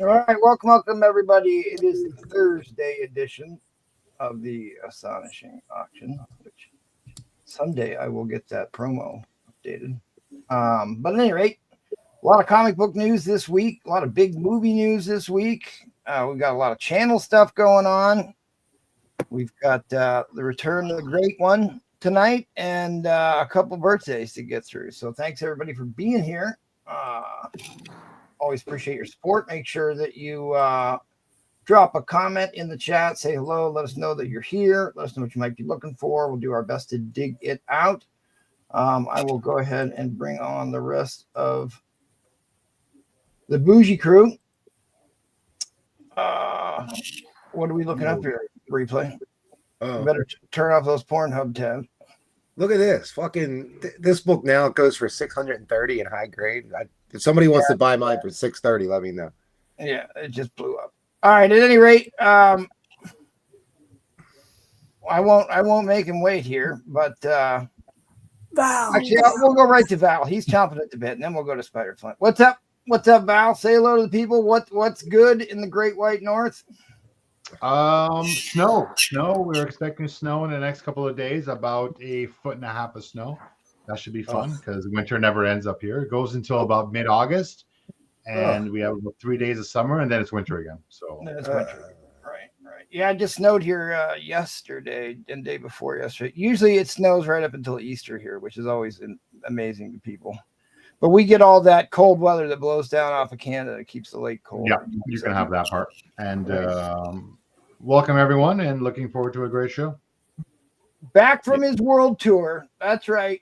All right, welcome everybody. It is the Thursday edition of the Astonishing auction, which someday I will get that promo updated. But at any rate, a lot of comic book news this week, a lot of big movie news this week. We've got a lot of channel stuff going on. We've got the return of the great one tonight and a couple birthdays to get through. So thanks everybody for being here. Always appreciate your support. Make sure that you drop a comment in the chat, say hello, let us know that you're here, let us know what you might be looking for. We'll do our best to dig it out. I will go ahead and bring on the rest of the bougie crew. What are we looking up here? Replay. Better turn off those Pornhub tabs. Look at this. Fucking this book now goes for 630 in high grade. If somebody wants to buy mine for 630, let me know. Yeah, it just blew up. All right. At any rate, I won't make him wait here, but Val. Actually, we'll go right to Val. He's chomping at the bit, and then we'll go to Spider Flint. What's up? What's up, Val? Say hello to the people. What's good in the Great White North? Snow. We're expecting snow in the next couple of days, about 1.5 feet of snow. That should be fun because winter never ends up here. It goes until about mid-August, and we have about 3 days of summer, and then it's winter again. So it's winter. Right. Yeah, it just snowed here yesterday and day before yesterday. Usually it snows right up until Easter here, which is always amazing to people. But we get all that cold weather that blows down off of Canada. It keeps the lake cold. Yeah, you can have that part. And welcome, everyone, and looking forward to a great show. Back from his world tour. That's right.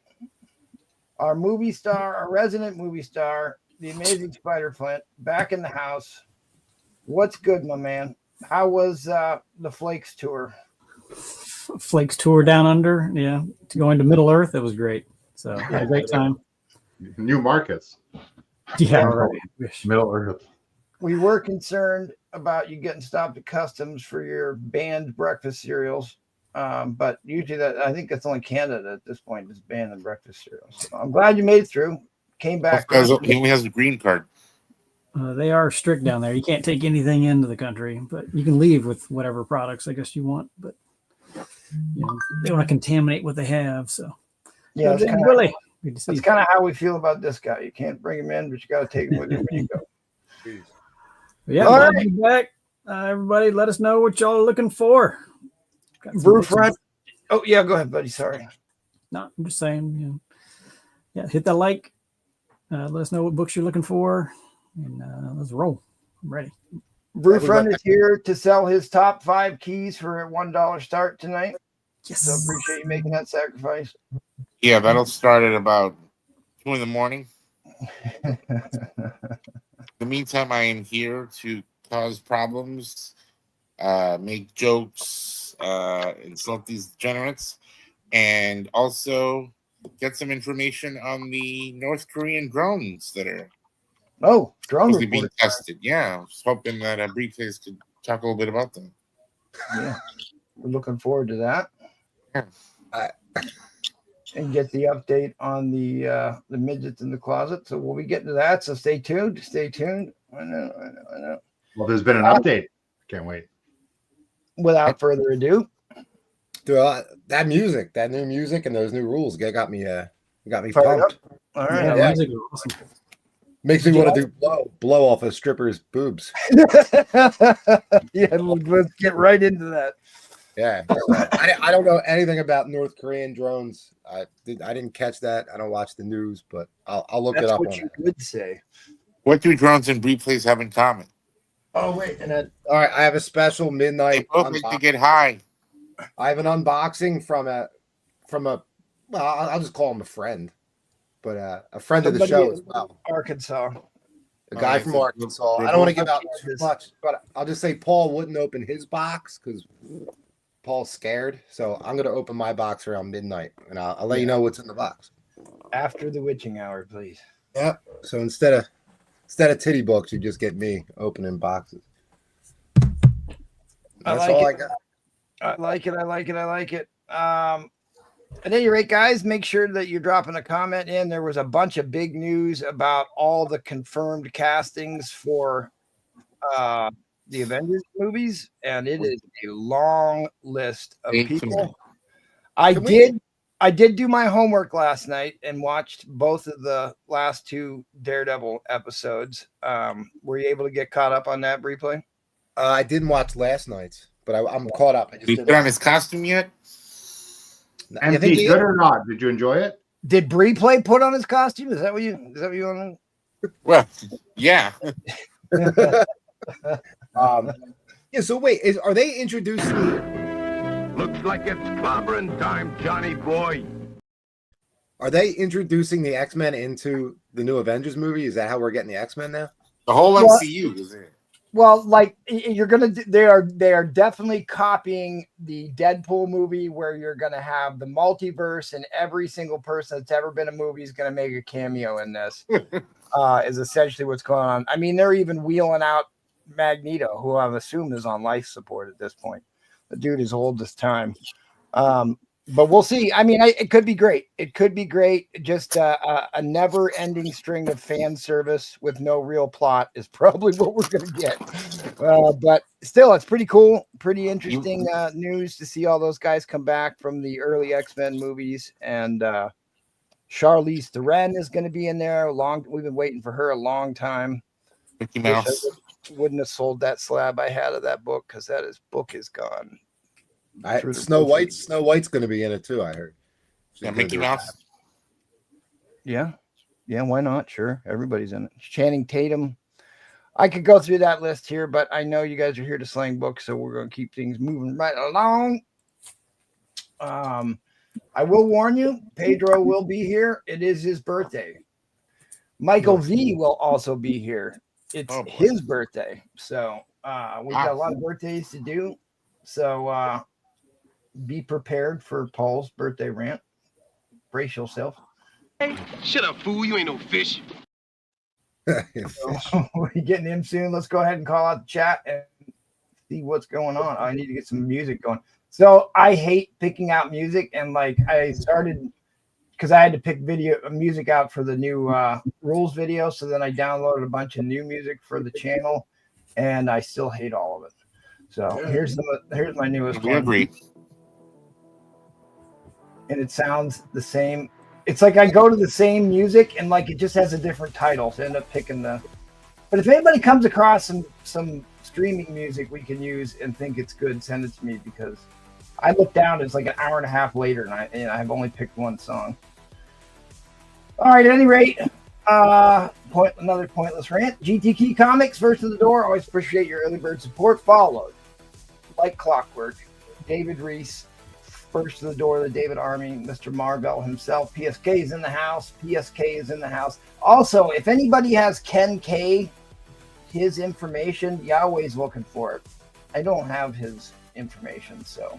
Our movie star, our resident movie star, the amazing Spider Flint, back in the house. What's good, my man? How was the Flakes tour? Flakes tour down under, yeah. Going to Middle Earth, it was great. So had a great time. New markets. Yeah, right. Middle Earth. We were concerned about you getting stopped at customs for your banned breakfast cereals. But usually I think that's only Canada at this point is banning breakfast cereals. So I'm glad you made it through. Came back. Because he only has a green card. They are strict down there. You can't take anything into the country, but you can leave with whatever products I guess you want. But they don't want to contaminate what they have. So yeah, that's kind of how we feel about this guy. You can't bring him in, but you got to take him with you when you go. Yeah, glad to be back. Everybody, let us know what y'all are looking for. Brew front. Oh yeah, go ahead, buddy. Sorry. No, I'm just saying. Yeah, hit that like. Let us know what books you're looking for, and let's roll. I'm ready. Brew front is here to sell his top 5 keys for a $1 start tonight. Yes. So appreciate you making that sacrifice. Yeah, that'll start at about 2 a.m. In the meantime, I am here to cause problems, make jokes, insult these degenerates, and also get some information on the North Korean drones that are drones being tested. Yeah, I was hoping that Briefcase could talk a little bit about them. Yeah, we're looking forward to that. Yeah. And get the update on the midgets in the closet. So we'll be getting to that. So stay tuned. I know. Well, there's been an update. Can't wait. Without further ado, Dude, that new music, and those new rules got me pumped. All right. Yeah, music is awesome. Makes me want to do blow off a stripper's boobs. Yeah, let's get right into that. Yeah, I don't know anything about North Korean drones. I didn't catch that. I don't watch the news, but I'll look it up. That's what you would say. What do drones and Briefcase have in common? Oh wait, and all right, I have a special midnight. They both like to get high. I have an unboxing from a. Well, I'll just call him a friend, but a friend of the show as well. Arkansas. A guy from Arkansas. I don't want to give out too much, but I'll just say Paul wouldn't open his box because Paul's scared. So I'm going to open my box around midnight, and I'll let you know what's in the box. After the witching hour, please. Yep. So instead of titty books, you just get me opening boxes. That's all I got. I like it. At any rate, guys, make sure that you're dropping a comment in. There was a bunch of big news about all the confirmed castings for the Avengers movies, and it is a long list of people. I did do my homework last night and watched both of the last 2 Daredevil episodes. Were you able to get caught up on that replay? I didn't watch last night's, but I'm caught up. I just Did he put on his costume yet? I think MP, good or not? Did you enjoy it? Did Breeplay put on his costume? Is that what you want to? Well, yeah. Yeah. So wait, are they introducing? Looks like it's clobbering time, Johnny boy. Are they introducing the X-Men into the new Avengers movie? Is that how we're getting the X-Men now? The whole MCU is in it. Well, like they are definitely copying the Deadpool movie, where you're gonna have the multiverse, and every single person that's ever been a movie is gonna make a cameo in this. Is essentially what's going on. I mean, they're even wheeling out Magneto, who I've assumed is on life support at this point. The dude is old this time. But we'll see. I mean, it could be great. It could be great. Just a never-ending string of fan service with no real plot is probably what we're going to get. But still, it's pretty cool. Pretty interesting news to see all those guys come back from the early X-Men movies. And Charlize Theron is going to be in there. We've been waiting for her a long time. Mickey Mouse. Wouldn't have sold that slab I had of that book, because book is gone. Snow White's going to be in it too. I heard. Yeah, Mickey Mouse. Yeah, why not? Sure, everybody's in it. Channing Tatum. I could go through that list here, but I know you guys are here to slang books, so we're going to keep things moving right along. I will warn you, Pedro will be here. It is his birthday. Michael V will also be here. It's his birthday, so we've got a lot of birthdays to do. So be prepared for Paul's birthday rant. Brace yourself. Hey, shut up, fool. You ain't no fish. So, we're getting him soon. Let's go ahead and call out the chat and see what's going on. I need to get some music going. So I hate picking out music, and like I started because I had to pick music out for the new rules video. So then I downloaded a bunch of new music for the channel, and I still hate all of it. So here's my newest one. Agree. And it sounds the same. It's like I go to the same music, and like it just has a different title. So I end up picking the. But if anybody comes across some streaming music we can use and think it's good, send it to me, because I look down. It's like an hour and a half later, and I've only picked one song. All right. At any rate, another pointless rant. GTK Comics, first to the door. Always appreciate your early bird support. Followed like clockwork, David Reese. First to the door, the David Army, Mr. Marvell himself. PSK is in the house. PSK is in the house. Also, if anybody has Ken K, his information, Yahweh's looking for it. I don't have his information, so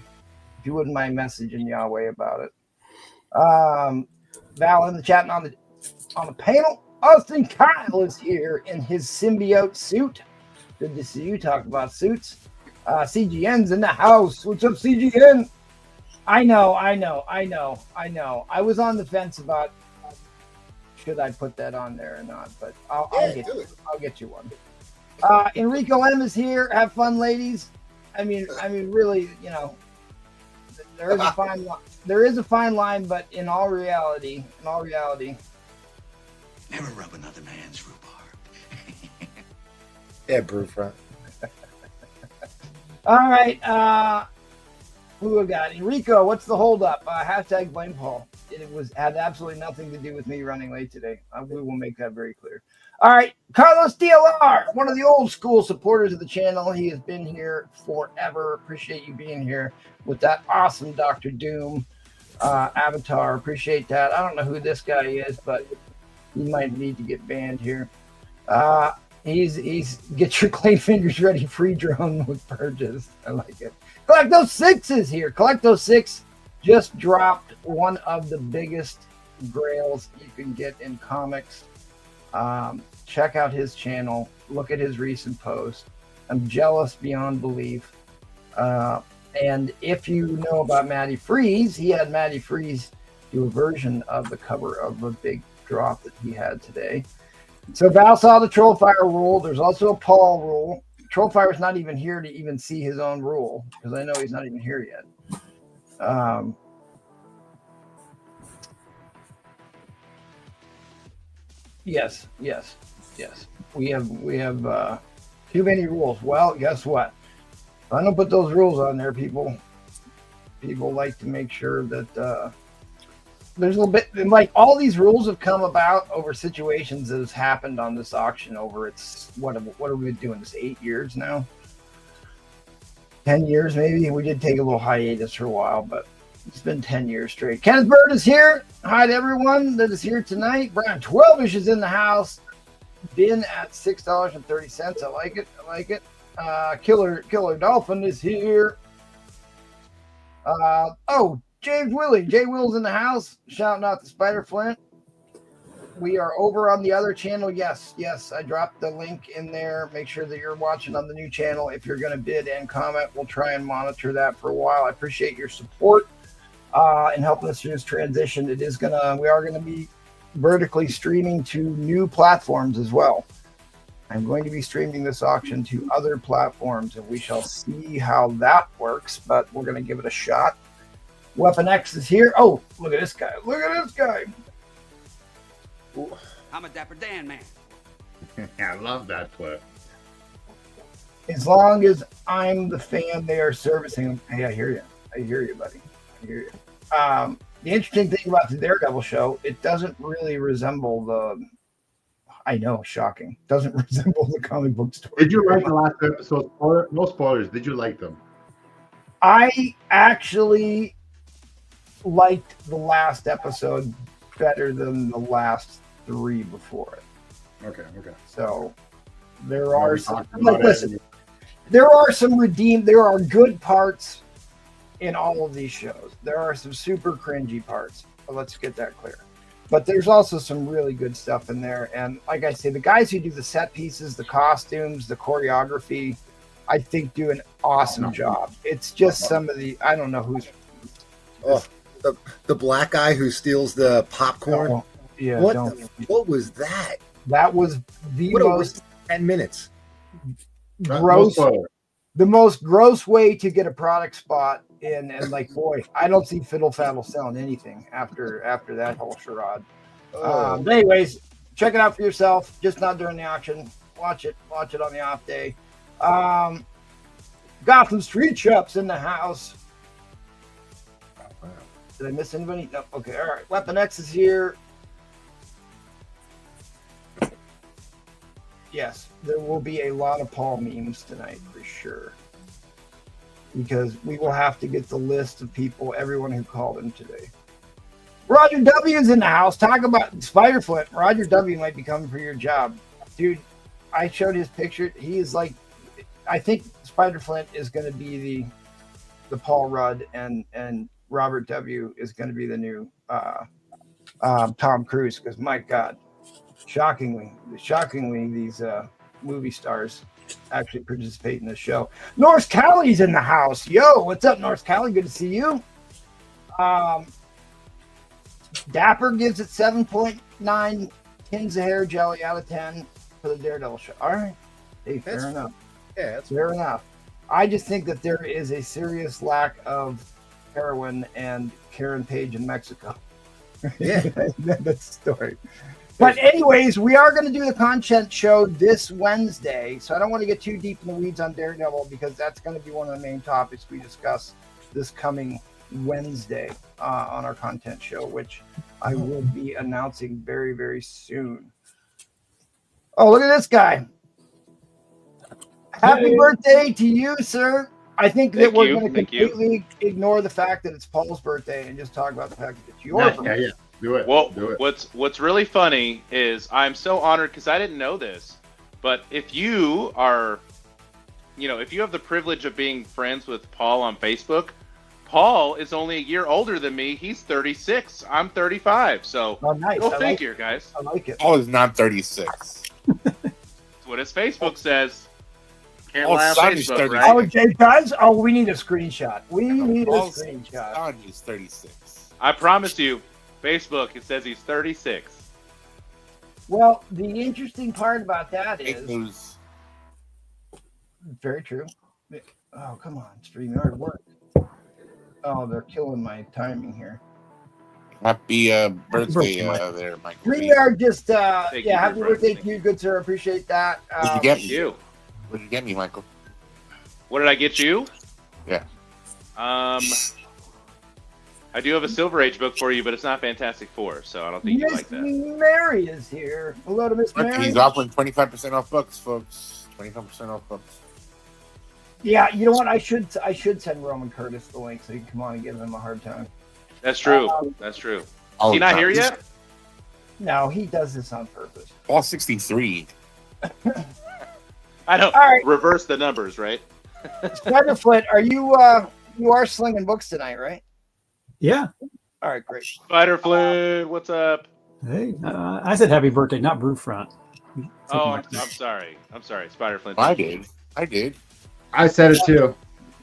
if you wouldn't mind messaging Yahweh about it. Val in the chat and on the panel. Austin Kyle is here in his symbiote suit. Good to see you. Talk about suits. CGN's in the house. What's up, CGN? I know. I was on the fence about should I put that on there or not, but I'll get you one. Enrico M is here. Have fun, ladies. I mean, really, there is a fine line. There is a fine line, but in all reality, never rub another man's rhubarb. Yeah, Brewfront. All right. Who we got? Enrico, what's the holdup? Hashtag blame Paul. It had absolutely nothing to do with me running late today. We will make that very clear. All right. Carlos DLR, one of the old school supporters of the channel. He has been here forever. Appreciate you being here with that awesome Dr. Doom avatar. Appreciate that. I don't know who this guy is, but he might need to get banned here. He's get your clay fingers ready, free drone with purges. I like it. Collecto 6 is here. Collecto 6 just dropped one of the biggest grails you can get in comics. Check out his channel. Look at his recent post. I'm jealous beyond belief. And if you know about Matty Freeze, he had Matty Freeze do a version of the cover of a big drop that he had today. So Val saw the Trollfire rule. There's also a Paul rule. Trollfire's not even here to even see his own rule because I know he's not even here yet. Yes. We have too many rules. Well, guess what? If I don't put those rules on there, people like to make sure that there's a little bit like all these rules have come about over situations that has happened on this auction over its what are we doing this 8 years now? 10 years maybe. We did take a little hiatus for a while, but it's been 10 years straight. Kenneth Bird is here. Hi to everyone that is here tonight. Brian 12ish is in the house. Been at $6.30. I like it. Killer Dolphin is here. James Willie. Jay Will's in the house. Shouting out to Spider Flint. We are over on the other channel. Yes. I dropped the link in there. Make sure that you're watching on the new channel. If you're going to bid and comment, we'll try and monitor that for a while. I appreciate your support in helping us through this transition. We are going to be vertically streaming to new platforms as well. I'm going to be streaming this auction to other platforms, and we shall see how that works, but we're going to give it a shot. Weapon X is here. Oh, look at this guy. I'm a Dapper Dan man. I love that clip. As long as I'm the fan they are servicing. Hey, I hear you, buddy. I hear you. The interesting thing about the Daredevil show, it doesn't really resemble I know, shocking. Doesn't resemble the comic book story. Did you like the last episode? No spoilers. Did you like them? I actually liked the last episode better than the last 3 before it. Okay. So there are some. There are good parts in all of these shows. There are some super cringy parts. Let's get that clear. But there's also some really good stuff in there. And like I say, the guys who do the set pieces, the costumes, the choreography, I think do an awesome job. It's just some of the, I don't know who's. The black guy who steals the popcorn. Oh, yeah. What was that? That was the most 10 minutes. Gross. The most gross way to get a product spot in, and like, boy, I don't see Fiddle Faddle selling anything after that whole charade. But anyways, check it out for yourself. Just not during the auction. Watch it on the off day. Gotham Street Shop's in the house. Did I miss anybody? No. Okay. All right. Weapon X is here. Yes, there will be a lot of Paul memes tonight for sure. Because we will have to get the list of people, everyone who called in today. Roger W is in the house. Talk about Spider Flint. Roger W might be coming for your job. Dude, I showed his picture. He is like, I think Spider Flint is going to be the Paul Rudd, and Robert W is going to be the new Tom Cruise. Because my God, shockingly, these movie stars actually participate in the show. North Cali's in the house. Yo, what's up, North Cali? Good to see you. Dapper gives it 7.9 tins of hair jelly out of 10 for the Daredevil show. All right. Hey, fair enough. Yeah, that's fair enough. I just think that there is a serious lack of heroin and Karen Page in Mexico. Yeah. That's the story. But anyways, we are going to do the content show this Wednesday. So I don't want to get too deep in the weeds on Daredevil because that's going to be one of the main topics we discuss this coming Wednesday on our content show, which I will be announcing very, very soon. Oh, look at this guy. Happy birthday to you, sir. I think that we're going to completely ignore the fact that it's Paul's birthday and just talk about the fact that it's your birthday. Yeah. Do it. Well, do it. What's really funny is I'm so honored because I didn't know this, but if you are, if you have the privilege of being friends with Paul on Facebook, Paul is only a year older than me. He's 36. I'm 35. So nice. Go figure, guys. I like it. Paul is not 36. That's what his Facebook says. Can't Paul's lie on son is Facebook, 36. right? Oh, Jay does? Oh, we need a screenshot. Paul's son is 36. I promise you, Facebook, it says he's 36. Well, the interesting part about that is Very true. Oh, come on, StreamYard work. Oh, they're killing my timing here. Happy birthday Mike. there, Michael. StreamYard just Thank you, happy bro. birthday Thank to you, good sir. Appreciate that. What'd you get Thank me? you. What'd you get me, Michael? What did I get you? Yeah. I do have a Silver Age book for you, but it's not Fantastic Four, so I don't think you Miss like that. Mary is here. Hello to Miss Mary. He's offering 25% off books, folks. 25% off books. Yeah, you know what? I should send Roman Curtis the link so he can come on and give him a hard time. That's true. That's true. Is Oh, he not God. here yet? No, he does this on purpose. All 63. I don't. All right. Reverse the numbers, right? Spiderfoot, are you slinging books tonight, right? Yeah. All right, great. Spiderflute, what's up? Hey, I said happy birthday, not Brewfront. Oh, I'm sorry. I'm sorry, Spiderflute. I did. I said it too.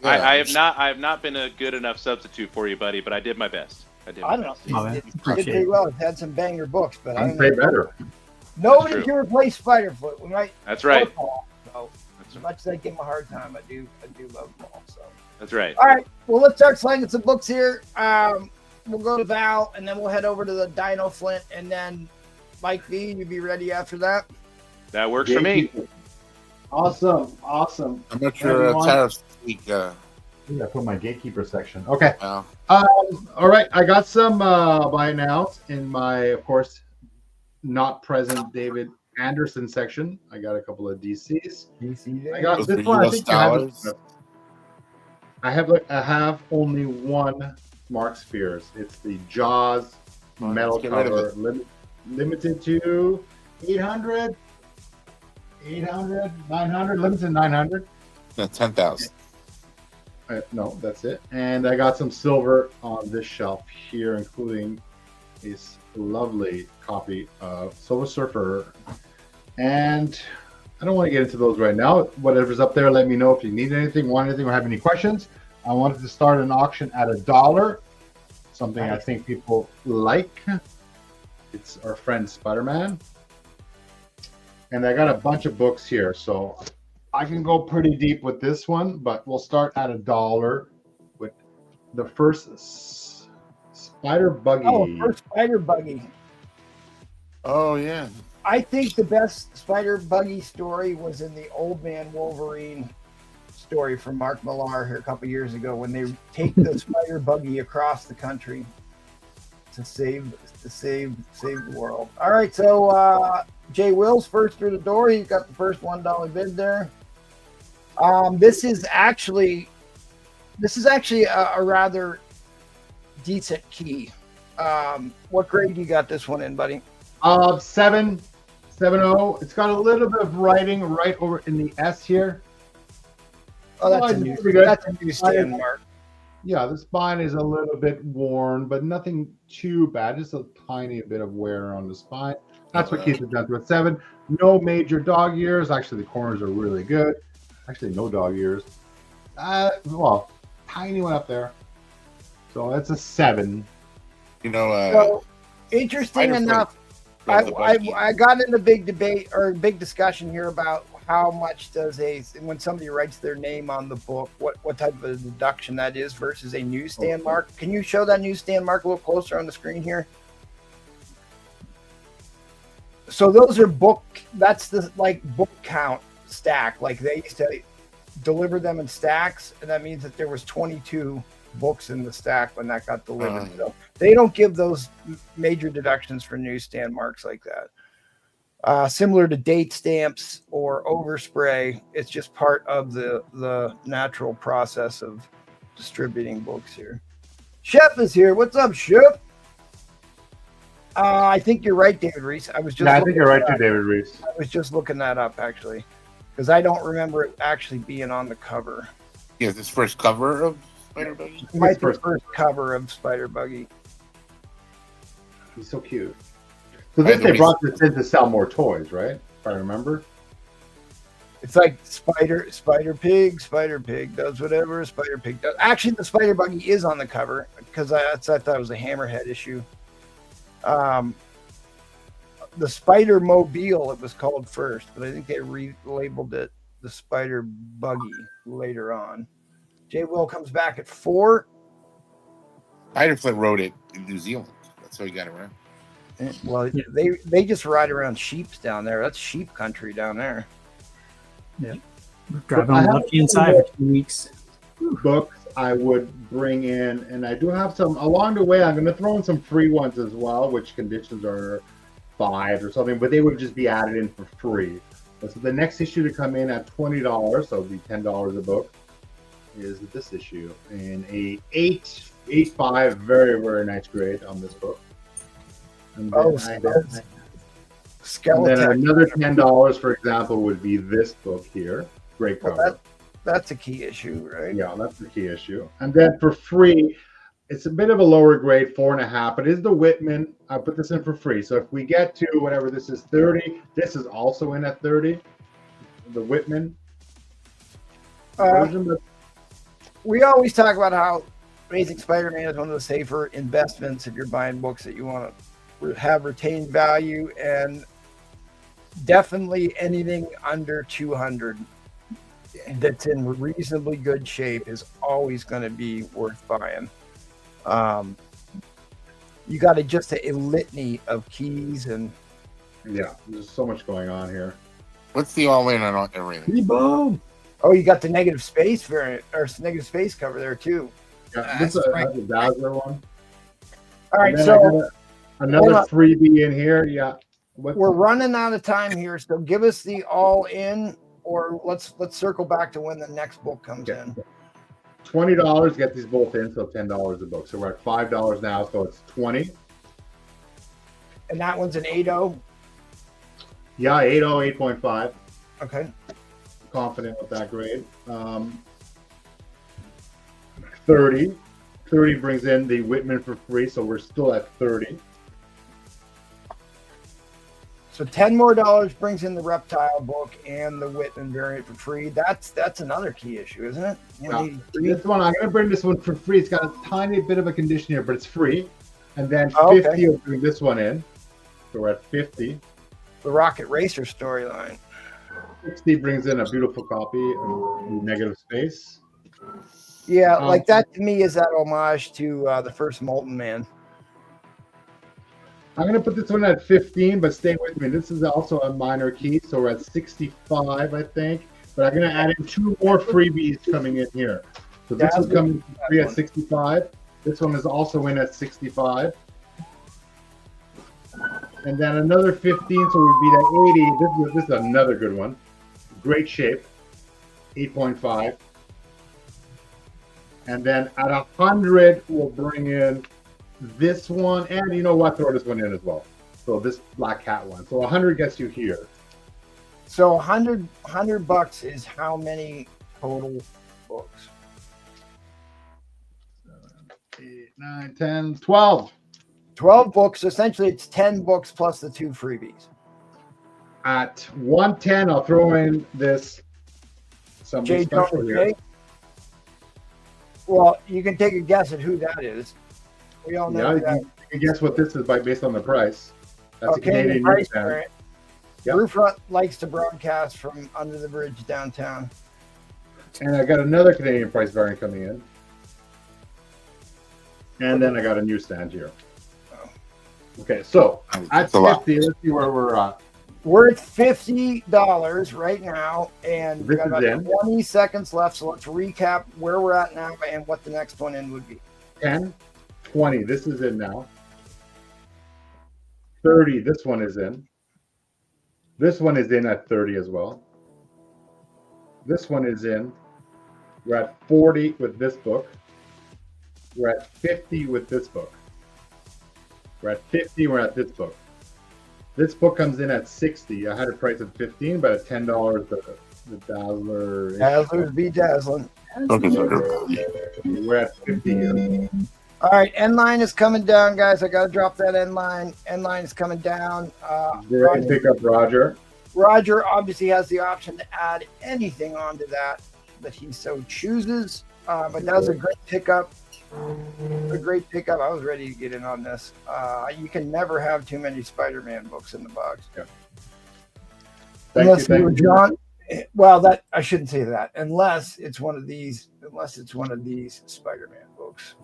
I have not been a good enough substitute for you, buddy, but I did my best. I don't know. Oh, man. It did Appreciate pretty it. well. It's had some banger books, but I I'm don't say know. better. Nobody That's can replace Spiderfoot. We might. That's right. So, as much as I give him a hard time, I do love them all. So. That's right. All right. Well, let's start slinging some books here. We'll go to Val, and then we'll head over to the Dino Flint, and then Mike V. You be ready after that. That works for me. Awesome. I'm not sure Everyone. tariffs this week. I put my gatekeeper section. Okay. Well, All right. I got some buy nows in my, of course, not present David Anderson section. I got a couple of DCs. I got those this are one. I US think you have dollars. this. I have only one Mark Spears. It's the Jaws Well, metal let's get rid of cover, limited to 800, 900, limited to 900. No, 10,000. No, that's it. And I got some silver on this shelf here, including this lovely copy of Silver Surfer. And I don't want to get into those right now. Whatever's up there, let me know if you need anything, want anything, or have any questions. I wanted to start an auction at $1. Something I think people like. It's our friend Spider-Man. And I got a bunch of books here, so I can go pretty deep with this one, but we'll start at $1 with the first Spider Buggy. Oh, first Spider Buggy. Oh, yeah. I think the best Spider Buggy story was in the Old Man Wolverine story from Mark Millar here a couple years ago when they take the Spider Buggy across the country to save the world. All right, so Jay Wills first through the door. He's got the first $1 bid there. This is actually a rather decent key. What grade you got this one in, buddy? 7.0. It's got a little bit of writing right over in the S here. Oh, that's a new stand mark. Yeah, the spine is a little bit worn, but nothing too bad. Just a tiny bit of wear on the spine. That's what keeps it down to a 7. No major dog ears. Actually, the corners are really good. Actually, no dog ears. Well, tiny one up there. So that's a 7. You know, So interesting Spider-Foot enough, from the Buggy. I got in a big debate or a big discussion here about how much does when somebody writes their name on the book, what type of a deduction that is versus a newsstand mark. Can you show that newsstand mark a little closer on the screen here? So those are that's the book count stack. Like they used to deliver them in stacks, and that means that there was 22 books in the stack when that got delivered. So they don't give those major deductions for newsstand marks like that. Similar to date stamps or overspray, it's just part of the natural process of distributing books here. Chef is here. What's up, Chef? I think you're right, David Reese. I think you're right too, David Reese. I was just looking that up actually, because I don't remember it actually being on the cover. Yeah, this first cover of Spider Buggy. It might be the first cover of Spider Buggy. He's so cute. So this they brought this in to sell more toys, right? If I remember. It's like Spider Pig does whatever Spider Pig does. Actually, the Spider Buggy is on the cover because I thought it was a Hammerhead issue. The Spider Mobile it was called first, but I think they relabeled it the Spider Buggy later on. Jay Will comes back at 4. Spiderfoot wrote it in New Zealand. That's how he got around. Well, they just ride around sheeps down there. That's sheep country down there. Yeah. We're driving on the left-hand side for 2 weeks. Books I would bring in, and I do have some along the way. I'm going to throw in some free ones as well, which conditions are 5 or something, but they would just be added in for free. So the next issue to come in at $20, so it'll be $10 a book, is this issue in a 8.5, very, very nice grade on this book. And then, Skeleton. and then another $10, for example, would be this book here. Great cover. Well, that's a key issue, right? Yeah, that's the key issue. And then for free, it's a bit of a lower grade, 4.5, but it is the Whitman. I put this in for free. So if we get to whatever this is, 30, this is also in at 30. The Whitman version. We always talk about how Amazing Spider-Man is one of the safer investments if you're buying books that you want to have retained value, and definitely anything under 200 that's in reasonably good shape is always going to be worth buying. You got just a litany of keys, and yeah, there's so much going on here. What's the all-in on everything? Boom. oh, you got the negative space variant or negative space cover there too. Yeah, this is a Dazzler one. All right, And then so another freebie in here. Yeah, we're running out of time here, so give us the all in, or let's circle back to when the next book comes in. $20, get these both in, so $10 a book. So we're at $5 now, so it's 20. And that one's an 8.0. Yeah, 8.0, 8.5. Okay. Confident with that grade. 30. 30 brings in the Whitman for free, so we're still at 30. So $10 more brings in the Reptile book and the Whitman variant for free. That's another key issue, isn't it? Yeah. This one, I'm going to bring this one for free. It's got a tiny bit of a condition here, but it's free. And then 50 will bring this one in. So we're at 50. The Rocket Racer storyline. 60 brings in a beautiful copy of Negative Space. Yeah, like that to me is that homage to the first Molten Man. I'm going to put this one at 15, but stay with me. This is also a minor key, so we're at 65, I think. But I'm going to add in 2 more freebies coming in here. So this is coming free at 65. This one is also in at 65. And then another 15, so we'd be at 80. This is another good one. Great shape, 8.5. And then at 100, we'll bring in this one, and you know what? Throw this one in as well. So this Black Cat one. So 100 gets you here. So $100 is how many total books? 7, 8, 9, 10, 12. 12 books. Essentially, it's 10 books plus the 2 freebies. At 110, I'll throw in this. Something Jay special here. Well, you can take a guess at who that is. We all know that. You can guess what this is based on the price. That's a Canadian price newsstand. variant. Yep. Roofront likes to broadcast from under the bridge downtown. And I got another Canadian price variant coming in. And then I got a newsstand here. Okay, so at 50, let's see where we're at. We're at $50 right now, and we This got is about in. 20 seconds left. So let's recap where we're at now and what the next one in would be. 10, 20, this is in now. 30, this one is in. This one is in at 30 as well. This one is in. We're at 40 with this book. We're at 50 with this book. We're at 50, we're at this book. This book comes in at 60. I had a price of 15, but at $10, the Dazzler. Dazzlers be dazzling. We're at 50 here. All right, end line is coming down, guys. I got to drop that end line. End line is coming down. Great pick up, Roger. Roger obviously has the option to add anything onto that he so chooses, but that was a great pickup. A great pickup. I was ready to get in on this. You can never have too many Spider-Man books in the box. Yeah. Unless you were John, Well, that I shouldn't say that unless it's one of these Spider-Man books.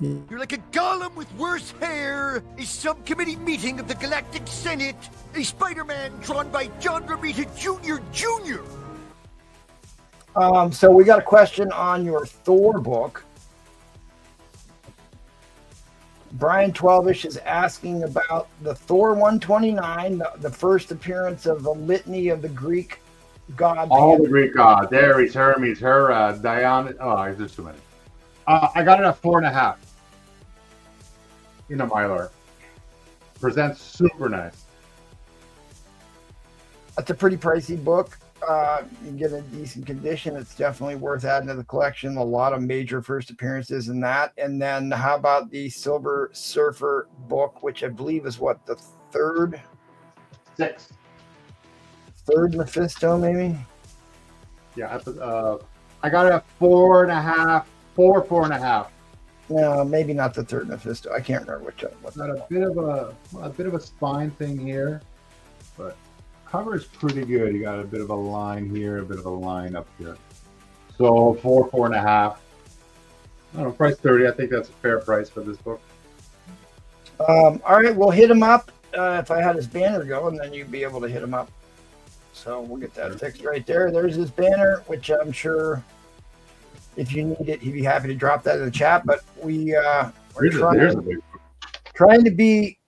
You're like a golem with worse hair. A subcommittee meeting of the Galactic Senate. A Spider-Man drawn by John Romita Jr. So we got a question on your Thor book. Brian 12ish is asking about the Thor 129, the first appearance of the litany of the Greek god. All the Greek gods. Ares, Hermes, Hera, Diana. Oh, there's too many. I got it at 4.5. In a Mylar. Presents super nice. That's a pretty pricey book. You get a decent condition. It's definitely worth adding to the collection. A lot of major first appearances in that. And then how about the Silver Surfer book, which I believe is what, the third Mephisto, maybe? Yeah, I got it at 4.5. 4.5. No, maybe not the third Mephisto. I can't remember which one. Got a bit of a spine thing here, but cover is pretty good. You got a bit of a line here, a bit of a line up here. So 4.5. I don't know, price 30. I think that's a fair price for this book. All right, we'll hit him up if I had his banner going, then you'd be able to hit him up. So we'll get that fixed right there. There's his banner, which I'm sure if you need it, he'd be happy to drop that in the chat. But we're trying to be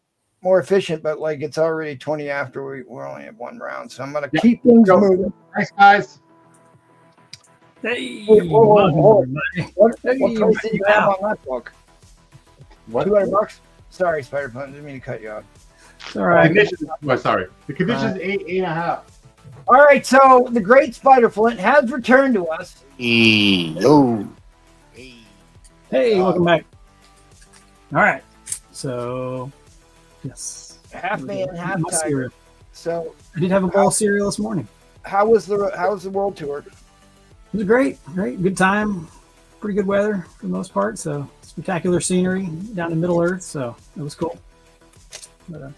more efficient, but like it's already 20 after we only have one round. So I'm going to keep things moving. Thanks, guys. Hey, What price did you have on that book? What? $200? Sorry, Spider-Pun. Didn't mean to cut you off. All right. Sorry. The condition is 8.5. All right, so the Great Spider Flint has returned to us. Yo. Hey, welcome back. All right. So, yes. Half man, half My tiger. cereal. So I did have a bowl of cereal this morning. how was the world tour? It was great. Good time. Pretty good weather for the most part. So, spectacular scenery down in Middle Earth. So, it was cool. But,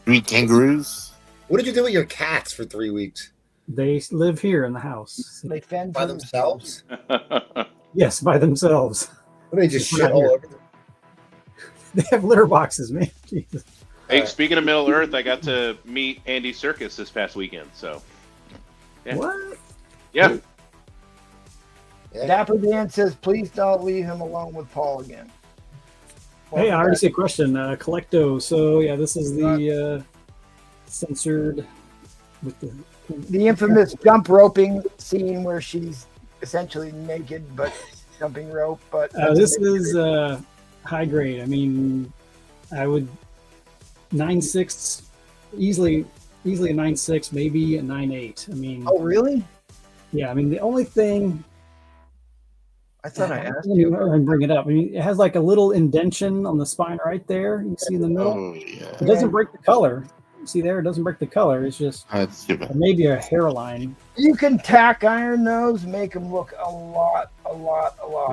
3 kangaroos. What did you do with your cats for 3 weeks? they live here in the house. They fend By for themselves? Yes, by themselves. They just Just shit right all here. over them. They have litter boxes, man. Jesus. Hey, speaking of Middle Earth, I got to meet Andy Serkis this past weekend. So, yeah. What? Yeah. Yeah. Dapper Dan says, please don't leave him alone with Paul again. Hey, I already see a question. Collecto. So, yeah, this is the censored with The infamous jump roping scene where she's essentially naked but jumping rope. But this is high grade. I mean, I would 9.6 easily a 9.6, maybe a 9.8. I mean, oh really? Yeah. I mean, the only thing I thought I asked you and bring it up. I mean, it has like a little indention on the spine right there. You can see in the middle. Oh, yeah. It doesn't break the color. See there? It doesn't break the color. It's just That's too bad. maybe a hairline. You can tack iron those, make them look a lot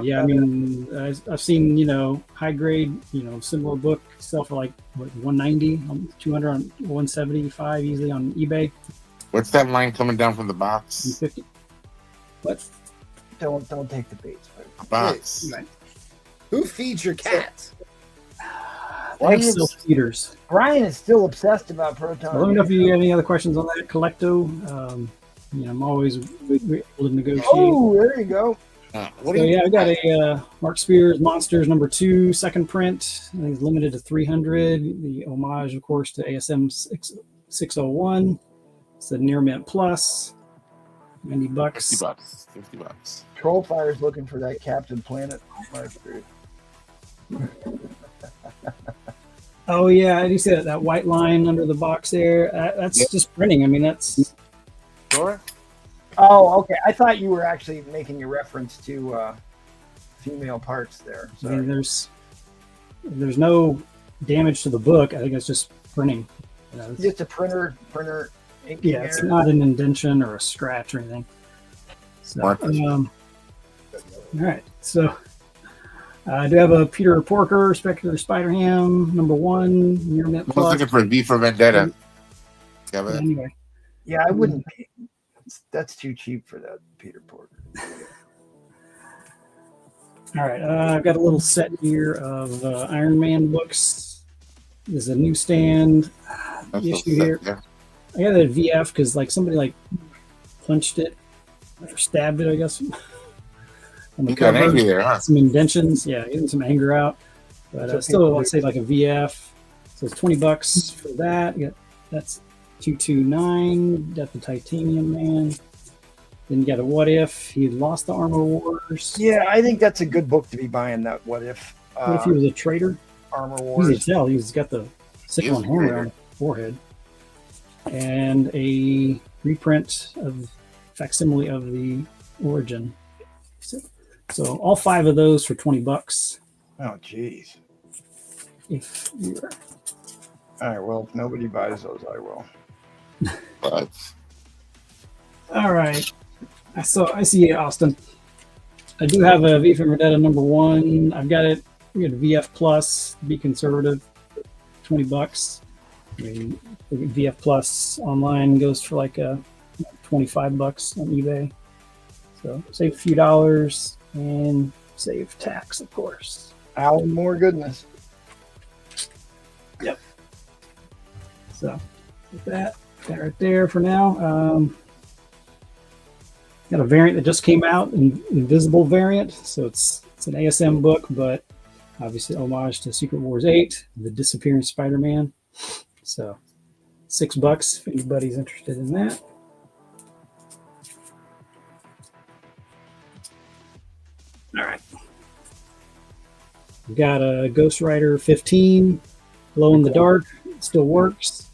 Yeah, I better. mean, I've seen, high grade, similar book sell for like what, 190, 200, 175 easily on eBay. What's that line coming down from the box? 250. What? Don't take the bait. A box. Right. Who feeds your cats? They have self feeders. Brian is still obsessed about proton. Let me know if you have any other questions on that. Collecto. I'm always able to negotiate. Oh, there you go. What So do you yeah, I got a Mark Spears Monsters #2 second print. I think it's limited to 300. The homage, of course, to ASM 601. It's a near mint plus. $90. $50. $50. Trollfire's looking for that Captain Planet. Oh yeah, I do see that white line under the box there. That's just printing. I mean, that's Sure. Oh, okay. I thought you were actually making a reference to female parts there. I mean, Sorry. there's no damage to the book. I think it's just printing. It's- Just a printer ink yeah, in it's there. not an indentation or a scratch or anything. So, Mark. all right. So I do have a Peter Porker Spectre Spider-Ham #1 near mint I was plus. looking for V for Vendetta. Got it. Anyway, Yeah, I wouldn't. That's too cheap for that Peter Porter. All right, I've got a little set here of Iron Man books. There's a newsstand issue here. Yeah. I got it at VF because like somebody like punched it or stabbed it, I guess. On the You got cover. angry there, huh? Some indentions, yeah, getting some anger out. But still, I'd say like a VF. So it's $20 for that. That's $229. Got the Titanium Man. Then you got a What If. He lost the Armor Wars. Yeah, I think that's a good book to be buying. That What If. What if he was a traitor? Armor Easy to Wars. tell. He's got the sick-on hammer on his forehead. And a reprint of facsimile of the Origin. So all 5 of those for $20. Oh, jeez. If you're All right. Well, if nobody buys those, I will. But all right. I see you, Austin. I do have a V for Vendetta #1. I've got it. We got a VF Plus. Be conservative. $20. I mean, the VF Plus online goes for like $25 on eBay. So save a few dollars and save tax, of course. Alan Moore goodness. Yep. So with that right there for now. Got a variant that just came out, an invisible variant. So it's an ASM book, but obviously homage to Secret Wars 8, the disappearing Spider-Man. So $6 if anybody's interested in that. All right. We've got a Ghost Rider 15, Glow in the Dark. It still works.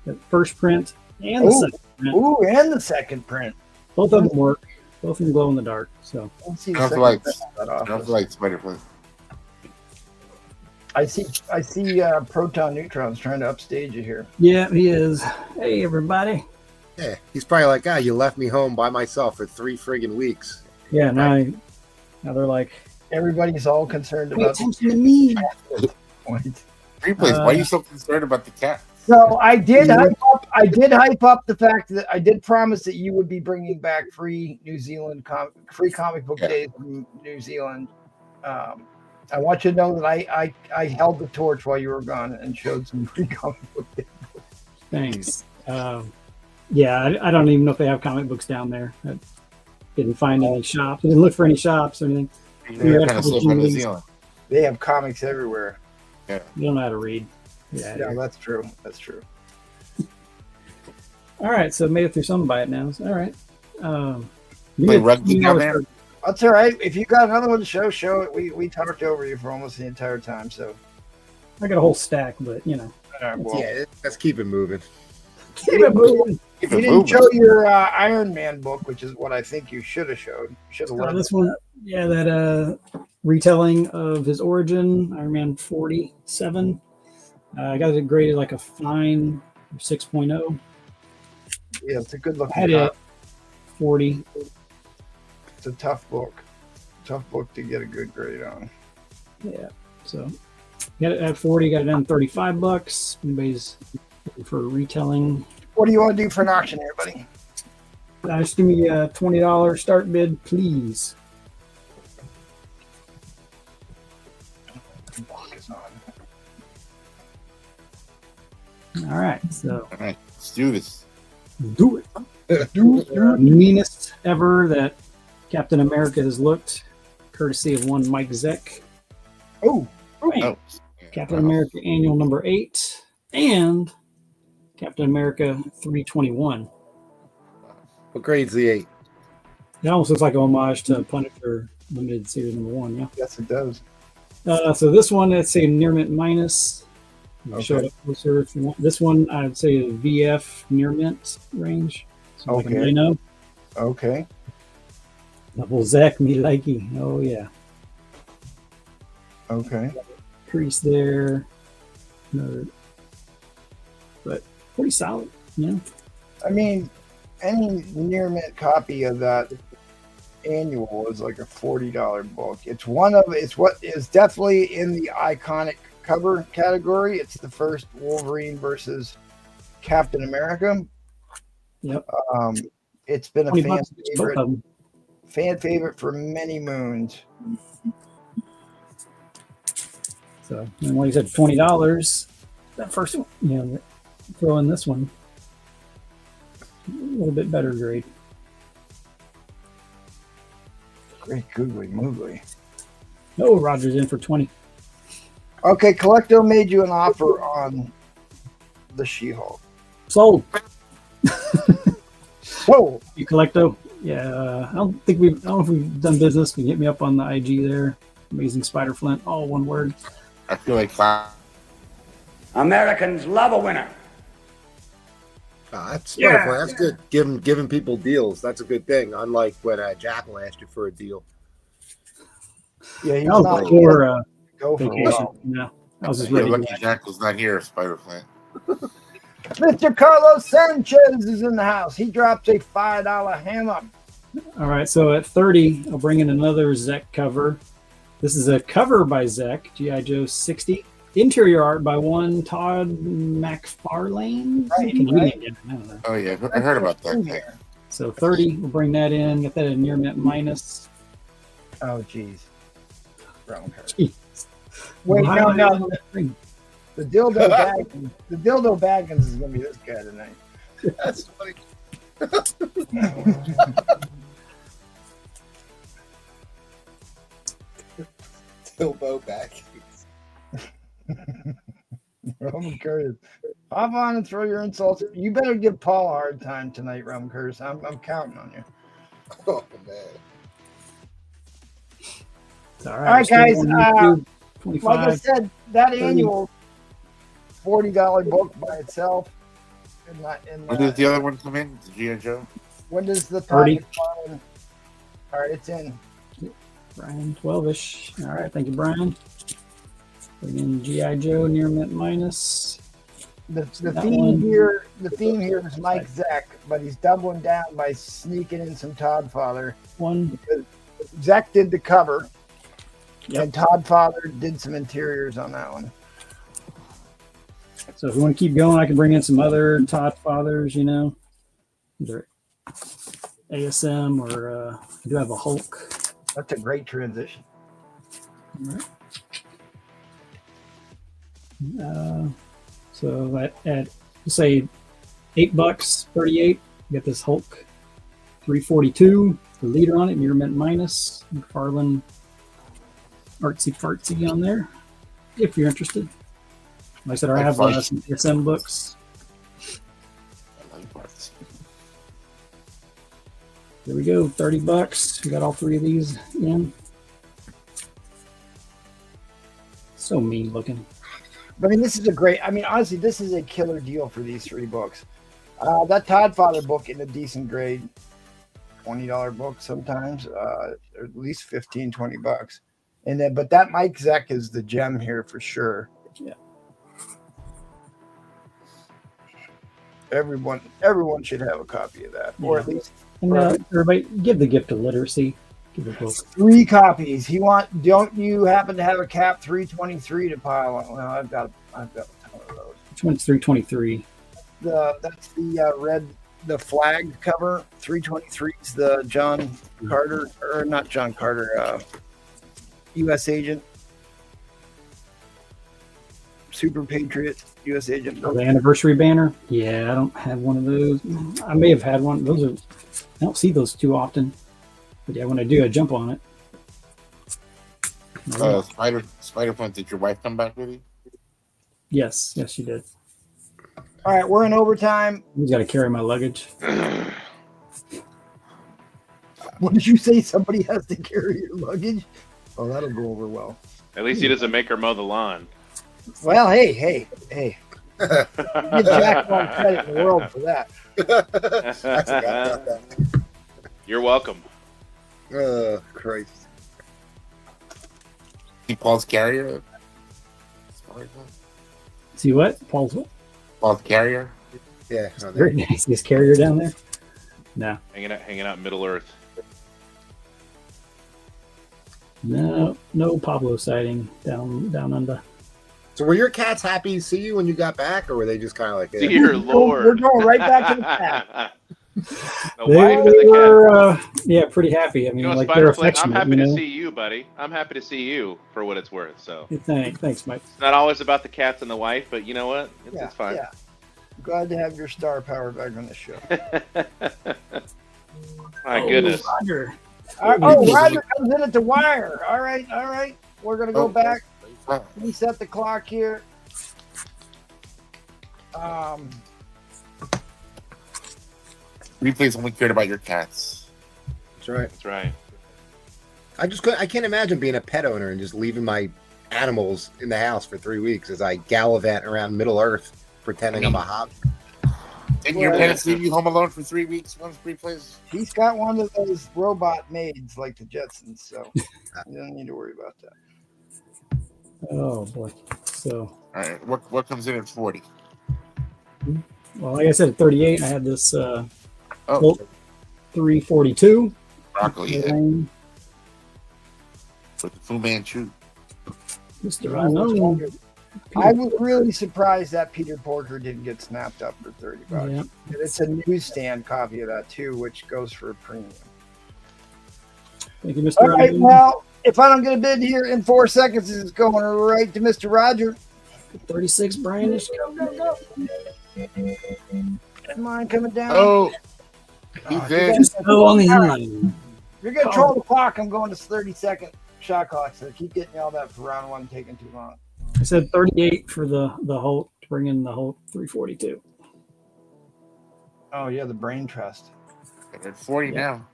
The first print and the second print. Ooh, and the second print. Both of them work. Both of them glow in the dark. So Let's see. I don't like Spider-Man. I see proton neutrons trying to upstage you here. yeah, he is. Hey, everybody. Yeah, he's probably like, you left me home by myself for 3 friggin' weeks. Yeah, now they're like, Everybody's all concerned pay about attention to me. point. Replays. Why are you so concerned about the cat? So I did hype up the fact that I did promise that you would be bringing back free comic book days from New Zealand. I want you to know that I held the torch while you were gone and showed some free comic book days. Thanks. Yeah, I don't even know if they have comic books down there. I didn't find any shops. I didn't look for any shops or anything. They're kind of slow in New Zealand. They have comics everywhere. You don't know how to read. Yeah, that's true. That's true. All right, so made it through some by it now. So, all right. Play rugby down there. That's all right. If you got another one to show it. We talked over you for almost the entire time. So I got a whole stack, but you know. all right, well, Yeah, let's keep it moving. Keep it moving. you didn't show your Iron Man book, which is what I think you should have showed. Should have let This one, yeah, that retelling of his origin, Iron Man 47. I got it graded like a fine 6.0. Yeah, it's a good I looking. had it 40. It's a tough book. Tough book to get a good grade on. Yeah, so got it at 40. Got it down $35. Anybody's looking for a retelling? What do you want to do for an auction here, buddy? Just give me a $20 start bid, please. Block is on. All right, so All right, let's do this. do it. Meanest ever that Captain America has looked, courtesy of one Mike Zeck. Oh, Oh. Captain America Annual number 8 and Captain America 321. What grade's the 8? It almost looks like a homage to Punisher Limited Series number 1, yeah. yes, it does. So this one, let's say near mint minus. Okay. Show it up closer if you want. This one, I'd say a VF near mint range. So like a Okay. Rhino. Okay. Double Zach, me likey. Oh, yeah. Okay. Crease there. Another. But pretty solid, yeah. I mean, any near mint copy of that annual is like a $40 book. It's what is definitely in the iconic cover category. It's the first Wolverine versus Captain America. Yep. It's been a 20 fan bucks each, both of them. favorite for many moons. So, and like I said, $20. That first one, throw in this one. A little bit better grade. Great googly moogly. Oh, Roger's in for 20. Okay, Collecto made you an offer on the She-Hulk. Sold. Whoa! You Collecto? Yeah, I don't know if we've done business. You can hit me up on the IG there. Amazing Spider Flint, all one word. I feel like Americans love a winner. That's wonderful. That's good. Giving people deals. That's a good thing. Unlike when Jackal asked you for a deal. Yeah, he's That was not before go for a vacation. while. No, I was just you're ready. lucky Jack was not here, Spider Plant. Mr. Carlos Sanchez is in the house. He drops a $5 hammer. All right, so at 30, I'll bring in another Zek cover. This is a cover by Zek, G.I. Joe 60. Interior art by one Todd McFarlane. I can read it again. I don't know. Oh yeah, I heard about that thing. So 30, we'll bring that in. Get that at near mint minus. Oh, jeez. Brown card. Jeez. Wait, Wow. no. The dildo Baggins is going to be this guy tonight. That's funny. Dildo back. Roman Curtis. Hop on and throw your insults. You better give Paul a hard time tonight, Roman Curtis. I'm counting on you. Oh, man. All All right, guys. 25. Like I said, that 30. annual $40 book by itself. When did the other one come in? The G.I. Joe? When does the 30. All right, it's in. Brian, 12-ish. All right, thank you, Brian. Bring in G.I. Joe near mint minus. The That theme one. here. The theme here is Mike Zeck, but he's doubling down by sneaking in some Todd Father. One. Zeck did the cover, Yep. and Todd Father did some interiors on that one. So if we want to keep going, I can bring in some other Todd Fathers, either ASM or I do have a Hulk. That's a great transition. All right. So at say $8, 38, you get this Hulk 342, the leader on it, near mint minus, McFarlane artsy fartsy on there, if you're interested. Like I said, I have some ASM books. I like parts. There we go, $30. We got all three of these in. So mean looking. I mean, this is a great. I mean, honestly, this is a killer deal for these three books. That Todd Father book in a decent grade, $20 book sometimes, or at least $15-20. And then, but that Mike Zeck is the gem here for sure. Yeah. Everyone should have a copy of that, or at least And everybody, give the gift of literacy. Give the book. 3 copies. Don't you happen to have a cap 323 to pile on? Well, I've got a ton of those. Which one's 323? That's the red, the flag cover. 323 is the John Carter, or not John Carter, U.S. agent, Super Patriot, U.S. agent. Oh, the anniversary banner? Yeah, I don't have one of those. I may have had one. I don't see those too often. But yeah, when I do, I jump on it. Spider-Plant, did your wife come back with you? Yes, she did. All right, we're in overtime. He's got to carry my luggage. What did you say? Somebody has to carry your luggage? Oh, that'll go over well. At least he doesn't make her mow the lawn. Well, hey. Give Jack all the credit in the world for that. I forgot about that. You're welcome. Oh, Christ. See Paul's carrier? See what? Paul's Carrier? Yeah. very nice. His carrier down there? No. Hanging out in Middle Earth. No Pablo sighting down under. So were your cats happy to see you when you got back, or were they just kind of like, Dear Lord. We're going right back to the path. The They, wife and they the cat. were, yeah, pretty happy. I mean, You know, like they're Spider-Flint, I'm affectionate. happy you to know? see you, buddy. I'm happy to see you for what it's worth. So Thanks, Mike. it's not always about the cats and the wife, but you know what? It's fine. Yeah. Glad to have your star power back on the show. My goodness. Roger. Roger comes in at the wire. All right. We're gonna go back, reset the clock here. Replays only cared about your cats. That's right. That's right. I can't imagine being a pet owner and just leaving my animals in the house for 3 weeks as I gallivant around Middle Earth pretending I'm a hobbit. Didn't your parents leave you home alone for 3 weeks once replays? He's got one of those robot maids like the Jetsons, so you don't need to worry about that. Oh boy. So, All right, what comes in at 40? well, like I said, at 38, I had this Oh, 342. broccoli head And with the Fu Manchu. Mr. Unknown. I was really surprised that Peter Porker didn't get snapped up for $30. Yeah. And it's a newsstand copy of that too, which goes for a premium. Thank you, Mr. All right, Unknown. well, if I don't get a bid here in 4 seconds, it's going right to Mr. Roger. 36, Brian. Go. Mine coming down. Oh, he's in. Just go on the line. You're going to control the clock. I'm going to 30-second shot clock, so keep getting all that for round one taking too long. I said 38 for the Hulk to bring in the Hulk 342. Oh, yeah, the brain trust. They're at 40 now.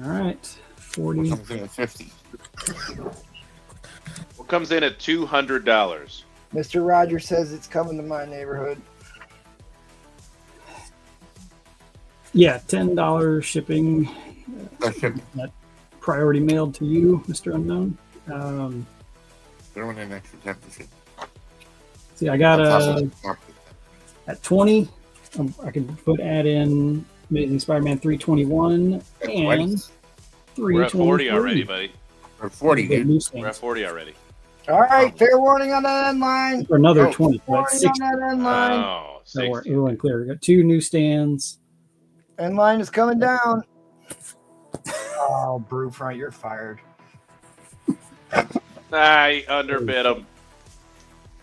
All right. 40. Comes in at 50. What comes in at $200? Mr. Roger says it's coming to my neighborhood. Yeah, $10 shipping. That priority mailed to you, Mr. Unknown. Throw in an extra 10%. See, I got at 20. I can add in Amazing Spider-Man 321 and We're at 40 323. already, buddy. We're at 40, dude. We're at 40 already. All right, fair warning on that end line. For another Oh, 20. So that's Warning 60. on that end line. Oh, So we're 60. we're clear. We got 2 newsstands. End line is coming down. Oh, Brewfront, you're fired. I underbid him.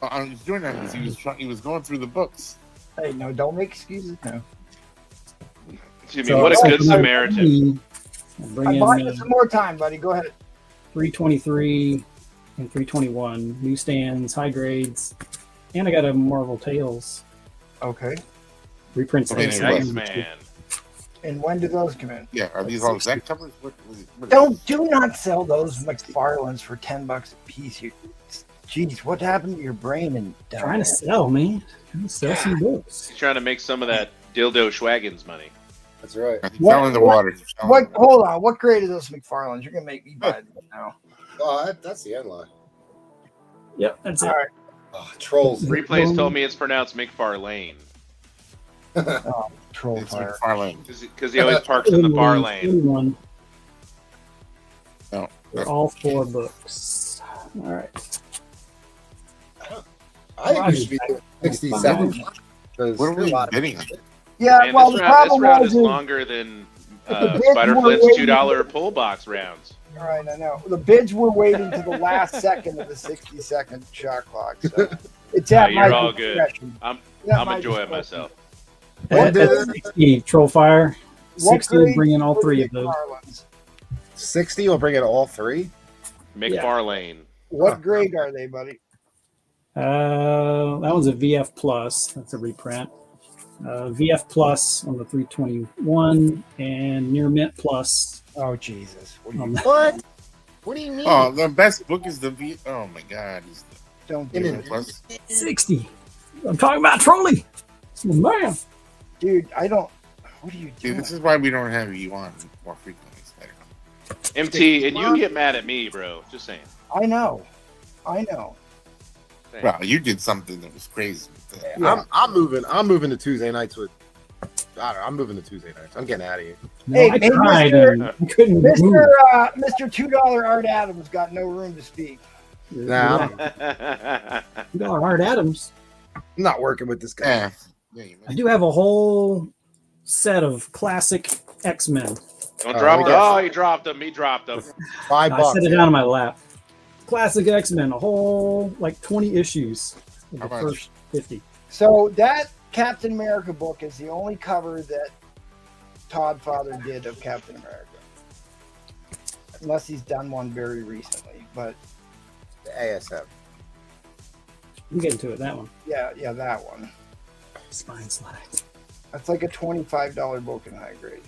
I was doing that because he was going through the books. Hey, no, don't make excuses now. Excuse me, what a good Samaritan. I'll I'm bring buying you in some more time, buddy. Go ahead. 323 and 321 newsstands, high grades, and I got a Marvel Tales Okay. reprints. Okay, Nice man. And when do those come in? Yeah, are these all exact covers? What Do not sell those McFarlanes for $10 a piece. Jeez, what happened to your brain? And Trying to sell, man. Trying to sell some books. He's trying to make some of that dildo Schwaggins money. That's right. I think fell in the water. What? Hold on. What grade are those McFarlanes? You're gonna make me buy them now. Oh, that's the end line. Yep, that's it. All right. Oh, trolls. Replays told me it's pronounced McFarlane Oh, troll It's fire. McFarlane. because he always parks in the bar lane. 21. No. For all 4 books. All right. I think we should be doing 60 seconds. What are we bidding on? Yeah. Man, well, this the round problem is was. longer than the bids Spider were Flint's waiting- $2 pull box rounds. All right, I know. The bids were waiting to the last second of the 60-second shot clock. So it's at You're my all good. discretion. I'm At my enjoying discretion. myself. At 60, Troll Fire. What 60 will grade bring in all were 3 the of those. McFarlanes? 60 will bring in all 3. McFarlane. What grade are they, buddy? That one's a VF Plus. That's a reprint. VF Plus on the 321 and Near Mint Plus. Oh Jesus! What do on you the- What? What do you mean? Oh, the best book is the V. Oh my God! Is the don't do it, plus? 60. I'm talking about trolling. Man. dude? I don't. What are you Dude, doing? this is why we don't have you on more frequently, Spider-Man. MT, and you get mad at me, bro. Just saying. I know. I know. Well, you did something that was crazy. With that. I'm moving to Tuesday nights with. I don't know. I'm moving to Tuesday nights. I'm getting out of here. No, Hey, I hey, tried Mr. and I couldn't move. Mr. $2 Art Adams got no room to speak. Nah, $2 Hard Adams. I'm not working with this guy. Yeah, Yeah, you I missed do have a whole set of classic X-Men. Don't Oh, drop we them. got- Oh, he dropped them. He dropped them. $5. I set it yeah. down in my lap. Classic X-Men, a whole like 20 issues of How the much? first 50. So that Captain America book is the only cover that Todd Father did of Captain America. Unless he's done one very recently. But The ASM. You get into it, that one. yeah, that one. Spine slide. That's like a $25 book in high grade.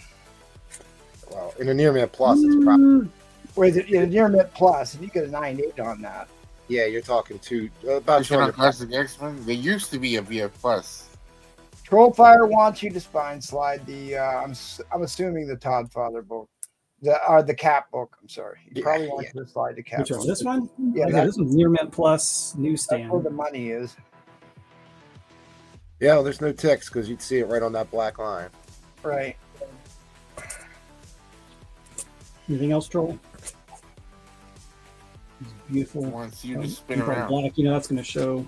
Well, in a Near Man Plus, it's probably Whereas in Near Mint Plus, if you get a 9.8 on that. yeah. You're talking about This one on 200. Classic X-Men. They used to be a VF Plus. Trollfire wants you to spine slide the I'm assuming the Todd Father book. The Cap book. I'm sorry. He Yeah, probably wants you to slide the Cap Which book. one? This one? Yeah, Okay, that's- this one's Near Mint Plus That's where newsstand. the money is. Yeah, well, there's no text because you'd see it right on that black line. Right. Anything else, Troll? It's beautiful. Once you just spin People around. black, that's going to show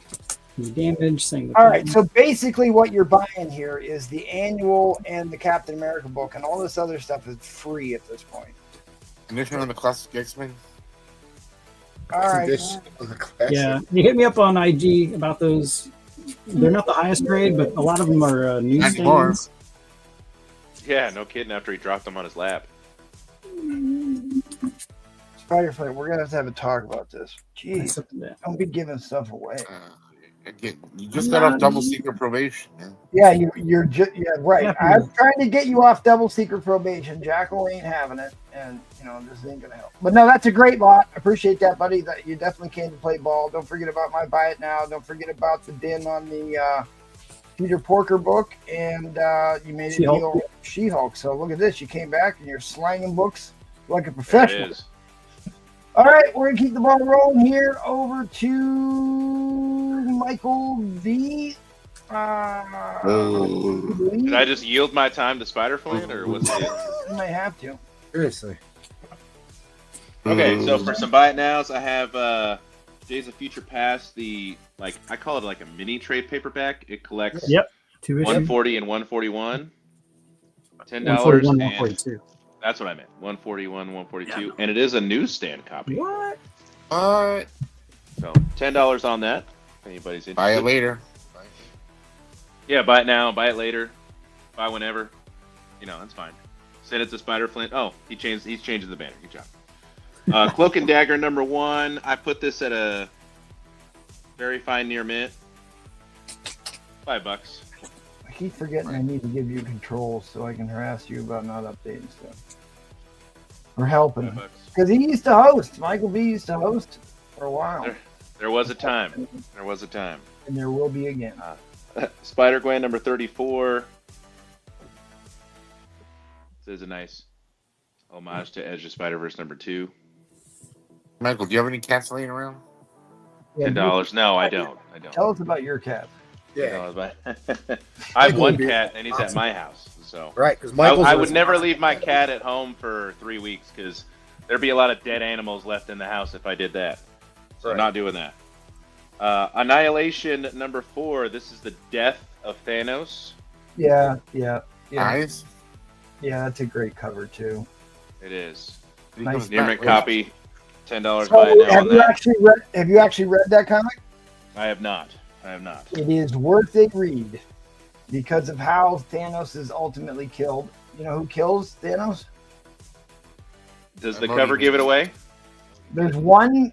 the damage. Saying the All right. So basically, what you're buying here is the annual and the Captain America book, and all this other stuff is free at this point. Condition on the Classic X-Men. All right. Condition on the classic. Yeah, you hit me up on IG about those. They're not the highest grade, but a lot of them are Anymore. newsstands. Yeah, no kidding. After he dropped them on his lap. Spiderfly, we're gonna have a talk about this. Jeez, Except for that. don't be giving stuff away. Again, you just got off double secret probation, man. Yeah, you're just right. Yeah. I'm trying to get you off double secret probation. Jackal ain't having it, and this ain't gonna help. But no, that's a great lot. Appreciate that, buddy. That you definitely came to play ball. Don't forget about my buy it now. Don't forget about the din on the Peter Porker book, and you made a She-Hulk. deal with She-Hulk. So look at this. You came back and you're slanging books like a There it professional. is. All right, we're gonna keep the ball rolling here. Over to Michael V. Did I just yield my time to Spider-Flame, or was it? You might have to. Seriously. Okay, so for some buy it nows, I have Days of Future Past. I call it like a mini trade paperback. It collects Yep. 2 issues. 140 and 141. $10. 141, and 142. that's what I meant. 141, 142, and it is a newsstand copy. What? But So $10 on that. If anybody's interested. buy it later. Yeah, buy it now, buy it later, buy whenever. That's fine. Send it to Spider Flint. Oh, he's changing the banner. Good job. Cloak and Dagger #1. I put this at a very fine near mint. $5. I keep forgetting I need to give you controls so I can harass you about not updating stuff. Or helping. $5. Because he used to host. Michael V used to host for a while. There was a time. There was a time. And there will be again. Spider-Gwen #34. This is a nice homage to Edge of Spider-Verse #2. Michael, do you have any cats laying around? Yeah, $10. No, I don't. Tell us about your cat. Yeah. I have one cat, and he's at my house. So Right, because Michael's I would never leave my cat at home for 3 weeks because there'd be a lot of dead animals left in the house if I did that. So I'm not doing that. Annihilation #4. This is the death of Thanos. Yeah. Eyes? Yeah, that's a great cover too. It is. He Nice. comes Near back mint later. copy. $10 So buy it now have on you that. actually read that comic? I have not. It is worth a read because of how Thanos is ultimately killed. You know who kills Thanos? Does the cover give it away? There's one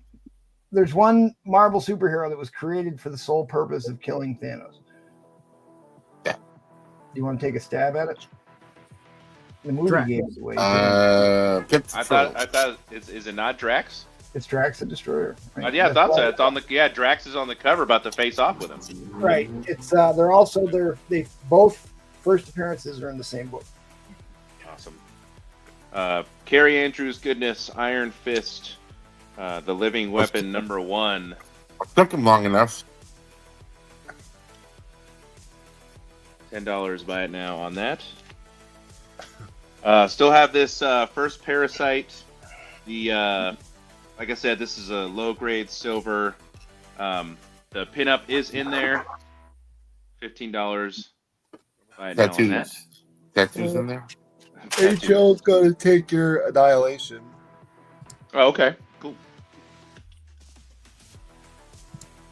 Marvel superhero that was created for the sole purpose of killing Thanos. Yeah. You want to take a stab at it? The movie Drax. gave it away. Pip I thought is it not Drax? It's Drax the Destroyer. Right? Yeah, I thought so. It's on the Drax is on the cover, about to face off with him. Right. It's they both first appearances are in the same book. Awesome. Carrie Andrews' goodness, Iron Fist, the Living Weapon #1. Took him long enough. $10 buy it now on that. Still have this first Parasite. Like I said, this is a low grade silver. The pinup is in there. $15. Buy it now on that. Tattoos in there. HL's gonna take your Annihilation. Oh, okay. Cool.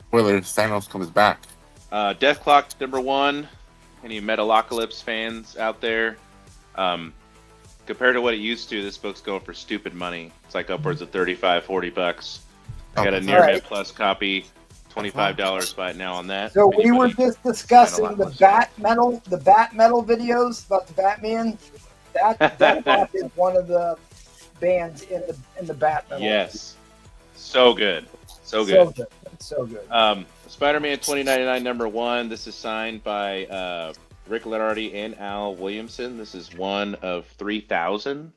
Spoiler: Thanos comes back. Death Clock #1. Any Metalocalypse fans out there? Compared to what it used to, this book's going for stupid money. It's like upwards of $35-$40. I got a near mint plus copy, $25. Buy it now on that. So we were just discussing the Bat Metal videos about the Batman. That is one of the bands in the Bat Metal. Yes, so good, so good, so good. Spider-Man 2099 #1. This is signed by Rick Lenardi and Al Williamson. This is one of 3,000.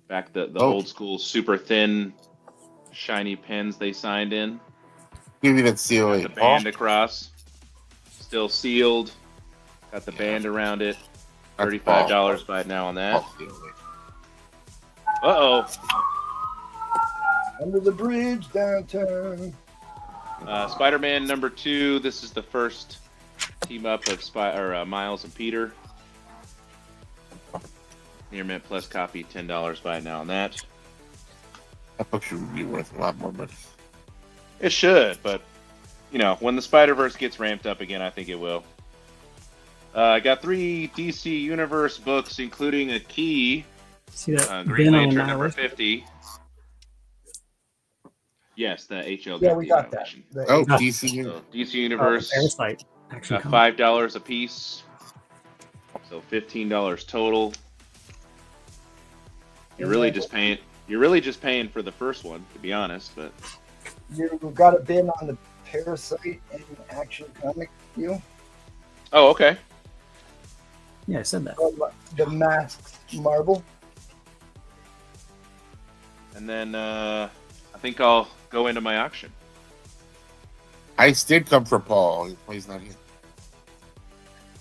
Back the old school, super thin, shiny pens they signed in. Give me that COA. The band across, still sealed. Got the band around it. $35. Buy it now on that. Uh-oh. Under the bridge downtown. Spider-Man #2. This is the first team up of Miles and Peter. Near mint plus copy, $10. Buy it now on that. That book should be worth a lot more money. It should, but you know, when the Spider-Verse gets ramped up again, I think it will. I got 3 DC Universe books, including a key. See that? Green Lantern #50. Yes, the HL. Yeah, we got that. Oh, DC. So, DC Universe. Parasite. $5 a piece. So $15 total. You're really just paying for the first one, to be honest. But you got a bin on the Parasite and Action Comic view. Oh, okay. Yeah, I said that. The Masked Marble. And then I think I'll go into my auction. Ice did come for Paul. He's not here.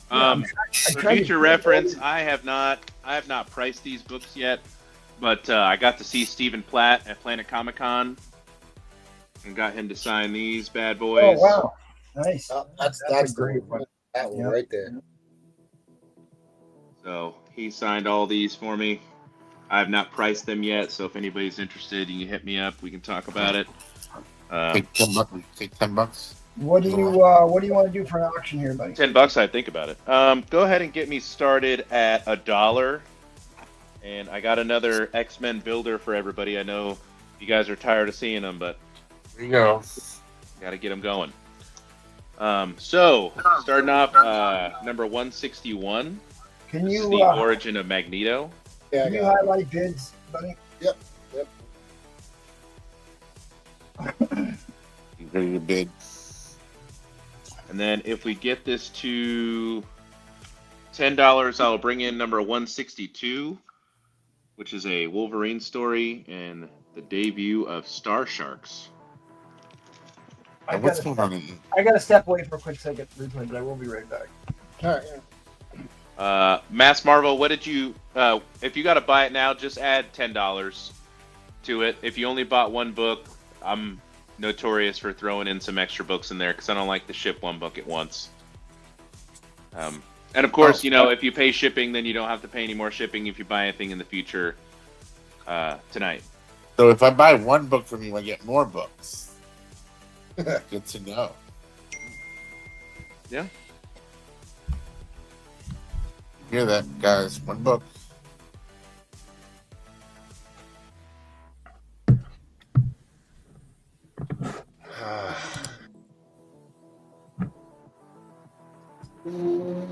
For future reference, I have not priced these books yet, but I got to see Stephen Platt at Planet Comic Con and got him to sign these bad boys. Oh wow, nice. That's great one. That one right there. So he signed all these for me. I have not priced them yet, so if anybody's interested, you can hit me up. We can talk about it. Take $10. Take $10. What do you want to do for an auction here, buddy? $10, I'd think about it. Go ahead and get me started at $1. And I got another X-Men builder for everybody. I know you guys are tired of seeing them, but There you go. got to get them going. So starting off, number 161. Can This you is the origin of Magneto. Yeah, can you highlight bids, buddy? Yep. Ready to bid. And then if we get this to $10, I'll bring in number 162, which is a Wolverine story and the debut of Star Sharks. What's going on? I got to step away for a quick second, replay, but I will be right back. All right. Mass Marvel, what did you? If you got to buy it now, just add $10 to it. If you only bought one book, I'm notorious for throwing in some extra books in there because I don't like to ship one book at once. And of course, if you pay shipping, then you don't have to pay any more shipping if you buy anything in the future tonight. So if I buy one book from you, I get more books. Good to know. Yeah. Hear that, guys? One book. And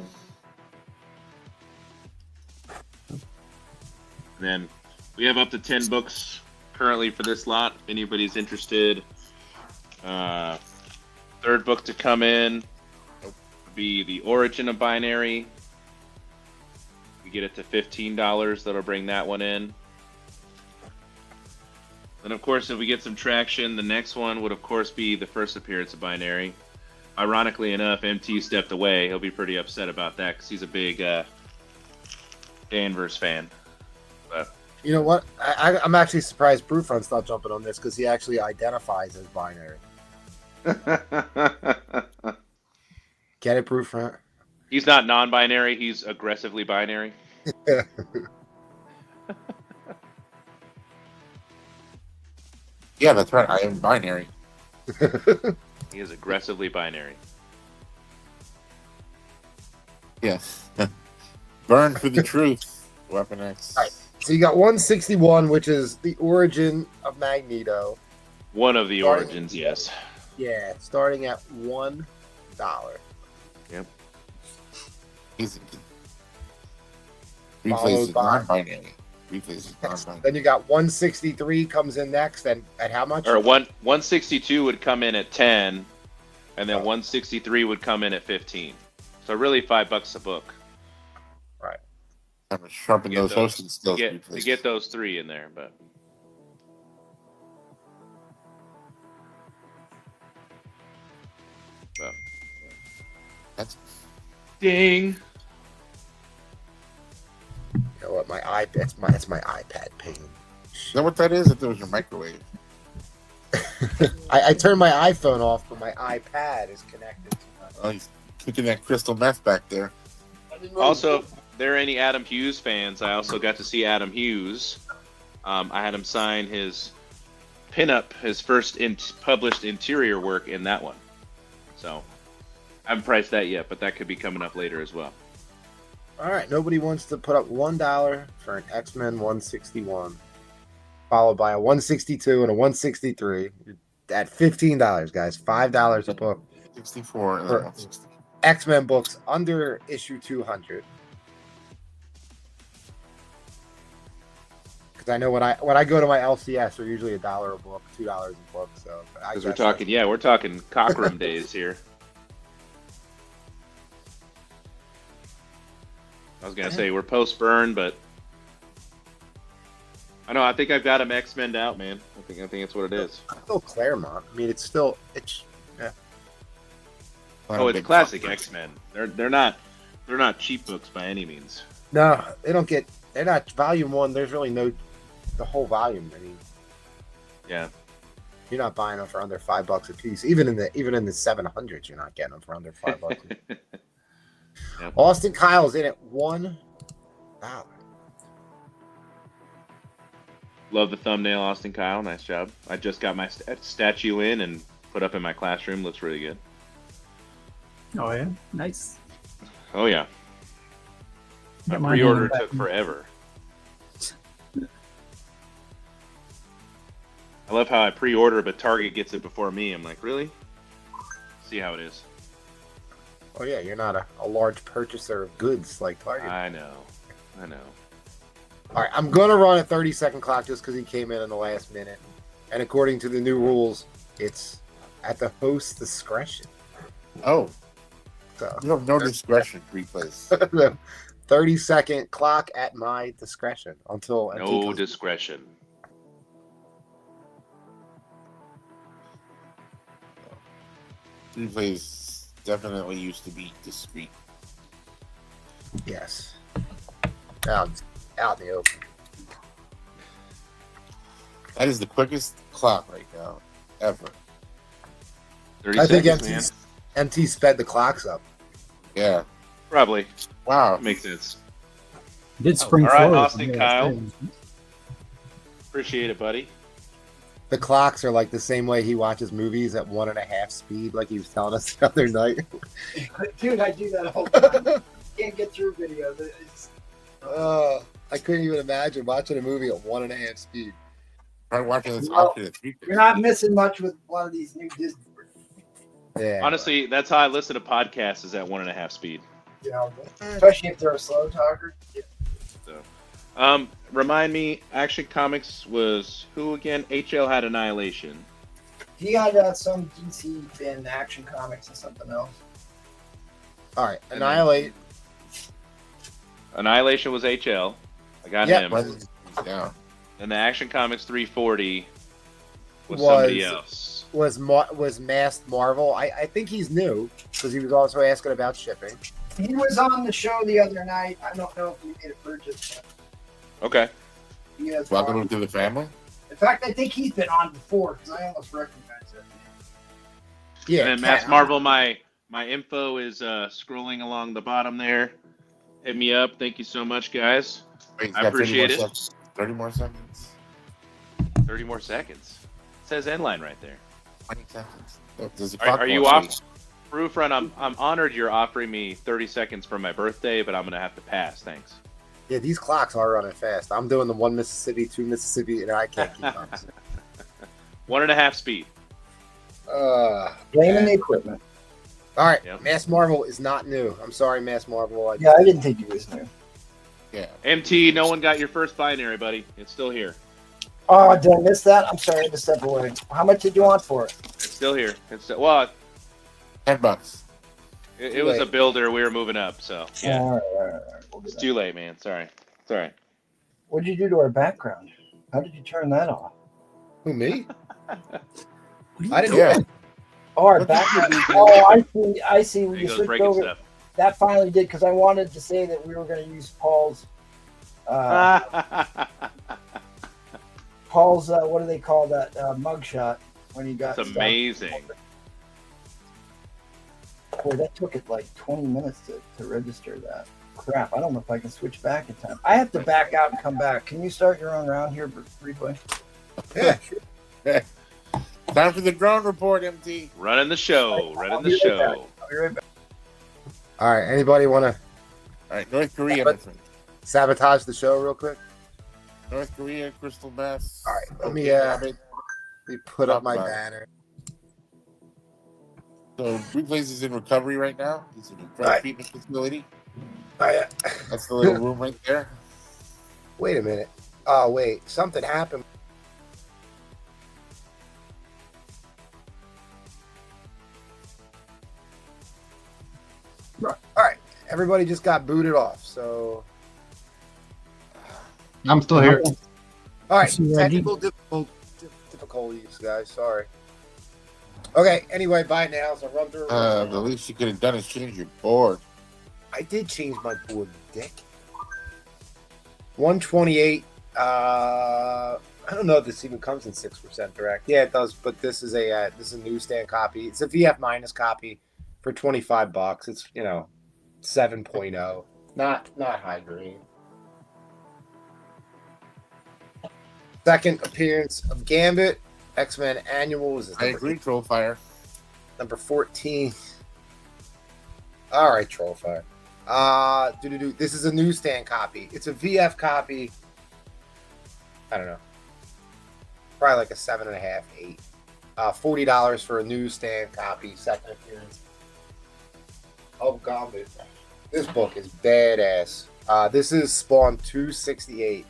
then we have up to 10 books currently for this lot. If anybody's interested, third book to come in would be The Origin of Binary. We get it to $15. That'll bring that one in. And of course, if we get some traction, the next one would of course be the first appearance of Binary. Ironically enough, MT stepped away. He'll be pretty upset about that because he's a big Danvers fan. But You know what? I'm actually surprised Brewfront's not jumping on this because he actually identifies as binary. Get it, Brewfront? He's not non-binary. He's aggressively binary. Yeah, that's right. I am binary. He is aggressively binary. Yes. Burn for the truth. Weapon X. All right. So you got 161, which is the origin of Magneto. One of the Starting- origins, yes. Yeah, starting at $1. Yep. He's Followed replaces by- non-binary. Replaces non-binary. Then you got 163 comes in next, and at how much? Or 162 would come in at 10, and then Oh. 163 would come in at 15. So really $5 a book. I'm gonna sharpen To get those those- hosting To skills. get those 3 in there, but That's ding. You know what? My iPad. That's my iPad ping. is that what that is? I thought it was your microwave. I turned my iPhone off, but my iPad is connected. Oh, he's kicking that crystal meth back there. Also, if there are any Adam Hughes fans, I also got to see Adam Hughes. I had him sign his pinup, his first published interior work in that one. So, I haven't priced that yet, but that could be coming up later as well. All right, nobody wants to put up $1 for an X-Men 161, followed by a 162 and a 163 at $15, guys. $5 a book. 64 and Or- 160. X-Men books under issue 200. Because I know when I go to my LCS, they're usually $1 a book, $2 a book. So Because we're talking Cockrum days here. I was gonna say we're post burn, but I think I've got him X-Men out, man. I think that's what it is. Still Claremont. I mean, it's Oh, it's classic X-Men. They're not cheap books by any means. no, they're not volume 1. There's really no the whole volume. I mean, Yeah. you're not buying them for under $5 a piece. Even in the 700s, you're not getting them for under $5. Yep. Austin Kyle's in at $1. Love the thumbnail, Austin Kyle. Nice job. I just got my statue in and put up in my classroom. Looks really good. Oh yeah, nice. Oh yeah. My Got mine pre-order in the took back. forever. I love how I pre-order, but Target gets it before me. I'm like, really? See how it is. Oh yeah, you're not a large purchaser of goods like Target. I know. All right, I'm gonna run a 30-second clock just because he came in the last minute, and according to the new rules, it's at the host's discretion. Oh, So you have no discretion, replays. 30-second clock at my discretion until MT No comes- discretion. Replays definitely used to be discreet. Yes. Out in the open. That is the quickest clock right now, ever. 30 I think seconds, man. MT sped the clocks up. Yeah. Probably. Wow. Makes sense. Did spring All right, forward. Austin Yeah, Kyle. that's good. Appreciate it, buddy. The clocks are like the same way he watches movies at 1.5 speed, like he was telling us the other night. Dude, I do that all the time. Can't get through videos. It's, I couldn't even imagine watching a movie at 1.5 speed. Try watching this Well, option at 3. you're not missing much with a lot of these new Disney. Yeah. Honestly, that's how I listen to podcasts is at 1.5 speed. You know, especially if they're a slow talker. So, remind me, Action Comics was who again? HL had Annihilation. He had some DC in Action Comics and something else. All right, And Annihilate. Annihilation was HL. I got Yeah, him. Yeah. And the Action Comics 340 was Was- somebody else. Was Masked Marvel. I think he's new because he was also asking about shipping. He was on the show the other night. I don't know if he made a purchase. Okay. But he has Welcome one. to the family. In fact, I think he's been on before because I almost recognize it. Yeah, And then Mass Marvel, my My info is scrolling along the bottom there. Hit me up. Thank you so much, guys. Wait, he's I got 30 more appreciate it. seconds. 30 more seconds. 30 more seconds. It says end line right there. 20 seconds. Oh, does the Are clock you go off? straight? Roof Run, I'm honored you're offering me 30 seconds for my birthday, but I'm going to have to pass. Thanks. Yeah, these clocks are running fast. I'm doing the 1 Mississippi, 2 Mississippi, and I can't keep up. 1.5 speed. Blaming the equipment. All right, Yep. Mass Marvel is not new. I'm sorry, Mass Marvel. Yeah, I didn't think he was new. Yeah. MT, no one got your first binary, buddy. It's still here. Oh, did I miss that? I'm sorry, I had to step away. How much did you want for it? It's still here. It's still, well, $10. it was a builder. We were moving up, so yeah. All right. We'll do It's that. too late, man. Sorry. It's all right. What did you do to our background? How did you turn that off? Who, me? What are you I didn't Yeah. know. Oh, our background. Oh, I see. I see. There When he you goes switched breaking over, stuff. that finally did because I wanted to say that we were going to use Paul's. Paul's. What do they call that? Mugshot when he got. That's stuff. amazing. Boy, that took it like 20 minutes to register that. Crap, I don't know if I can switch back in time. I have to back out and come back. Can you start your own round here, Replay? Yeah. Time for the drone report, MT. Running the show. Running I'll the be right show. back. I'll be right back. All right, anybody want to All right, North Korea. But- my friend. sabotage the show real quick? North Korea, Crystal Meth. All right, let me put up my banner. So Replays is in recovery right now. He's in a drug Right. treatment facility. Oh, That's the little room right there. wait a minute. Oh, wait, something happened. All right, everybody just got booted off. So, I'm still here. all right, See you, Reggie. technical difficulties, guys. Sorry. Okay. Anyway, bye now. So run through. The least you could have done is change your board. I did change my board, Dick. 128. I don't know if this even comes in 6% direct. Yeah, it does. But this is a newsstand copy. It's a VF minus copy for $25. It's 7.0. Not high grade. Second appearance of Gambit. X-Men Annual is I agree, Trollfire. number 14. All right, Trollfire. This is a newsstand copy. It's a VF copy. I don't know. Probably like a 7.5, 8. $40 for a newsstand copy. Second appearance. Oh, Gambit. This book is badass. This is Spawn 268.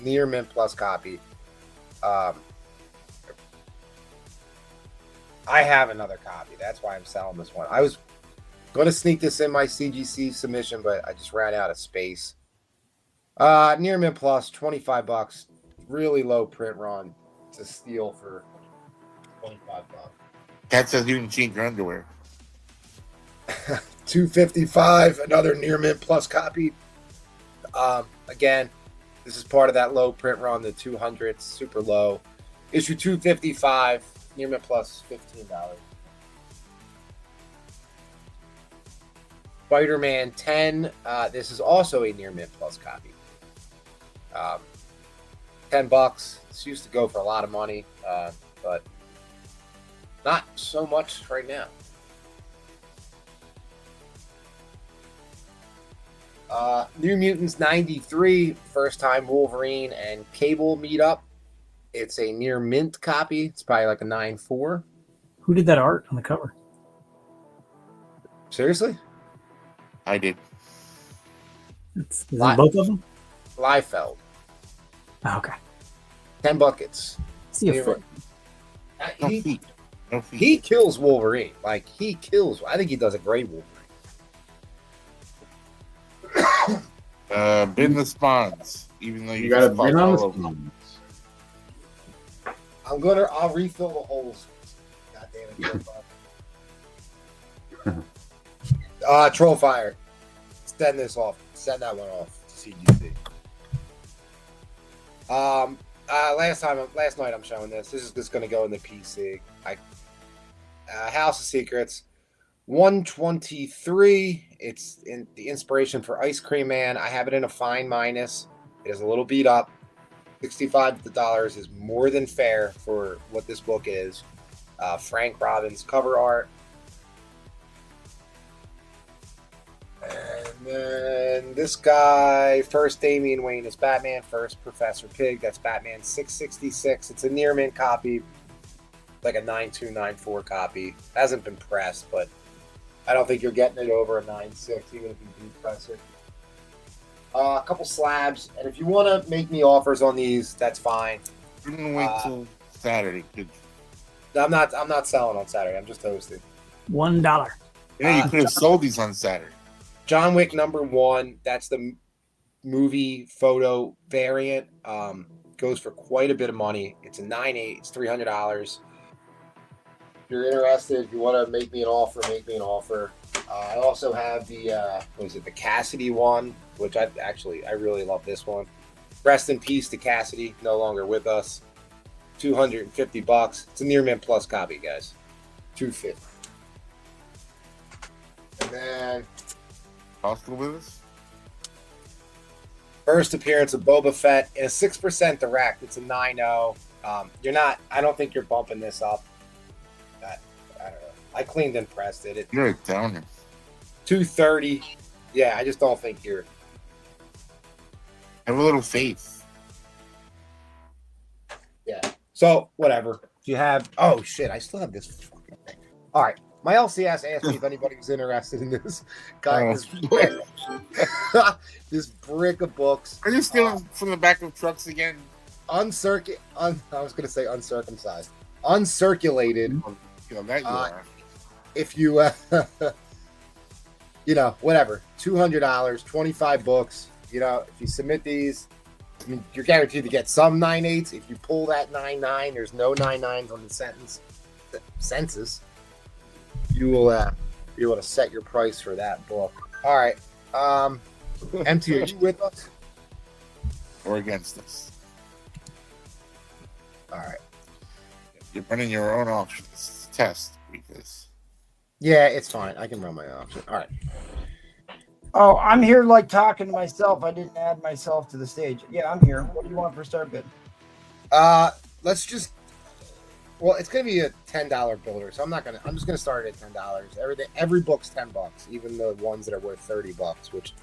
Near mint plus copy. I have another copy. That's why I'm selling this one. I was going to sneak this in my CGC submission, but I just ran out of space. Near mint plus, $25. Really low print run. It's a steal for $25. Cat says you didn't change your underwear. $255. Another near mint plus copy. Again, this is part of that low print run, the 200s, super low. Issue 255. Near mint plus $15. Spider-Man 10. This is also a near mint plus copy. $10. This used to go for a lot of money, but not so much right now. New Mutants 93. First time Wolverine and Cable meet up. It's a near mint copy. It's probably like a 9.4. Who did that art on the cover? Seriously? I did. Is it both of them? Liefeld. Oh, okay. 10 buckets. See a foot. No feet. No feet. He kills Wolverine. Like, he kills. I think he does a great Wolverine. Bin the spawns, even though You got to just bring fucked on all the over. spawns. I'll refill the holes. God damn it. Trollfire. Send this off. Send that one off to CGC. Last night I'm showing this. This is just going to go in the PC. House of Secrets. 123. It's in the inspiration for Ice Cream Man. I have it in a fine minus. It is a little beat up. $65 is more than fair for what this book is. Frank Robbins cover art. And then this guy, first Damian Wayne is Batman, first Professor Pig. That's Batman 666. It's a near mint copy, like a 9294 copy. Hasn't been pressed, but I don't think you're getting it over a 96, even if you do press it. A couple slabs, and if you want to make me offers on these, that's fine. I'm gonna wait till Saturday. I'm not selling on Saturday. I'm just hosting. $1. Yeah, you could have sold these on Saturday. John Wick #1. That's the movie photo variant. Goes for quite a bit of money. It's a 9.8. It's $300. If you're interested, if you want to make me an offer, make me an offer. I also have the the Cassidy one, which I really love this one. Rest in peace to Cassidy, no longer with us. $250. It's a near mint plus copy, guys. $250. And then Hostile with us? first appearance of Boba Fett in a 6% direct. It's a 9.0. You're not. I don't think you're bumping this up. I don't know. I cleaned and pressed it. You're a downer. $230. Yeah, I just don't think you're. Have a little faith. Yeah. So whatever. Do you have? Oh shit! I still have this fucking thing. All right. My LCS asked me if anybody was interested in this guy. This brick of books. Are you stealing from the back of trucks again? I was going to say uncircumcised. Uncirculated. That you are. If you, whatever. $200, 25 books. If you submit these, I mean, you're guaranteed to get some 9.8s. If you pull that 9.9, there's no 9.9s on the census. You will be able to set your price for that book. All right. MT, are you with us? Or against us? All right. You're running your own options test because. Yeah, it's fine. I can run my option. All right. Oh, I'm here like talking to myself. I didn't add myself to the stage. Yeah, I'm here. What do you want for start bid? Let's just. Well, it's gonna be a $10 builder, so I'm just gonna start it at $10. Every book's $10, even the ones that are worth $30, which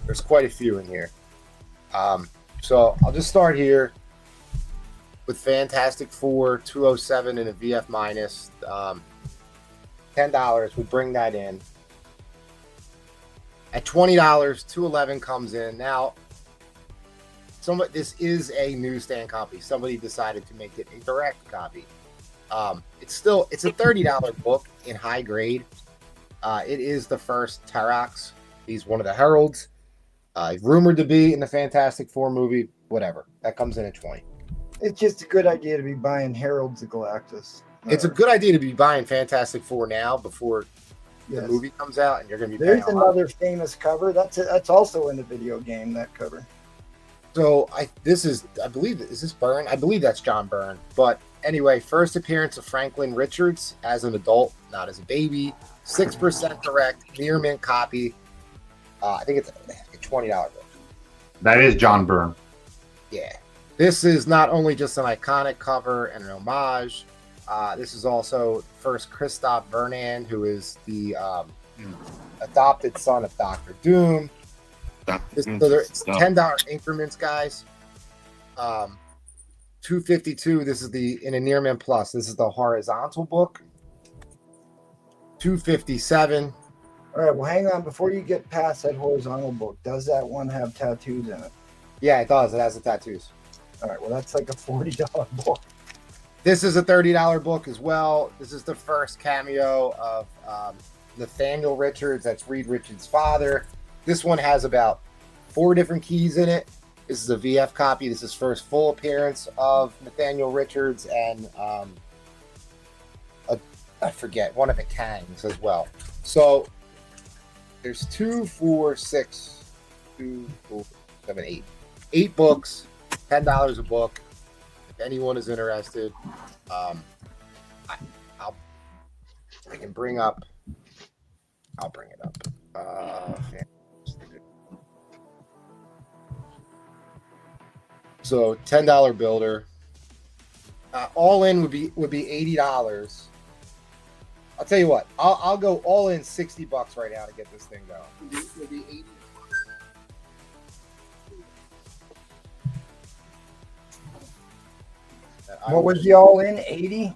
there's quite a few in here. So I'll just start here with Fantastic Four 207 and a VF minus. $10 would bring that in. At $20, 211 comes in. Now, this is a newsstand copy. Somebody decided to make it a direct copy. It's a $30 book in high grade. It is the first Terox. He's one of the heralds. He's rumored to be in the Fantastic Four movie. Whatever. That comes in at $20. It's just a good idea to be buying Heralds of Galactus. It's a good idea to be buying Fantastic Four now before the movie comes out, and you're going to be. There's another famous cover. That's also in the video game. That cover. So I believe is this Byrne? I believe that's John Byrne. But anyway, first appearance of Franklin Richards as an adult, not as a baby. 6% direct, near mint copy. I think it's a $20 book. That is John Byrne. Yeah. This is not only just an iconic cover and an homage. This is also first Christophe Vernon, who is the adopted son of Dr. Doom. It's $10 increments, guys. $252. This is in a near mint plus. This is the horizontal book. $257. All right. Well, hang on. Before you get past that horizontal book, does that one have tattoos in it? Yeah, it does. It has the tattoos. All right. Well, that's like a $40 book. This is a $30 book as well. This is the first cameo of Nathaniel Richards. That's Reed Richards' father. This one has about 4 different keys in it. This is a VF copy. This is first full appearance of Nathaniel Richards and I forget, one of the Kangs as well. So there's 2, 4, 6, 2, 4, 7, 8. 8 books, $10 a book. If anyone is interested, I can bring up I'll bring it up. So $10 builder. All in would be $80. I'll tell you what. I'll go all in $60 right now to get this thing going. It would be 80. What was the all in? 80?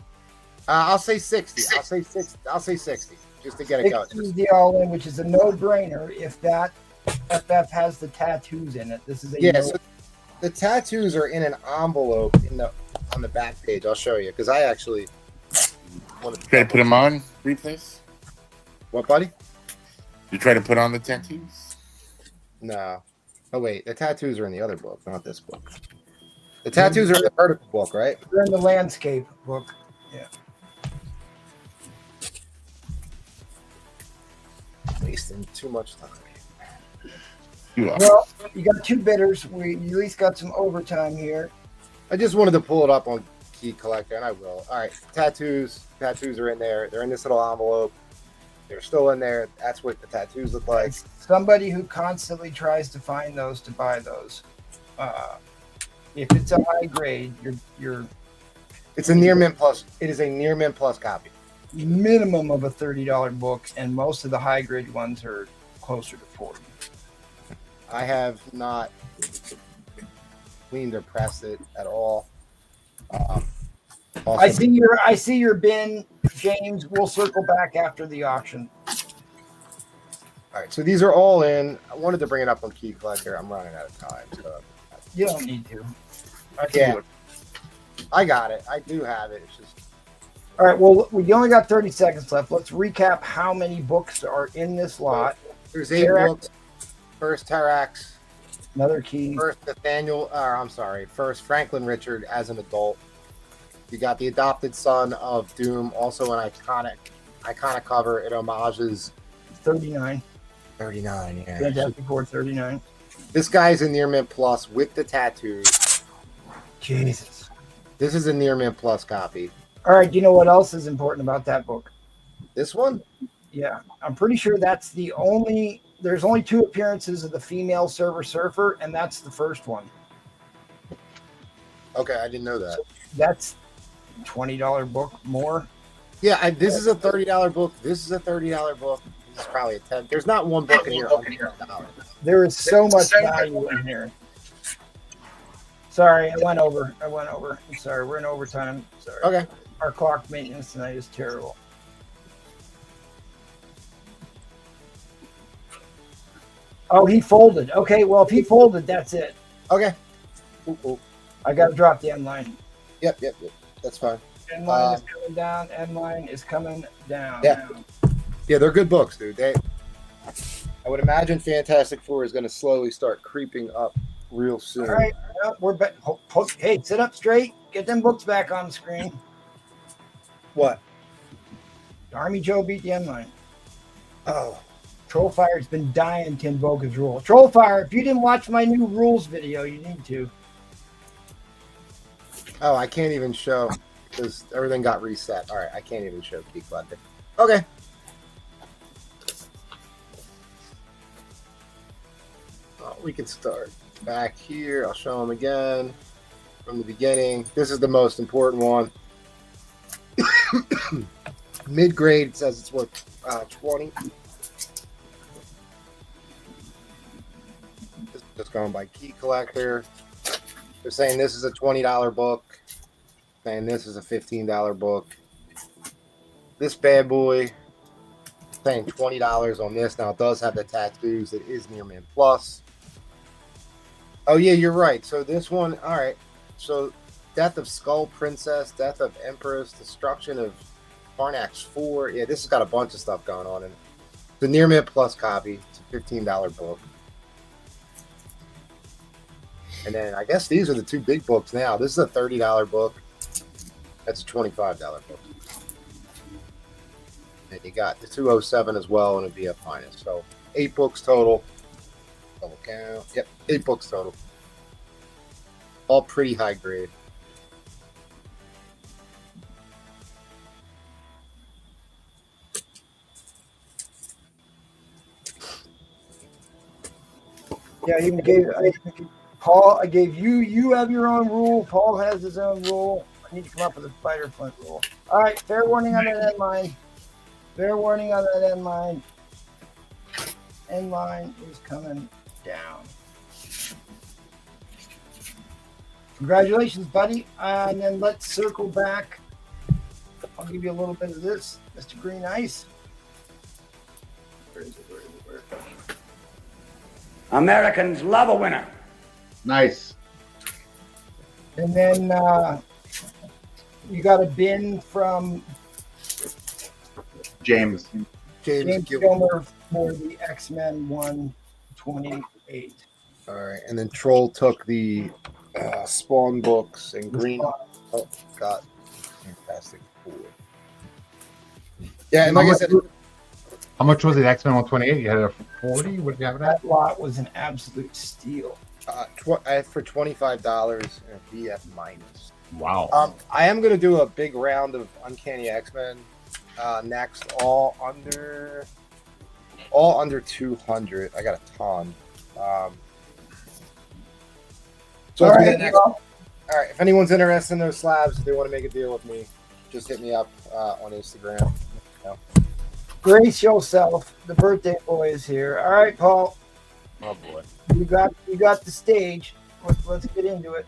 I'll say 60. I'll say 60. I'll say 60 just to get it going. 60 is the all in, which is a no brainer if that FF has the tattoos in it. This is a So the tattoos are in an envelope on the back page. I'll show you because I actually want to Try to put them on, replace? What, buddy? You try to put on the tattoos? No. Oh wait, the tattoos are in the other book, not this book. The tattoos are in the vertical book, right? They're in the landscape book. Yeah. Wasting too much time. You are. Well, you got two bidders. You at least got some overtime here. I just wanted to pull it up on Key Collector, and I will. All right, tattoos. Tattoos are in there. They're in this little envelope. They're still in there. That's what the tattoos look like. Somebody who constantly tries to find those to buy those. If it's a high grade, you're It's a near mint plus. It is a near mint plus copy. minimum of a $30 book, and most of the high grade ones are closer to 40. I have not cleaned or pressed it at all. Also, I see your bin, James. We'll circle back after the auction. all right, so these are all in. I wanted to bring it up on Key Collector. I'm running out of time. So. You don't need to. Yeah, I got it. I do have it. It's just All right. Well, we only got 30 seconds left. Let's recap how many books are in this lot. there's 8 Terrax. books. First Terrax. Another key. First Franklin Richard as an adult. You got the adopted son of Doom, also an iconic cover. It homages 39. 39. Yeah. Fantastic Four 39. This guy's a near mint plus with the tattoos. Jesus. This is a near mint plus copy. All right. Do you know what else is important about that book? This one? Yeah. I'm pretty sure that's there's only 2 appearances of the female server surfer, and that's the first one. Okay, I didn't know that. That's $20 book more. Yeah, this is a $30 book. This is a $30 book. This is probably a 10. There's not one book in here under $10. There is so much value in here. Sorry, I went over. I'm sorry. We're in overtime. Sorry. Okay. Our clock maintenance tonight is terrible. Oh, he folded. Okay, well, if he folded, that's it. Okay. Ooh. I got to drop the end line. Yep. That's fine. End line is coming down. End line is coming down. Yeah. Yeah, they're good books, dude. I would imagine Fantastic Four is going to slowly start creeping up real soon. All right. Well, we're back. Hey, sit up straight. Get them books back on the screen. What? Army Joe beat the end line. Oh. Trollfire's been dying to invoke his rule. Trollfire, if you didn't watch my new rules video, you need to. Oh, I can't even show because everything got reset. All right, I can't even show Key Collector. Okay. We can start back here. I'll show them again from the beginning. This is the most important one. Mid-grade says it's worth 20. This is just going by Key Collector. They're saying this is a $20 book. Saying this is a $15 book. This bad boy saying $20 on this. Now it does have the tattoos. It is near mint plus. Oh yeah, you're right. So this one, all right. So Death of Skull Princess, Death of Empress, Destruction of Karnax 4. Yeah, this has got a bunch of stuff going on in it. The near mint plus copy. It's a $15 book. And then I guess these are the 2 big books now. This is a $30 book. That's a $25 book. And you got the 207 as well and a VF minus. So 8 books total. Double count. Yep, 8 books total. All pretty high grade. even gave Paul. I gave you. You have your own rule. Paul has his own rule. I need to come up with a spider flint rule. All right. Fair warning on that end line. Fair warning on that end line. End line is coming down. Congratulations, buddy. And then let's circle back. I'll give you a little bit of this, Mr. Green Ice. Where is it? Where is it? Where is it? Americans love a winner. Nice. And then you got a bin from James. James Gilmer for the X-Men 128. All right, and then Troll took the Spawn books and Green. Oh, got fantastic. Cool. Yeah, and like I said, How much was it? X-Men 128? You had a 40? What did you have it at? That lot was an absolute steal. for $25 and a BF minus. Wow. I am gonna do a big round of Uncanny X-Men next, all under 200. I got a ton. So All let's do right, that next. All right, if anyone's interested in those slabs, if they want to make a deal with me, just hit me up on Instagram. Brace yourself. The birthday boy is here. All right, Paul. Oh boy. You got the stage. Let's get into it.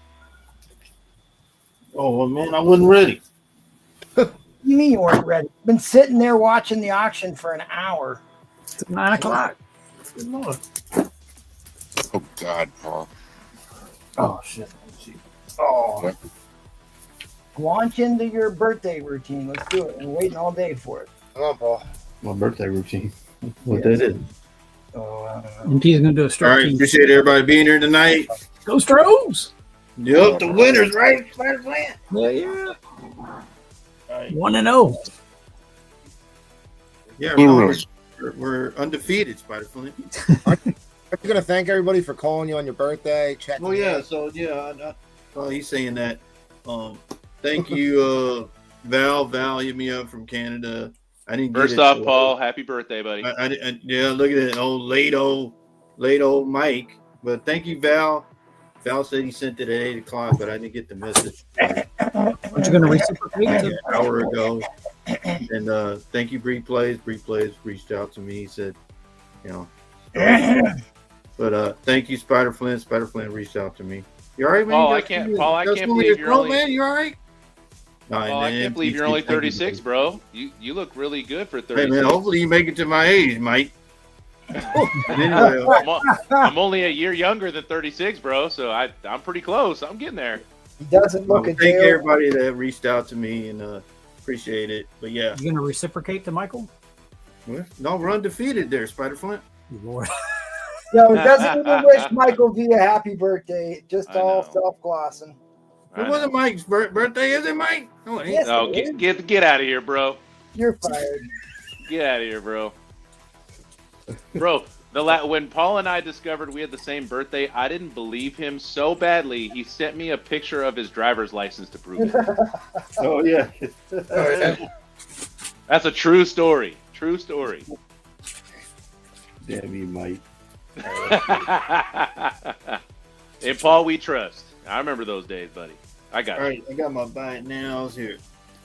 Oh, well, man, I wasn't ready. You mean you weren't ready? Been sitting there watching the auction for an hour. It's 9 o'clock. Good Lord. Oh God, Paul. Oh, shit. Let me see. Oh. Launch into your birthday routine. Let's do it. I'm waiting all day for it. Come on, Paul. My birthday routine. What Yes. that is. Oh, I don't know. And P's going to do a All start right, team. appreciate everybody being here tonight. Go Stros! Yep, the winners, right? Spider Plant. Yeah. All right. 1-0. Yeah, remember, Hoorahs. we're undefeated, Spider Flint. I'm gonna thank everybody for calling you on your birthday. Checking Oh yeah, in. so yeah, he's saying that. Thank you, Val. Val hit me up from Canada. I didn't get First it, off, so- Paul, happy birthday, buddy. Yeah, look at it, late old Mike. But thank you, Val. Val said he sent it at 8 o'clock, but I didn't get the message. Aren't you going to reciprocate? An hour ago. And thank you, Bree Plays. Bree Plays reached out to me. He said, but thank you, Spider Flint. Spider Flint reached out to me. You all right, man? Paul, You I got- can't- you Paul, I got can't something believe to you're grow, only- man. You all right? Oh, I can't believe you're only 36, bro. You look really good for Hey 36. man, hopefully you make it to my age, Mike. Anyway, I'm only a year younger than 36, bro. So I'm pretty close. I'm getting there. He doesn't look thank a day over. everybody that reached out to me and appreciate it. But yeah, You going to reciprocate to Michael? no, we're undefeated there, Spider Flint. Lord. No, it doesn't even wish Michael V a happy birthday. Just I all know. self-glossing. It wasn't Mike's birthday, is it, Mike? No, it ain't. Yes, No, it is. get out of here, bro. You're fired. Get out of here, bro. Bro, when Paul and I discovered we had the same birthday, I didn't believe him so badly. He sent me a picture of his driver's license to prove it. Oh yeah. That's a true story. True story. Damn you, Mike. And Paul, we trust. I remember those days, buddy. I got All it. right, I got my buy it nows here.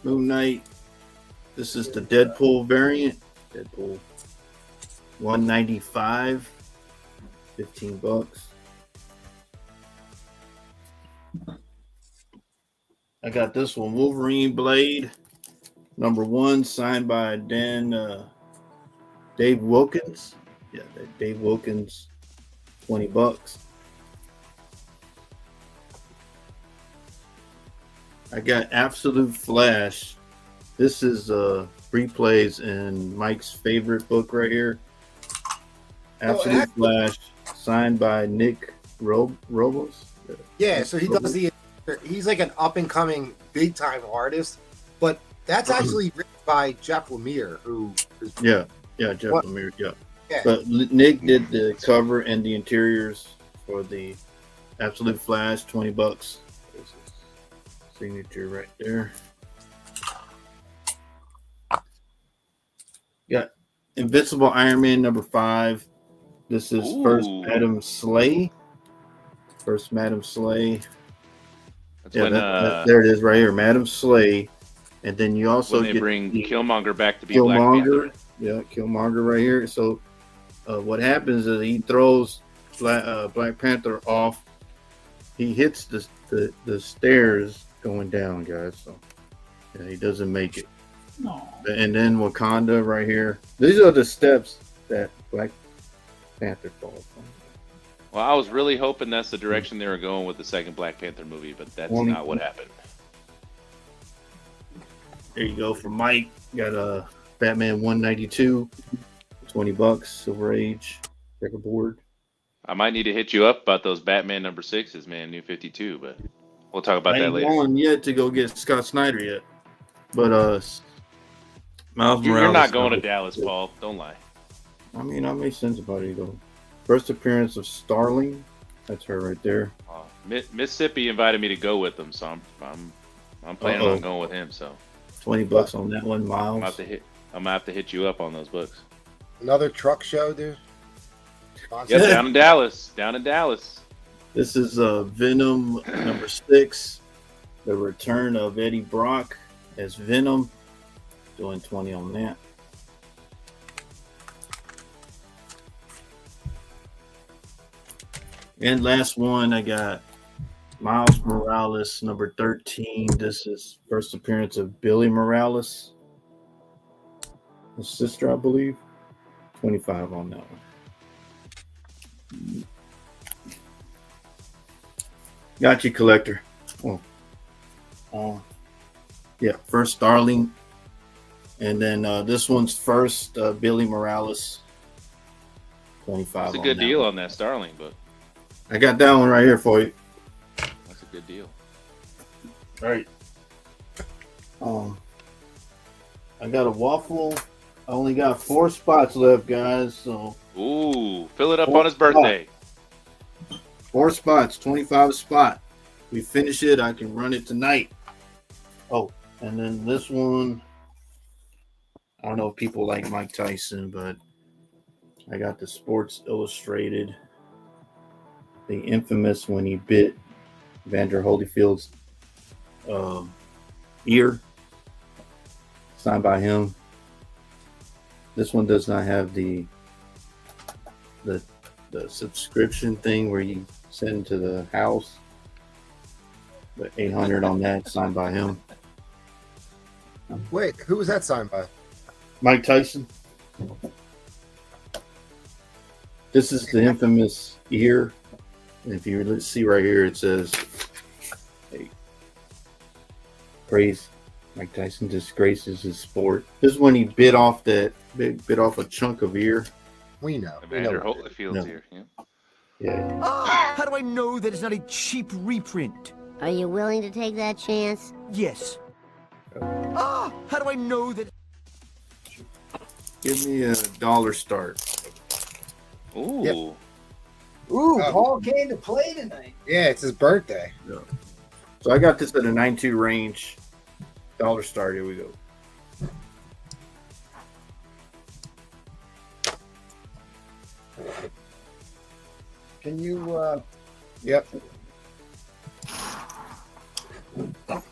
Moon Knight. This is the Deadpool variant. Deadpool 195. $15. I got this one, Wolverine Blade, #1, signed by Dave Wilkins. Yeah, Dave Wilkins, $20. I got Absolute Flash. This is replays in Mike's favorite book right here. Absolute Flash, signed by Nick Robles. Yeah, so he does he's like an up and coming big time artist, but that's actually written by Jeff Lemire, who is Yeah, Jeff What? Lemire. Yeah. Yeah. But Nick did the cover and the interiors for the Absolute Flash, $20. There's his signature right there. Got Invincible Iron Man #5. This is first Ooh. Adam Slay. First Madam Slay. That's Yeah, when there it is right here, Madam Slay. And then you also when they get bring Killmonger back to be Black Killmonger. Panther. Yeah, Killmonger right here. So what happens is he throws Black Panther off. He hits the stairs going down, guys. So yeah, he doesn't make it. No. And then Wakanda right here. These are the steps that Black Panther falls on. Well, I was really hoping that's the direction they were going with the second Black Panther movie, but that's not what happened. There you go for Mike. Got a Batman 192, $20, Silver Age, checkerboard. I might need to hit you up about those Batman number 6s, man, New 52, but we'll talk about I that ain't later. going yet to go get Scott Snyder yet, but Miles You're Morales. not going to Dallas, Paul. Don't lie. I mean, I made sense about it though. First appearance of Starling. That's her right there. Mississippi invited me to go with them, so I'm planning on going with him. So $20 on that one, Miles. I'm gonna have to hit you up on those books. Another truck show, dude. Yep, down in Dallas. Down in Dallas. This is Venom number 6. The return of Eddie Brock as Venom. Doing 20 on that. And last one, I got Miles Morales, number 13. This is first appearance of Billy Morales, his sister, I believe. 25 on that one. Got you, collector. Yeah, first Starling. And then this one's first Billy Morales. 25. That's a good deal on that Starling book. I got that one right here for you. That's a good deal. All right. I got a waffle. I only got 4 spots left, guys. So ooh, fill it up on his birthday. 4 spots, 25 a spot. We finish it, I can run it tonight. Oh, and then this one. I don't know if people like Mike Tyson, but I got the Sports Illustrated. The infamous when he bit Vander Holyfield's ear, signed by him. This one does not have the subscription thing where you send to the house. But 800 on that, signed by him. Wait, who was that signed by? Mike Tyson. This is the infamous ear. And if you see right here, it says, hey, praise Mike Tyson disgraces his sport. This is when he bit off a chunk of ear. We know. Vander Holyfield's ear. Yeah. How do I know that it's not a cheap reprint? Are you willing to take that chance? Yes. How do I know that? Give me a dollar start. Ooh. Yep. Ooh, Paul came to play tonight. Yeah, it's his birthday. Yeah. So I got this at a 9.2 range. Dollar start. Here we go. Can you? Yep. Come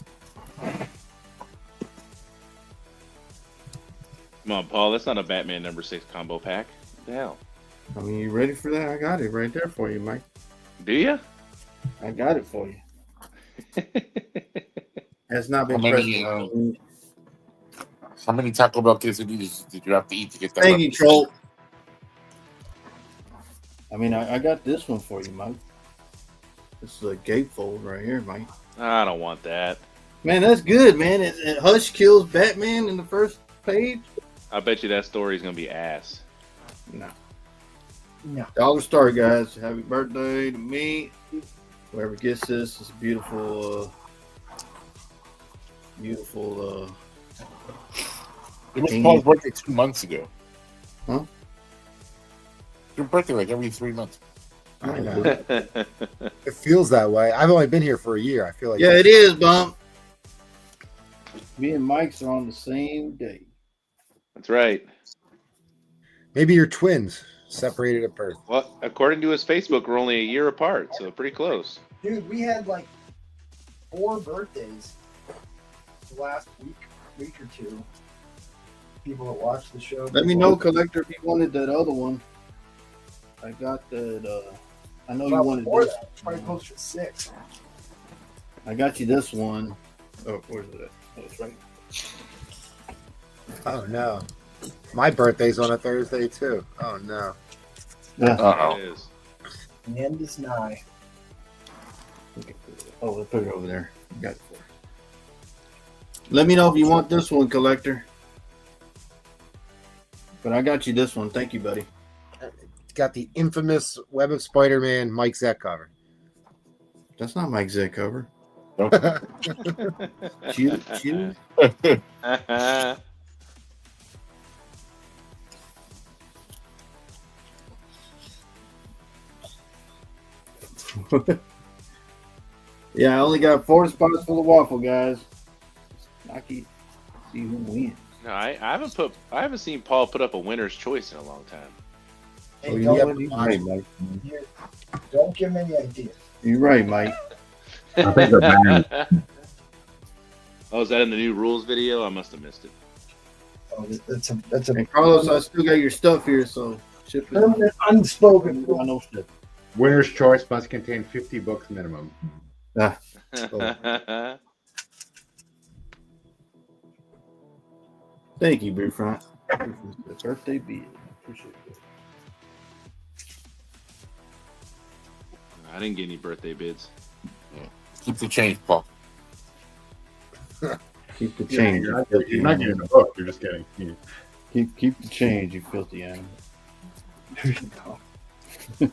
on, Paul. That's not a Batman number 6 combo pack. What the hell? I mean, you ready for that? I got it right there for you, Mike. Do you? I got it for you. Has not been how many Taco Bell quesadillas did you have to eat to get that? Thank you, Troll. I mean, I got this one for you, Mike. This is a gatefold right here, Mike. I don't want that. Man, that's good, man. Hush kills Batman in the first page. I bet you that story is gonna be ass. No. No. Dollar start, guys. Happy birthday to me. Whoever gets this is beautiful. Beautiful. It was Paul's birthday 2 months ago. Huh? Your birthday like every 3 months. I know. It feels that way. I've only been here for a year. I feel like. Yeah, it is, Bump. Me and Mike's are on the same day. That's right. Maybe you're twins. separated at birth. Well, according to his Facebook, we're only a year apart, so pretty close. Dude, we had like 4 birthdays the last week or two. People that watch the show. Let me know, Collector, if you wanted that other one. I got that. I know you wanted this. That, probably closer to 6. I got you this one. Oh, where's it? Oh, it's right. Oh no, my birthday's on a Thursday too. Oh no. Uh-oh. It is. The end is nigh. Oh, let's put it over there. Got it. Let me know if you want this one, Collector. But I got you this one. Thank you, buddy. It's got the infamous Web of Spider-Man Mike Zeck cover. That's not Mike Zeck cover. Nope. Chew. Yeah, I only got 4 spots for the waffle, guys. Knocky, see who wins. No, I haven't seen Paul put up a winner's choice in a long time. Hey, Oh, don't, you're right, Mike. don't give him any ideas. You're right, Mike. I think they're banned. Oh, is that in the new rules video? I must have missed it. Oh, that's a And Carlos, I still got your stuff here, so ship it. permanent unspoken I rule. know shit. Winner's choice must contain 50 books minimum. Thank you, Brewfront. Birthday beat. Appreciate it. I didn't get any birthday bids. Keep the change, Paul. Keep the change. You're not getting the book. You're just getting. Keep the change, you filthy animal. There you go.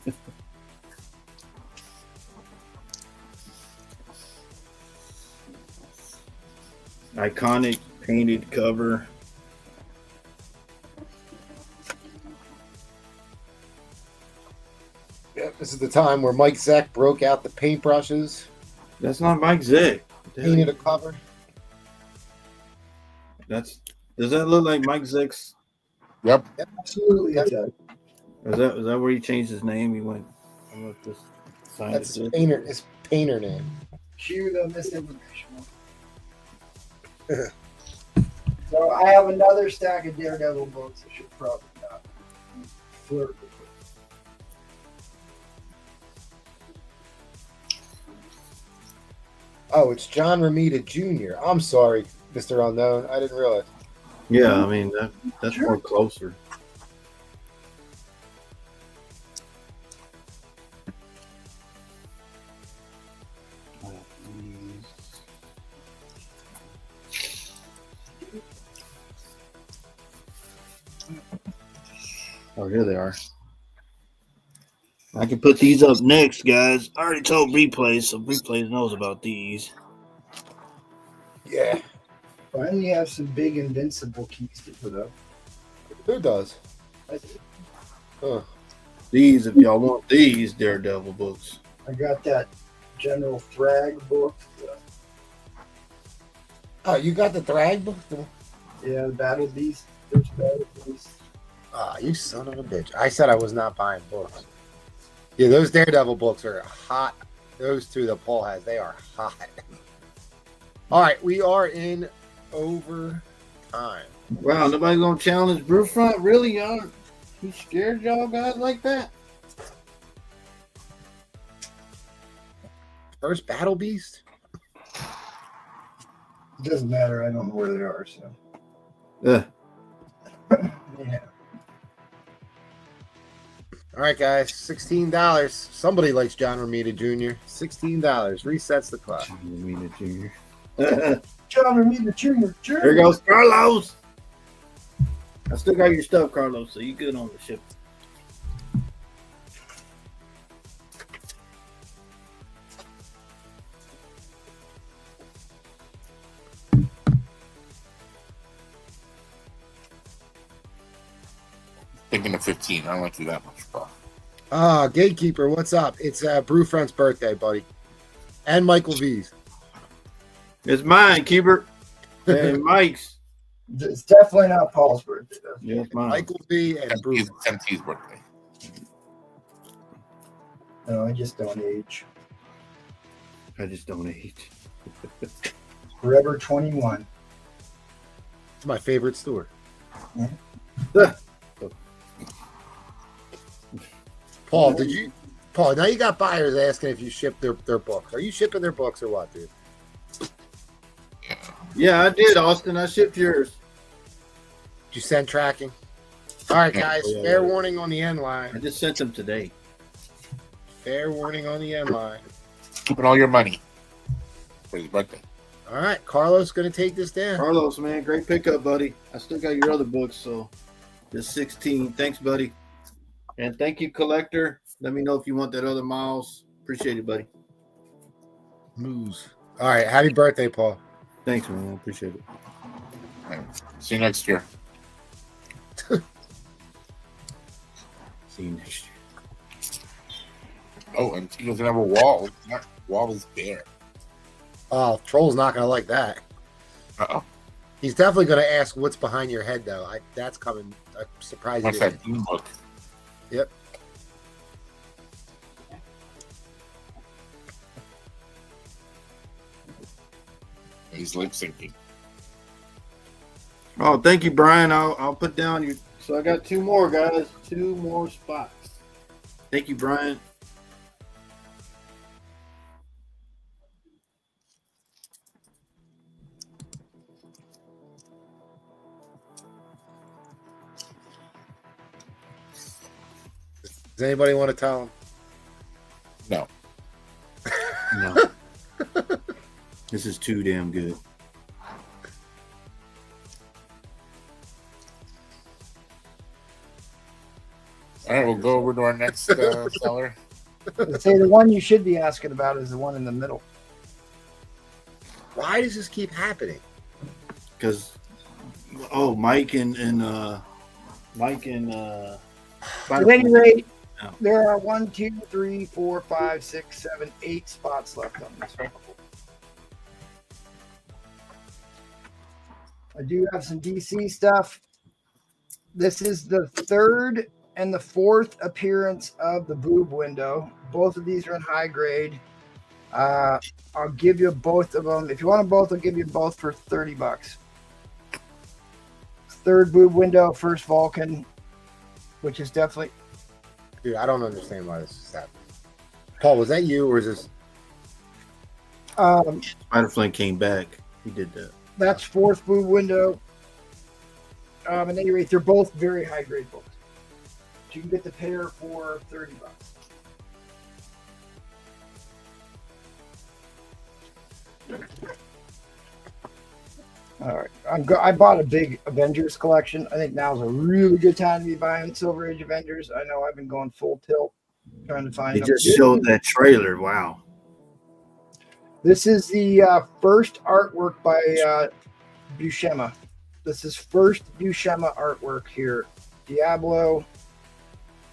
Iconic painted cover. Yep, this is the time where Mike Zeck broke out the paintbrushes, That's not Mike Zeck. painted a cover. Does that look like Mike Zeck's? Yep. Absolutely. It does. Is that where he changed his name? He went. I'm gonna just sign That's it. his painter name. Cue the misinformation. So I have another stack of Daredevil books. I should probably not flirt with it. Oh, it's John Romita Jr. I'm sorry, Mr. Unknown. I didn't realize. Yeah, I mean that's Sure. more closer. Oh, here they are. I can put these up next, guys. I already told Replays, so Replays knows about these. Yeah. Finally have some big invincible keys to put up. Who does? Huh. These, if y'all want these Daredevil books. I got that General Thrag book. Oh, you got the Thrag book? Yeah, the Battle Beast. There's Battle Beast. Ah, you son of a bitch. I said I was not buying books. Yeah, those Daredevil books are hot. Those two that Paul has, they are hot. All right, we are in overtime. Wow, nobody's gonna challenge Brewfront? Really, y'all? He scared y'all guys like that? First Battle Beast? It doesn't matter. I don't know where they are. So yeah. All right, guys, $16. Somebody likes John Romita Jr. $16 resets the clock. Romita Jr. John Romita Jr. There goes Carlos. I still got your stuff, Carlos, so you good on the ship. Thinking of 15. I don't like you that much, Paul. Ah, Gatekeeper, what's up? It's Brewfront's birthday, buddy. And Michael V's. It's mine, Keeper. And Mike's. It's definitely not Paul's birthday. Though. Yeah, it's mine. Michael V and Brew. MT's birthday. No, I just don't age. I just don't age. Forever 21. It's my favorite store. Paul, Paul, now you got buyers asking if you ship their books. Are you shipping their books or what, dude? Yeah, I did, Austin. I shipped yours. Did you send tracking? All right, guys. Yeah. Fair warning on the end I line. just sent them today. Fair warning on the end line. Keeping all your money for his birthday. All right, Carlos going to take this down. Carlos, man, great pickup, buddy. I still got your other books, so just 16. Thanks, buddy. And thank you, collector. Let me know if you want that other Miles. Appreciate it, buddy. Moves. All right, happy birthday, Paul. Thanks, man. I appreciate it. All right. See you next year. See you next year. Oh, and he doesn't have a wall. That wall is bare. Oh, Troll's not going to like that. Uh-oh. He's definitely going to ask what's behind your head, though. That's coming. I'm surprised. What's that Doom book? Yep. He's lip syncing. Oh, thank you, Brian. I'll put down you. So I got 2 more, guys. 2 more spots. Thank you, Brian. Does anybody want to tell him? No. No. This is too damn good. All right, we'll go over to our next seller. I'd say the one you should be asking about is the one in the middle. Why does this keep happening? Because, Mike and At any rate, there are 1, 2, 3, 4, 5, 6, 7, 8 spots left on this one. I do have some DC stuff. This is the 3rd and the 4th appearance of the boob window. Both of these are in high grade. I'll give you both of them. If you want them both, I'll give you both for $30. 3rd boob window, 1st Vulcan, which is definitely. Dude, I don't understand why this is happening. Paul, was that you or is this? Spiderflame came back. He did that. That's 4th boob window. At any rate, they're both very high grade books. You can get the pair for $30. All right, I bought a big Avengers collection. I think now's a really good time to be buying Silver Age Avengers. I know I've been going full tilt trying to find They them. just showed that trailer. Wow. This is the first artwork by Buscema. This is first Buscema artwork here. Diablo.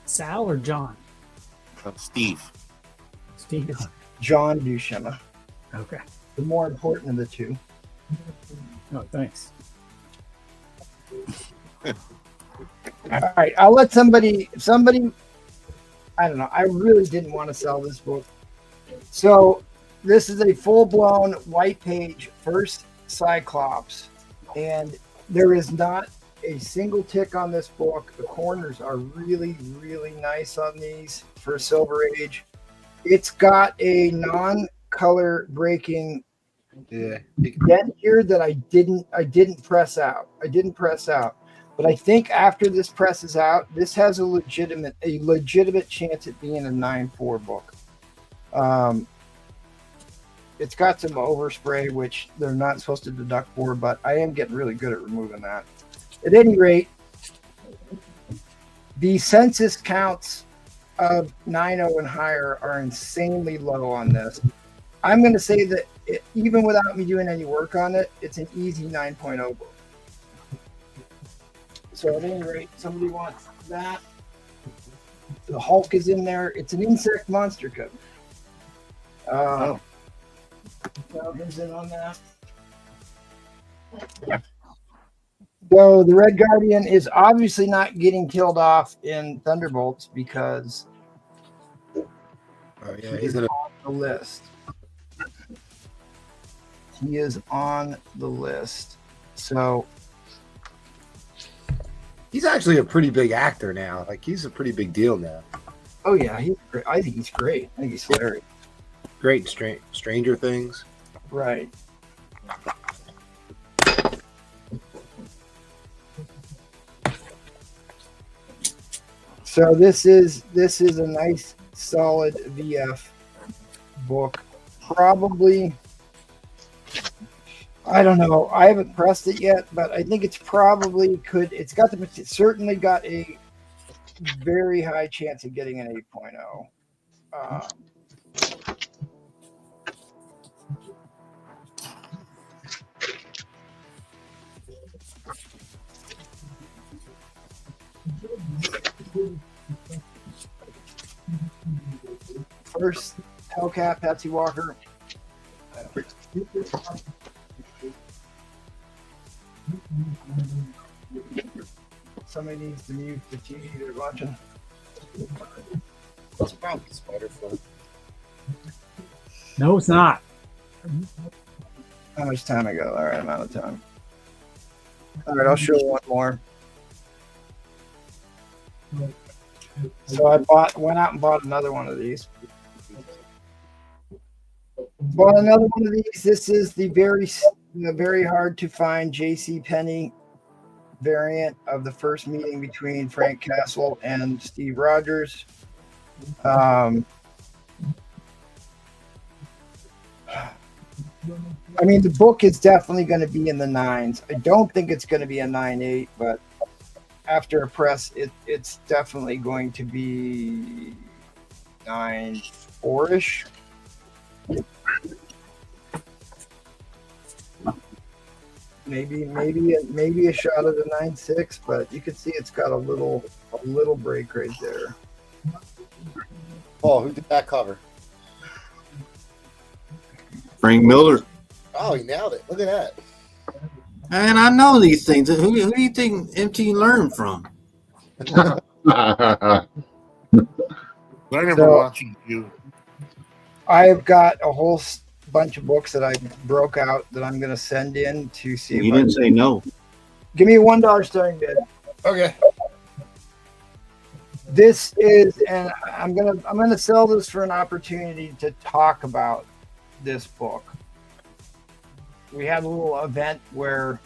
Sal or John? Steve. Steve. John Buscema. Okay. The more important of the two. Oh, thanks. All right, I'll let somebody, I don't know. I really didn't want to sell this book. So this is a full-blown white page first Cyclops, and there is not a single tick on this book. The corners are really, really nice on these for Silver Age. It's got a non-color breaking dent here that I didn't press out. But I think after this presses out, this has a legitimate chance at being a 9.4 book. It's got some overspray, which they're not supposed to deduct for, but I am getting really good at removing that. At any rate, the census counts of 9.0 and higher are insanely low on this. I'm going to say that even without me doing any work on it, it's an easy 9.0 book. So at any rate, somebody wants that. The Hulk is in there. It's an insect monster cover. Is in on that. So the Red Guardian is obviously not getting killed off in Thunderbolts because Oh yeah, He is on the list. He is on the list. So he's actually a pretty big actor now. Like he's a pretty big deal now. oh yeah, he's great. I think he's great. I think he's hilarious. Great in Stranger Things. Right. So this is a nice solid VF book. Probably, I don't know. I haven't pressed it yet, but I think it's probably could. It's got the certainly got a very high chance of getting an 8.0. First, Hellcat, Patsy Walker. Somebody needs to mute the TV they're watching. What's about Spider-Foot? No, it's not. How much time I got? All right, I'm out of time. All right, I'll show one more. So I went out and bought another one of these. Bought another one of these. This is the very hard to find J.C. Penney variant of the first meeting between Frank Castle and Steve Rogers. I mean, the book is definitely going to be in the 9s. I don't think it's going to be a 9.8, but after a press, it's definitely going to be 9.4-ish. Maybe a shot at a 9.6, but you can see it's got a little break right there. Oh, who did that cover? Frank Miller. Oh, he nailed it. Look at that. And I know these things. Who do you think MT learned from? Learning from watching you. I've got a whole bunch of books that I broke out that I'm going to send in to see. You didn't say no. Give me a $1 starting bid. Okay. This is, and I'm gonna sell this for an opportunity to talk about this book. We had a little event where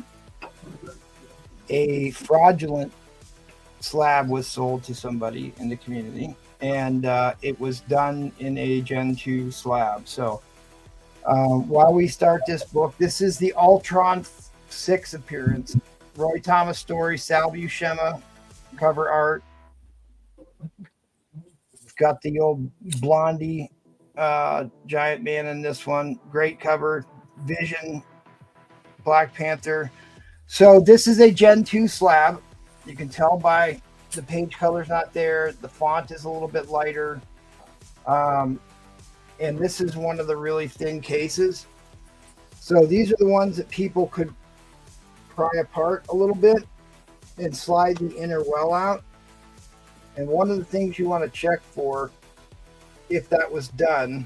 a fraudulent slab was sold to somebody in the community, and it was done in a Gen 2 slab. So while we start this book, this is the Ultron 6 appearance. Roy Thomas story, Sal Buscema cover art. Got the old Blondie giant man in this one. Great cover. Vision, Black Panther. So this is a Gen 2 slab. You can tell by the page color's not there. The font is a little bit lighter. And this is one of the really thin cases. So these are the ones that people could pry apart a little bit and slide the inner well out. And one of the things you want to check for, if that was done,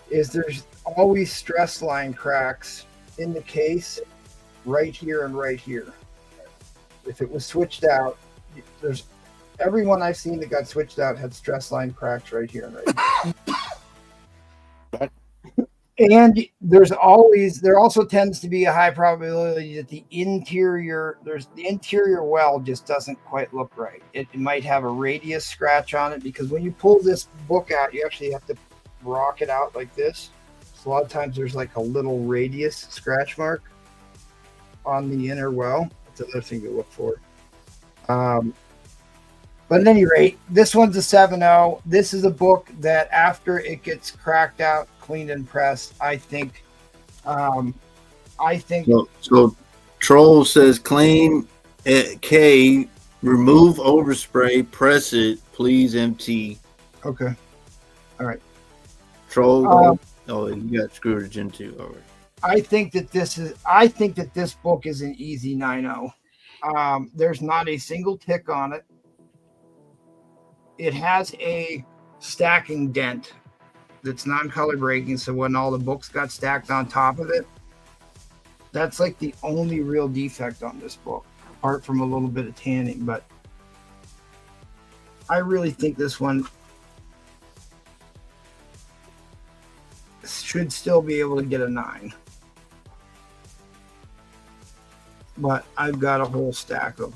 is there's always stress line cracks in the case right here and right here. If it was switched out, there's everyone I've seen that got switched out had stress line cracks right here and right here. And there also tends to be a high probability that the interior well just doesn't quite look right. It might have a radius scratch on it, because when you pull this book out, you actually have to rock it out like this. So a lot of times there's like a little radius scratch mark on the inner well. That's another thing to look for. But at any rate, this one's a 7.0. This is a book that after it gets cracked out, cleaned and pressed, I think. So Troll says claim K, remove overspray, press it, please MT. Okay. All right. Troll. You got Scrooge into. All right. I think that this book is an easy 9.0. There's not a single tick on it. It has a stacking dent that's non-color breaking. So when all the books got stacked on top of it, that's like the only real defect on this book, apart from a little bit of tanning. But I really think this one should still be able to get a 9. But I've got a whole stack of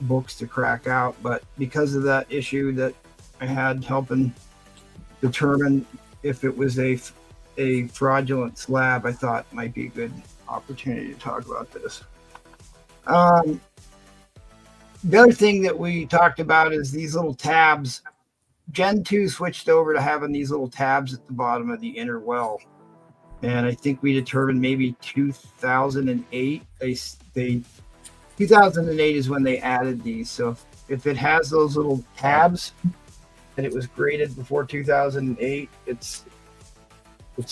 books to crack out. But because of that issue that I had helping determine if it was a fraudulent slab, I thought it might be a good opportunity to talk about this. The other thing that we talked about is these little tabs. Gen 2 switched over to having these little tabs at the bottom of the inner well. And I think we determined maybe 2008. 2008 is when they added these. So if it has those little tabs and it was graded before 2008, it's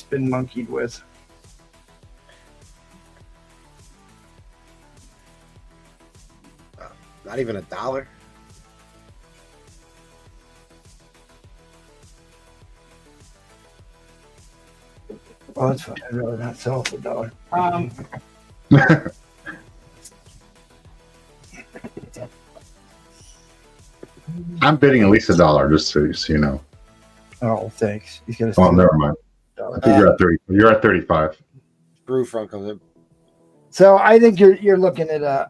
been monkeyed with. Not even $1. Oh, that's fine. I'd rather not sell it for $1. I'm bidding at least $1, just so you know. Oh, thanks. He's gonna. Oh, never mind. I think you're at 30. You're at 35. Brew front comes in. So I think you're looking at at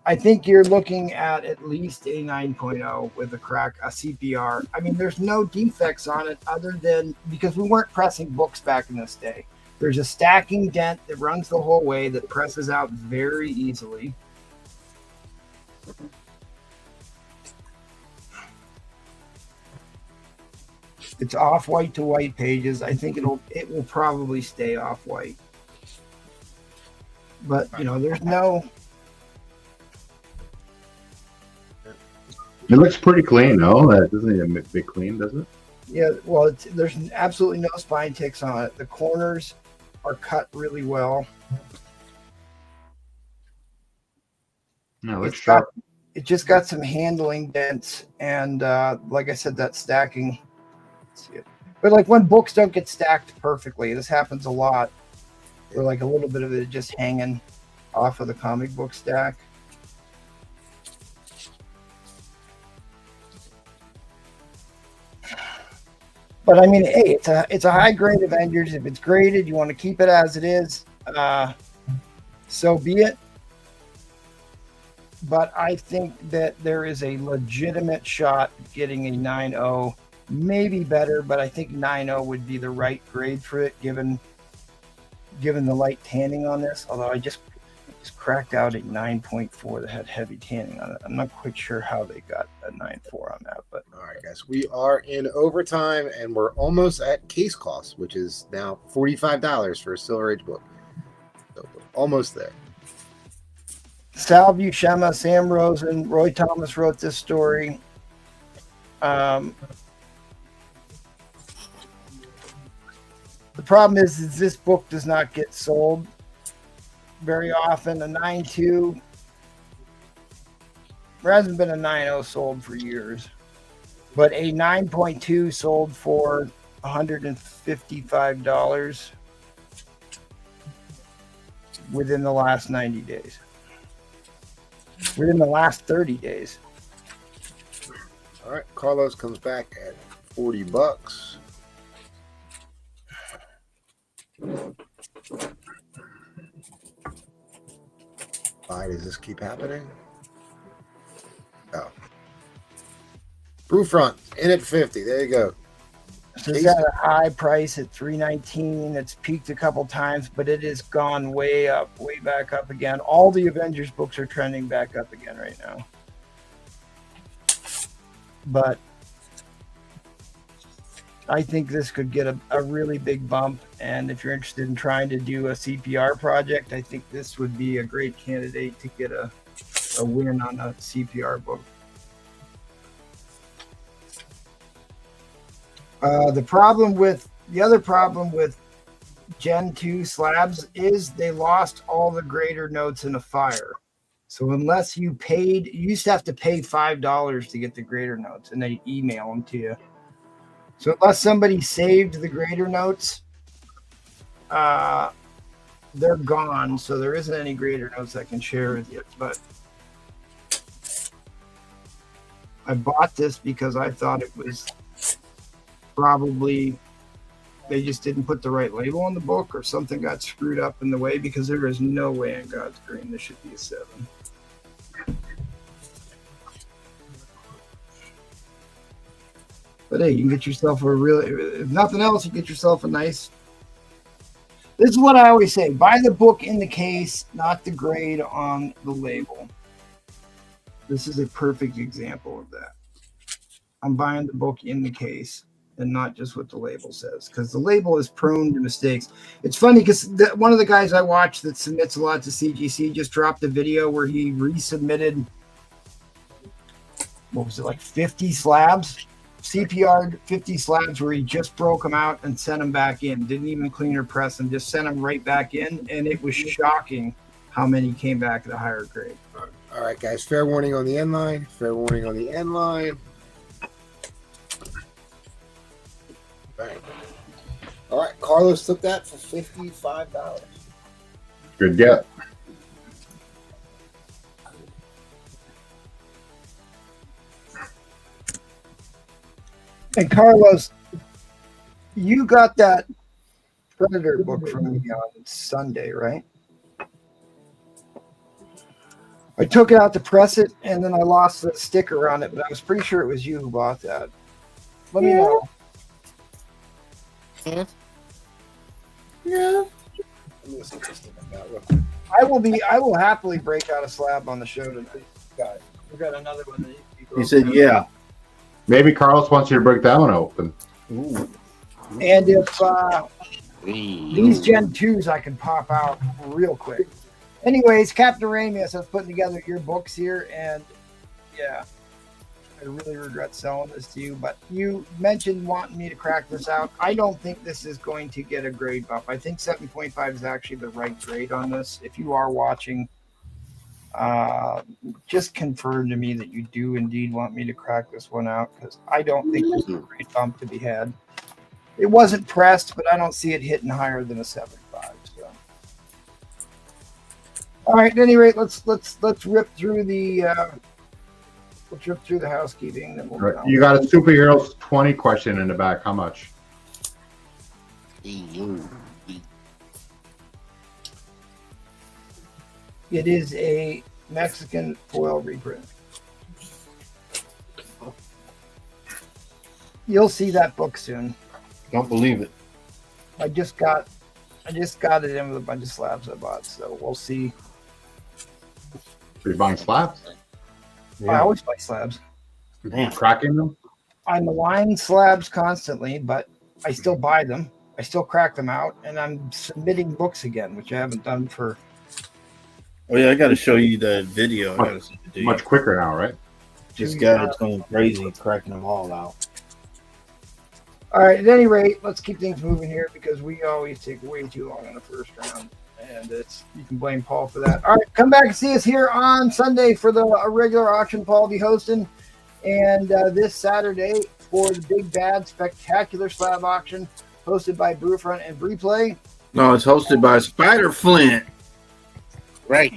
least a 9.0 with a CPR. I mean, there's no defects on it other than because we weren't pressing books back in this day. There's a stacking dent that runs the whole way that presses out very easily. It's off-white to white pages. I think it will probably stay off-white. But there's no. It looks pretty clean, no? That doesn't need a big clean, does it? Yeah, well, there's absolutely no spine ticks on it. The corners are cut really well. No, it looks sharp. It just got some handling dents, and like I said, that stacking. Let's see it. But like when books don't get stacked perfectly, this happens a lot. Or like a little bit of it just hanging off of the comic book stack. But I mean, hey, it's a high grade Avengers. If it's graded, you want to keep it as it is. So be it. But I think that there is a legitimate shot at getting a 9.0, maybe better. But I think 9.0 would be the right grade for it, given the light tanning on this. Although I just cracked out a 9.4 that had heavy tanning on it. I'm not quite sure how they got a 9.4 on that. But all right, guys, we are in overtime and we're almost at case cost, which is now $45 for a Silver Age book. So we're almost there. Sal Buscema, Sam Rosen, Roy Thomas wrote this story. The problem is this book does not get sold very often. A 9.2, there hasn't been a 9.0 sold for years, but a 9.2 sold for $155 within the last 90 days. Within the last 30 days. All right, Carlos comes back at $40. Why does this keep happening? Oh. Brew front in at 50. There you go. So it's got a high price at $319. It's peaked a couple times, but it has gone way up, way back up again. All the Avengers books are trending back up again right now. But I think this could get a really big bump. And if you're interested in trying to do a CPR project, I think this would be a great candidate to get a win on a CPR book. The other problem with Gen 2 slabs is they lost all the grader notes in a fire. So unless you used to have to pay $5 to get the grader notes, and they email them to you. So unless somebody saved the grader notes, they're gone. So there isn't any grader notes I can share with you. But I bought this because I thought it was probably they just didn't put the right label on the book, or something got screwed up in the way, because there is no way in God's green this should be a 7. But hey, you can get yourself a really, if nothing else, you get yourself a nice. This is what I always say: buy the book in the case, not the grade on the label. This is a perfect example of that. I'm buying the book in the case and not just what the label says, because the label is prone to mistakes. It's funny because one of the guys I watch that submits a lot to CGC just dropped a video where he resubmitted, what was it, like 50 slabs? CPR 50 slabs where he just broke them out and sent them back in. Didn't even clean or press them, just sent them right back in. And it was shocking how many came back at a higher grade. All right, guys. Fair warning on the end line. Fair warning on the end line. Bang. All right, Carlos took that for $55. Good get. And Carlos, you got that Predator book from me on Sunday, right? I took it out to press it, and then I lost the sticker on it, but I was pretty sure it was you who bought that. Let me know. Yeah. I will happily break out a slab on the show tonight. We got another one that He said, yeah. Maybe Carlos wants you to break that one open. Ooh. And if these Gen 2s I can pop out real quick. Anyways, Captain Ramius, I was putting together your books here, and yeah, I really regret selling this to you, but you mentioned wanting me to crack this out. I don't think this is going to get a grade bump. I think 7.5 is actually the right grade on this. If you are watching, just confirm to me that you do indeed want me to crack this one out, because I don't think there's a grade bump to be had. It wasn't pressed, but I don't see it hitting higher than a 7.5. So, all right. At any rate, let's rip through the housekeeping. Then we'll You got a Superheroes 20 question in the back. How much? It is a Mexican foil reprint. You'll see that book soon. Don't believe it. I just got it in with a bunch of slabs I bought, so we'll see. So you're buying slabs? I always buy slabs. Damn. Cracking them? I'm aligning slabs constantly, but I still buy them. I still crack them out, and I'm submitting books again, which I haven't done for. Oh yeah, I got to show you the video. I gotta send it to you. Much quicker now, right? This guy is going crazy, cracking them all out. All right. At any rate, let's keep things moving here, because we always take way too long in the first round, and you can blame Paul for that. All right, come back and see us here on Sunday for the regular auction Paul will be hosting, and this Saturday for the big bad spectacular slab auction hosted by Brewfront and Replay. No, it's hosted by Spider Flint. Right.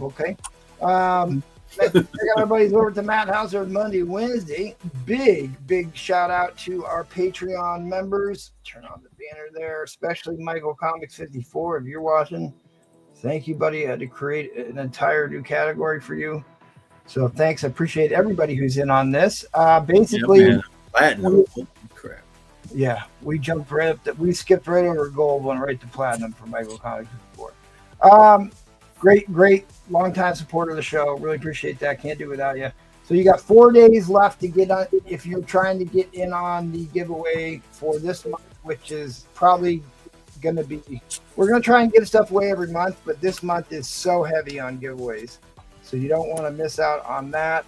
Okay. Check out our buddies over at the Matt House every Monday, Wednesday. Big shout out to our Patreon members. Turn on the banner there, especially Michael Comics 54. If you're watching, thank you, buddy. I had to create an entire new category for you. So thanks. I appreciate everybody who's in on this. Basically, Platinum. Crap. Yeah, we jumped right up. We skipped right over gold, went right to platinum for Michael Comics 54. Great long-time supporter of the show. Really appreciate that. Can't do it without you. So you got 4 days left to get on if you're trying to get in on the giveaway for this month, which is probably going to be. We're going to try and get stuff away every month, but this month is so heavy on giveaways, so you don't want to miss out on that.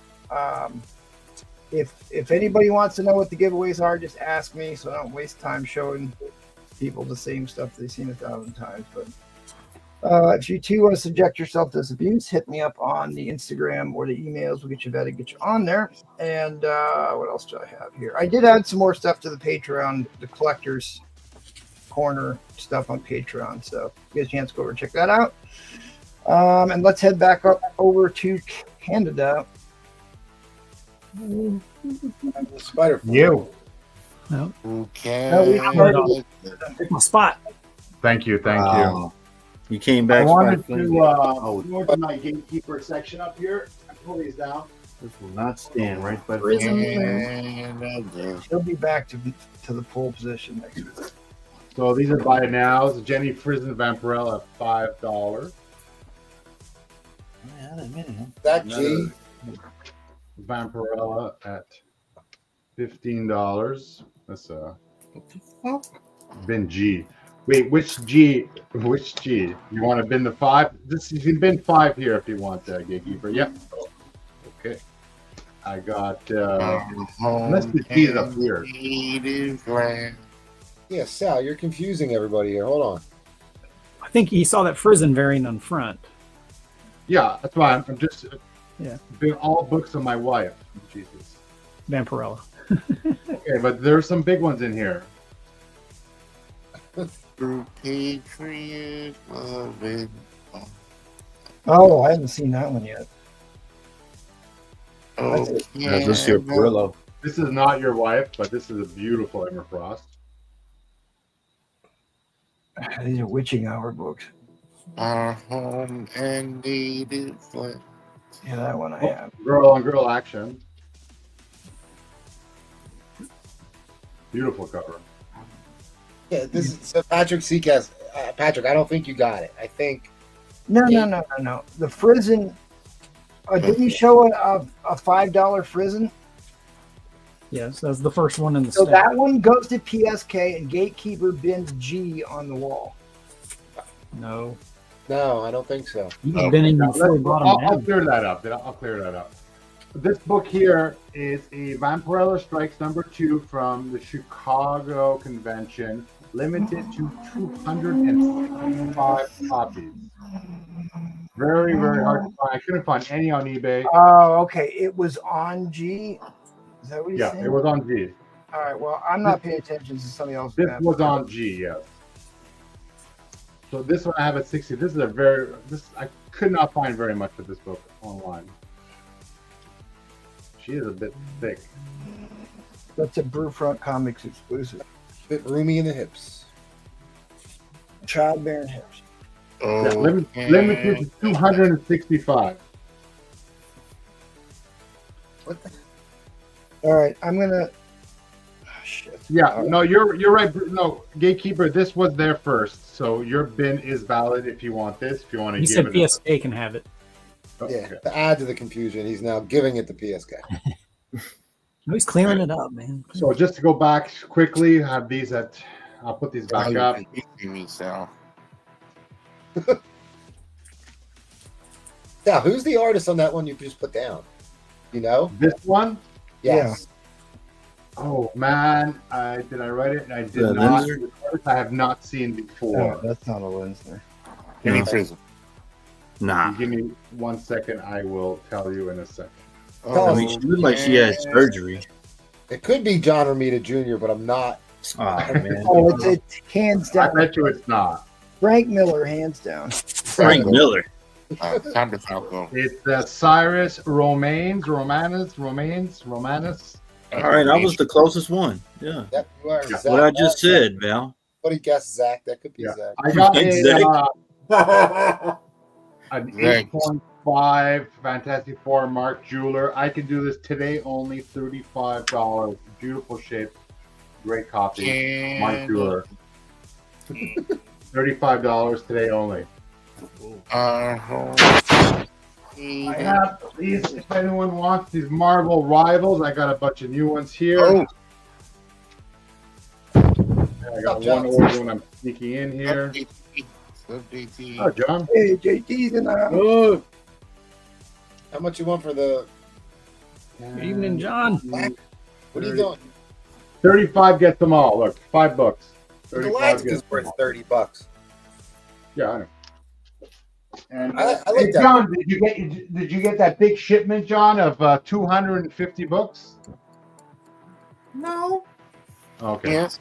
If anybody wants to know what the giveaways are, just ask me, so I don't waste time showing people the same stuff they've seen 1,000 times. But If you too want to subject yourself to this abuse, hit me up on the Instagram or the emails. We'll get you vetted, get you on there. And what else do I have here? I did add some more stuff to the Patreon, the collectors corner stuff on Patreon. So if you get a chance, go over and check that out. And let's head back up over to Canada. Spider. You. No, Okay. take my spot. Thank you. Thank you. You came I back. wanted Franklin. to go to my gatekeeper section up here and pull these down. This will not stand right by the And She'll be back to the pole position next week. So these are buy nows. Jenny Frison Vampirella at $5. That G. Vampirella at $15. That's bin G. Wait, which G? Which G? You want to bin the 5? This you can bin 5 here if you want, gatekeeper. Yep. Okay. I got unless the G is up here. Yeah, Sal, you're confusing everybody here. Hold on. I think he saw that Frison variant on front. Yeah, that's why I'm just Yeah. all books of my wife. Jesus. Vampirella. Okay, but there's some big ones in here. Patriot loving. Oh, I haven't seen that one yet. Okay. Let's see Perillo. This is not your wife, but this is a beautiful Emma Frost. These are witching hour books. Our home and native land. Yeah, that one I have. Girl on girl action. Beautiful cover. Yeah, this is so Patrick Seacast. Patrick, I don't think you got it. I think No. The Frison. Didn't you show a $5 Frison? Yes, that's the first one in the So stack. that one goes to PSK and Gatekeeper bins G on the wall. No. no, I don't think so. You can bin him before he brought him I'll down. clear that up. I'll clear that up. This book here is a Vampirella Strikes #2 from the Chicago Convention, limited to 265 copies. Very, very hard to find. I couldn't find any on eBay. Oh, okay. It was on G. Is that what you're Yeah, saying? it was on G. All right. Well, I'm not paying attention to somebody else. This was on G, yes. So this one I have at 60. This is I could not find very much of this book online. She is a bit thick. That's a Brewfront Comics exclusive. Bit roomy in the hips. Childbearing hips. Yeah, limited to 265. What the? All right. I'm gonna. Oh, shit. Yeah, no, you're right. No, Gatekeeper, this was there first, so your bin is valid if you want this. If you want to He give said it. PSA can have it. Okay. Yeah, to add to the confusion, he's now giving it to PSK. Oh, he's clearing it up, man. So just to go back quickly, have these at. I'll put these back up. Me, Sal. Yeah, who's the artist on that one you just put down? You know? This one. Yes. Oh man, did I write it? I did Yeah, not. Linsner? I have not seen before. Oh, that's not a Linsner. Any prison. Nah. Give me 1 second. I will tell you in a second. I mean, she looked like she had surgery. It could be John Romita Jr., but I'm not. Oh, man. Oh, it's hands I down. bet you it's not. Frank Miller, hands down. Frank Miller. Time to Falco. It's Cyrus Romanus. All right, I was the closest one. Yeah. Yep, you are. Zach. What I just said, Val. What he guessed, Zach. That could be Yeah. Zach. I got Zach. an Zach. 8.5 Fantastic Four Mark Jeweler. I can do this today only $35. Beautiful shape. Great copy. Mark Jeweler. $35 today only. Our home. I have these, if anyone wants these Marvel Rivals, I got a bunch of new ones here. Oh. I got one old one I'm sneaking in here. Oh, John. Hey, JT's in the house. Oh, How much you want for the? Good evening, John. What are you doing? 35 gets them all. Look, $5. The 35 Galactic gets is them worth all. $30. Yeah, I know. And I like hey, that. John, did you get that big shipment, John, of 250 books? No. Okay. Yes.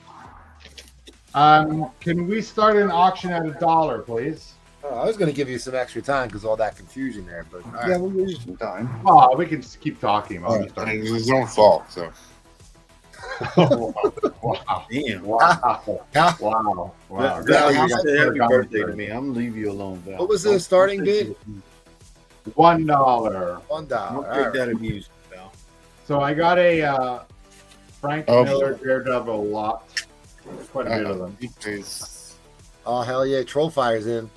Can we start an auction at $1, please? Oh, I was going to give you some extra time because all that confusion there, but all right. Yeah, we'll give you some time. Oh, we can just keep talking. I'll just I start. mean, it's his own fault. So Wow. Damn. Wow. How- Wow. Wow. Val, how you much- said happy birthday to me. I'm gonna leave you alone, Val. What was the starting bid? $1. $1. Don't All take right. that abuse, Val. So I got a Frank Oh. Miller Daredevil lot. Quite a bit of them. He's Oh, hell yeah. Troll Fire's in.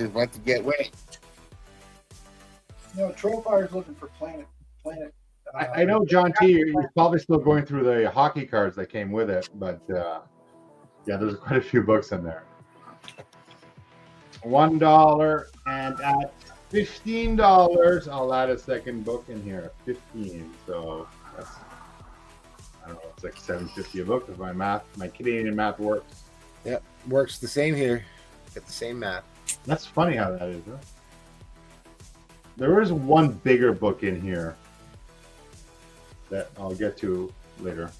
about to get wet. No, Trollfire's looking for Planet. I know, John T, you're probably still going through the hockey cards that came with it, but yeah, there's quite a few books in there. $1, and at $15, I'll add a second book in here. 15, so that's, I don't know, it's like $7.50 a book if my Canadian math works. Yep. Works the same here. Get the same math. That's funny how that is, huh? There is one bigger book in here that I'll get to later.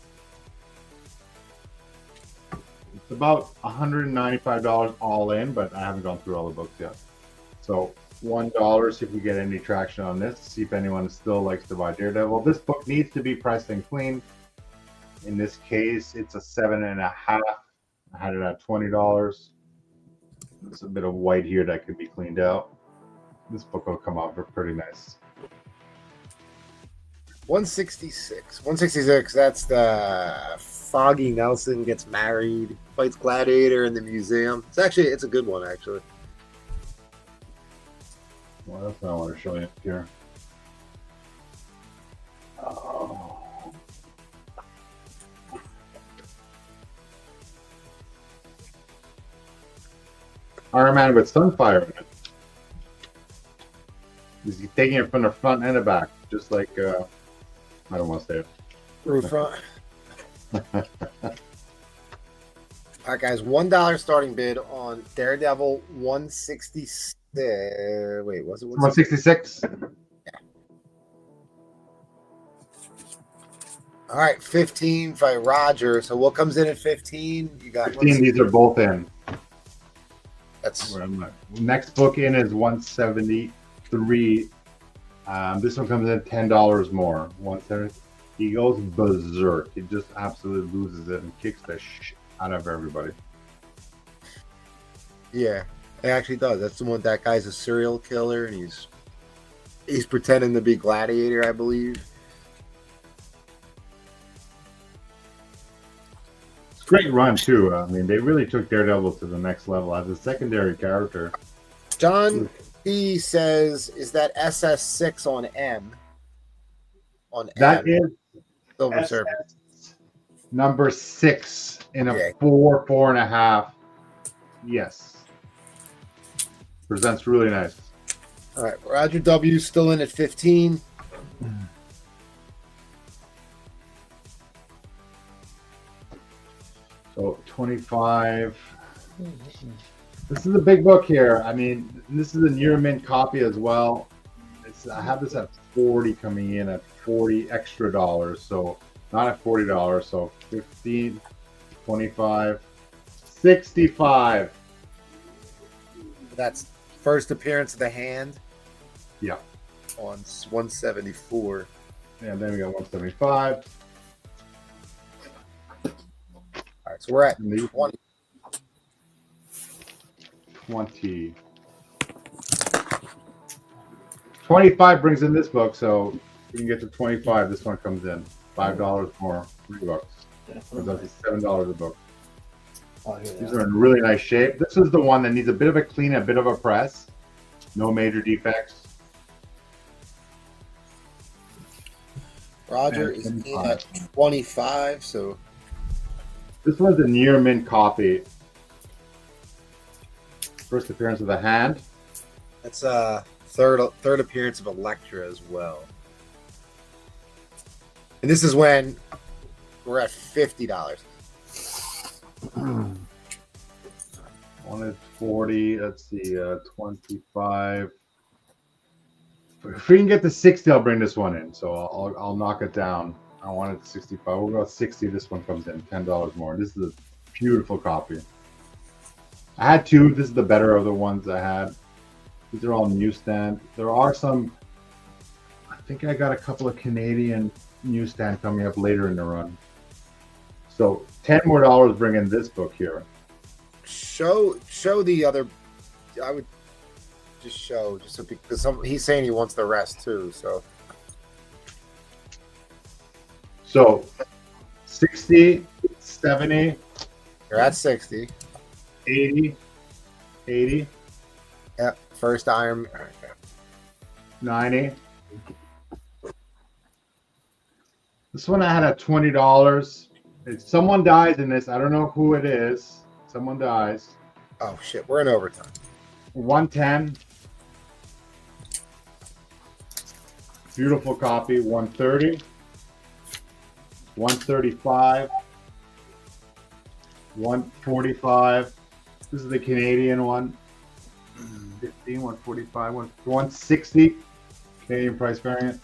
It's about $195 all in, but I haven't gone through all the books yet. So $1, see if we get any traction on this, see if anyone still likes to buy Daredevil. This book needs to be pressed and clean. In this case, it's a 7.5. I had it at $20. There's a bit of white here that could be cleaned out. This book will come out pretty nice. 166. 166, that's the Foggy Nelson gets married, fights Gladiator in the museum. It's a good one, actually. Well, that's what I want to show you here. Oh. Iron Man with Sunfire in it. He's taking it from the front and the back, just like I don't want to say it. Roof front. All right, guys. $1 starting bid on Daredevil 166. Wait, was it 166? All right, 15 by Roger. So what comes in at 15? You got 15. These are both in. That's Next book in is 173. This one comes in $10 more. 170. He goes berserk. He just absolutely loses it and kicks the shit out of everybody. yeah, it actually does. That's the one. That guy's a serial killer, and he's pretending to be Gladiator, I believe. Great run too. I mean, they really took Daredevil to the next level as a secondary character. John P says, "Is that SS6 on M?" On That M, is Silver Serpent. number 6 in a Yeah. 4.5. Yes, presents really nice. All right, Roger W still in at 15. So 25. This is a big book here. I mean, this is a near mint copy as well. I have this at 40 coming in at 40 extra dollars. So not at $40. So 15, 25, 65. That's first appearance of the Hand. Yeah. On 174. And then we got 175. All right, so we're at 20. 20. 25 brings in this book, so we can get to 25. This one comes in $5 more, $3. So that's $7 a book. These are in really nice shape. This is the one that needs a bit of a clean, a bit of a press. No major defects. Roger is in at 25, so this one's a near mint copy. First appearance of the Hand. that's third appearance of Elektra as well. And this is when we're at $50. Wanted 40. Let's see, 25. If we can get to 60, I'll bring this one in. So I'll knock it down. I wanted 65. We'll go 60. This one comes in $10 more. This is a beautiful copy. I had two. This is the better of the ones I had. These are all newsstand. There are some. I think I got a couple of Canadian newsstand coming up later in the run. So $10 more bring in this book here. Show the other. I would just show just so, because he's saying he wants the rest too. So 60, 70. You're at 60. 80. 80. Yep. First iron. 90. This one I had at $20. If someone dies in this, I don't know who it is. Someone dies. Oh shit, we're in overtime. 110. Beautiful copy. 130. 135. 145. This is the Canadian one. 15, 145, 160. Canadian price variant.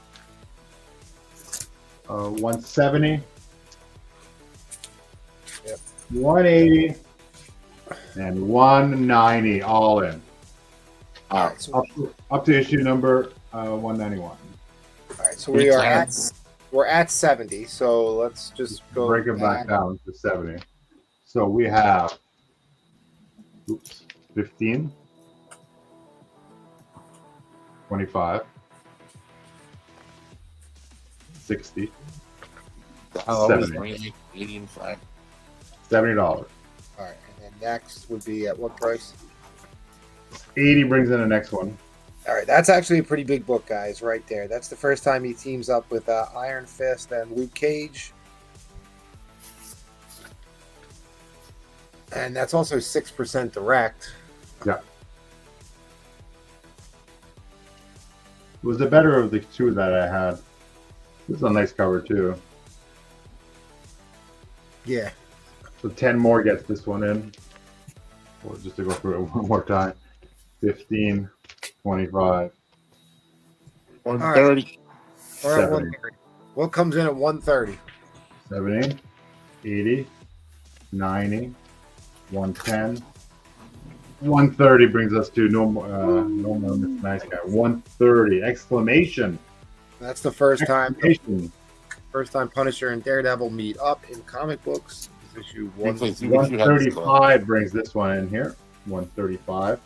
170. Yep. 180. And 190 all in. All right. So, Up to issue number 191. all right. So we're at 70. So let's just go Break it back down to 70. So we have 15, 25, 60, 70. 80 and 5. $70. All right. And then next would be at what price? 80 brings in the next one. All right. That's actually a pretty big book, guys, right there. That's the first time he teams up with Iron Fist and Luke Cage. And that's also 6% direct. Yeah. It was the better of the two that I had. This is a nice cover too. Yeah. So 10 more gets this one in. Or just to go through it one more time. 15, 25. 130. All right, 70. 130. What comes in at 130? 70, 80, 90, 110. 130 brings us to no more nice guy. 130 exclamation. That's the first time. Exclamation. First time Punisher and Daredevil meet up in comic books. This issue 135 brings this one in here. 135.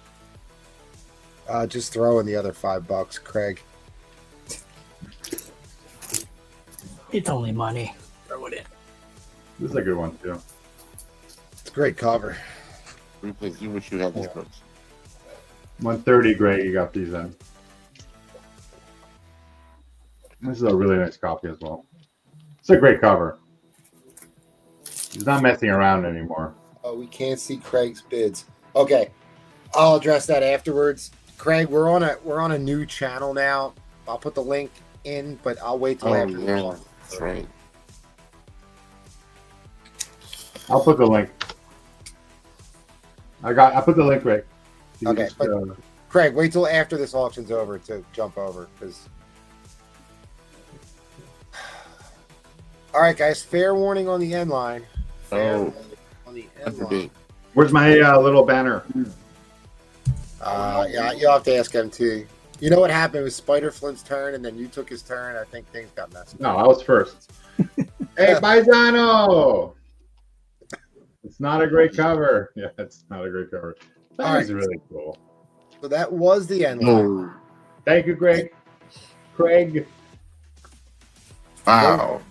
Just throw in the other $5, Craig. It's only money. Throw it in. This is a good one too. It's a great cover. Replace. You wish you had these books. 130, Greg. You got these in. This is a really nice copy as well. It's a great cover. He's not messing around anymore. Oh, we can't see Craig's bids. Okay, I'll address that afterwards. Craig, we're on a new channel now. I'll put the link in, but I'll wait till after the call. That's right. I'll put the link. I put the link, Greg. You Okay, just, but Craig, wait till after this auction's over to jump over, because. All right, guys. Fair warning on the end line. On the end line. Where's my little banner? Yeah, you'll have to ask him too. You know what happened with Spider Flint's turn, and then you took his turn. I think things got messed up. No, I was first. Hey, Paisano! It's not a great cover. Yeah, it's not a great cover. That is really cool. So that was the end line. Thank you, Greg. Craig. Wow.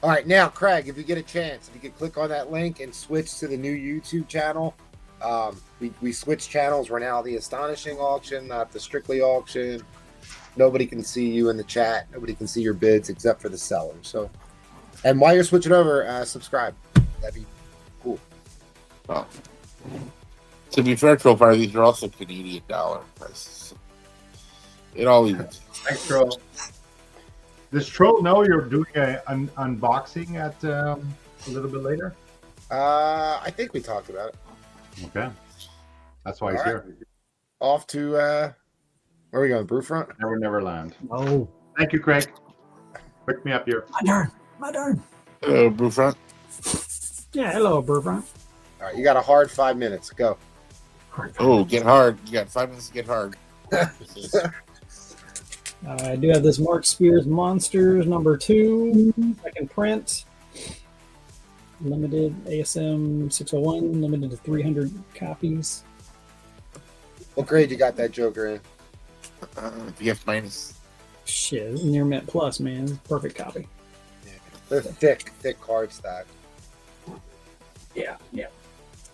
All right, now, Craig, if you get a chance, if you could click on that link and switch to the new YouTube channel. We switched channels. We're now the Astonishing auction, not the Strictly auction. Nobody can see you in the chat. Nobody can see your bids except for the seller. So, and while you're switching over, subscribe. That'd be cool. Well, to be fair, Troll Fire, these are also Canadian dollar prices. It all evens. Thanks, Troll. Does Troll know you're doing an unboxing at a little bit later? I think we talked about it. Okay. That's why he's All right. here. Off to where are we going? Brewfront? Never land. Oh, Thank you, Craig. Pick me up here. my darn. Brewfront. Yeah, hello, Brewfront. All right, you got a hard 5 minutes. Go. Oh, get hard. You got 5 minutes to get hard. I do have this Mark Spears Monsters number 2, second print. Limited ASM 601, limited to 300 copies. What grade you got that Joker in? BF minus. Shit, near mint plus, man. Perfect copy. They're thick card stack. Yeah.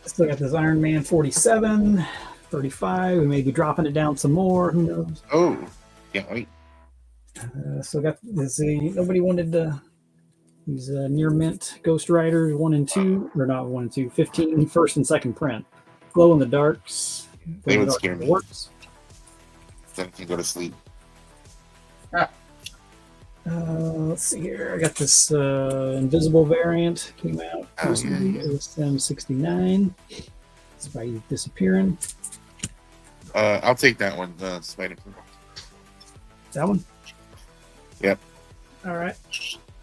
Still got this Iron Man 47, 35. We may be dropping it down some more. Who knows? Oh, can't wait. Still got this. Nobody wanted these near mint Ghost Riders 1 and 2, or not 1 and 2, 15 first and second print. Glow in the darks. They would scare me. Works. Then I can go to sleep. Let's see here. I got this invisible variant came out recently. ASM 69. It's by disappearing. I'll take that one, the Spider. That one? Yep. All right.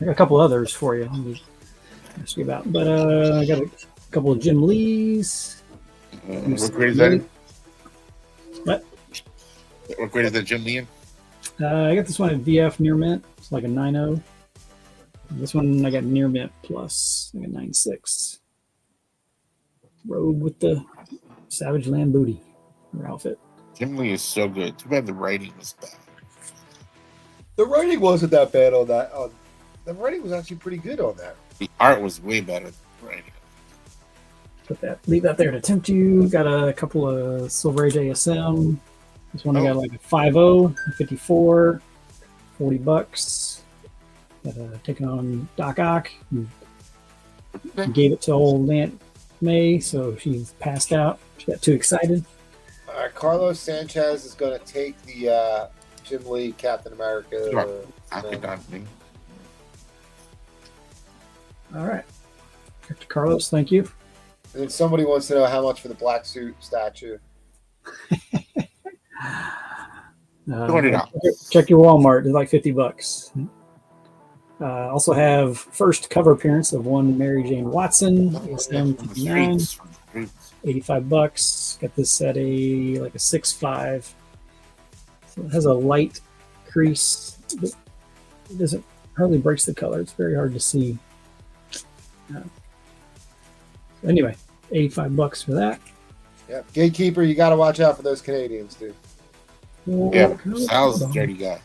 I got a couple others for you. Let me ask you about. But I got a couple of Jim Lees. What grade is that in? What? What grade is that Jim Lee in? I got this one at VF near mint. It's like a 9.0. This one I got near mint plus, like a 9.6. Rogue with the Savage Land booty or outfit. Jim Lee is so good. Too bad the writing was bad. The writing wasn't that bad on that. The writing was actually pretty good on that. The art was way better than the writing. Leave that there to tempt you. Got a couple of Silver Age ASM. This one I got like a 5.0, a 54, $40. Got taking on Doc Ock. Gave it to old Aunt May, so she's passed out. She got too excited. All right, Carlos Sanchez is going to take the Jim Lee Captain America. All right. Dr. Carlos, thank you. And then somebody wants to know how much for the black suit statue. Check your Walmart. It's like $50. Also have first cover appearance of one Mary Jane Watson. ASM 59, $85. Got this at a 6.5. So it has a light crease. It doesn't hardly breaks the color. It's very hard to see. Anyway, $85 for that. Yeah, Gatekeeper, you got to watch out for those Canadians, dude. Yeah, Sal's a dirty guy.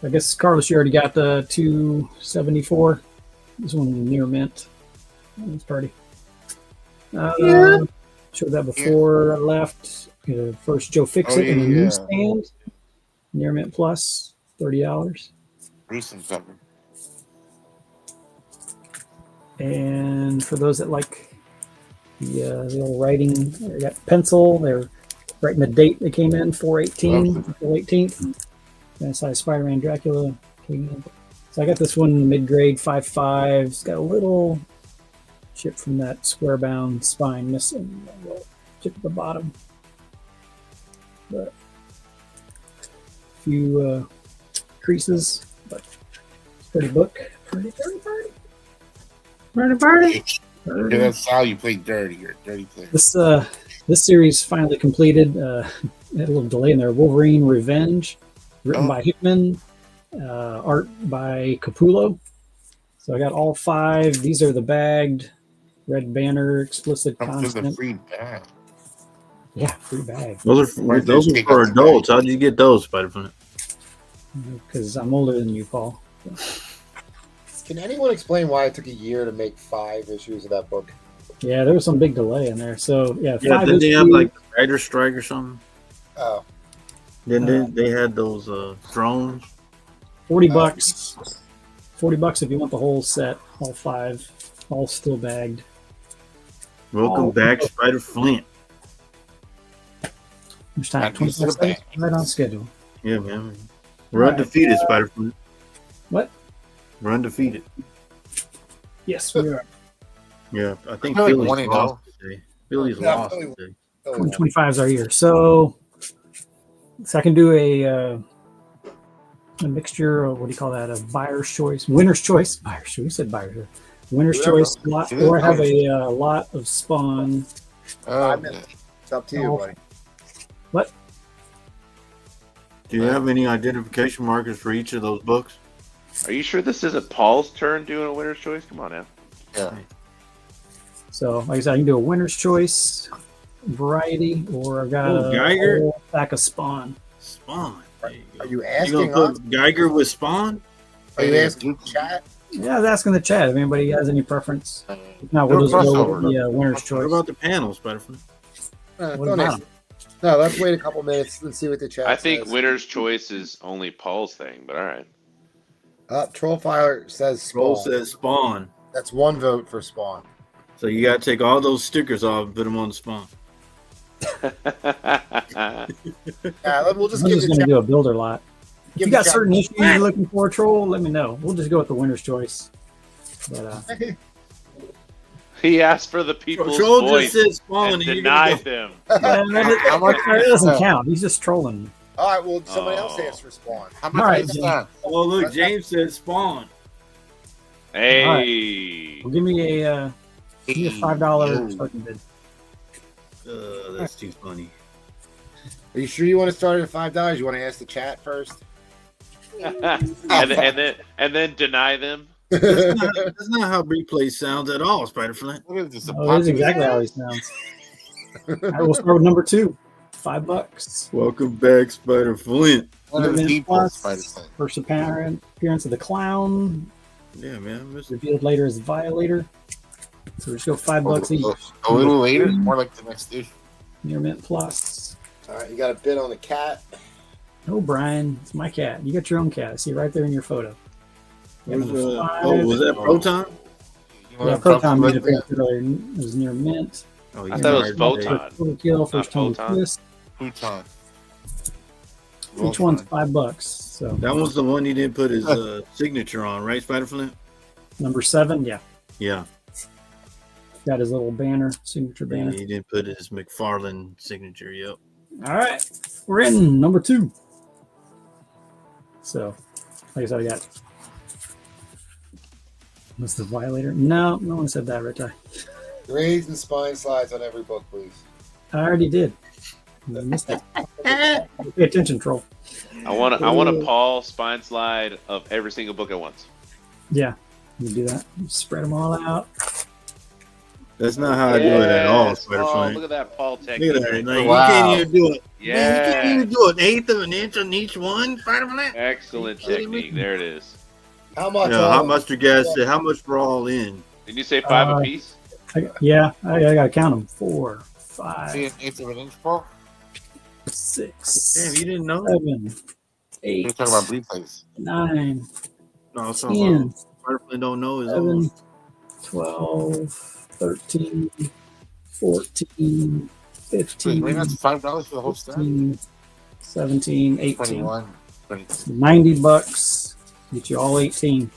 I guess Carlos, you already got the 274. This one near mint. It's party. Showed that before I left. First Joe Fixit in the newsstand. Near mint plus $30. Recent cover. And for those that like the old writing, I got pencil. They're writing the date they came in, 4/18, April 18th. And size Spider-Man Dracula came in. So I got this one mid-grade 5.5. It's got a little chip from that square-bound spine missing. A little chip at the bottom. But a few creases, but it's a pretty book. Pretty. Yeah, that's Sal. You played dirty. You're a dirty player. This series finally completed. Had a little delay in there. Wolverine Revenge, written by Hickman, art by Capullo. So I got all 5. These are the bagged Red Banner explicit content. The free bag. Yeah, free bag. Those are for adults. How did you get those, Spider-Man? Because I'm older than you, Paul. So. Can anyone explain why it took a year to make 5 issues of that book? Yeah, there was some big delay in there. So yeah, 5 did they have like writer strike or something? Oh, Then they had those drones. $40. $40 if you want the whole set, all 5, all still bagged. Welcome back, Spider Flint. Which time? 25 seconds, right on schedule. Yeah, man. We're undefeated, Spider Flint. What? We're undefeated. Yes, we are. Yeah, I think I feel Philly's like 1-0. lost today. Billy's Yeah, lost. Billy- today. 2025 is our year. So I can do a mixture of, what do you call that? A buyer's choice, winner's choice. Buyer's choice. You said buyer's choice. Winner's Whatever. choice lot, or have a lot of spawn. 5 minutes. It's up to you, buddy. What? Do you have any identification markers for each of those books? Are you sure this isn't Paul's turn doing a winner's choice? Come on now. Yeah. So, like I said, I can do a winner's choice variety, or I've got a Geiger? whole pack of spawn. Spawn. There you go. Are you You asking gonna us? put Geiger with Spawn? Are you asking chat? Yeah, I was asking the chat if anybody has any preference. If not, No we'll just go crossover. with the winner's What choice. about the panels, Butterfly? What Don't about ask. 'em? No, let's wait a couple minutes and see what the chat I think says. winner's choice is only Paul's thing, but all right. Trollfire says Roll Spawn. says Spawn. That's 1 vote for Spawn. So you gotta take all those stickers off and put them on the Spawn. Yeah, we'll just I'm give just the going to chat. do a builder lot. If Give you the got chat- certain issues you're looking for, Troll, let me know. We'll just go with the winner's choice. But He asked for the people's Troll voice just said Spawn and and you're gonna denied go. them. How much that doesn't count. He's just trolling. All right, well, somebody else Oh. asked for Spawn. How much All right, is Jim. that? Oh look, James said Spawn. Hey. Well, give me a $5 starting bid. That's too funny. Are you sure you want to start at $5? You want to ask the chat first? and then deny them. That's not how replay sounds at all, Spiderfly. What is this? A Oh, that is popular- exactly how he sounds. All right, we'll start with number 2. $5. Welcome back, Spider Flint. What is Minute people, plus. Spider-Man? First appearance of the clown. Yeah, man. Revealed later as Violator. So just go $5 each. A little later, more like the next issue. Near Mint Plus. All right, you got a bid on the cat. Oh, Brian, it's my cat. You got your own cat. I see it right there in your photo. You got Where's, number 5. oh, was that Proton? You know Yeah, what Proton I'm made talking it about? earlier. It was near Mint. Oh, I thought it was Photon. Total kill, first Not time Photon. twist. Futon. Each one's $5. So That was the one he didn't put his signature on, right, Spider Flint? number 7, yeah. Yeah. Got his little banner, signature banner. He didn't put his McFarlane signature. Yep. All right, we're in number 2. So, like I said, I got. What's the Violator? No one said that, right there. Grades and spine slides on every book, please. I already did. I missed it. Pay attention, Troll. I want a Paul spine slide of every single book at once. Yeah, you do that. Spread them all out. That's not how I do it at all, Yes, Spider Paul, Flint. look at that Paul technique. Look at that. Like, Wow. You can't even do it. Man, you can't Yeah. even do an eighth of an inch on each one, Spider Flint. Excellent technique. There it is. How much? Yeah, how much your guys said? How much we're all in? Did you say 5 apiece? I got to count them. 4, 5, See an eighth of an inch, Paul? 6, Damn, you didn't know? 7, We're 8, talking about replays. 9, No, it's 10, Spider Flint don't know his 11, own. 12, 13, 14, Wait, 15, right now it's $5 for the whole stack? 16, 17, 18. 21, 20, $90. Get you all 18.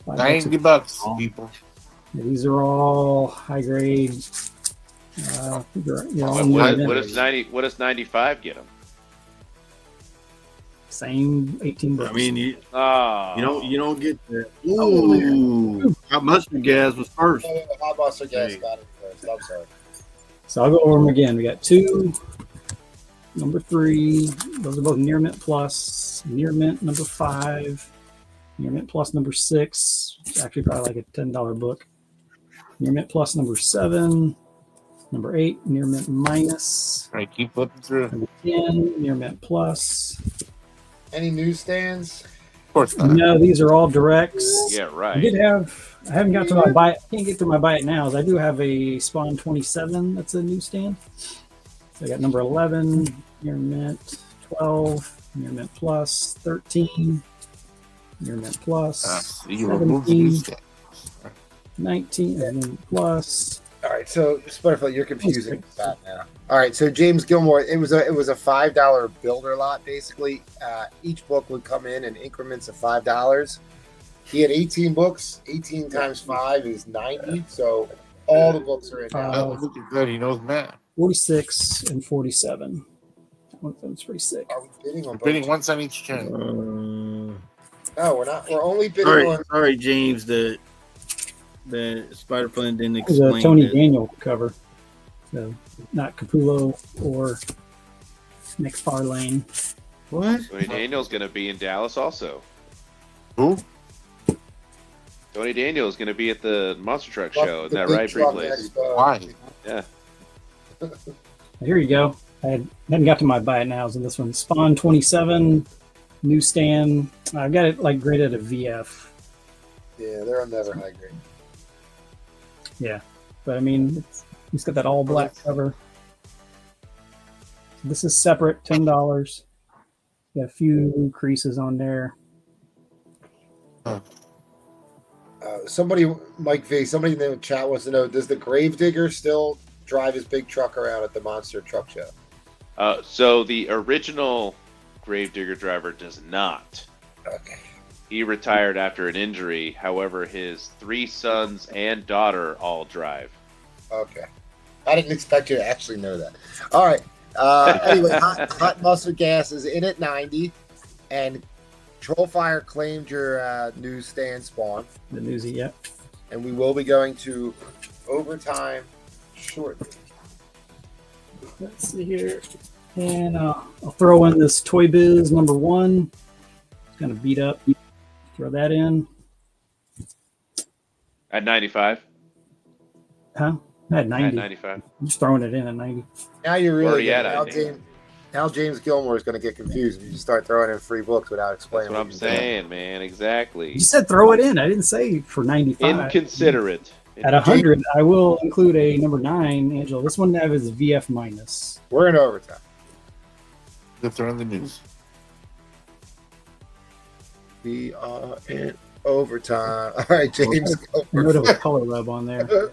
$5 $90, people. Yeah, these are all high grade. You're all What new does 95 get him? same 18 bucks. I mean, you Oh, don't get that. Ooh, how mustard gas was first? Hot Buster gas Hey. battery first. I'm sorry. So I'll go over them again. We got 2, number 3. Those are both Near Mint Plus. Near Mint number 5. Near Mint Plus number 6. It's actually probably like a $10 book. Near Mint Plus number 7. Number 8, Near Mint Minus. All right, keep flipping through. Of Number 10, Near Mint Plus. Any newsstands? course not. No, these are all directs. yeah, I right. did have. I haven't got to my buy. Can't get through my buy it nows. I do have a Spawn 27. That's a newsstand. So I got number 11, Near Mint 12, Near Mint Plus 13, Near Mint Plus You removed the 17, newsstand. 19, and then Plus. All right, so Sputterfly, you're confusing that now. All right, so James Gilmore, it was a $5 builder lot basically. Each book would come in increments of $5. He had 18 books. 18 times 5 is 90. So all the books are in now. Oh, look at that. He knows math. 46 and 47. One of them's 46. Are we bidding on both? Bidding once on each channel. No, we're not. We're only bidding Sorry, on. sorry, James. The Spider Plan didn't It was explain. a Tony that. Daniel cover. So not Capullo or McFarlane. What? Tony Daniel's going to be in Dallas also. Who? Tony Daniel is going to be at the Monster Truck show. Isn't that Big right, Truck Replays? Expo. Why? Yeah. Here you go. I hadn't got to my buy it nows in this one. Spawn 27, newsstand. I've got it like graded at a VF. Yeah, they're never high grade. Yeah, but I mean, it's got that all black cover. This is separate, $10. Got a few creases on there. Somebody, Mike V, somebody in the chat wants to know: does the Gravedigger still drive his big truck around at the Monster Truck Show? So the original Gravedigger driver does not. Okay. He retired after an injury. However, his 3 sons and daughter all drive. Okay. I didn't expect you to actually know that. All right. Anyway, hot mustard gas is in at 90, and Troll Fire claimed your newsstand spawn. The newsy, yep. And we will be going to overtime shortly. Let's see here. And I'll throw in this Toy Biz number 1. It's kind of beat up. Throw that in. At 95? Huh? I had 90. At 95. I'm just throwing it in at 90. Now you're really Already getting, at now, 90. now James Gilmore is going to get confused if you just start throwing in free books without That's explaining. what I'm you're doing. saying, man. Exactly. You said throw it in. I didn't say for 95. Inconsiderate. At 100, I will include a number 9, Angela. This one have is VF minus. We're in overtime. If they're in the news. We are in overtime. All right, James. Go I know there was a color rub on there.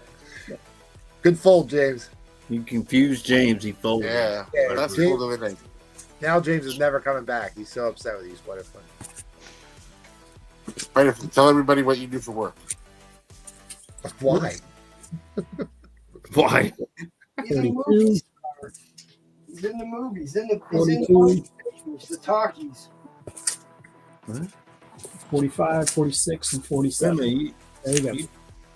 Good fold, James. You confused James. He folded. Yeah. Yeah, That's James- cool of it. Now James is never coming back. He's so upset with you, Spider-Man. Right, tell everybody what you do for work. Why? Why? He's in the 32, movies. He's in the movies. He's in the 42, the talkies. 45, 46, and Wait a 47. minute, There you go.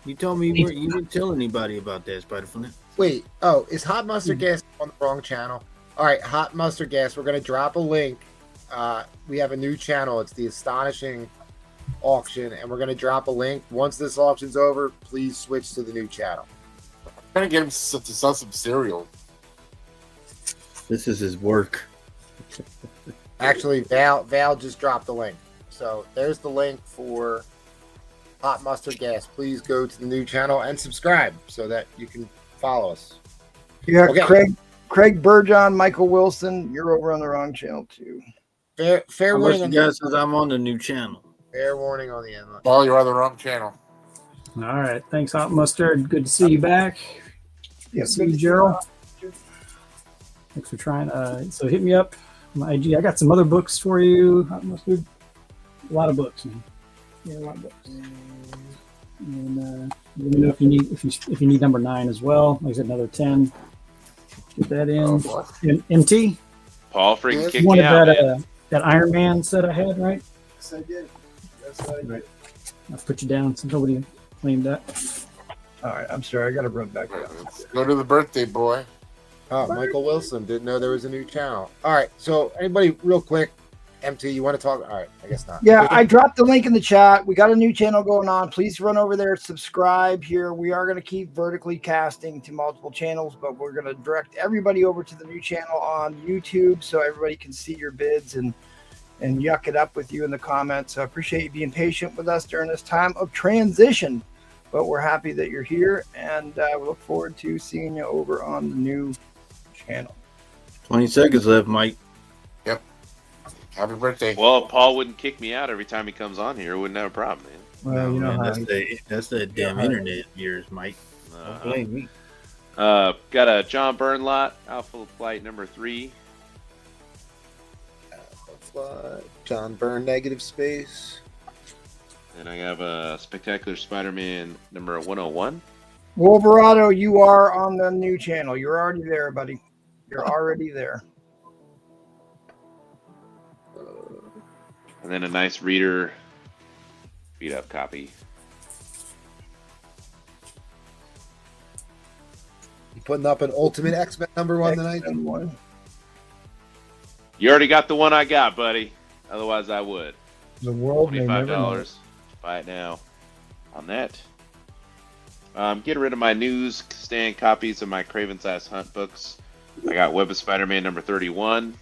you told me you didn't tell anybody about that, Spider Plan. Wait. Oh, is Hot Mustard Gas on the wrong channel? All right, Hot Mustard Gas. We're going to drop a link. We have a new channel. It's the Astonishing auction, and we're going to drop a link. Once this auction's over, please switch to the new channel. I'm trying to get him to sell some cereal. This is his work. Actually, Val just dropped the link. So there's the link for Hot Mustard Gas. Please go to the new channel and subscribe so that you can follow us. Yeah, Okay. Craig Burgeon, Michael Wilson, you're over on the wrong channel too. Fair Unless warning. you On guys says I'm on the new channel. fair warning on the end. Paul, you're on the wrong channel. All right. Thanks, Hot Mustard. Good to see you back. Yeah, See you, Gerald. Thanks for trying. So hit me up on my IG. I got some other books for you, Hot Mustard. A lot of books, man. Yeah, a lot of books. And let me know if you need number 9 as well. Like I said, another 10. Get that in. MT. Paul freaking kicked You me wanted out, that man. that Iron Man set I had, right? Yes, I did. Yes, I did. Right. I'll put you down so nobody claimed that. All right, I'm sorry. I got to run back Right, down. let's go to the birthday boy. Oh, Michael Wilson didn't know there was a new channel. All right, so anybody, real quick, MT, you want to talk? All right, I guess not. Yeah, I dropped the link in the chat. We got a new channel going on. Please run over there, subscribe here. We are going to keep vertically casting to multiple channels, but we're going to direct everybody over to the new channel on YouTube so everybody can see your bids and yuck it up with you in the comments. So I appreciate you being patient with us during this time of transition, but we're happy that you're here, and we look forward to seeing you over on the new channel. 20 seconds left, Mike. Happy birthday. Well, Paul wouldn't kick me out every time he comes on here. Wouldn't have a problem, man. Well, you know Man, how that's the damn internet of yours, Mike. Don't blame me. Got a John Byrne lot, Alpha Flight number 3. John Byrne, negative space. And I have a Spectacular Spider-Man number 101. Wolverado, you are on the new channel. You're already there, buddy. You're already there. And then a nice reader beat up copy. You putting up an Ultimate X-Men #1 tonight? X-Men one. You already got the one I got, buddy. Otherwise, I would. The world may never know. $25. Buy it now on that. Get rid of my newsstand copies of my Craven's Last Hunt books. I got Web of Spider-Man number 31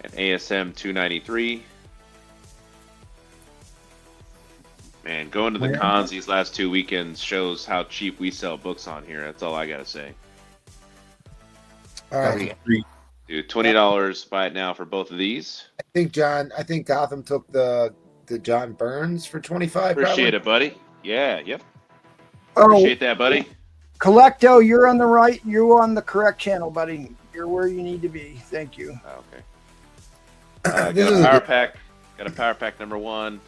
and ASM 293. Man, going to the cons these last 2 weekends shows how cheap we sell books on here. That's all I gotta say. All right. Dude, $20. Buy it now for both of these. I think Gotham took the John Burns for 25. Appreciate it, buddy. Yeah, yep. Oh, Appreciate that, buddy. Collecto, you're on the right. You're on the correct channel, buddy. You're where you need to be. Thank you. Okay. Got a power pack. Got a power pack number 1.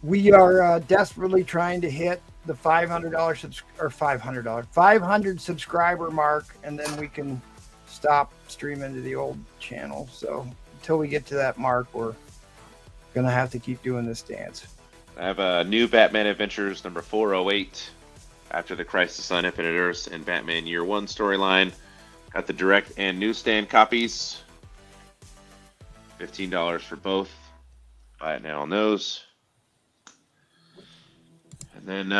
We are desperately trying to hit the $500 subscriber mark, and then we can stop streaming to the old channel. So until we get to that mark, we're gonna have to keep doing this dance. I have a new Batman Adventures number 408 after the Crisis on Infinite Earths and Batman Year 1 storyline. Got the direct and newsstand copies. $15 for both. Buy it now on those. And then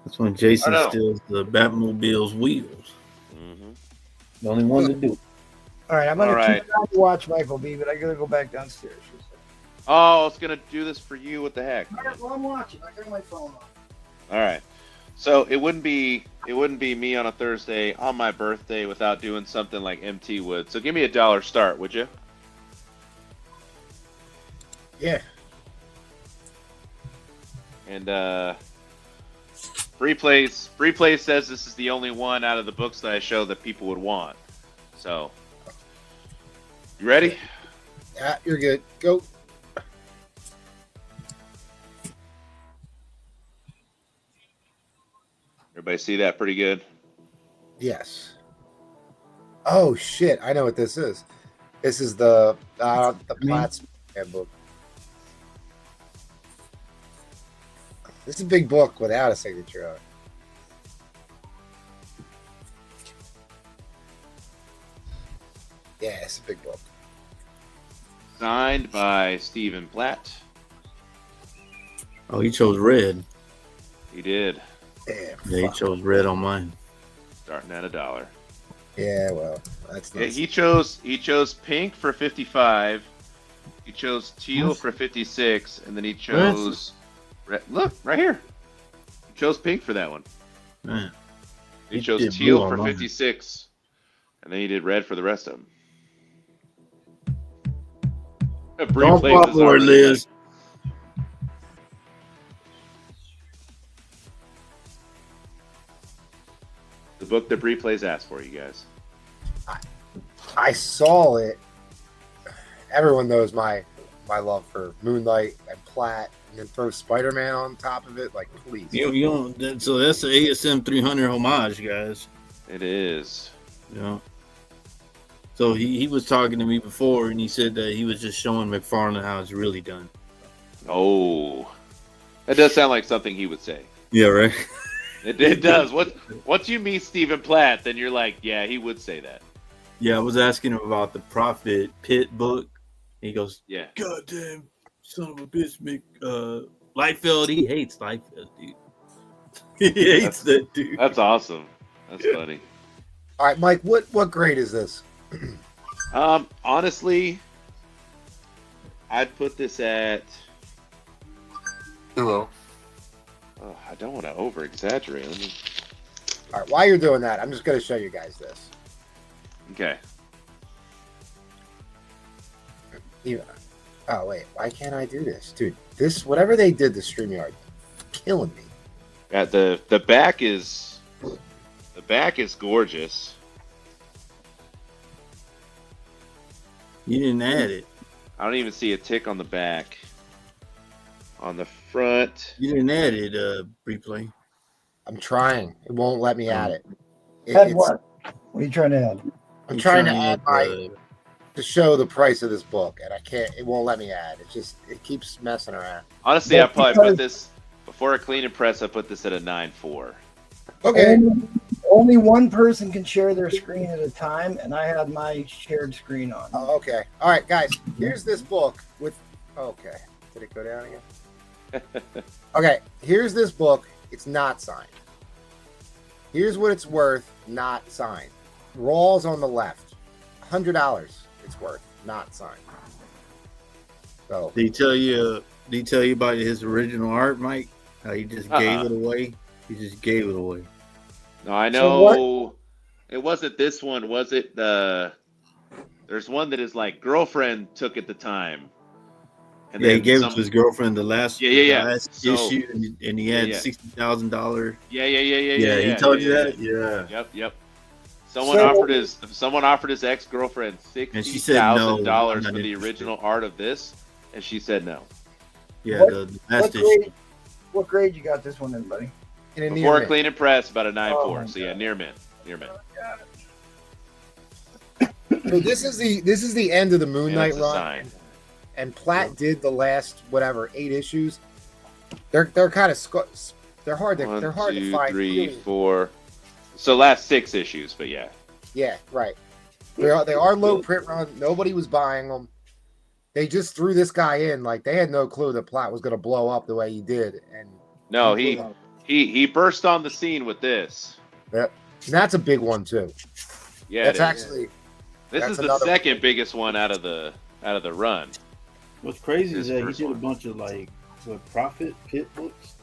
That's when Jason steals the Batmobile's wheels. The only one to do it. All right, I'm gonna keep trying to watch Michael B, but I gotta go back downstairs. Oh, I was gonna do this for you. What the heck? All right, well, I'm watching. I got my phone on. All right. So it wouldn't be me on a Thursday on my birthday without doing something like MT would. So give me $1 start, would you? Yeah. And Free Plays says this is the only one out of the books that I show that people would want. So you ready? Yeah, you're good. Go. Everybody see that pretty good? Yes. Oh shit! I know what this is. This is the Platts book. This is a big book without a signature on it. Yeah, it's a big book. Signed by Stephen Platt. Oh, he chose red. He did. Damn. Yeah, he chose red on mine. Starting at $1. Yeah, well, that's nice. Yeah, he chose pink for 55. He chose teal for 56, and then he chose red. Look right here. He chose pink for that one. Man. He chose teal for 56, and then he did red for the rest of them. Don't pop more, Liz. The book that Bree Plays asked for, you guys. I saw it. Everyone knows my love for Moonlight and Platt, and then throw Spider-Man on top of it. Like, please. So that's the ASM 300 homage, guys. It is. Yeah. So he was talking to me before, and he said that he was just showing McFarlane how it's really done. Oh, that does sound like something he would say. Yeah, right. It does. Once you meet Stephen Platt, then you're like, yeah, he would say that. Yeah, I was asking him about the Prophet Pitt book. He goes, yeah, goddamn son of a bitch, Liefeld. He hates Liefeld, dude. He hates that dude. That's awesome. That's funny. All right, Mike. What grade is this? Honestly, I'd put this at. Hello. Oh, I don't want to over exaggerate. All right, while you're doing that, I'm just going to show you guys this. Okay. Oh wait, why can't I do this, dude? This whatever they did to StreamYard, killing me. Yeah, the back is gorgeous. You didn't add it. I don't even see a tick on the back on the front. You didn't add it, replay. I'm trying. It won't let me add it. Add what? What are you trying to add? I'm trying to add to show the price of this book, and I can't. It won't let me add. It keeps messing around. Honestly, I probably put this before a clean and press. I put this at a 9.4. Okay. Only one person can share their screen at a time, and I had my shared screen on. Oh, okay. All right, guys. Here's this book with. Okay. Did it go down again? Okay. Here's this book. It's not signed. Here's what it's worth. Not signed. Rawls on the left. $100. It's worth. Not signed. So. Did he tell you? Did he tell you about his original art, Mike? How he just gave it away? He just gave it away. No, I know it wasn't this one, was it? There's one that is like girlfriend took at the time. And he gave it to his girlfriend the last last So, issue, and he had $60,000. Yeah. He told you that. Yeah. Yep. Someone offered his ex-girlfriend $60,000 for the original art of this, and she said no. Yeah, the last issue. What grade you got this one in, buddy? Before a clean and press, about a 9.4. So yeah, near mint. So this is the end of the Moon Knight run, sign. and Platt did the last 8 issues. They're kind of they're hard to One, hard two, to find. 3, 4. So last 6 issues, but yeah. Yeah, right. They are low print run. Nobody was buying them. They just threw this guy in like they had no clue that Platt was going to blow up the way he did. And no, he burst on the scene with this. Yep, and that's a big one too. Yeah, that's actually. This is the second biggest one out of the run. What's crazy is that he did a bunch of profit pit books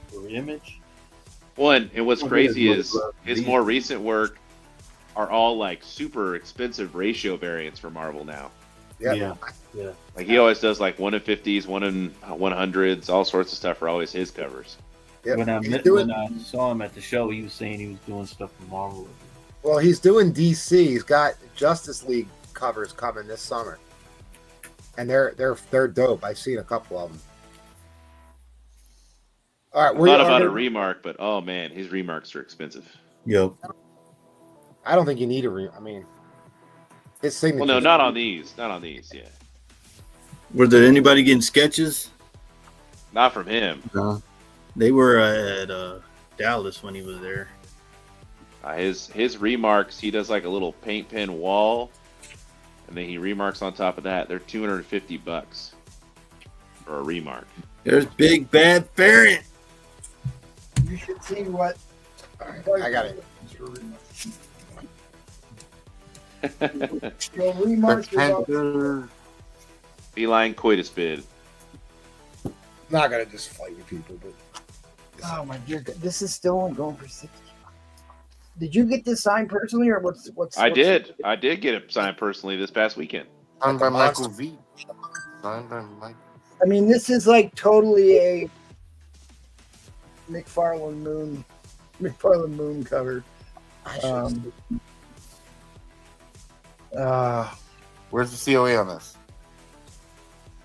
for Image. Well, and what's crazy is his more recent work are all like super expensive ratio variants for Marvel now. Yeah. Like he always does like 1 in 50s, 1 in 100s, all sorts of stuff are always his covers. Yep. When I saw him at the show, he was saying he was doing stuff for Marvel. Well, he's doing DC. He's got Justice League covers coming this summer, and they're dope. I've seen a couple of them. All right, I thought about a remark, but oh man, his remarks are expensive. Yep. I don't think you need a I mean, his signature. Well, no, not on these. Not on these. Yeah. Were there anybody getting sketches? Not from him. No. They were at Dallas when he was there. His remarks, he does like a little paint pen wall, and then he remarks on top of that. They're $250 for a remark. There's Big Bad Ferret. You should see what. I got it. Your remarks are Feline coitus bid. I'm not gonna just fight with people, but. Oh my dear, this is still only going for 60. Did you get this signed personally, or what's? I did get it signed personally this past weekend. Signed by Michael V. Signed by Mike. I mean, this is like totally a McFarlane Moon cover. Where's the COA on this?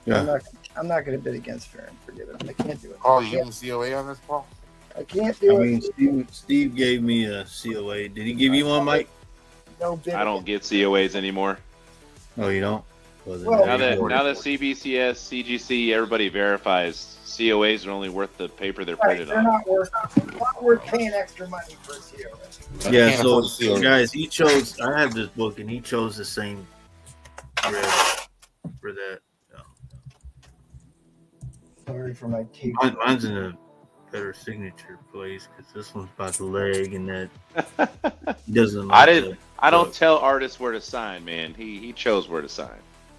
Yeah. I'm not going to bid against Farron. Forget it. I can't do it. Oh, you have a COA on this, Paul? I can't do it. Steve gave me a COA. Did he give you one, Mike? No bid. I don't get COAs anymore. Oh, you don't? Well, now that CBCS, CGC, everybody verifies, COAs are only worth the paper they're printed they're on. not worth paying extra money for a COA. Yeah, so guys, he chose. I have this book, and he chose the same red for that. Sorry for my tape. Mine's in a better signature place because this one's about the leg, and that doesn't. I don't tell artists where to sign, man. He chose where to sign.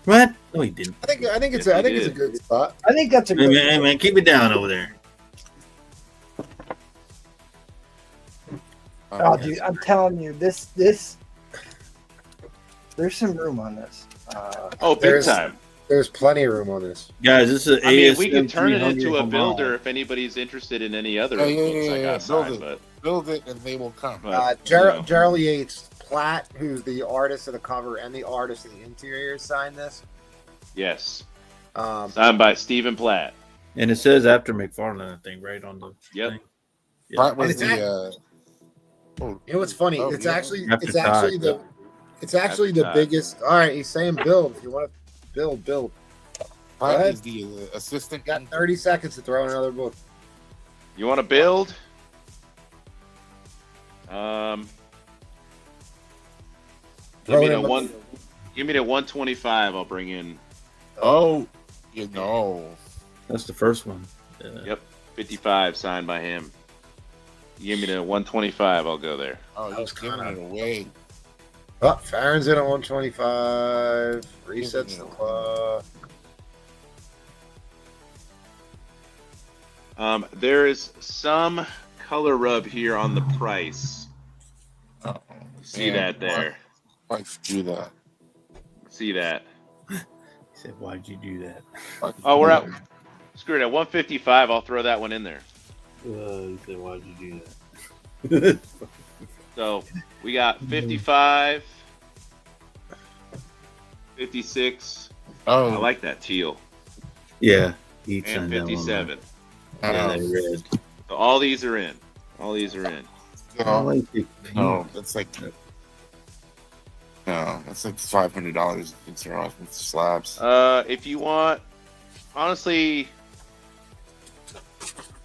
What? No, he didn't. I think it's a good spot. I think that's a good. Hey man, keep it down over there. Oh, dude, I'm telling you, this. There's some room on this. Big time. There's plenty of room on this. Guys, this is. I mean, we can turn it into a builder if anybody's interested in any other books I got signed. Build it, and they will come. Gerald Yates, Platt, who's the artist of the cover and the artist of the interior, signed this. Yes. Signed by Stephen Platt. And it says after McFarlane, I think, right on the thing. Yeah. That was it's the. You know what's funny? Oh, it's yeah. actually After it's actually Todd, the After Todd. biggest. All right, he's saying build. If you want to build. Pratt ahead. is the assistant. Got 30 seconds to throw in another book. You want to build? Give me the one. Give me the 125. I'll bring in. Oh, you know. That's the first one. Yep, 55 signed by him. You give me the 125. I'll go there. Oh, That he's was giving kinda- it away. Oh, Farron's in at 125. Resets the clock. There is some color rub here on the price. Oh, See that there? Why'd you do that? See that? He said, "Why'd you do that?" Oh, we're out. Screw it. At 155, I'll throw that one in there. He said, "Why'd you do that?" So we got 55, 56. Oh, I like that teal. Yeah, he And signed that one, 57. right? Yeah, oh, they read. So all these are in. All these are in. I no, like it. no, that's like no, that's like $500 against your with slabs. If you want, honestly,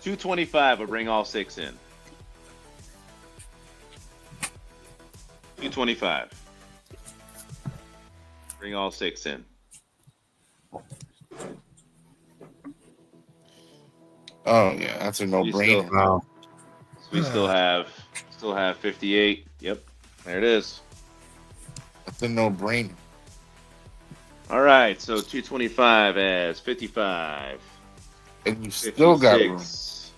225 will bring all 6 in. 225. Bring all 6 in. Oh yeah, that's a no-brainer. Wow. We still have 58. Yep, there it is. That's a no-brainer. All right, so 225 as 55. And you still got room. 56,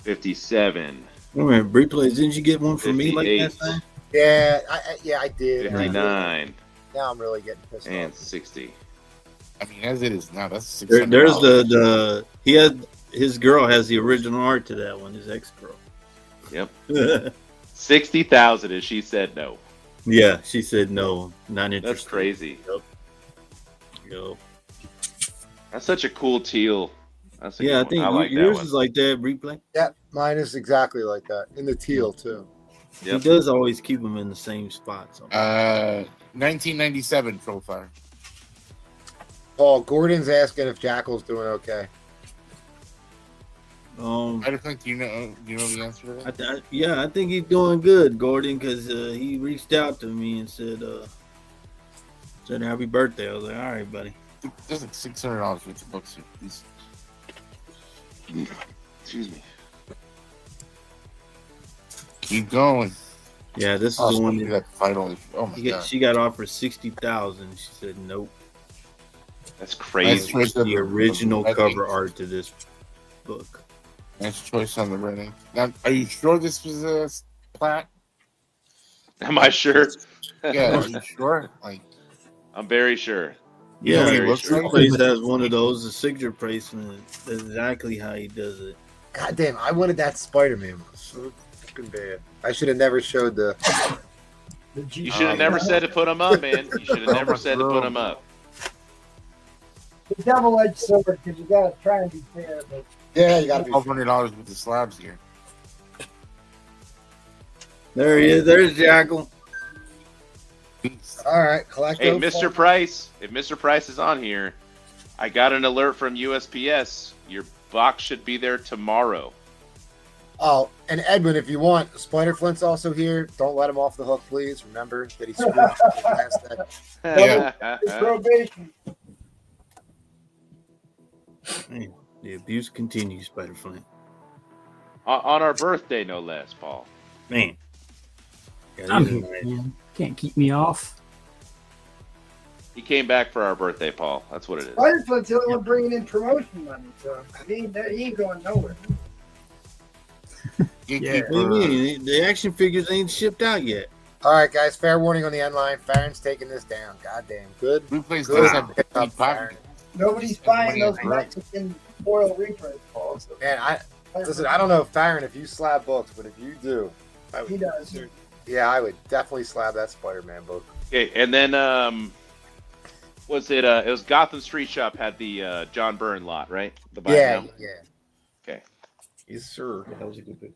57, Wait a minute, replays. Didn't you get one for me like that 58. time? Yeah, I did. and I did. 59, Now I'm really getting pissed and off. 60. I mean, as it is now, that's There's $600. the he had his girl has the original art to that one. His ex girl. Yep. 60,000 and she said no. Yeah, she said no, not interested. That's crazy. Yo. That's such a cool teal. That's a Yeah, I good think one. I like that yours one. is like that. Replay. Yeah, mine is exactly like that. In the teal too. Yep. He does always keep them in the same spot. So. 1997 profile. Paul Gordon's asking if Jackal's doing okay. I don't think you know the answer to that. I think he's doing good, Gordon, because he reached out to me and said happy birthday. I was like, all right, buddy. There's like $600 worth of books here. Please. Excuse me. Keep going. Yeah, this is Oh, the one that final. Oh my god. she got offered 60,000. She said nope. That's crazy. Nice choice The of original red cover ink. art to this book. Nice choice on the red ink. Now, are you sure this was a plat? Am I sure? Yeah, are you sure? Like, I'm very sure. Yeah, Nobody very looks sure. like Place has one of those, the signature placement. That's exactly how he does it. God damn, I wanted that Spider-Man. So fucking bad. I should have never showed the. You should have never said to put them up, man. You should have never said to put them up. The double-edged sword, because you gotta try and be fair, but Yeah, you gotta be. $1,200 with the slabs here. There he is. There's Jackal. All right, collect. Hey, Mr. Price, if Mr. Price is on here, I got an alert from USPS. Your box should be there tomorrow. Oh, and Edwin, if you want, Splinter Flint's also here. Don't let him off the hook, please. Remember that he screwed last day. probation. Man, the abuse continues, Spider Flint. On our birthday, no less, Paul. Man. Yeah, I'm these are here, nice. man. Can't keep me off. He came back for our birthday, Paul. That's what it is. Firefly's the only one bringing in promotion money, so he ain't going nowhere. Yeah, what do you mean? The action figures ain't shipped out yet. All right, guys. Fair warning on the end line. Farron's taking this down. Goddamn, good. Replays Good. does have Pick up, deep pocket. Farron. Nobody's buying those Mexican foil reprints, Paul. So Man, listen. I don't know, Farron, if you slab books, but if you do, I he would. does. Yeah, I would definitely slab that Spider-Man book. Okay, and then Was it? It was Gotham Street Shop had the John Byrne lot, right? The buy Yeah, now? yeah. Okay. Yes, sir. That was a good pick.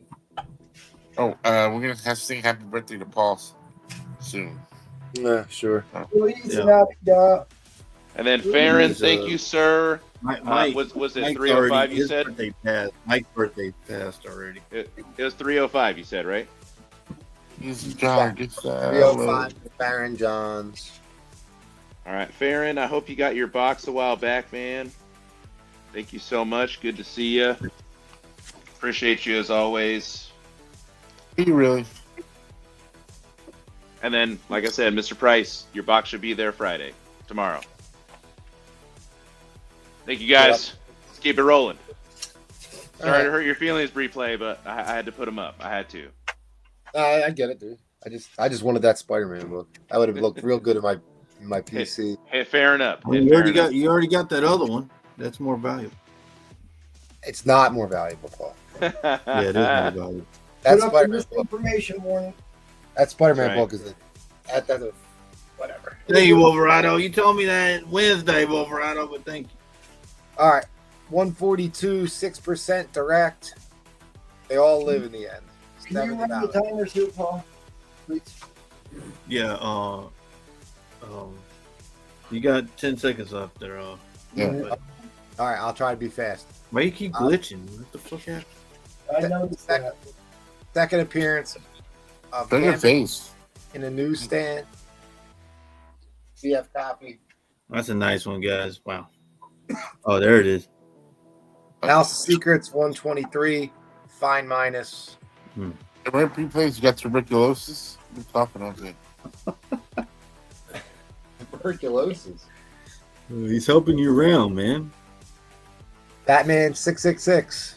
Oh, we're gonna have to sing happy birthday to Paul soon. Yeah, sure. Please, Yeah. And then Farron, Please, thank you, sir. Mike, Was it Mike's 305? already- You his said birthday passed. Mike's birthday passed already. it was 305. You said right? This is John. Get 305 Baron Johns. All right, Farron. I hope you got your box a while back, man. Thank you so much. Good to see you. Appreciate you as always. You really? And then, like I said, Mr. Price, your box should be there Friday, tomorrow. Thank you, guys. Let's keep it rolling. Sorry to hurt your feelings, replay, but I had to put them up. I had to. I get it, dude. I just wanted that Spider-Man book. That would have looked real good in my PC. Hey, fair enough. I mean, you already got that other one. That's more valuable. It's not more valuable, Paul. Yeah, it is more valuable. That Put up Spider-Man this book. information warning. That Spider-Man Right. book is that's a whatever. Thank you, Wolverado. You told me that Wednesday, Wolverado, but thank you. All right, 142, 6% direct. They all live in the end. Can you run the $70. timers here, Paul? Please. Yeah, you got 10 seconds left there. Yeah. But All right, I'll try to be fast. why you keep glitching? What the fuck happened? I noticed that. Second appearance of Look at your Gambit face. in a newsstand. CF copy. That's a nice one, guys. Wow. Oh, there it is. House of Secrets 123. Fine minus. Right replays, you got tuberculosis. You're talking about it. Tuberculosis. He's helping you around, man. Batman 666.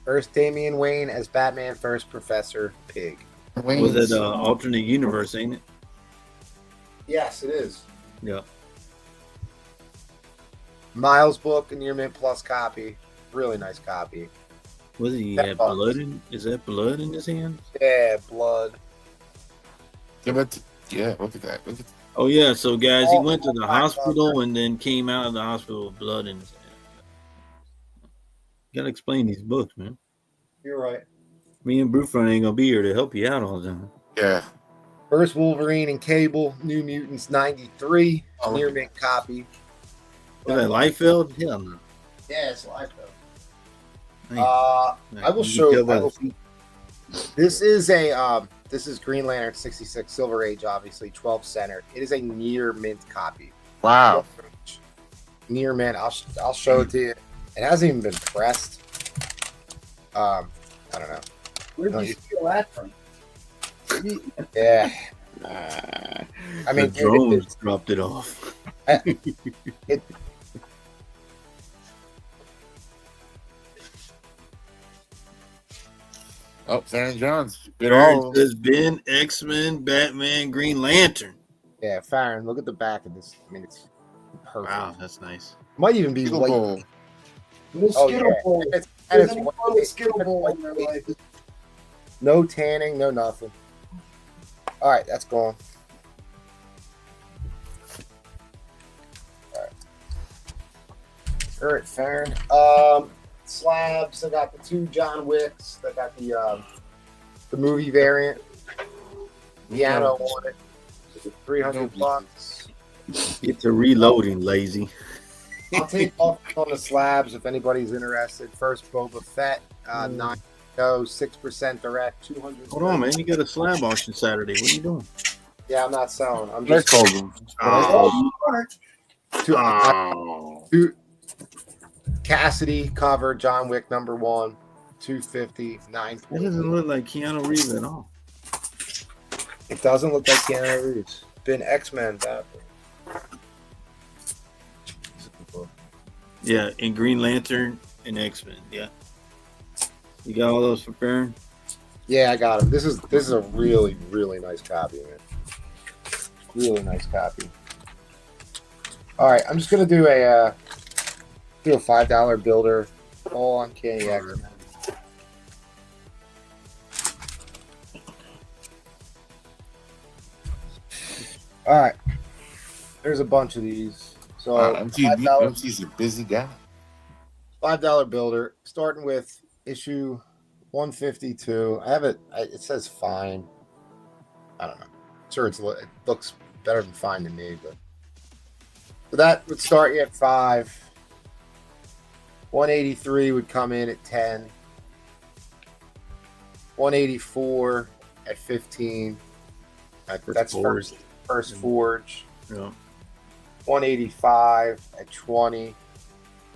First Damian Wayne as Batman, first Professor Pig. Was it alternate universe, ain't it? Yes, it is. Yeah. Miles book, a near mint plus copy. Really nice copy. Was he That had box. blood in? Is that blood in his hand? Yeah, blood. Yeah, but yeah, look at that. Look at Oh yeah. So guys, he Oh, went to the oh, hospital and then came out of the hospital with blood in his hand. You gotta explain these books, man. You're right. Me and Brufront ain't gonna be here to help you out all the time. yeah. First Wolverine and Cable, New Mutants 93, Oh. near mint copy. Is that Liefeld? Hell no. Yeah, it's live though. Hey, I will you show can you. tell by This is Green Lantern 66 Silver Age, obviously 12 center. It is a near mint copy. Wow. Near mint. I'll show it to you. It hasn't even been pressed. I don't know. Where did you steal that from? Yeah. I mean, the drones dropped it off. Oh, Farron Johns. It all has been X-Men, Batman, Green Lantern. Yeah, Farron, look at the back of this. I mean, it's perfect. Wow, that's nice. Might even be white. Bowl. The Oh, Skittle yeah. Bowl. It's There's white. any other Skittle Bowl in their life. No tanning, no nothing. All right, that's gone. All right, Farron. Slabs. I got the 2 John Wicks. I got the movie variant. Piano on it. 300 bucks. Get to reloading, lazy. I'll take off on the slabs if anybody's interested. First Boba Fett, 6% direct, 200. Hold on, man. You got a slab auction Saturday. What are you doing? Yeah, I'm not selling. I'm Let's just hold them. two Cassidy cover, John Wick #1, 250, That 940. doesn't look like Keanu Reeves at all. It doesn't look like Keanu Reeves. Been X-Men that. Yeah, and Green Lantern and X-Men. Yeah. You got all those for Farron? Yeah, I got him. This is a really, really nice copy, man. Really nice copy. All right, I'm just gonna do a $5 builder all on Kenny X. All right, there's a bunch of these. So MC's a busy guy. $5 builder, starting with issue 152. I have it. It says fine. I don't know. I'm sure it looks better than fine to me, but so that would start you at 5. 183 would come in at 10. 184 at 15. That's first forge. Yeah. 185 at 20.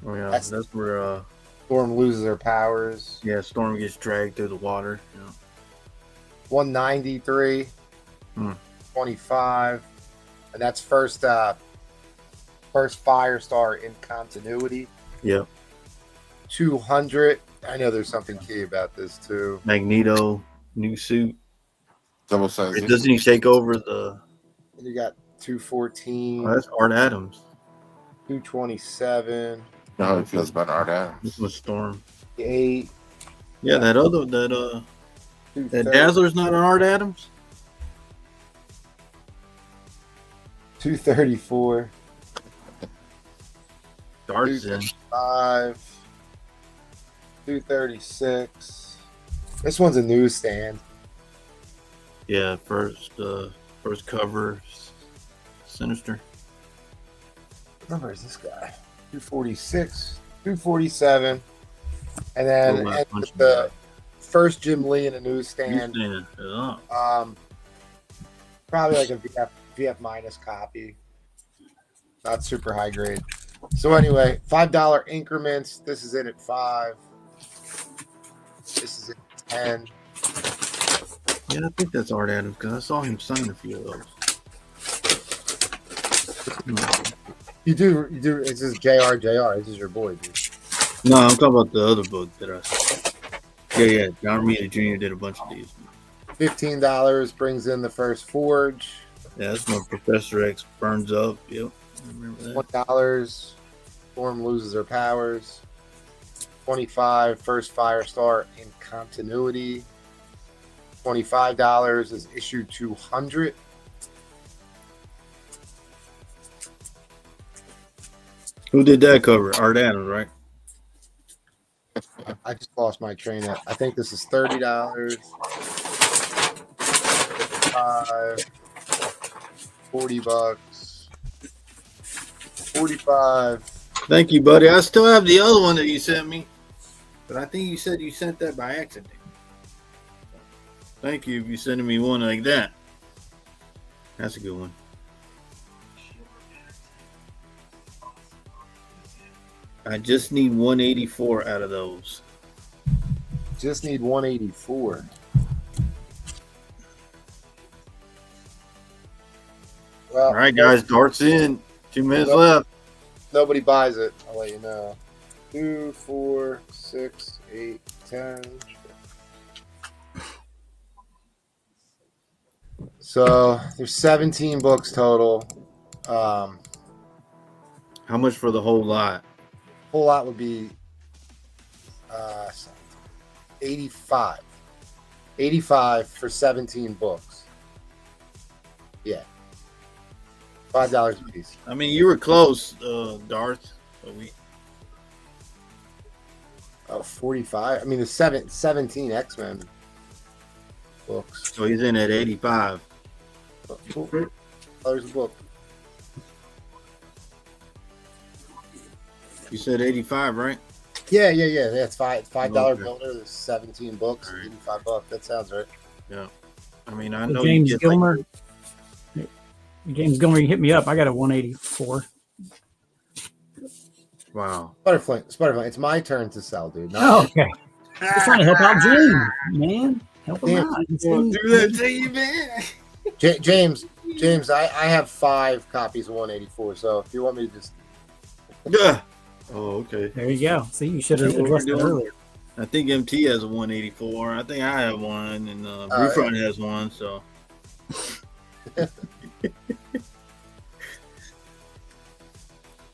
Oh yeah, that's where Storm loses her powers. Yeah, Storm gets dragged through the water. Yeah. 193, 25, and that's first Firestar in continuity. Yep. 200. I know there's something key about this too. Magneto, new suit. Double size. Doesn't he take over the? You got 214. Oh, that's Art Adams. 227. You know how he feels about Art Adams. This was Storm. 8. Yeah, that Dazzler's not an Art Adams. 234. Dart's in. 5. 236. This one's a newsstand. Yeah, first cover, Sinister. What number is this guy? 246, 247, and then the first Jim Lee in a newsstand. Probably like a VF minus copy. Not super high grade. So anyway, $5 increments. This is in at 5. This is in at 10. Yeah, I think that's Art Adams because I saw him sign a few of those. You do. This is JR. This is your boy, dude. No, I'm talking about the other book that I saw. Yeah. John Romita Jr. did a bunch of these. $15 brings in the first forge. Yeah, that's when Professor X burns up. Yep. I remember that. $1. Storm loses her powers. 25. First Firestar in continuity. $25 is issue 200. Who did that cover? Art Adams, right? I just lost my train. I think this is $30. 40 bucks. 45. Thank you, buddy. I still have the other one that you sent me, but I think you said you sent that by accident. Thank you if you're sending me one like that. That's a good one. I just need 184 out of those. Just need 184. Well, all right, guys. Dart's in. 2 minutes left. Nobody buys it. I'll let you know. 2, 4, 6, 8, 10. So there's 17 books total. How much for the whole lot? Whole lot would be 85. 85 for 17 books. Yeah. $5 a piece. I mean, you were close, Darth. But 45. I mean, the 17 X-Men books. So he's in at 85. $2 a book. You said 85, right? Yeah. That's $5 Okay. builder. There's 17 books. Right. $85. That sounds right. Yeah. I mean, I know James you get Gilmer. James Gilmer, you hit me up. I got a 184. Wow. Sputterflame. It's my turn to sell, dude. Oh, okay. Just trying to help out James, man. Help him out. Do that to you, man. James, I have 5 copies of 184. So if you want me to just. Yeah. Oh, okay. There you go. See, you should have addressed it earlier. I think MT has a 184. I think I have one, and Brewfront has one. So.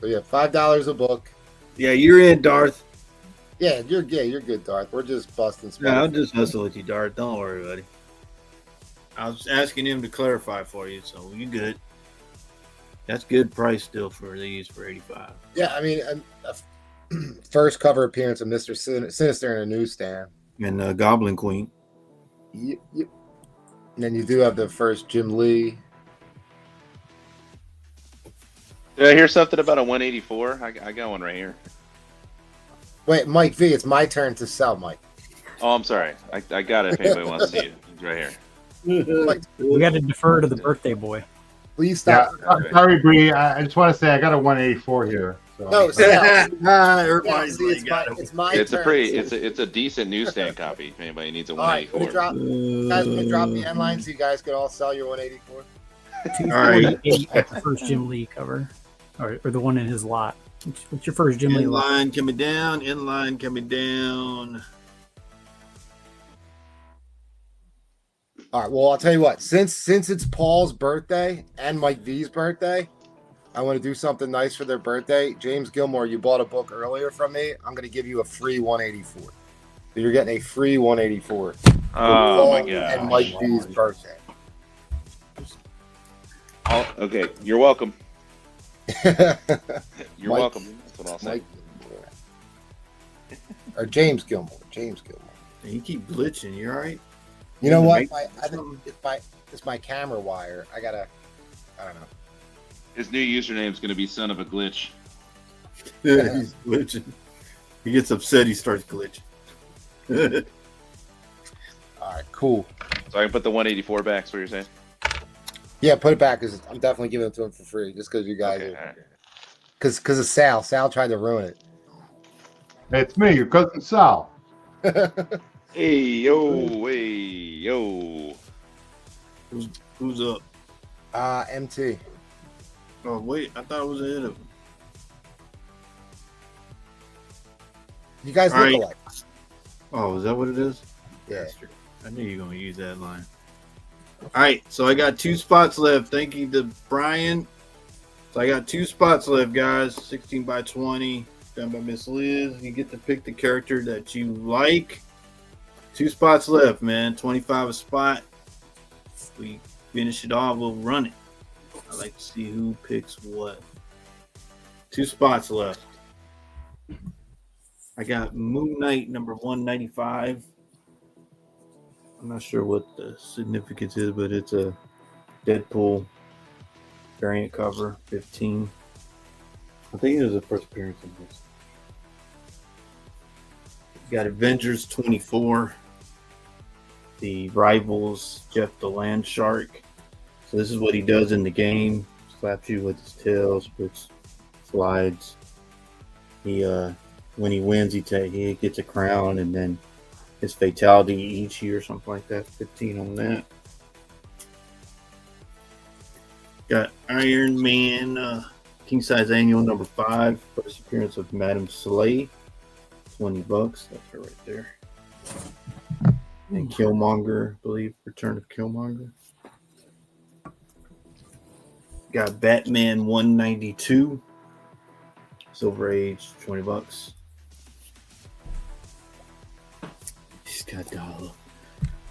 So yeah, $5 a book. Yeah, you're in, Darth. Yeah, you're good, Darth. We're just busting. Yeah, I'll just hustle with you, Darth. Don't worry, buddy. I was asking him to clarify for you, so you good. That's good price still for these for 85. Yeah, I mean, first cover appearance of Mr. Sinister in a newsstand. And Goblin Queen. Yep. And then you do have the first Jim Lee. Did I hear something about a 184? I got one right here. Wait, Mike V, it's my turn to sell, Mike. Oh, I'm sorry. I got it if anybody wants to see it. It's right here. Mike, We got to defer to the birthday boy. please stop. Sorry, Bree. I just want to say I got a 184 here. So. No, sell. Everybody's See, it's my It's turn. a pretty. It's a decent newsstand copy. If anybody needs a All right, 184. guys, can we drop the end line so you guys can all sell your 184? 248 at the first Jim Lee cover, or the one in his lot. What's your first Jim Lee lot? Inline coming down. Inline coming down. All right. Well, I'll tell you what. Since it's Paul's birthday and Mike V's birthday, I want to do something nice for their birthday. James Gilmore, you bought a book earlier from me. I'm going to give you a free 184. So you're getting a free 184. Oh my god! And Mike V's birthday. Okay, you're welcome. You're Mike- welcome. That's what I'll say. Mike Gilmore. Or James Gilmore. James Gilmore. You keep glitching. You all right? You know what? Make- I think it's my camera wire. I don't know. His new username is going to be "Son of a Glitch." Yeah, he's glitching. He gets upset. He starts glitching. All right, cool. So I can put the 184 back. That's what you're saying? Yeah, put it back because I'm definitely giving it to him for free just because you guys Okay, are. all right. Because of Sal. Sal tried to ruin it. It's me, your cousin Sal. Hey yo. Who's up? MT. Oh wait, I thought it was ahead of him. You guys All look right. alike. Oh, is that what it is? Yeah. Bastard. I knew you were gonna use that line. All right, so I got 2 spots left. Thank you to Brian. So I got 2 spots left, guys. 16 by 20, done by Miss Liz. You get to pick the character that you like. 2 spots left, man. 25 a spot. If we finish it off, we'll run it. I like to see who picks what. 2 spots left. I got Moon Knight number 195. I'm not sure what the significance is, but it's a Deadpool variant cover, 15. I think it was the first appearance of this. Got Avengers 24. The Rivals, Jeff the Land Shark. So this is what he does in the game. Slaps you with his tail, splits, slides. He when he wins, he gets a crown, and then his fatality each year, something like that. 15 on that. Got Iron Man, King Size Annual number 5. First appearance of Madam Slay. $20. That's her right there. And Killmonger, I believe. Return of Killmonger. Got Batman 192. Silver Age, $20. He's got dollar.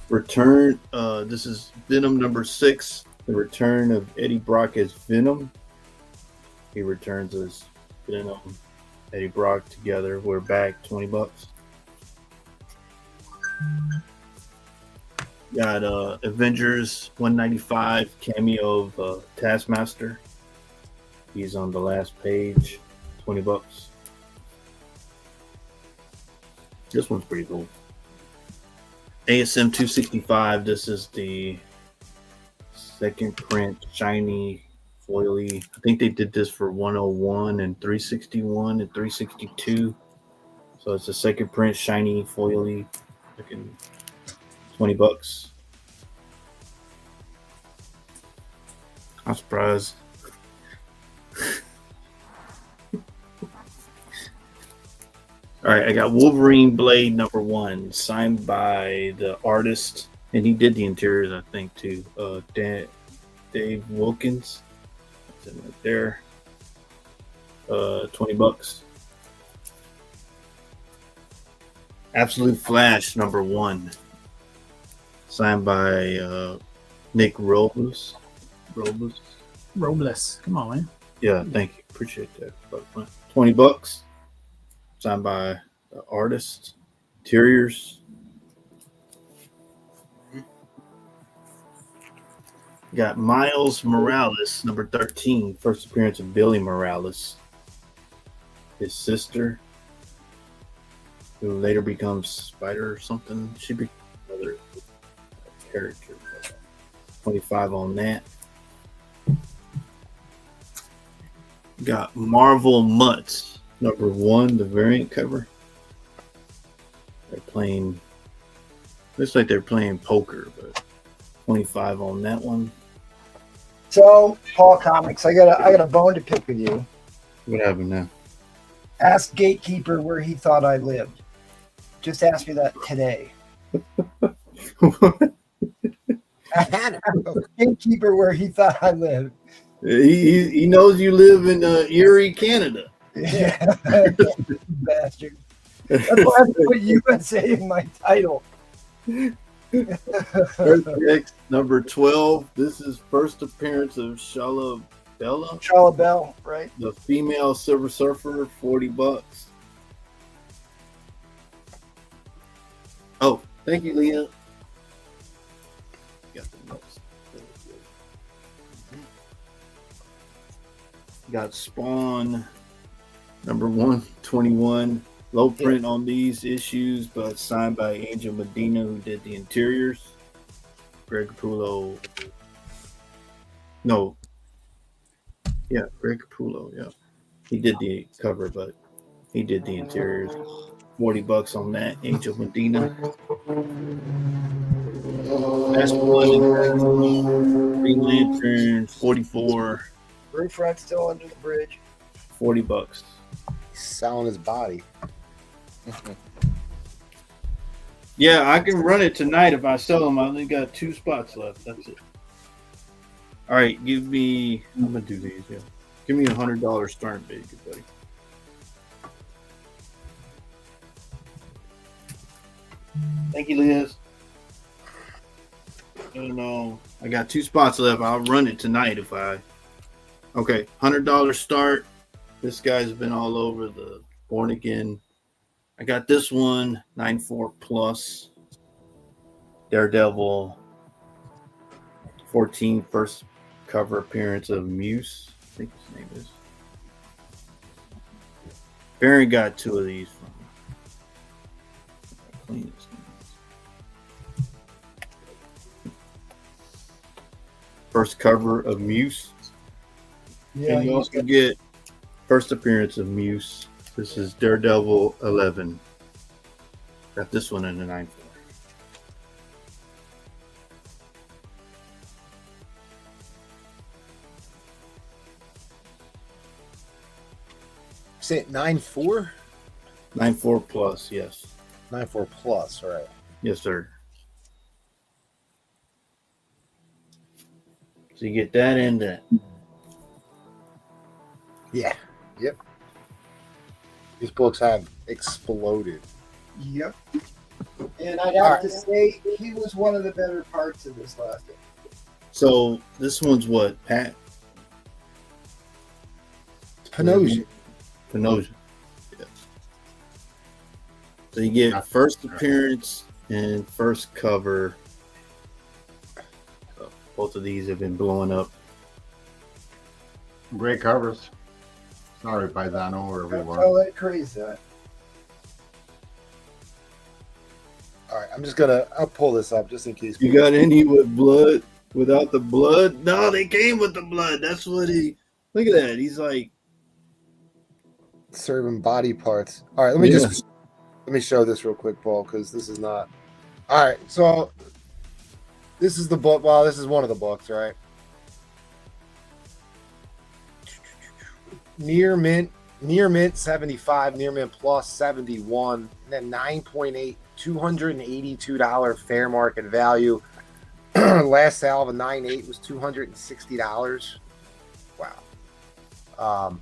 Return. This is Venom number 6. The return of Eddie Brock as Venom. He returns as Venom. Eddie Brock together. We're back. $20. Got Avengers 195 cameo of Taskmaster. He's on the last page. $20. This one's pretty cool. ASM 265. This is the second print shiny foily. I think they did this for 101 and 361 and 362. So it's a second print shiny foily. Looking $20. I'm surprised. All right, I got Wolverine Blade number 1, signed by the artist, and he did the interiors, I think, too. Dave Wilkins. That's it right there. $20. Absolute Flash number 1, signed by Nick Robles. Robles. Come on, man. Yeah, thank you. Appreciate that. $20. Signed by the artist. Interiors. Got Miles Morales, number 13. First appearance of Billy Morales. His sister, who later becomes Spider or something. She becomes another character. 25 on that. Got Marvel Mutts, number 1, the variant cover. They're playing, looks like they're playing poker, but 25 on that one. So, Paul Comics, I got a bone to pick with you. What happened now? Ask Gatekeeper where he thought I lived. Just ask me that today. Gatekeeper where he thought I lived. He knows you live in Erie, Canada. Yeah, bastard. That's why I put USA in my title. Next, number 12. This is first appearance of Shala Bell, right? The female Silver Surfer, $40. Oh, thank you, Leah. Got the notes. Got Spawn, number 121. Low print on these issues, but signed by Angel Medina, who did the interiors. Greg Capullo. No. Yeah, Greg Capullo, yeah. He did the cover, but he did the interiors. $40 on that. Angel Medina. That's one. Green Lanterns, 44. Roof front still under the bridge. $40. He's selling his body. Yeah, I can run it tonight if I sell them. I only got 2 spots left. That's it. All right, give me. I'm gonna do these. Yeah, give me $100 starting bid, good buddy. Thank you, Liz. No, I got 2 spots left. I'll run it tonight if I. Okay, $100 start. This guy's been all over the Born Again. I got this one, 94 plus. Daredevil, 14, first cover appearance of Muse. I think his name is. Baron got 2 of these from me. Clean this thing. First cover of Muse. Yeah, and you also get first appearance of Muse. This is Daredevil 11. Got this one in the 9th. Say it 9.4? 9.4 plus, yes. 9.4 plus, all right. Yes, sir. So you get that and that. Yeah. Yep. These books have exploded. Yep. And I'd have to say he was one of the better parts of this last game. So this one's what, Pat? Panosian. Panosian. Yes. So you get first appearance and first cover. So both of these have been blowing up. Great covers. Sorry, Paisano, wherever you Oh, are. that crazy. All right, I'll pull this up just in case. You got any with blood? Without the blood? No, they came with the blood. That's what he. Look at that. He's like serving body parts. All right, let me show this real quick, Paul, because this is not. All right, so this is the book. Well, this is one of the books, right? Near mint 75, near mint plus 71, and then 9.8, $282 fair market value. Last sale of a 9.8 was $260. Wow.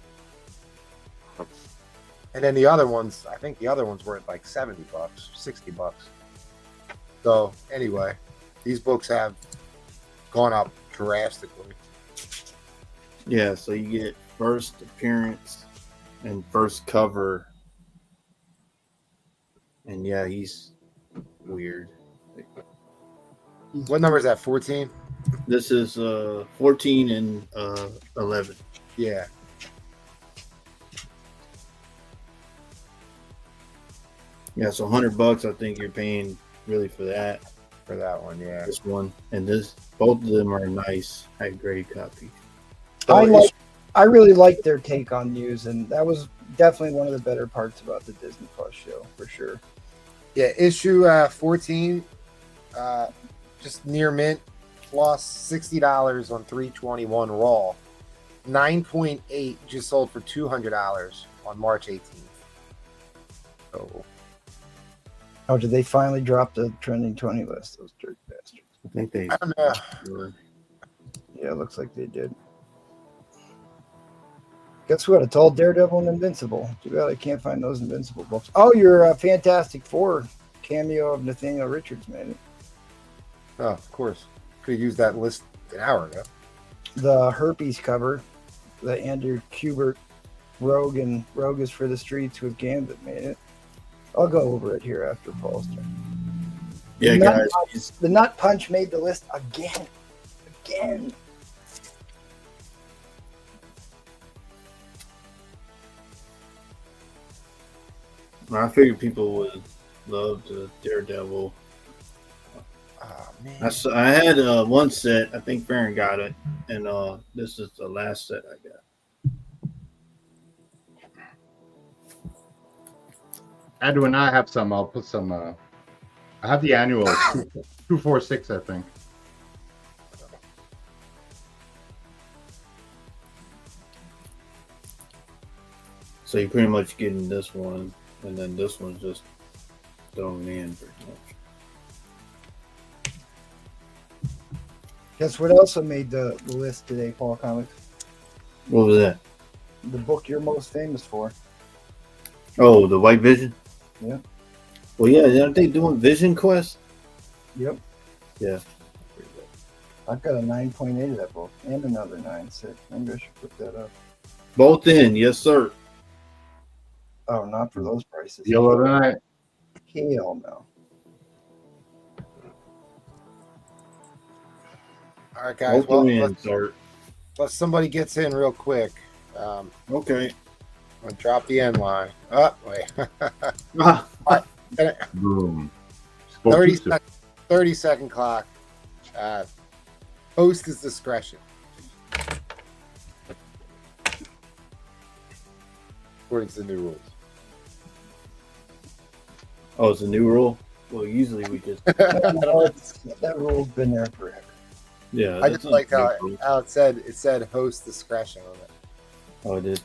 And then the other ones, I think the other ones were at like $70, $60. So anyway, these books have gone up drastically. Yeah, so you get first appearance and first cover. And yeah, he's weird. What number is that? 14? This is 14 and 11. Yeah. Yeah, so $100 I think you're paying really for that. For that one, yeah. This one and this, both of them are nice, high grade copies. I really liked their take on news, and that was definitely one of the better parts about the Disney Plus show, for sure. Yeah, issue 14, just near mint, plus $60 on 321 raw. 9.8 just sold for $200 on March 18th. Oh, did they finally drop the trending 20 list? Those dirt bastards. I think they. I don't know. Yeah, it looks like they did. Guess what? It's all Daredevil and Invincible. Too bad I can't find those Invincible books. Oh, your Fantastic Four cameo of Nathaniel Richards made it. Oh, of course. Could have used that list an hour ago. The herpes cover, the Andrew Kubert Rogue and Rogue is for the Streets with Gambit made it. I'll go over it here after Paul's turn. Yeah, guys. The Nut Punch made the list again. Again. I figured people would love the Daredevil. Oh, man. I had one set. I think Farron got it, and this is the last set I got. Edwin, I have some. I'll put some. I have the annual 246, I think. So you're pretty much getting this one, and then this one's just thrown in pretty much. Guess what also made the list today, Paul Comics? What was that? The book you're most famous for. Oh, the White Vision? Yeah. Well, yeah, aren't they doing Vision Quest? Yep. Yeah. I've got a 9.8 of that book and another 9.6. Maybe I should put that up. Both in, yes, sir. Oh, not for those prices. Deal of the night. Hell no. All right, guys. Both Well, in, sir. let's somebody gets in real quick. Okay. I'll drop the end line. Oh, wait. Boom. 30-second clock. Host's discretion. According to the new rules. Oh, it's a new rule? Well, usually we just... That rule's been there forever. Yeah. I just like how it said host discretion on it. Oh, it did.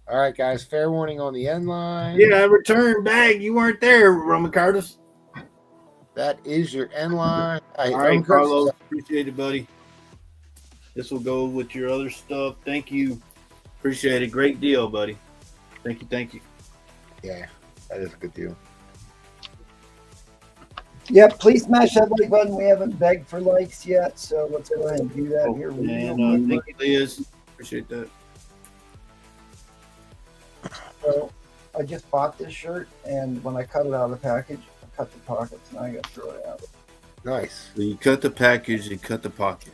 All right, guys. Fair warning on the end line. Yeah, I returned back. You weren't there, Roman Curtis. That is your end line. All right, Carlos. Appreciate it, buddy. This will go with your other stuff. Thank you. Appreciate it. Great deal, buddy. Thank you. Thank you. Yeah, that is a good deal. Yeah, please smash that like button. We haven't begged for likes yet, so let's go ahead and do that here. And thank you, Liz. Appreciate that. So I just bought this shirt, and when I cut it out of the package, I cut the pockets, and I got to throw it out. Nice. So you cut the package, you cut the pocket.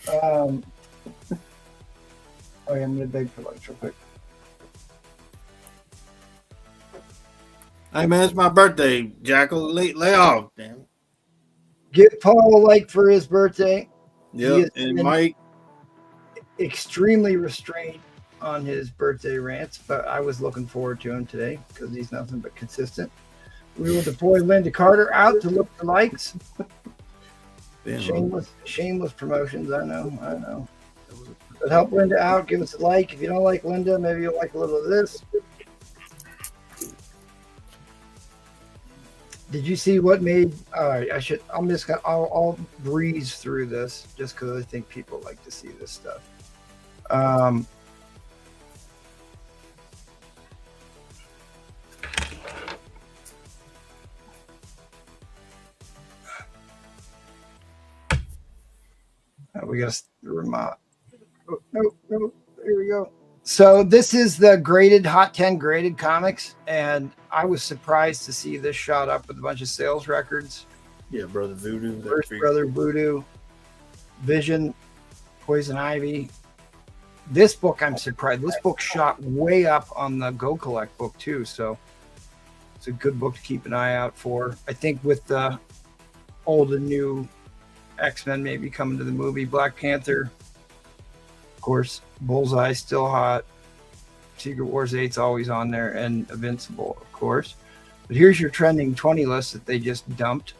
Oh, yeah, I'm gonna beg for likes real quick. Hey man, it's my birthday, Jackal. Lay off, damn. Give Paul a like for his birthday. Yeah, and Mike. Extremely restrained on his birthday rants, but I was looking forward to him today because he's nothing but consistent. We will deploy Linda Carter out to look for likes. Shameless promotions. I know. But help Linda out. Give us a like. If you don't like Linda, maybe you'll like a little of this. Did you see what made? I'll breeze through this just because I think people like to see this stuff. We got to remote. Oh, no, here we go. So this is the graded Hot 10 graded comics, and I was surprised to see this shot up with a bunch of sales records. Yeah, Brother Voodoo. First Brother Voodoo, Vision, Poison Ivy. This book, I'm surprised. This book shot way up on the Go Collect book too, so it's a good book to keep an eye out for. I think with the old and new X-Men maybe coming to the movie, Black Panther, of course, Bullseye still hot, Secret Wars 8's always on there, and Invincible, of course. But here's your trending 20 list that they just dumped.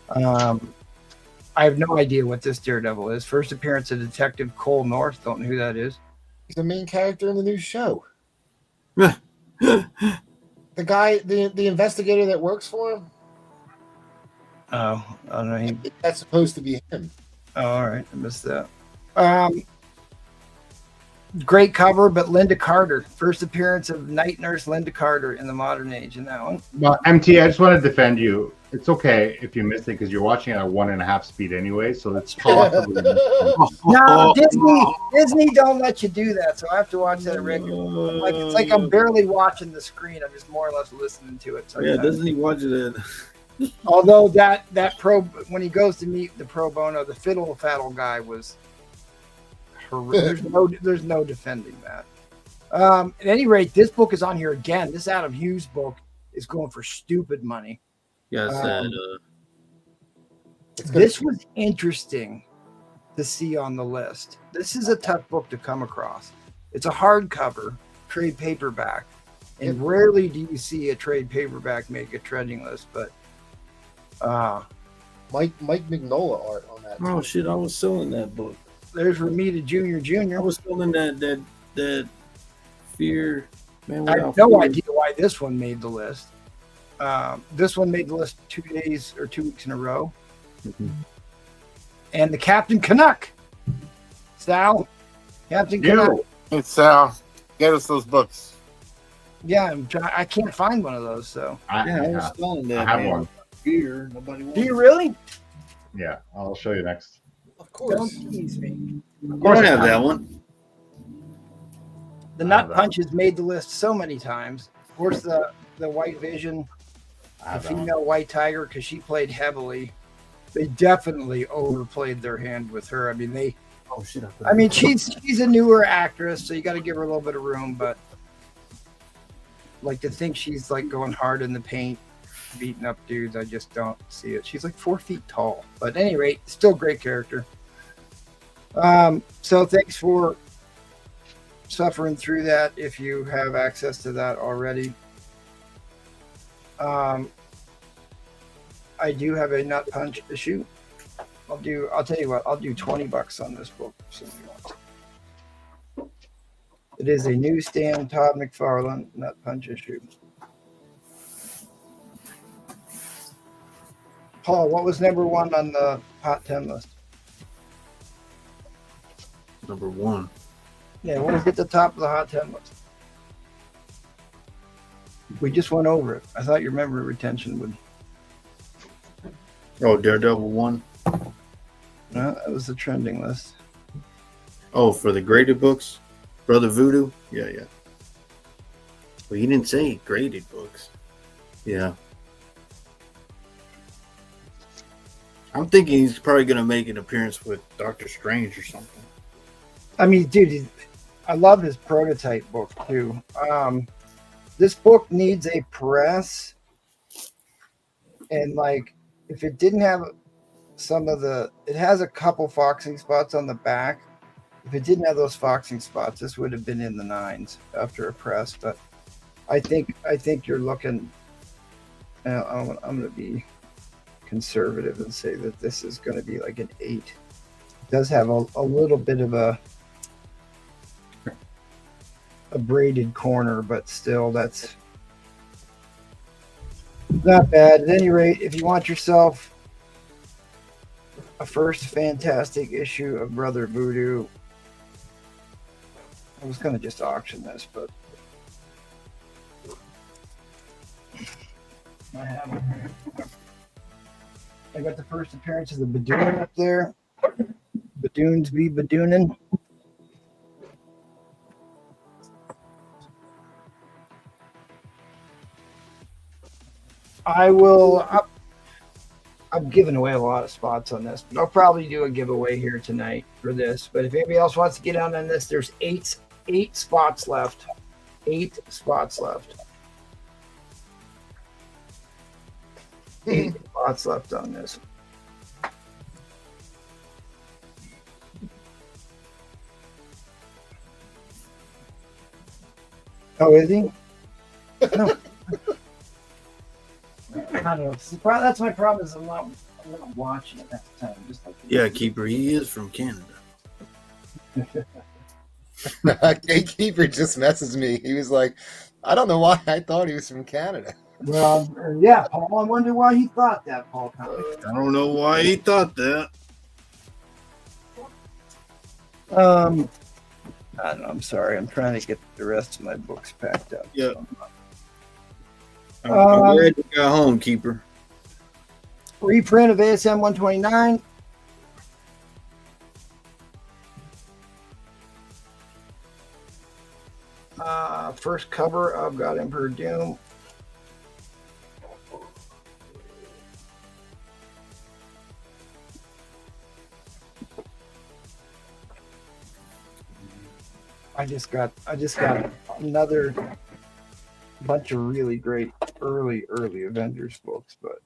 I have no idea what this Daredevil is. First appearance of Detective Cole North. Don't know who that is. He's the main character in the new show. The guy, the investigator that works for him. Oh, I don't know. That's supposed to be him. Oh, all right. I missed that. Great cover, but Linda Carter. First appearance of Night Nurse Linda Carter in the modern age in that one. Well, MT, I just want to defend you. It's okay if you missed it because you're watching at a 1.5 speed anyway, so that's possibly. No, Disney don't let you do that, so I have to watch that at regular. It's like I'm barely watching the screen. I'm just more or less listening to it. Yeah, doesn't he watch it? Although that when he goes to meet the pro bono, the fiddle faddle guy was horrific. There's no defending that. At any rate, this book is on here again. This Adam Hughes book is going for stupid money. Yeah, this was interesting to see on the list. This is a tough book to come across. It's a hardcover trade paperback, and rarely do you see a trade paperback make a trending list. But Mike Mignola art on that. Oh shit! I was selling that book. There's Ramita Jr. I was selling that Fear. Man, I have no idea why this one made the list. This one made the list 2 days or 2 weeks in a row. Mm-hmm. And the Captain Canuck. Sal. Captain Canuck. Hey, Sal. Get us those books. Yeah, I can't find one of those. So I was selling that. I have one. Fear. Nobody wants. Do you really? Yeah, I'll show you next. Of course. Don't tease me. Of course, I have that one. The Nut Punch has made the list so many times. Of course, the White Vision, the female White Tiger, because she played heavily. They definitely overplayed their hand with her. I mean, she's a newer actress, so you got to give her a little bit of room. But like to think she's like going hard in the paint, beating up dudes, I just don't see it. She's like 4 feet tall. But at any rate, still great character. So thanks for suffering through that if you have access to that already. I do have a Nut Punch issue. I'll tell you what, I'll do $20 on this book if somebody wants. It is a newsstand Todd McFarlane Nut Punch issue. Paul, what was number 1 on the Hot 10 list? Number 1. Yeah, what was at the top of the Hot 10 list? We just went over it. I thought your memory retention would. Oh, Daredevil 1. No, that was the trending list. Oh, for the graded books, Brother Voodoo. Yeah. Well, you didn't say graded books. Yeah. I'm thinking he's probably going to make an appearance with Doctor Strange or something. I mean, dude, I love his prototype book too. This book needs a press, and like, if it didn't have it has a couple foxing spots on the back. If it didn't have those foxing spots, this would have been in the 9s after a press. But I think you're looking. I'm going to be conservative and say that this is going to be like an 8. It does have a little bit of a braided corner, but still, that's not bad. At any rate, if you want yourself a first fantastic issue of Brother Voodoo, I was going to just auction this, but I have it. I got the first appearance of the Badoon up there. Badoons be badoonin'. I will. I'm giving away a lot of spots on this, but I'll probably do a giveaway here tonight for this. But if anybody else wants to get on this, there's eight spots left. 8 spots left. 8 spots left on this. Oh, is he? No. I don't know. That's my problem. Is I'm not watching it at the time. Just like Yeah, Keeper, he is from Canada. Gatekeeper just messaged me. He was like, I don't know why I thought he was from Canada. Well, yeah, Paul. I wonder why he thought that, Paul. I don't know why he thought that. I don't know. I'm sorry. I'm trying to get the rest of my books packed up. Yeah. I'm glad you got home, Keeper. Reprint of ASM 129. First cover, I've got Emperor Doom. I just got another bunch of really great early Avengers books, but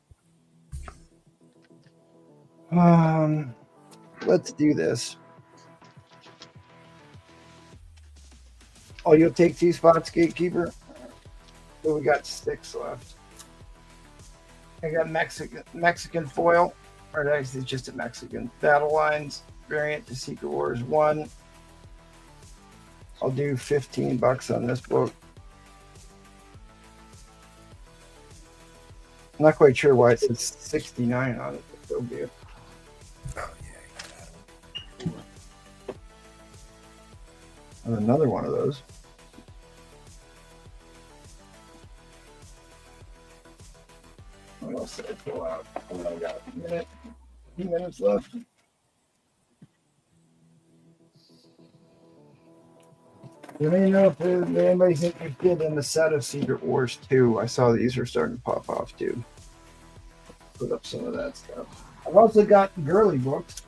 let's do this. Oh, you'll take 2 spots, Gatekeeper? So we got 6 left. I got Mexican foil, or actually just a Mexican battle lines variant to Secret Wars 1. I'll do $15 on this book. I'm not quite sure why it says 69 on it, but so be it. And another one of those. What else did I pull out? Oh, I got a few minutes left. Let me know if anybody's interested in the set of Secret Wars 2. I saw these are starting to pop off too. Put up some of that stuff. I've also got girly books.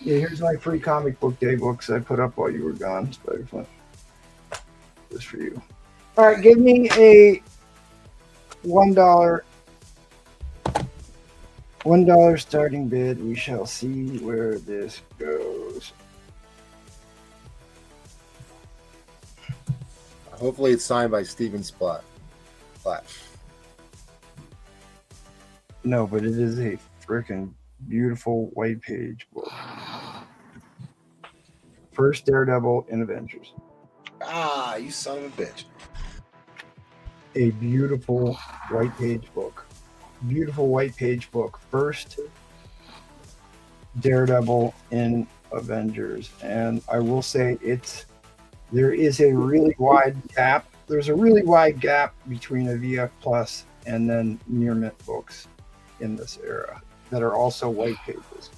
Yeah, here's my free comic book day books I put up while you were gone, Spider-Flint. Just for you. All right, give me a $1 starting bid. We shall see where this goes. Hopefully it's signed by Steven Platt. No, but it is a freaking beautiful white page book. First Daredevil in Avengers. Ah, you son of a bitch. A beautiful white page book. Beautiful white page book. First Daredevil in Avengers. And I will say there is a really wide gap. There's a really wide gap between a VF Plus and then near mint books in this era that are also white pages.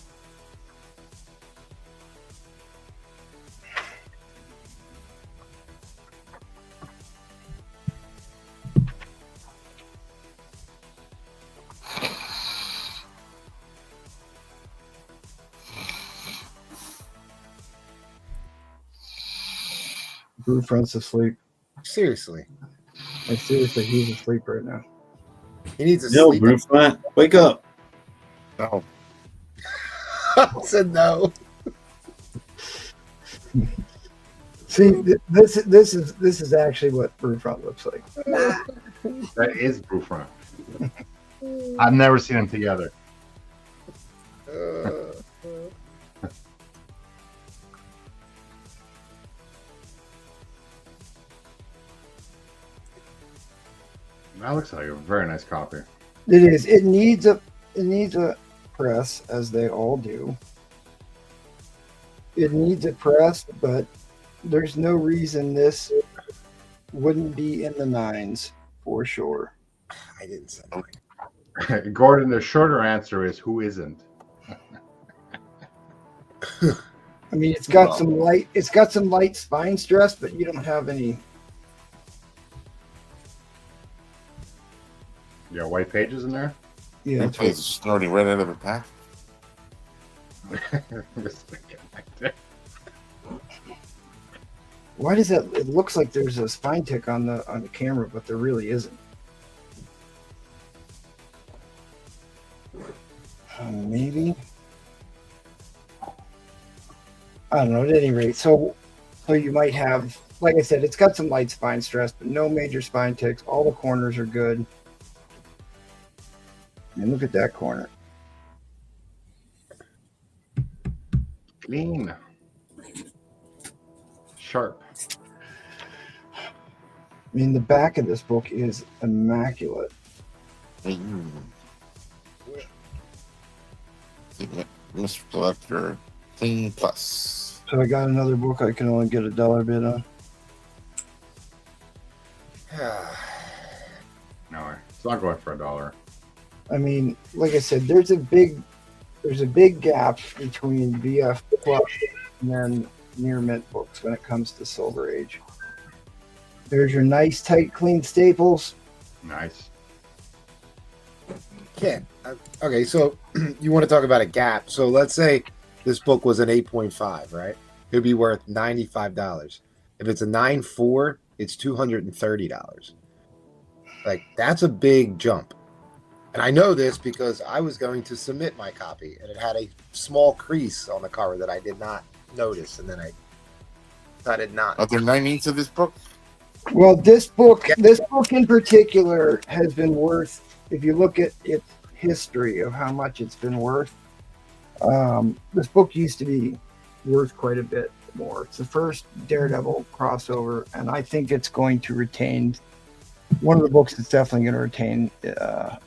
Brew Front's asleep. Seriously. Like, seriously, he's asleep right now. He needs a No, sleep. Brew Front, wake up. No. I said no. See, this is actually what Brew Front looks like. That is Brewfront. I've never seen them together. That looks like a very nice copy. It is. It needs a press, as they all do. It needs a press, but there's no reason this wouldn't be in the 9s for sure. I didn't say that. Gordon, the shorter answer is who isn't? I mean, it's got some light spine stress, but you don't have any. Yeah, white pages in there. Yeah, That place is snorting right out of the pack. why does that? It looks like there's a spine tick on the camera, but there really isn't. Maybe. I don't know. At any rate, so you might have, like I said, it's got some light spine stress, but no major spine ticks. All the corners are good. And look at that corner. Clean. Sharp. I mean, the back of this book is immaculate. Mr. Collector, Clean Plus. So I got another book I can only get $1 bid on. No, it's not going for $1. I mean, like I said, there's a big gap between VF Plus and then near mint books when it comes to Silver Age. There's your nice, tight, clean staples. Nice. Yeah. Okay, so you want to talk about a gap. So let's say this book was an 8.5, right? It would be worth $95. If it's a 9.4, it's $230. Like, that's a big jump. And I know this because I was going to submit my copy, and it had a small crease on the cover that I did not notice, and then I decided not. Are there 9/8 of this book? Well, this book in particular has been worth, if you look at its history of how much it's been worth, this book used to be worth quite a bit more. It's the first Daredevil crossover, and I think it's going to retain, one of the books that's definitely going to retain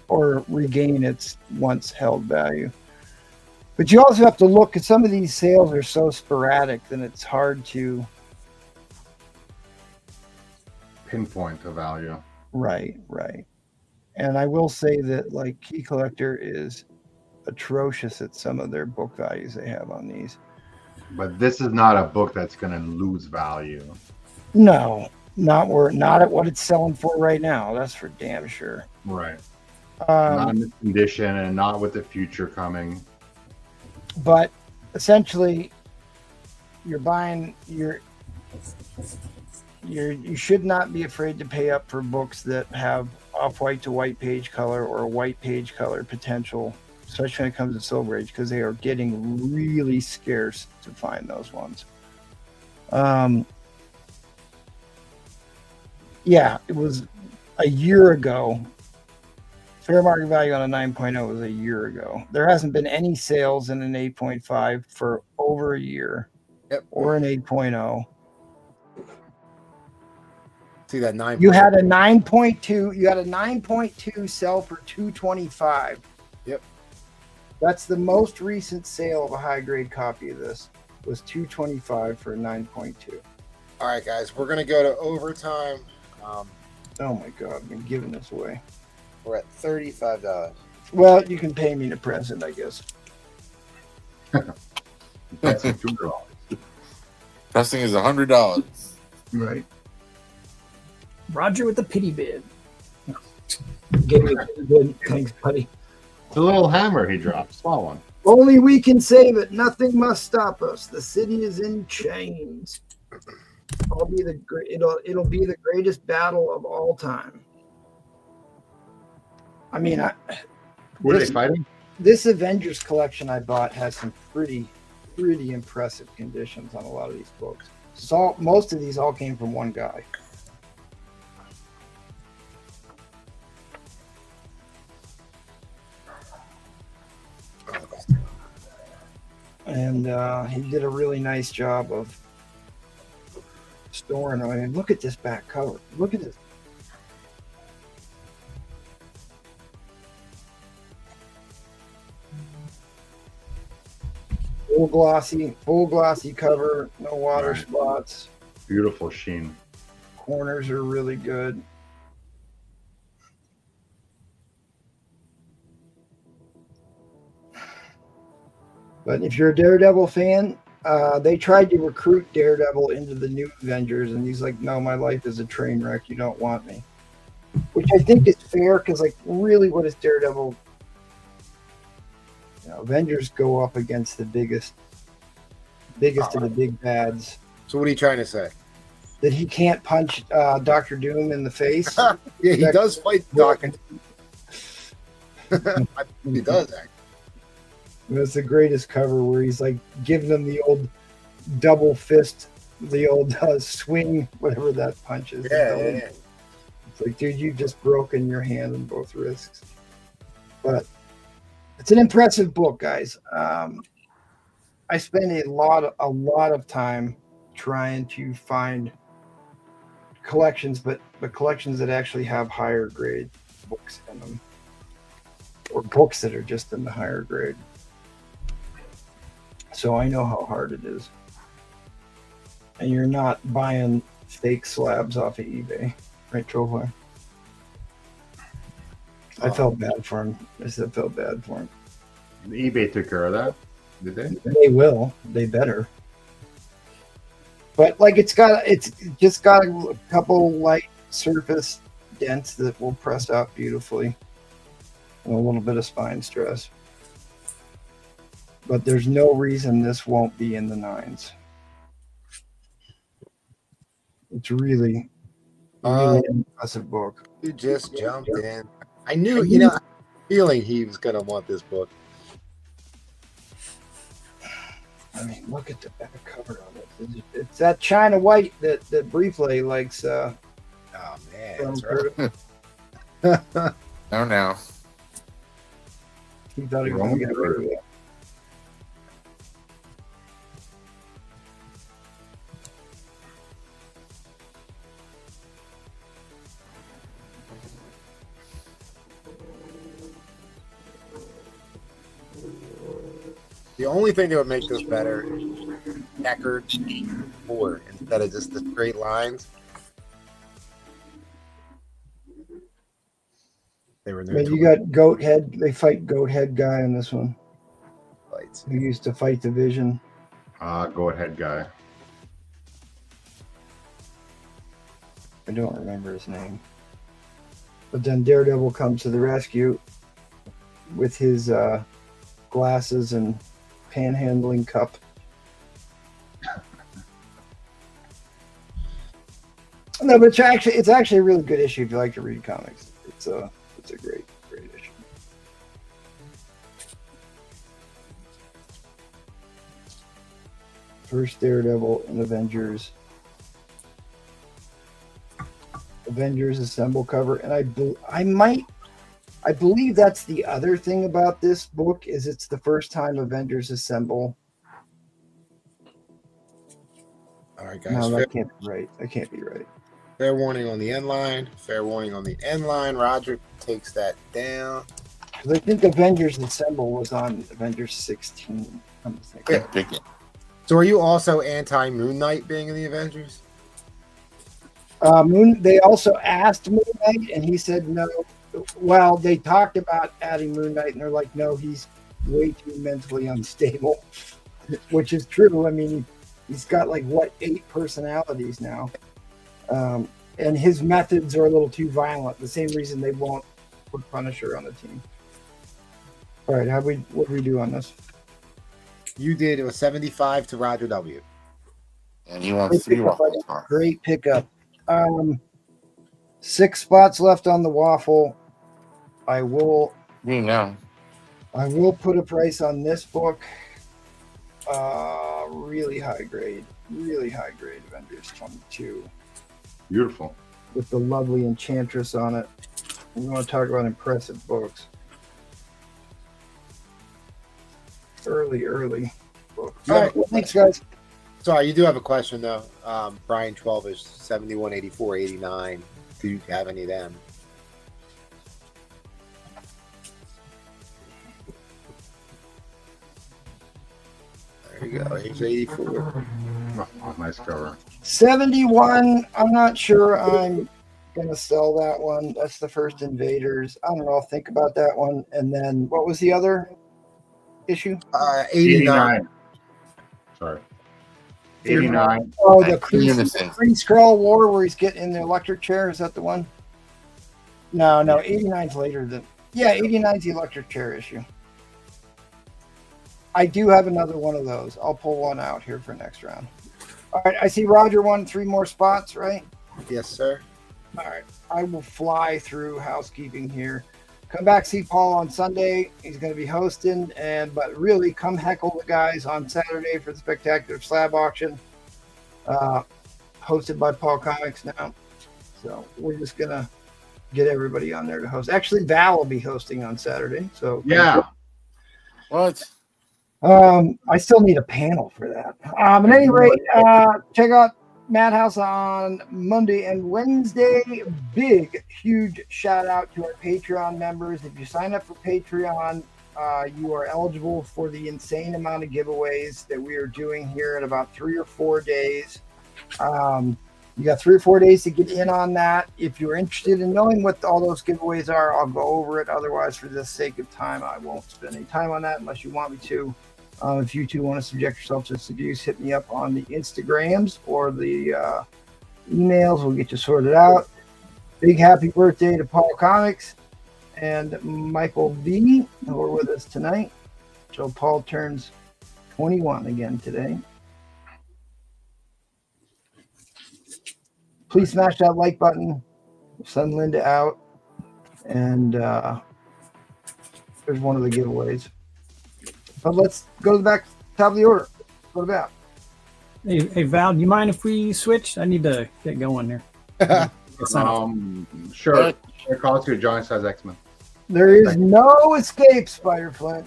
or regain its once held value. But you also have to look at some of these sales are so sporadic that it's hard to Pinpoint the value. Right. And I will say that, like, Key Collector is atrocious at some of their book values they have on these. But this is not a book that's going to lose value. No, not at what it's selling for right now. That's for damn sure. Right. Not in this condition and not with the future coming. But essentially, you're buying you should not be afraid to pay up for books that have off-white to white page color or white page color potential, especially when it comes to Silver Age, because they are getting really scarce to find those ones. Yeah, it was a year ago. Fair market value on a 9.0 was a year ago. There hasn't been any sales in an 8.5 for over a year. Yep. Or an 8.0. See that 9. You had a 9.2. You had a 9.2 sell for $225. Yep. That's the most recent sale of a high grade copy of this. Was $225 for a 9.2. All right, guys, we're gonna go to overtime. Oh my God, I've been giving this away. We're at $35. Well, you can pay me a present, I guess. That's $2. Pressing is $100. Right. Roger with the pity bid. Give me a good. Thanks, buddy. It's a little hammer he dropped. Small one. Only we can save it. Nothing must stop us. The city is in chains. It'll be the greatest battle of all time. I mean, Who are they fighting? This Avengers collection I bought has some pretty impressive conditions on a lot of these books. So most of these all came from one guy. And he did a really nice job of storing them. I mean, look at this back cover. Look at this. Full glossy cover, no water spots. Beautiful sheen. Corners are really good. But if you're a Daredevil fan, they tried to recruit Daredevil into the new Avengers, and he's like, no, my life is a train wreck. You don't want me. Which I think is fair, because, like, really, what is Daredevil? You know, Avengers go up against the biggest of the big bads. So what are you trying to say? That he can't punch Doctor Doom in the face. Yeah, he does fight Doctor. He does, actually. It's the greatest cover where he's like giving him the old double fist, the old swing, whatever that punch is. Yeah. It's like, dude, you've just broken your hand in both wrists. But it's an impressive book, guys. I spent a lot of time trying to find collections, but collections that actually have higher grade books in them, or books that are just in the higher grade. So I know how hard it is. And you're not buying fake slabs off of eBay, right, Trollboy? I felt bad for him. I felt bad for him. eBay took care of that, did they? They will. They better. But like, it's just got a couple light surface dents that will press out beautifully, and a little bit of spine stress. But there's no reason this won't be in the 9s. It's really an impressive book. You just jumped in. I knew, I had a feeling he was going to want this book. I mean, look at the back cover of it. It's that China white that Brieflay likes. Oh, man. That's right. No. He thought he was going to get rid of it. The only thing that would make this better is checkered board instead of just the straight lines. They were But you got Goat Head. They fight Goat Head guy in this one. Fights. Who used to fight the Vision. Go ahead, guy. I don't remember his name. But then Daredevil comes to the rescue with his glasses and panhandling cup. No, but it's actually a really good issue if you like to read comics. It's a great issue. First Daredevil and Avengers Assemble cover, and I believe that's the other thing about this book is it's the first time Avengers Assemble. All right, guys. No, that can't be right. That can't be right. Fair warning on the end line. Fair warning on the end line. Roger takes that down. Because I think Avengers Assemble was on Avengers 16. I'm thinking. So are you also anti-Moon Knight being in the Avengers? They also asked Moon Knight, and he said no. Well, they talked about adding Moon Knight, and they're like, no, he's way too mentally unstable, which is true. I mean, he's got 8 personalities now, and his methods are a little too violent. The same reason they won't put Punisher on the team. All right, what do we do on this? You did. It was 75 to Roger W. And he wants 3 waffles. Great pickup. 6 spots left on the waffle. I will put a price on this book. Really high grade Avengers 22. Beautiful. With the lovely Enchantress on it. We want to talk about impressive books. Early book. All right, well, thanks, guys. Sorry, you do have a question though. Brian 12 is 71, 84, 89. Do you have any of them? There you go. Age 84. Oh, nice cover. 71. I'm not sure I'm gonna sell that one. That's the first Invaders. I don't know. I'll think about that one. And then what was the other? issue? 89. Sorry. 89. Oh, the Unison. Kree-Skrull War where he's getting in the electric chair. Is that the one? No, 89's later than. Yeah, 89's the electric chair issue. I do have another one of those. I'll pull one out here for next round. All right, I see Roger won 3 more spots, right? Yes, sir. All right, I will fly through housekeeping here. Come back, see Paul on Sunday. He's going to be hosting, but really come heckle the guys on Saturday for the spectacular slab auction, hosted by Paul Comics now. So we're just going to get everybody on there to host. Actually, Val will be hosting on Saturday. So Yeah. What? I still need a panel for that. At any rate, check out Madhouse on Monday and Wednesday. Big, huge shout out to our Patreon members. If you sign up for Patreon, you are eligible for the insane amount of giveaways that we are doing here in about 3 or 4 days. You got 3 or 4 days to get in on that. If you're interested in knowing what all those giveaways are, I'll go over it. Otherwise, for the sake of time, I won't spend any time on that unless you want me to. If you two want to subject yourself to this abuse, hit me up on the Instagrams or the emails. We'll get you sorted out. Big happy birthday to Paul Comics and Michael V, who are with us tonight. So Paul turns 21 again today. Please smash that like button. Send Linda out. And there's one of the giveaways. But let's go to the back top of the order. Go to Val. Hey, Val, do you mind if we switch? I need to get going here. Sure. It calls you a giant size X-Men. There is no escape, Spider-Flint.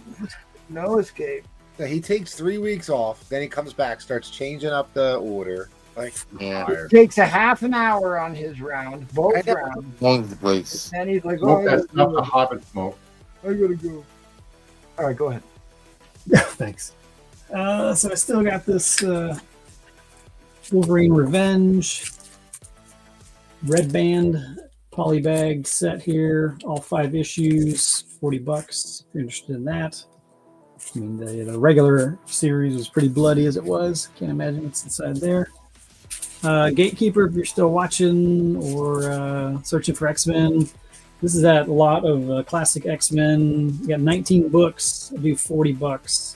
No escape. So he takes 3 weeks off, then he comes back, starts changing up the order. Like, It takes a half an hour on his round, both rounds. Change the place. And he's like, Smoke oh, that stuff to Hobbit smoke. I gotta go. All right, go ahead. Thanks. So I still got this Wolverine Revenge Red Band polybag set here, all 5 issues, $40 if you're interested in that. I mean, the regular series was pretty bloody as it was. Can't imagine what's inside there. Gatekeeper, if you're still watching or searching for X-Men, this is that lot of classic X-Men. You got 19 books. I do $40.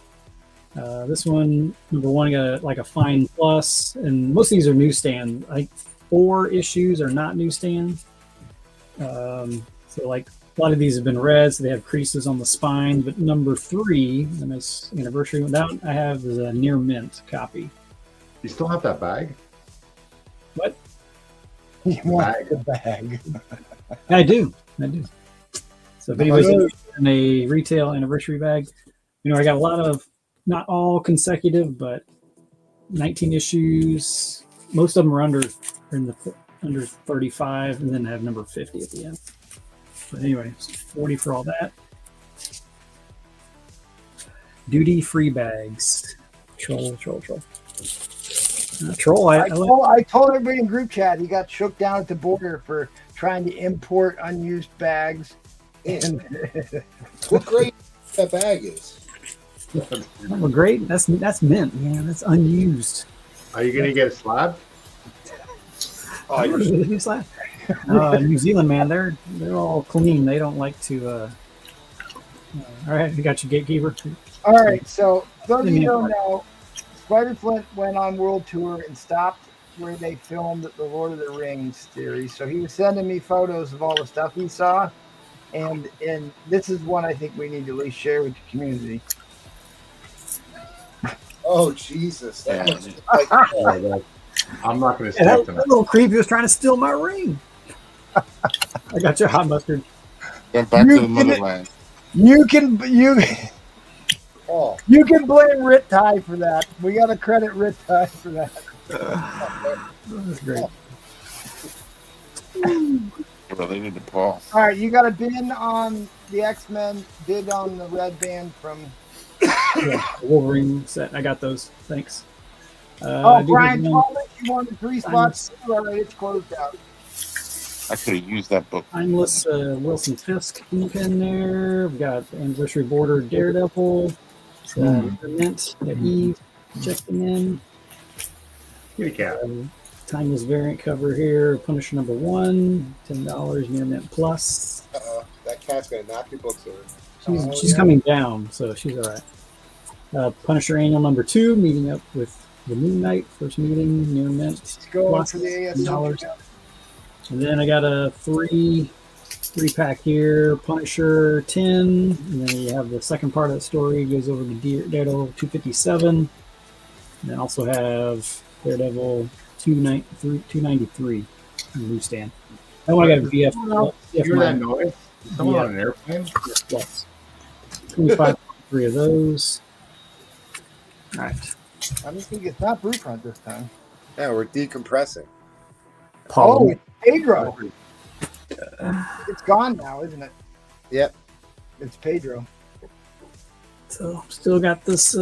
This one, number 1, got like a fine plus, and most of these are newsstand. Like 4 issues are not newsstand. So like a lot of these have been read, so they have creases on the spine. But number 3, the nice anniversary one, that I have is a near mint copy. You still have that bag? What? You want the bag? I do. So if anybody's interested in a retail anniversary bag, I got a lot of, not all consecutive, but 19 issues. Most of them are under 35, and then have number 50 at the end. But anyway, so 40 for all that. Duty free bags. Troll. Troll. I told everybody in group chat he got shook down at the border for trying to import unused bags. And what grade that bag is? Well, great. That's mint. Yeah, that's unused. Are you gonna get a slab? Oh, you're slab. New Zealand, man, they're all clean. They don't like to. All right, you got your gatekeeper. All right, so those of you don't know, Spider-Flint went on world tour and stopped where they filmed the Lord of the Rings series. So he was sending me photos of all the stuff he saw, and this is one I think we need to at least share with the community. Oh Jesus! I'm not going to stay that tonight. little creep was trying to steal my ring. I got your hot mustard. Get back to the motherland. You can blame Rit Ty for that. We got to credit Rit Ty for that. That's great. Related to Paul. All right, you got a bin on the X-Men, bid on the red band from Wolverine set. I got those. Thanks. Brian Thomas, you wanted 3 spots. All right, it's closed out. I could have used that book. Timeless Wilson Fisk ink in there. We've got Anniversary Border Daredevil. Mint that Eve checking in. Kitty cat. Timeless variant cover here. Punisher number 1, $10 near mint plus. That cat's gonna knock your books over. She's coming down, so she's all right. Punisher annual number 2, meeting up with the Moon Knight. First meeting near mint. Let's go plus for the $10. And then I got a three pack here. Punisher 10, and then you have the second part of the story goes over to Daredevil 257, and then also have Daredevil 293 on the newsstand. I want to get a VF. You hear that noise? Someone on an airplane? Yes. 25, 3 of those. All right. I don't think it's not Brewfront this time. Yeah, we're decompressing. Oh, it's Pedro. It's gone now, isn't it? Yep. It's Pedro. So still got this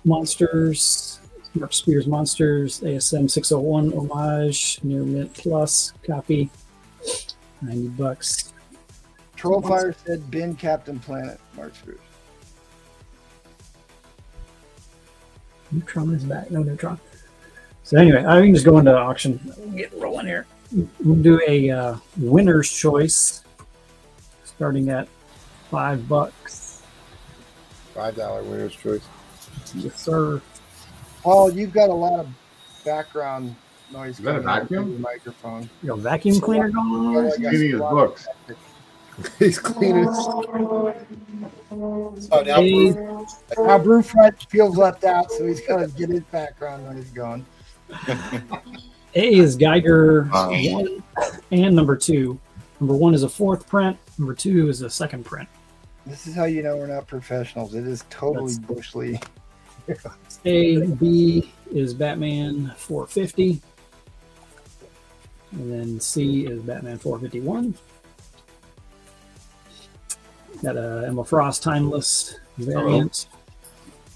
Monsters, Mark Spears Monsters, ASM 601 homage, near mint plus copy, $90. Trollfire said bin Captain Planet, Mark Spears. Neutron is back. No Neutron. So anyway, I can just go into auction. We'll get rolling here. We'll do a winner's choice, starting at $5. $5 winner's choice. Yes, sir. Paul, you've got a lot of background noise. Is that a coming out of vacuum? your microphone. You got a vacuum cleaner going on? Cleaning his books. He's cleaning his. Oh, now Hey. Now Brewfront feels left out, so he's got to get his background noise going. A is Geiger 1 and number 2. Number 1 is a 4th print. Number 2 is a 2nd print. This is how you know we're not professionals. It is totally Bush League. A, B is Batman 450. And then C is Batman 451. Got a Emma Frost Timeless variant.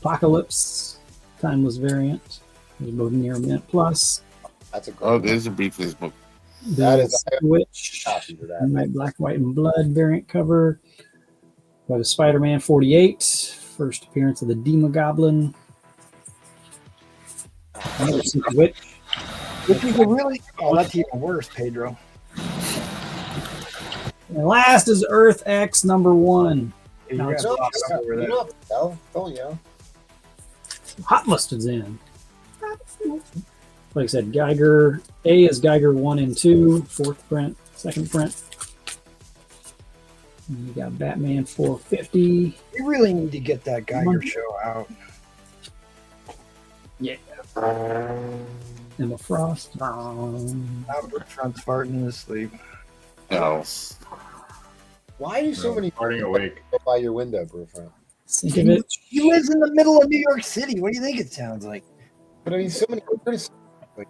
Apocalypse Timeless variant. There's both near mint plus. That's a Oh, there's a briefcase book. That is Switch. copy to that. Midnight Black, White, and Blood variant cover. We have a Spider-Man 48. First appearance of the Dema Goblin. Another Secret Witch. Which is a really... Oh, that's even worse, Pedro. And last is Earth X number 1. Yeah, Now you it's gotta walk over You that. don't have to tell. Oh, yeah. Hot Mustard's in. Like I said, Geiger. A is Geiger 1 and 2. 4th print. 2nd print. And you got Batman 450. You really need to get that Geiger show out. Yeah. Emma Frost. Now Brewfront's farting in his sleep. No. Why do so many Farting awake. go by your window, Brewfront? Think of it. He lives in the middle of New York City. What do you think it sounds like? But I mean, so many artists. Like,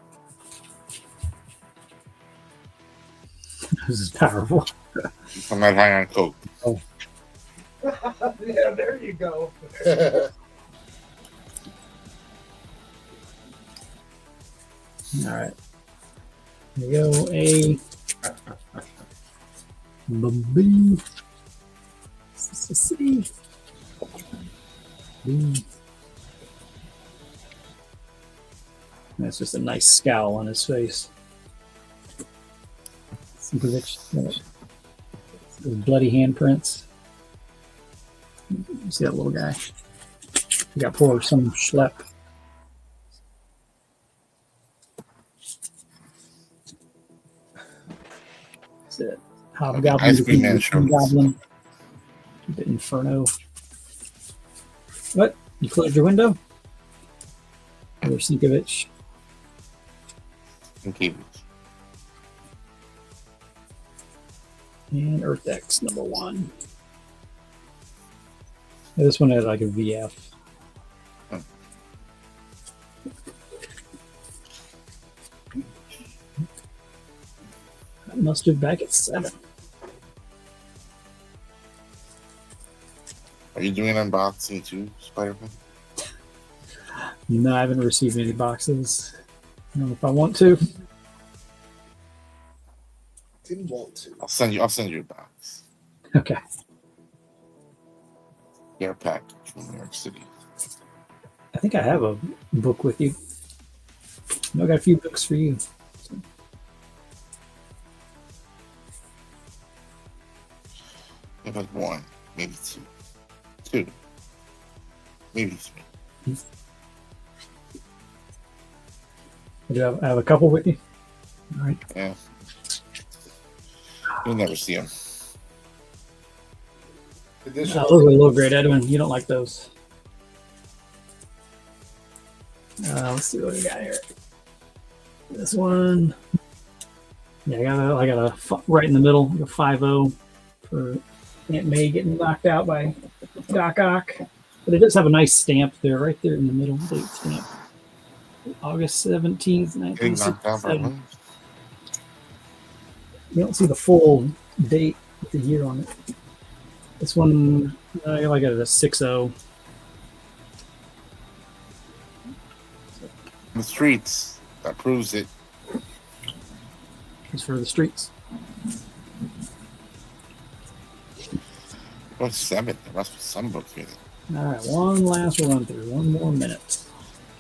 This is powerful. I'm not high on coke. Yeah, there you go. All right. Here we go. A. B. C. B. That's just a nice scowl on his face. Those bloody handprints. You see that little guy? He got poor some schlep. That's it. Hobgoblin. Ice cream man shows. Goblin. The Inferno. What? You closed your window? There's Sinkovich. Okay. And Earth X number 1. This one had like a VF. Mustard back at 7. Are you doing unboxing too, Spider-Man? No, I haven't received any boxes. I don't know if I want to. didn't want to. I'll send you a box. Okay. Care package from New York City. I think I have a book with you. I got a few books for you. So, If like one, maybe two, maybe three. I have a couple with you. All right. Yeah. You'll never see them. Those are low grade, Edwin. You don't like those. Let's see what we got here. This one. Yeah, I got a right in the middle, a 5-0 for Aunt May getting knocked out by Doc Ock. But it does have a nice stamp there, right there in the middle, date stamp. August 17th, Getting knocked out by 1967. who? You don't see the full date with the year on it. This one, I got it a 6-0. The streets. That proves it. It's for the streets. What's 7? There must be some book here. All right, one last run through. One more minute.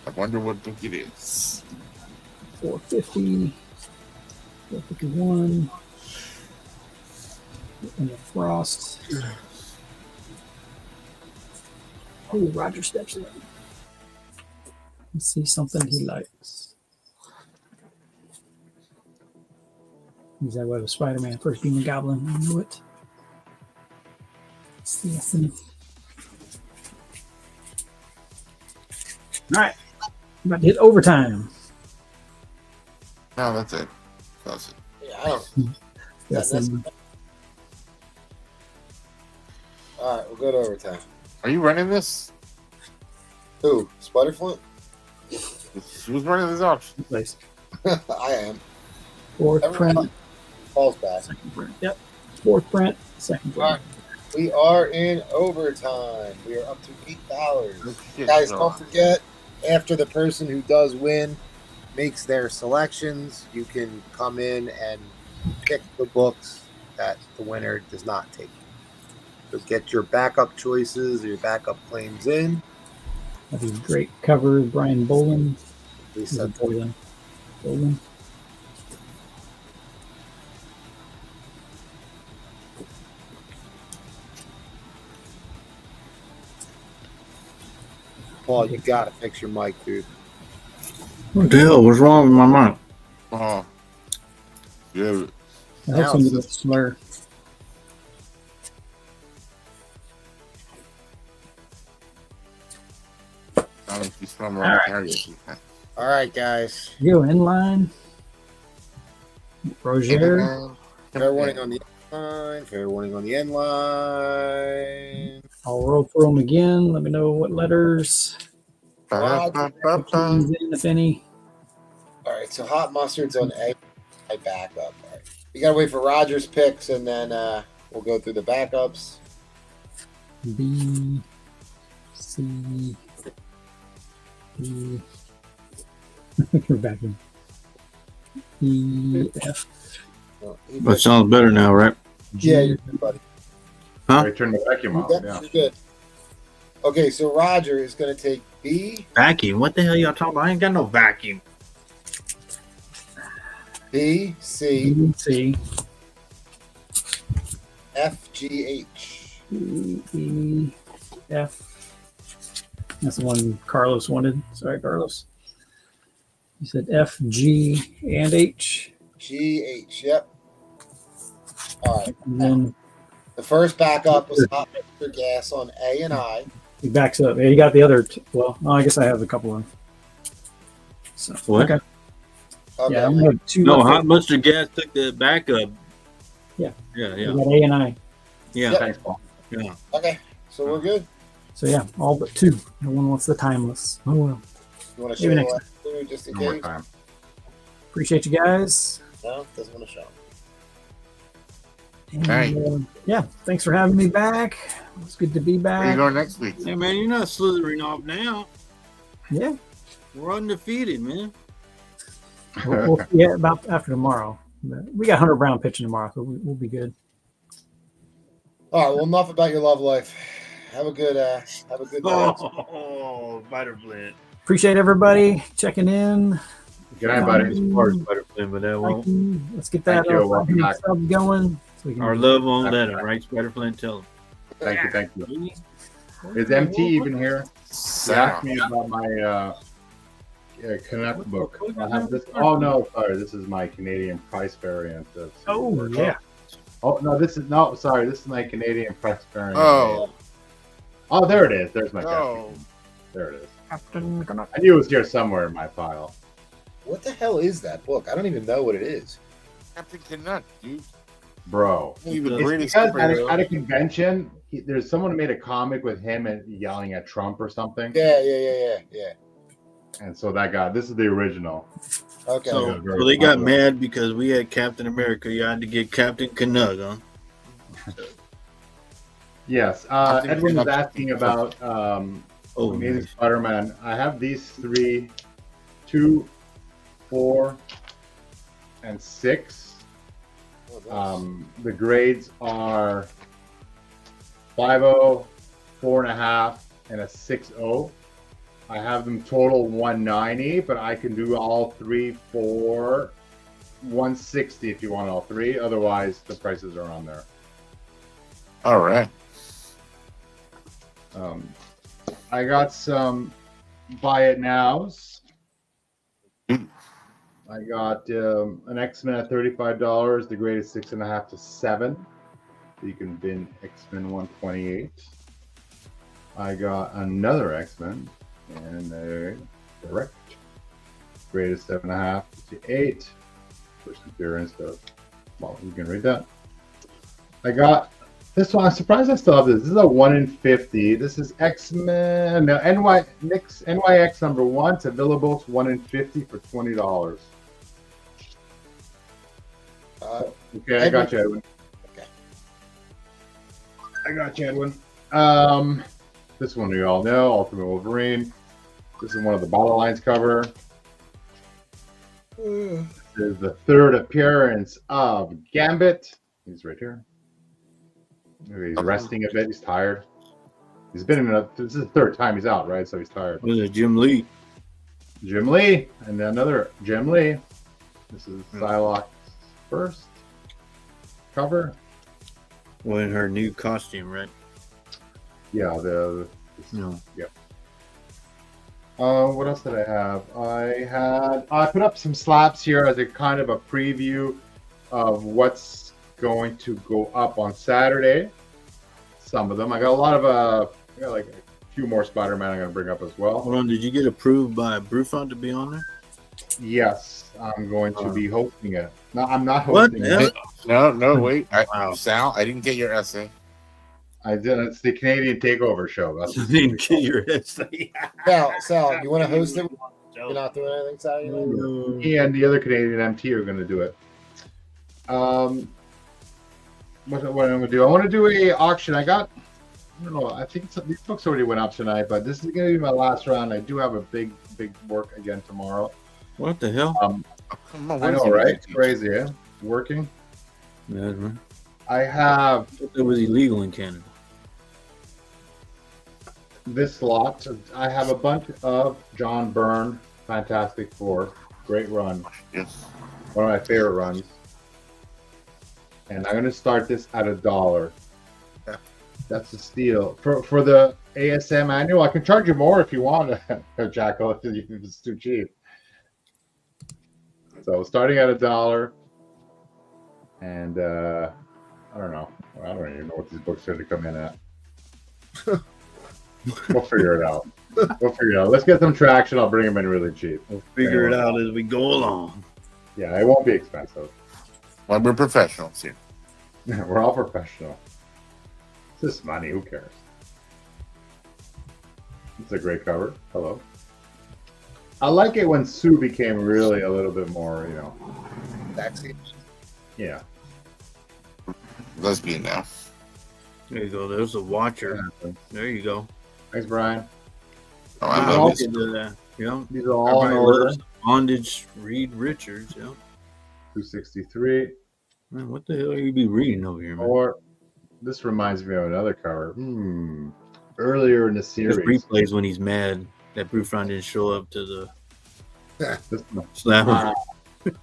I wonder what book it is. 450. 451. And the Frost. Oh, Roger steps in. Let's see something he likes. He's that way with Spider-Man, first being a Goblin. I knew it. Let's see nothing. All right. I'm about to hit overtime. No, that's it. That's it. Yeah, I don't. Yes, and All right, we'll go to overtime. Are you running this? Who? Spiderflint? Who's running this auction? place. I am. Fourth Everyone print. falls back. Second print. Yep. Fourth print. Second All print. right. We are in overtime. We are up to $8. Shit, Guys, no. don't forget, after the person who does win makes their selections, you can come in and pick the books that the winner does not take. So get your backup choices or your backup claims in. That'd be great cover. Brian Bolin. We Is it said Bolin? Bolin. Paul, you gotta fix your mic, dude. What the hell? What's wrong with my mic? Oh. Yeah. I hope somebody doesn't slur. All right. All right, guys. You in line. Roger. Fair warning on the end line. Fair warning on the end line. I'll roll through them again. Let me know what letters. All If any. right, so hot mustard's on A. I back up. All right. We gotta wait for Roger's picks, and then we'll go through the backups. B. C. D. We're back in. E. F. That sounds better now, right? Yeah, you're good, buddy. Huh? I turned the vacuum off. Yep, Yeah. you're good. Okay, so Roger is going to take B, Vacuum? What the hell y'all talking about? I ain't got no vacuum. B, C, B. C. F, G, H. E. F. That's the one Carlos wanted. Sorry, Carlos. You said F, G, and H. G, H, yep. All right. And then The first backup was hot mustard gas on A and I. he backs up. Yeah, you got the other. Well, I guess I have a couple of. So, What? Okay. Okay. Yeah, I'm gonna have two. No, left. hot mustard gas took the backup. Yeah. Yeah, We yeah. got A and I. Yeah. Yep. Thanks, Paul. Yeah. Okay, so we're good. So yeah, all but two. No one wants the timeless. Oh well. You want to show Maybe the next last two just in One more case? time. Appreciate you guys. No, doesn't want to show. And, Hey. yeah, thanks for having me back. It's good to be Where you back. going next week? Hey, man, you're not slithering off now. Yeah, We're undefeated, man. we'll see about after tomorrow. But we got Hunter Brown pitching tomorrow, so we'll be good. All right, well, enough about your love life. Have a good day. Oh, Spider-Flint. Appreciate everybody checking in. Good night, buddy. Spider-Flint, but that won't. Let's get that Thank you. Welcome back. sub going. So we can Our love won't let him, right, Spider-Flint? Tell him. Thank you. Is MT even here? He asked me about my Connect book. I have this. Oh no, sorry. This is my Canadian price variant. Oh yeah. Oh no, this is sorry. This is my Canadian price variant. Oh, there it is. There's my no. Captain. There it is. I knew it was here somewhere in my file. What the hell is that book? I don't even know what it is. Captain Canuck, dude. Bro, He's the it's greatest because superhero. at a convention, there's someone who made a comic with him and yelling at Trump or something. Yeah. And so that guy, this is the original. Okay. So they got mad because we had Captain America. You had to get Captain Canuck, huh? Yes. Edwin was asking about Amazing Spider-Man. I have these 3, 2, 4, and 6. The grades are 5.0, 4.5, and a 6.0. I have them total 190, but I can do all 3 for 160 if you want all 3. Otherwise, the prices are on there. All right. I got some buy it nows. I got an X-Men at $35. The grade is 6.5 to 7. So you can bin X-Men 128. I got another X-Men and a direct. Grade is 7.5 to 8. Push the appearance of, well, you can read that. I got this one. I'm surprised I still have this. This is a 1 in 50. This is X-Men. No, NYX number 1 to Villabos 1 in 50 for $20. Okay, I got you, Edwin. Okay. I got you, Edwin. This one we all know, Ultimate Wolverine. This is one of the Battle Lines cover. This is the 3rd appearance of Gambit. He's right here. Maybe he's resting a bit. He's tired. He's been in this is the 3rd time he's out, right? So he's tired. Was it Jim Lee? Jim Lee, and then another Jim Lee. This is Psylocke's first cover. Well, in her new costume, right? Yeah, No. Yeah. What else did I have? I put up some slaps here as a kind of a preview of what's going to go up on Saturday. Some of them. I got a lot of I got like a few more Spider-Man I'm gonna bring up as well. Hold on, did you get approved by Brufont to be on there? Yes, I'm going to be hosting it. No, I'm not hosting it. No, wait. Wow. Sal, I didn't get your essay. I did. It's the Canadian Takeover show. That's I didn't get your essay. Sal, you want to host it? You're not doing anything Saturday night? Me and the other Canadian MT are going to do it. What I'm going to do? I want to do a auction. I don't know. I think these books already went up tonight, but this is going to be my last round. I do have a big work again tomorrow. What the hell? I know, right? It's crazy, yeah. Working. Yeah, man. I have. It was illegal in Canada. This lot. I have a bunch of John Byrne Fantastic Four. Great run. Yes. One of my favorite runs. And I'm going to start this at $1. Yeah. That's a steal. For the ASM annual, I can charge you more if you want, Jackal, if it's too cheap. So starting at $1. And I don't know. I don't even know what these books are to come in at. We'll figure it out. Let's get some traction. I'll bring them in really cheap. We'll figure it out as we go along. Yeah, it won't be expensive. Well, we're professionals here. We're all professional. It's just money. Who cares? It's a great cover. Hello. I like it when Sue became really a little bit more, Sexy. Yeah. Lesbian now. There you go. There's a watcher. There you go. Thanks, Brian. Oh, I love this. Yeah. These are all in order. Bondage Reed Richards. Yeah. 263. Man, what the hell are you be reading over here, man? Or this reminds me of another cover. earlier in the Just series. replays when he's mad that Brufron didn't show up to the This one. slam.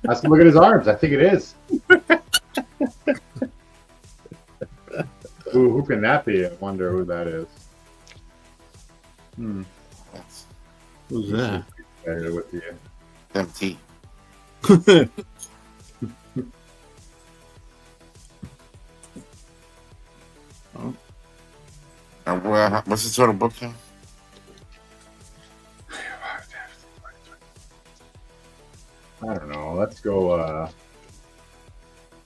Let's look at his arms. I think it is. Who can that be? I wonder who that is. Who's that? Better with you. MT. What's the total book now? I don't know. Let's go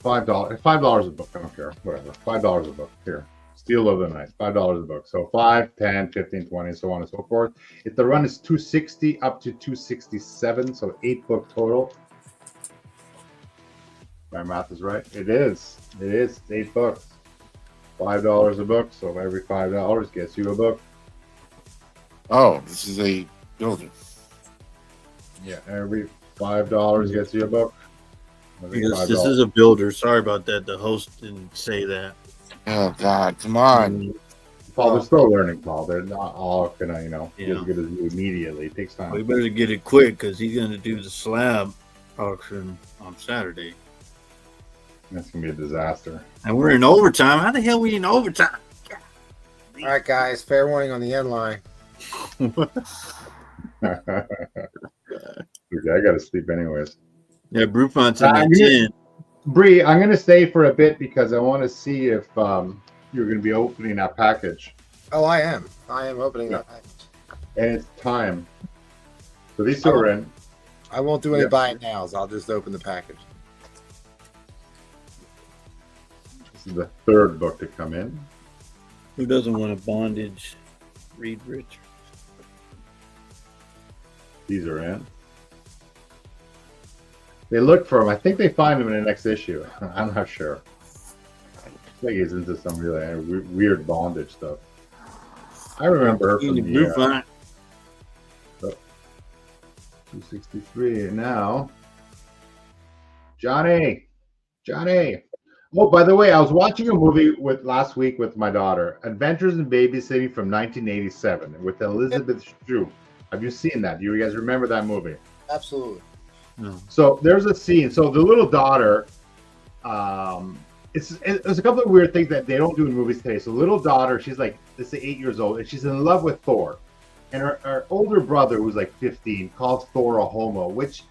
$5. $5 a book. I don't care. Whatever. $5 a book. Here. Steal of the night. $5 a book. So 5, 10, 15, 20, so on and so forth. If the run is 260 up to 267, so 8 book total. My math is right. It is. It is 8 books. $5 a book. So every $5 gets you a book. Oh, this is a builder. Yeah, every $5 gets you a book. Yes, this is a builder. Sorry about that. The host didn't say that. Oh God, come on. Paul, they're still learning, Paul. They're not all gonna, get as good as you immediately. It takes time. We better get it quick because he's going to do the slab auction on Saturday. That's gonna be a disaster. And we're in overtime. How the hell are we in overtime? All right, guys. Fair warning on the end line. Okay, I gotta sleep anyways. Yeah, Brufron's in 10. Bree, I'm gonna stay for a bit because I want to see if you're gonna be opening that package. Oh, I am. I am opening that package. And it's time. So these two are in. I won't do any buy it nows. I'll just open the package. This is the third book to come in. Who doesn't want a bondage? Reed Richards. These are in. They look for him. I think they find him in the next issue. I'm not sure. I think he's into some really weird bondage stuff. I remember her from the 263. And now, Johnny. Oh, by the way, I was watching a movie last week with my daughter, Adventures in Babysitting from 1987 with Elizabeth Shue. Have you seen that? Do you guys remember that movie? Absolutely. No. So there's a scene. So the little daughter, it's a couple of weird things that they don't do in movies today. So little daughter, she's like, let's say 8 years old, and she's in love with Thor. And her older brother, who's like 15, calls Thor a homo, which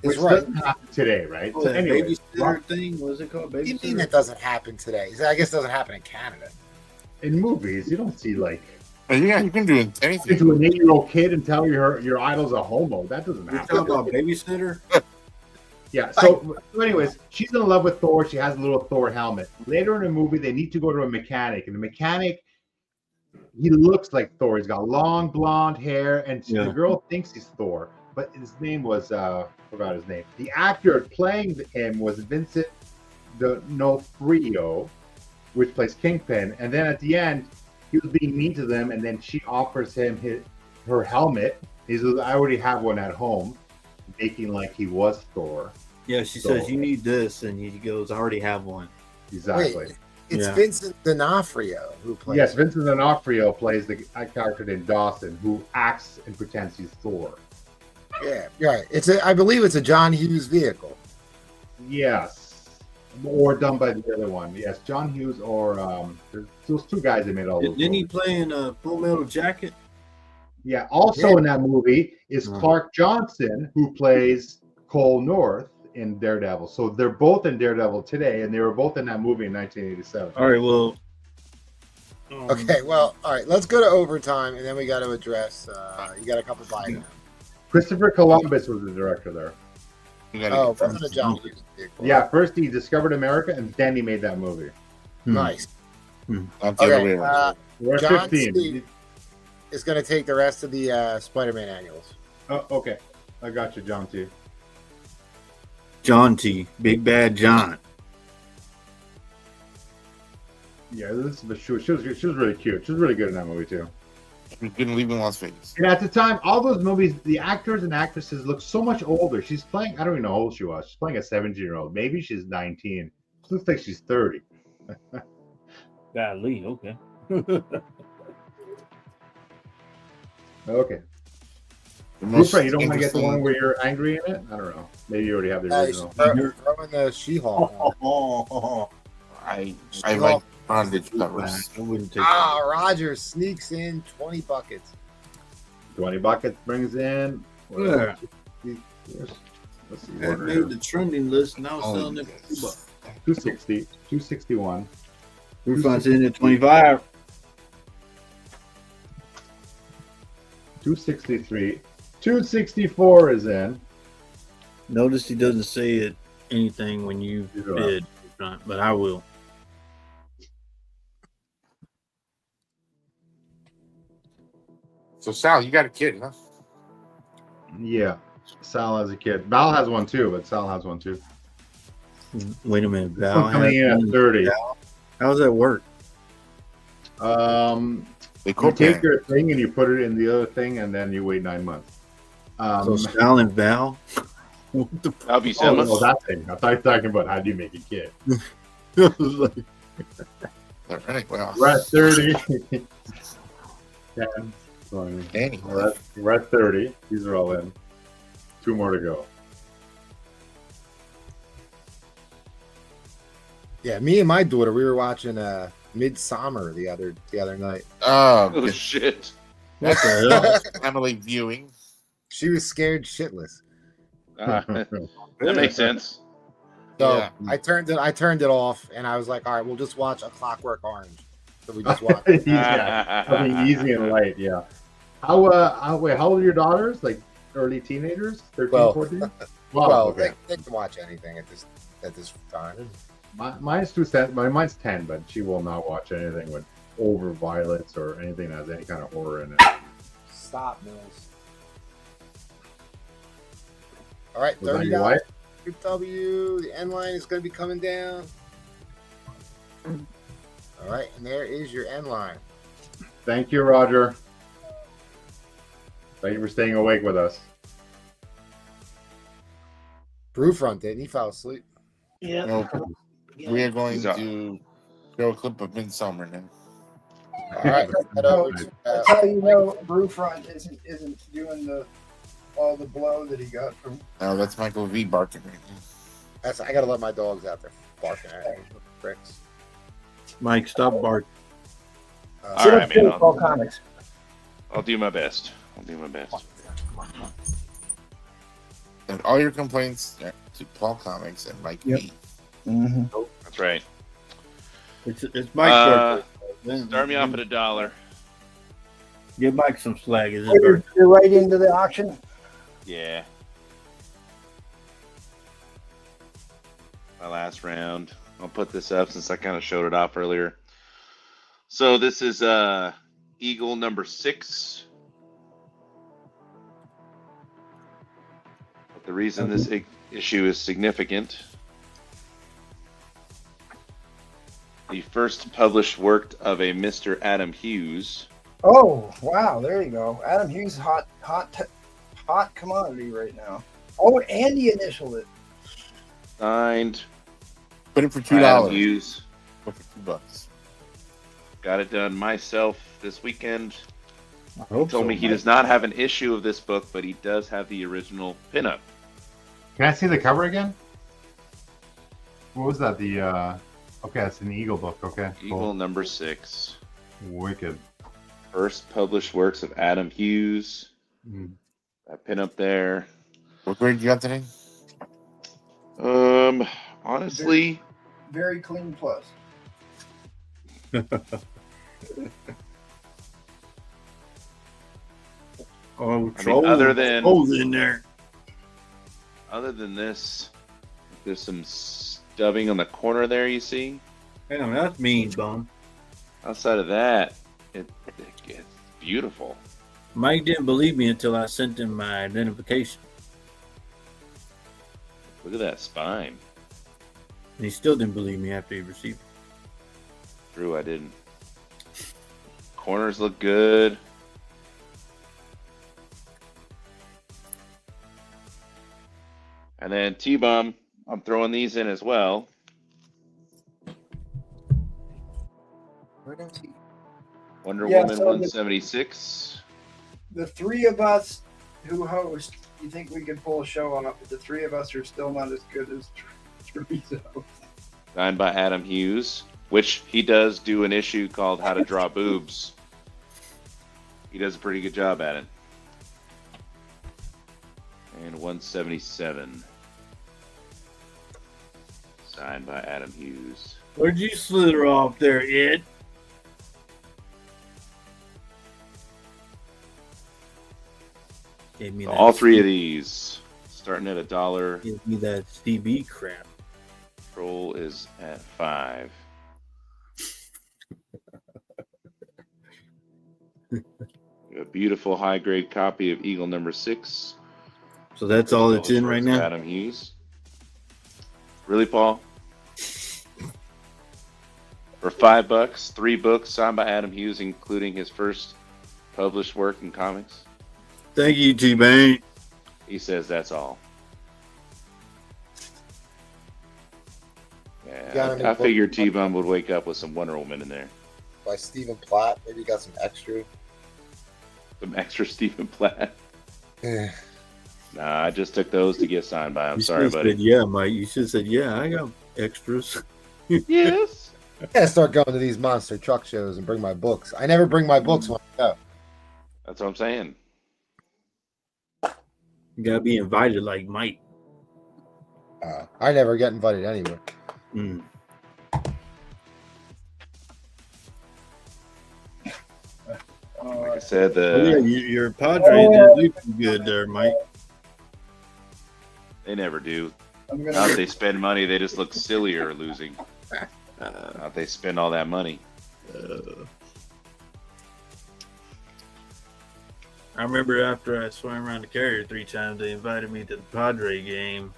doesn't happen today, right? Oh, so anyway, babysitter thing? What is it called? What do you mean Babysitter? that doesn't happen today? I guess it doesn't happen in Canada. in movies, you don't see like Yeah, you can do anything. to an 8-year-old kid and tell your idol's a homo. That doesn't You're happen. talking about babysitter? Yeah. So, anyways, she's in love with Thor. She has a little Thor helmet. Later in the movie, they need to go to a mechanic, and the mechanic, he looks like Thor. He's got long blonde hair, and the girl thinks he's Thor, but his name was forgot his name. The actor playing him was Vincent D'Onofrio, which plays Kingpin. And then at the end, he was being mean to them, and then she offers him her helmet. He says, "I already have one at home," making like he was Thor. Yeah, she says, "You need this," and he goes, "I already have one." Exactly. Wait, it's Vincent D'Onofrio who plays. Yes, Vincent D'Onofrio plays the character named Dawson, who acts and pretends he's Thor. Yeah, right. I believe it's a John Hughes vehicle. Yes, or done by the other one. Yes, John Hughes or there's those two guys that made all those. Didn't he movies. play in a Full Metal Jacket? Yeah. Also in that movie is Clark Johnson, who plays Cole North in Daredevil. So they're both in Daredevil today, and they were both in that movie in 1987. All right. Well. Okay. Well. All right. Let's go to overtime, and then we got to address. You got a couple buy now. Christopher Columbus was the director there. Oh, wasn't a John Hughes vehicle. Yeah. First he discovered America, and then he made that movie. Nice. Not the other way around. We're at John 15. C. is going to take the rest of the Spider-Man annuals. Oh, okay. I got you, John T. John T. Big Bad John. Yeah, this is she was really cute. She was really good in that movie too. We couldn't leave in Las Vegas. And at the time, all those movies, the actors and actresses look so much older. She's playing, I don't even know how old she was. She's playing a 17-year-old. Maybe she's 19. She looks like she's 30. Golly, okay. Okay. The Bruce, most you don't want to get the one interesting- where you're angry in it? I don't know. Maybe you already have the Yeah, you original. should throw in the She-Hulk. I She-Hulk. like bondage covers. I wouldn't take Ah, Roger sneaks in 20 buckets. 20 buckets brings in. Yeah. Let's see. that. I made the trending list and I was selling it for $2. 260, 261. Refunds in at 25. 263. 264 is in. Notice he doesn't say it anything when you Either bid, but I will. So Sal, you got a kid, huh? Yeah. Sal has a kid. Val has one too, but Sal has one too. Wait a minute, This Val. one's coming in at 30. How does that work? You take your thing and you put it in the other thing, and then you wait 9 months. So Sal and Val? What the That'll be Oh, similar. no, that thing. I thought you were talking about how do you make a kid. I was like, All right, well, We're at 30. 10, 20. Anyway. We're at 30. These are all in. 2 more to go. Yeah, me and my daughter, we were watching Midsummer the other night. Oh, Oh shit! what the hell? family viewing. She was scared shitless. That makes sense. So Yeah. I turned it off, and I was like, all right, we'll just watch A Clockwork Orange. So we just watched. Yeah, something easy and light. Yeah. Wait, how old are your daughters? Like early teenagers? 13, Well, 14? Wow. Well, Okay. they can watch anything at this time. Mine's 10, but she will not watch anything with over violence or anything that has any kind of horror in it. Stop, Mills. All right, Was that $30. your wife? W. The end line is going to be coming down. All right, and there is your end line. Thank you, Roger. Thank you for staying awake with us. Brewfront didn't he? Fell asleep. Yeah. No, we are going to show a clip of Midsummer now. All right, head over to, That's how you know Brewfront isn't doing all the blow that he got from. Oh, that's Michael V barking right now. I got to let my dogs out there barking at me. Bricks. Mike, stop barking. All right, man. All comics. I'll do my best. And all your complaints to Paul Comics and Mike V. Mm-hmm. That's right. It's Mike's birthday. Start me off at $1. Give Mike some slag. It's his birthday. You're right into the auction. Yeah. My last round. I'll put this up since I kind of showed it off earlier. So this is Eagle number 6. But the reason this issue is significant, the first published work of a Mr. Adam Hughes. Oh wow, there you go. Adam Hughes, hot commodity right now. Oh, and he initialed it. Signed. Put it for Adam $2. Hughes. Put it for $2. Got it done myself this weekend. I hope Told so, me he Mike. does not have an issue of this book, but he does have the original pinup. Can I see the cover again? What was that? Okay, it's an Eagle book. Okay. Eagle number 6. Wicked. First published works of Adam Hughes. Mm. That pinup there. What grade you got today? Honestly, Very clean plus. Oh, I mean, other than in there. this, there's some stubbing on the corner there. You see. Damn, that's mean, bum. Outside of that, it's beautiful. Mike didn't believe me until I sent him my identification. Look at that spine. And he still didn't believe me after he received it. True, I didn't. Corners look good. And then T-Bum, I'm throwing these in as well. Wonder Yeah, Woman so 176. the three of us who host, you think we could pull a show off, but the three of us are still not as good as Treviso. Signed by Adam Hughes, which he does do an issue called How to Draw Boobs. He does a pretty good job at it. And 177. Signed by Adam Hughes. Where'd you slither off there, Ed? Gave me So that all three of these starting at $1. Give me that CB crap. Troll is at 5. A beautiful high grade copy of Eagle number 6. So that's all that's in right now? Adam Hughes. Really, Paul? For $5, 3 books signed by Adam Hughes, including his first published work in comics. Thank you, T-Bane. He says that's all. Yeah, I figured T-Bum would wake up with some Wonder Woman in there. By Stephen Platt. Maybe you got some extra. Some extra Stephen Platt. Yeah. Nah, I just took those to get signed by him. You Sorry, should have buddy. said, yeah, Mike. You should have said, yeah, I got extras. Yes. I gotta start going to these monster truck shows and bring my books. I never bring my books when I go. That's what I'm saying. You gotta be invited like Mike. I never get invited anywhere. Mm. Like I said, Yeah, your Padres did look good there, Mike. they never do. I'm Now gonna that they spend money, they just look sillier losing. Now that they spend all that money. I remember after I swam around the carrier 3 times, they invited me to the Padre game.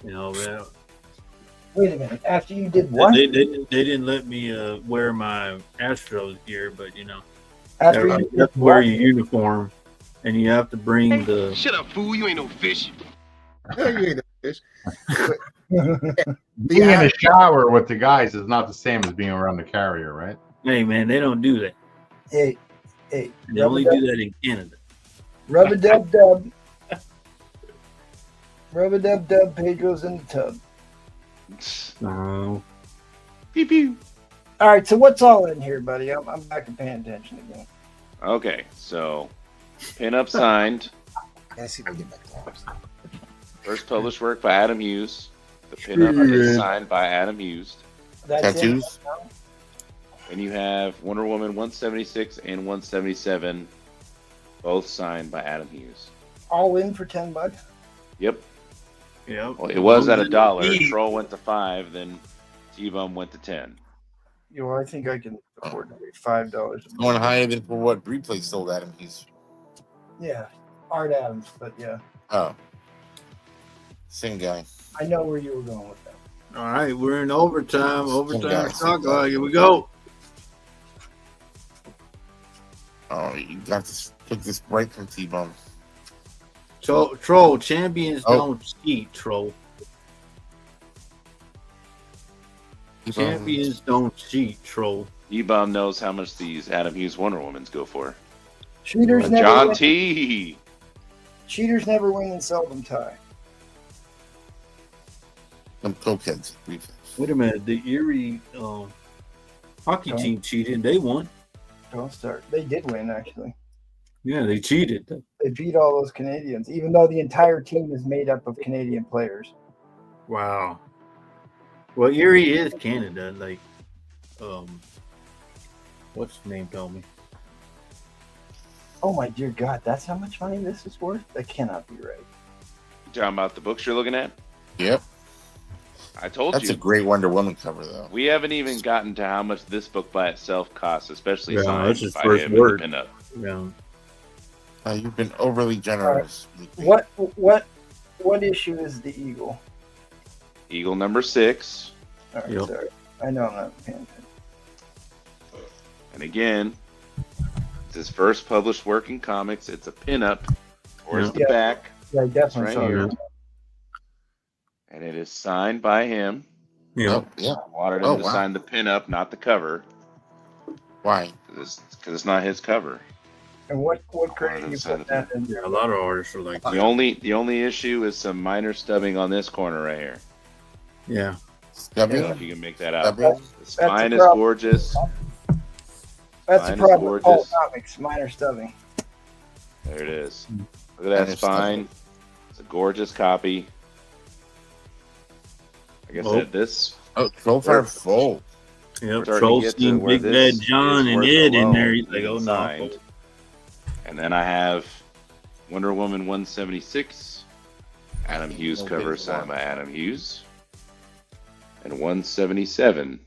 You know, wait a minute. After you did what? they didn't let me wear my Astros gear, but you know, After you you have to wear your uniform, and you have to bring the. Shut up, fool. You ain't no fish. You ain't a fish. Being in the shower with the guys is not the same as being around the carrier, right? Hey man, they don't do that. Hey, They only do that in Canada. Rub-a-dub-dub. Rub-a-dub-dub, Pedro's in the tub. No. Pew pew. All right, so what's all in here, buddy? I'm back to paying attention again. Okay, so pin-up signed. I see if I can get back to that. First published work by Adam Hughes. The pin-up is signed by Adam Hughes. That's Tattoos? And you have Wonder Woman 176 and 177, both signed by Adam Hughes. all in for $10. Yep. Yeah. Well, it was at $1. Troll went to 5, then T-Bum went to 10. You know, I think I can afford to pay $5. Going higher than for what Replay sold at him. He's Yeah, Art Adams, but yeah, same guy. I know where you were going with that. All right, we're in overtime. Overtime guys. stock. Here we go. Oh, you got to take this break from T-Bum. Troll, champions don't cheat, Troll. Champions don't cheat, Troll. T-Bum knows how much these Adam Hughes Wonder Womans go for. Cheaters never John win. T. Cheaters never win and seldom tie. Some cokeheads. Wait a minute. The Erie hockey team cheated. They won. Don't start. They did win, actually. Yeah, they cheated. They beat all those Canadians, even though the entire team is made up of Canadian players. Wow. Well, Erie is Canada. Like, what's the name told me? Oh my dear God, that's how much money this is worth? That cannot be right. You talking about the books you're looking at? Yep. I told That's you. a great Wonder Woman cover, though. We haven't even gotten to how much this book by itself costs, especially Yeah, signed that's his by first him in the word. pinup. Yeah. You've been overly generous. What issue is the Eagle? Eagle number 6. All right, Yep. sorry. I know I'm not paying attention. And again, it's his first published work in comics. It's a pinup. Towards Yeah. the back. Yeah, I definitely Right saw here. that. And it is signed by him. Yeah. Yeah. I wanted him to sign the pinup, not the cover. Why? Because it's not his cover. And what crate you put that in? Yeah, a lot of artists are like The only issue is some minor stubbing on this corner right here. yeah. I don't know if you can make that out. Stubbing? The spine is problem. gorgeous. That's Mine the is problem with all gorgeous. comics, minor stubbing. There it is. Look at that Minor spine. It's a gorgeous copy. Like I Oh. said, this Oh, trophies are full. Yep. starting to Troll get to seen where Big this Bad John is and worth Ed in alone there. He's like, being oh no. signed. And then I have Wonder Woman 176, Adam Hughes No cover big signed one. by Adam Hughes, and 177.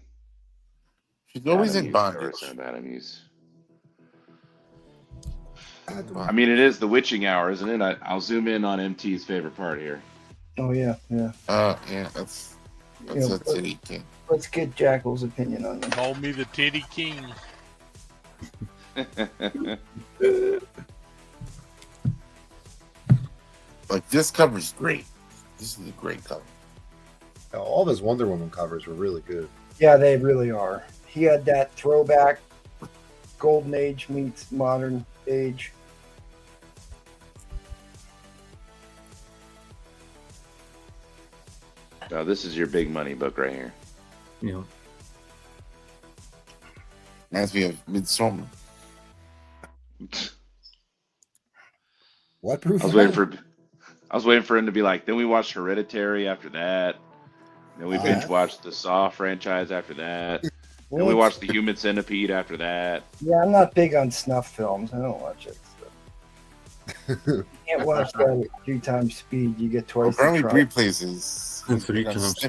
She's always Adam in Hughes cover bondage. signed by Adam Hughes. I mean, it is the witching hour, isn't it? I'll zoom in on MT's favorite part here. Oh yeah, yeah. Yeah, that's Yeah, a titty king. Let's get Jackal's opinion on this. Call me the Titty King. Like this cover's great. This is a great cover. All of his Wonder Woman covers were really good. Yeah, they really are. He had that throwback golden age meets modern age. Now, this is your big money book right here. You know. Reminds me of Midsommar. What proof? I was waiting for him to be like. Then we watched Hereditary after that. Then we binge watched the Saw franchise after that. Then we watched the Human Centipede after that. Yeah, I'm not big on snuff films. I don't watch it. So. You can't watch that at 3 times speed. You get twice the Apparently, trouble. Bree places. 3 times.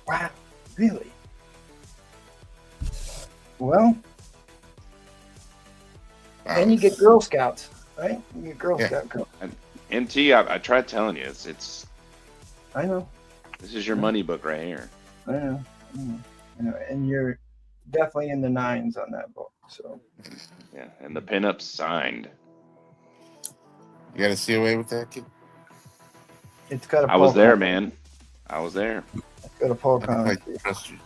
Wow, really? Well, then you get Girl Scouts, right? You get Girl Scout girl. MT, I tried telling you, it's. I know. This is your money book right here. I know. And you're definitely in the 9s on that book. So. Yeah, and the pinups signed. You got to see away with that kid. It's got a. I was Paul there, Conner. man. I was there. It's got a Paul Conner. I trust you.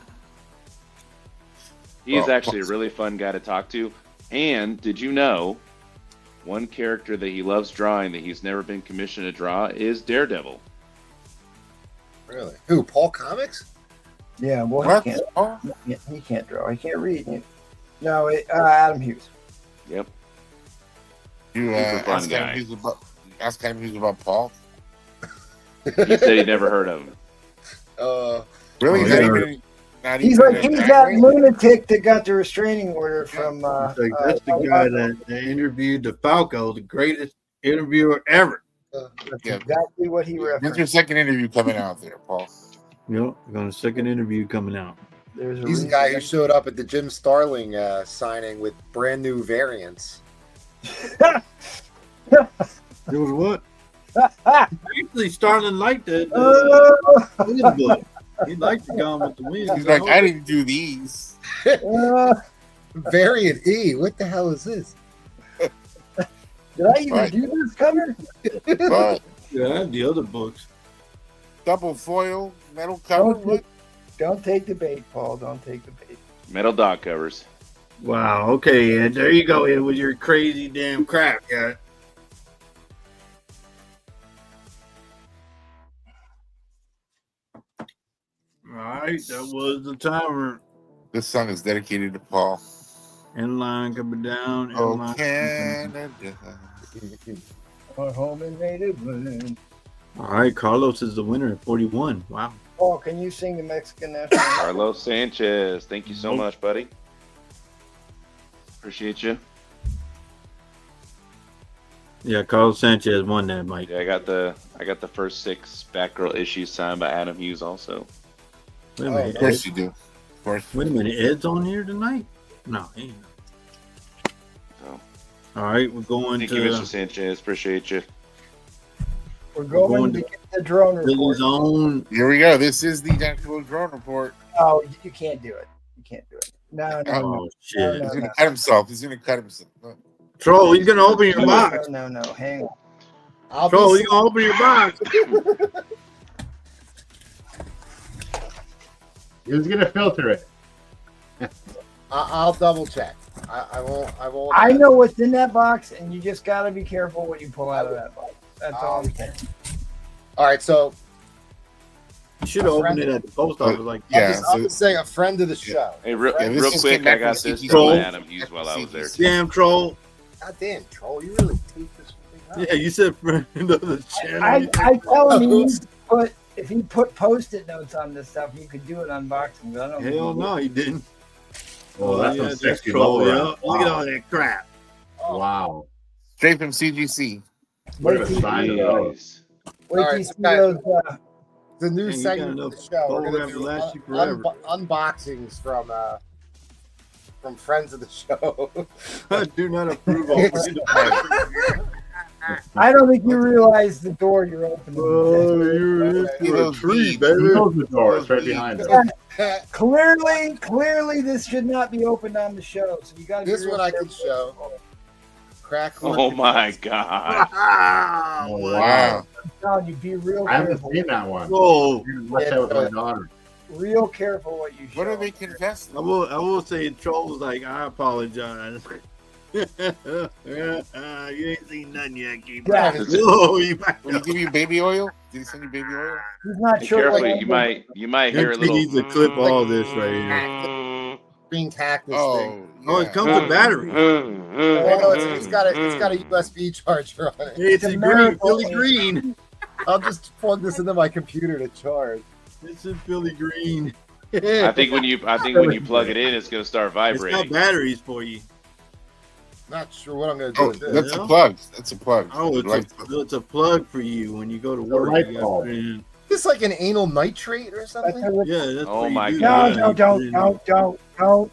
He's Well, actually a really fun guy to talk to. And did you know, one character that he loves drawing that he's never been commissioned to draw is Daredevil. Really? Who? Paul Comics? Yeah, well, What? he can't. Oh, He can't draw. He can't read. No, Adam Hughes. Yep. you Super fun ask guy. him who's about Paul. He said he'd never heard of him. Really? Oh, Not yeah. even- not He's even like a he's guy that rating? lunatic that got the restraining order from. It's like, that's the guy that interviewed DeFalco, the greatest interviewer ever. That's Yeah. exactly what he When's your referenced. second interview coming out there, Paul? Yep, got a second interview coming out. There's a He's the reason. guy who showed up at the Jim Starling signing with brand new variants. It was what? Actually, Starling liked that Wind book. He liked the Gone with the Wind. He's like, I didn't do these. Variant E. What the hell is this? Did I even Right. do this cover? But Yeah, I have the other books. double foil, metal cover. What? Don't take the bait, Paul. Don't take the bait. Metal dog covers. Wow. Okay, Ed. There you go, Ed, with your crazy damn crap, guy. All right, that was the timer. This song is dedicated to Paul. End line coming down. End Oh, line. Canada. Our home and native land. All right, Carlos is the winner at 41. Wow. Paul, can you sing the Mexican national anthem? Carlos Sanchez. Thank you so much, buddy. Appreciate you. Yeah, Carlos Sanchez won that, Mike. Yeah, I got the first 6 Batgirl issues signed by Adam Hughes also. Wait a minute. Of course Ed, you do. Of course. wait a minute. Ed's on here tonight? No, he ain't. So, All right, we're going thank to you, Mr. Sanchez. Appreciate you. We're going to get the drone report. Billy's own. Here we go. This is the actual drone report. Oh, you can't do it. You can't do it. No. Oh, shit. No, He's gonna cut himself. He's gonna cut himself. Troll, he's going to open your box. No. Hang on. I'll Troll, be, he's going to open your box. He was gonna filter it. I'll double check. I won't. I know what's in that box, and you just got to be careful what you pull out of that box. That's all I'm saying. All right, so You should have opened it at the post office. Like, I'll just say a friend of the show. Hey, real this is quick, I got from this CGC. from Adam Hughes while I was there. damn troll. God damn, troll! You really take this thing out. Yeah, you said friend of the channel. I tell him he needs to put, if he put post-it notes on this stuff, you could do an unboxing. But I don't Hell no, he didn't. Oh, that's yeah, some sexy troll. logo. Yeah. Look at all that crap. Wow. Straight from CGC. Wait What a till sign of you those. wait till All you right, see okay. those. The new Man, you segment got of the show. We're program gonna to do last you forever. unboxings from friends of the show. I do not approve of I don't think you realize the door you're opening. Oh, you're into a tree, baby. Close the door. It's right behind us. Clearly, this should not be opened on the show. So you got to. This one I can show. Crack. Oh my god! Oh, wow. I'm telling you, be real I haven't careful. seen that one. Oh, Watch out with my daughter. Real careful what you show. What are they confessing? I will say trolls like I apologize. You ain't seen nothing yet, keep Yeah. Whoa, you might Did he give you baby oil? Did he send you baby oil? He's not Be sure. careful, what you might hear a He needs to little. clip all this right here. green cactus thing. Oh, Oh, it comes with battery. Oh, it's got a USB charger on it. It's a green, miracle. Philly green. I'll just plug this into my computer to charge. It's a Philly green. I think when you plug it in, it's gonna start It's got vibrating. batteries for you. Not sure what I'm gonna do Oh, with this. that's a plug. That's a plug. Oh, it's a plug for you when you go to work. light You got bulb. to put in- This like an anal nitrate or That's something? a, Yeah, that's Oh what you my do. God. no, don't. Oh.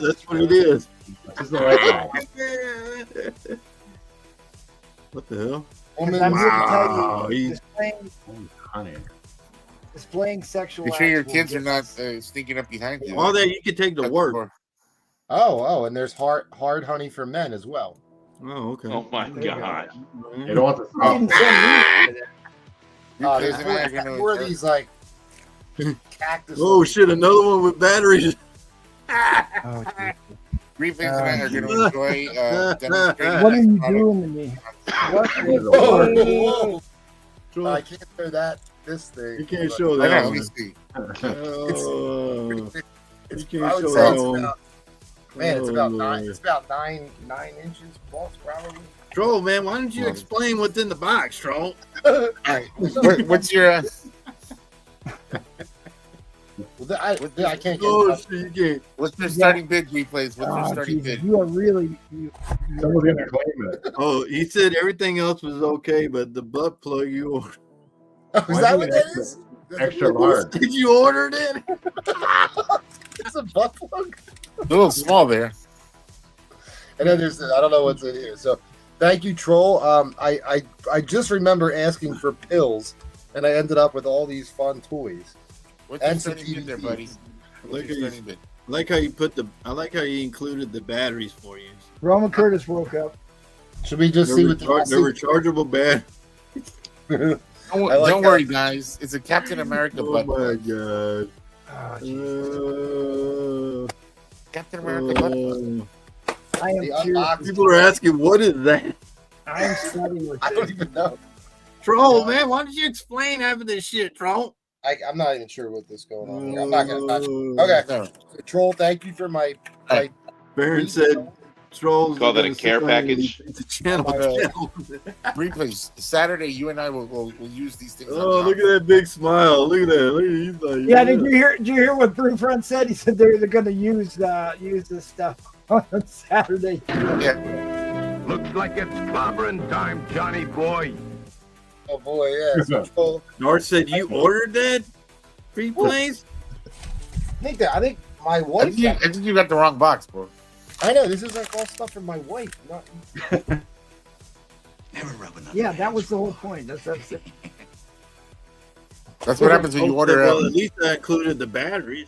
That's what it is. This is the light bulb. What the hell? Woman, I'm here to tell Wow, you, he's- Honey. displaying sexual. Make sure your acts will kids are get not us- sneaking up behind you. All that you can take to work. Oh, and there's hard honey for men as well. Oh, okay. Oh my god! You don't want to You didn't send me. Oh, there's kids and I are gonna more of these like cactus. Oh shit! Another one with batteries. Oh, geez. Green Face and I are going to enjoy demonstrating. What are you product. doing to me? What Whoa, Troll, I can't show this thing. you can't show I that. know, let one. me see. Oh, It's, you I can't would show say that it's one. about, man, it's about Oh, nine. Lord. It's about nine inches plus, probably. Troll, man, why don't you explain what's in the box, Troll? All right. What's your Well, I can't get. Oh shit, you can't. what's your starting bid, replays? What's your Oh, starting Jesus, bid? you are really. Someone's gonna claim it. Oh, he said everything else was okay, but the butt plug you ordered. Oh, is that what that is? Extra large. Did you order it? It's a butt plug. A little small there. And then there's I don't know what's in here. So thank you, Troll. I just remember asking for pills, and I ended up with all these fun toys. What's your And some starting bid there, buddy? DVDs. What's your starting bid? Like how you put the. I like how you included the batteries for you. Roman Curtis woke up. Should we just see what the They're rechargeable batteries. Don't, I like don't that. worry, guys. It's a Captain America Oh butt my plug. god. Oh, Jesus. Captain America butt plug. I am The curious. unboxing. People are asking, what is that? I am studying with I don't this. even know. Troll, man, why don't you explain half of this shit, Troll? I'm not even sure what this going on here. I'm not gonna touch it. Okay, No. so, Troll. Thank you for my. Baron said Trolls. Call that a gonna care sit down and package? It's a channel. Replays. Saturday, you and I will use these things. Oh, look at that big smile. Look at that. Look at he's like, Yeah, did you hear what Brew Front said? He said they're going to use this stuff on Saturday. Yeah. Looks like it's clobbering time, Johnny boy. Oh boy, yeah. So, Troll. Nard said you ordered that free plays? I think my I wife. think you got the wrong box, bro. I know this is like all stuff from my wife. Not, Never rub another Yeah, that was the whole point. That's it. That's what happens when you order. Well, at least I included the batteries.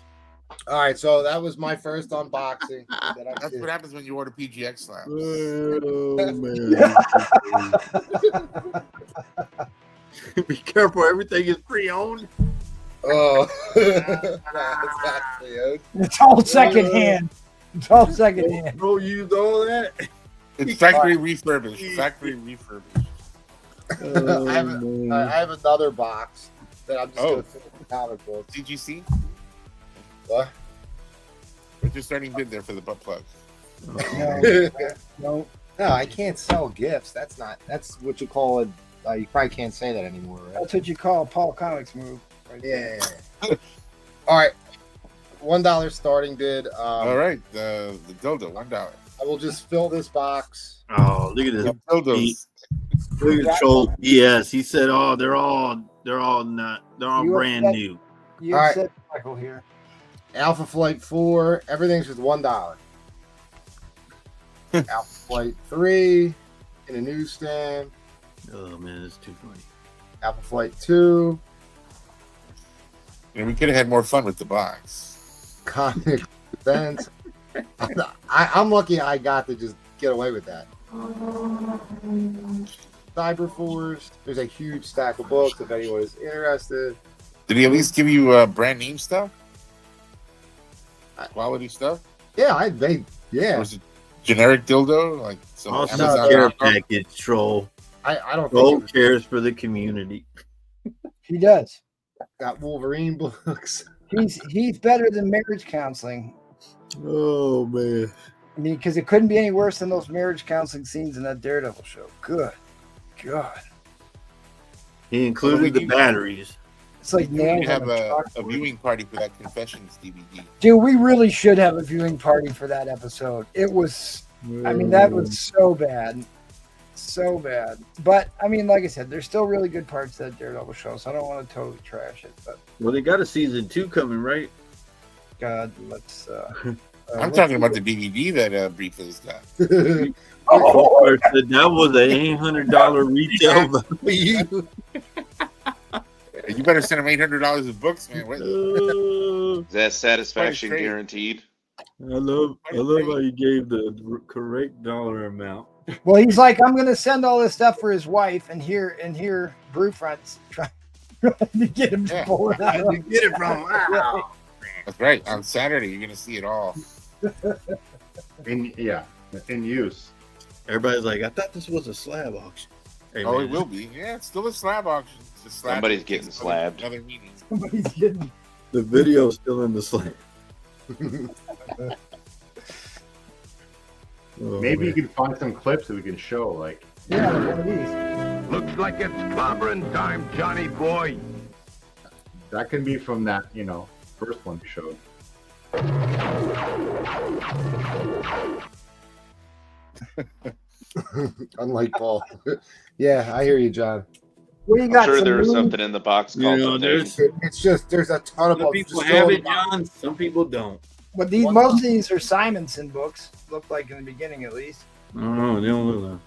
all right, so that was my first unboxing. That I That's did. what happens when you order PGX slabs. Oh man! Be careful, everything is pre-owned. Oh, that's actually it. It's all secondhand. It's all secondhand. Bro, used all that. It's factory refurbished. Factory refurbished. I have another box that I'm just going to fill with comic books. Did you see? What? What's your starting bid there for the butt plug? No, I can't sell gifts. That's what you call it. You probably can't say that anymore, right? That's what you call a Paul Comics move. Right Yeah. All right. $1 starting bid. All right, the dildo, $1. I will just fill this box. Oh, look at this. Dildos. Look at Troll BS. He said, "Oh, they're all brand new." You All right. said Michael here. Alpha Flight 4. Everything's with $1. Alpha Flight 3 in a newsstand. Oh man, that's too funny. Alpha Flight 2. And we could have had more fun with the box. Comic events. I'm lucky I got to just get away with that. Cyberforce. There's a huge stack of books if anyone is interested. Did he at least give you brand name stuff? Quality stuff? Yeah, Or yeah. was it generic dildo? Like some Awesome Amazon care knockoff? package, Troll. I don't Troll think cares for the community. He does. got Wolverine books. He's better than marriage counseling. Oh man. I mean, because it couldn't be any worse than those marriage counseling scenes in that Daredevil show. Good God. He included the batteries. It's like We nails have on a a chalkboard. viewing party for that Confessions DVD. Dude, we really should have a viewing party for that episode. It was, I mean, that was so bad. So bad. But, I mean, like I said, there's still really good parts of that Daredevil show, so I don't want to totally trash it. But, Well, they got a season 2 coming, right? God, let's... I'm talking about the DVD that Briefly's got. Oh, said that was an $800 retail value. You better send him $800 of books, man. What? Is that satisfaction Great. guaranteed? I love how you gave the correct dollar amount. Well, he's like, I'm going to send all this stuff for his wife, and here Brewfront's trying to get him to pull it out. Get it from That's right. On Saturday, you're going to see it all. In use. Everybody's like, I thought this was a slab auction. Hey, Oh, man. it will be. Yeah, it's still a slab auction. It's a slab Somebody's auction. getting slabbed. Another meeting. Somebody's getting... The video's still in the slab. Maybe you can find some clips that we can show. Like, Yeah, one of these. Looks like it's clobbering time, Johnny boy. that can be from that, first one you showed. Unlike Paul. Yeah, I hear you, John. What do you I'm got? sure some there was moon? something in the box called there's It's just there's a ton of some books. people Just have throw it, them out. John. Some people don't. But One most box. of these are Simonson books. Look like in the beginning, at least. Oh, they don't look like.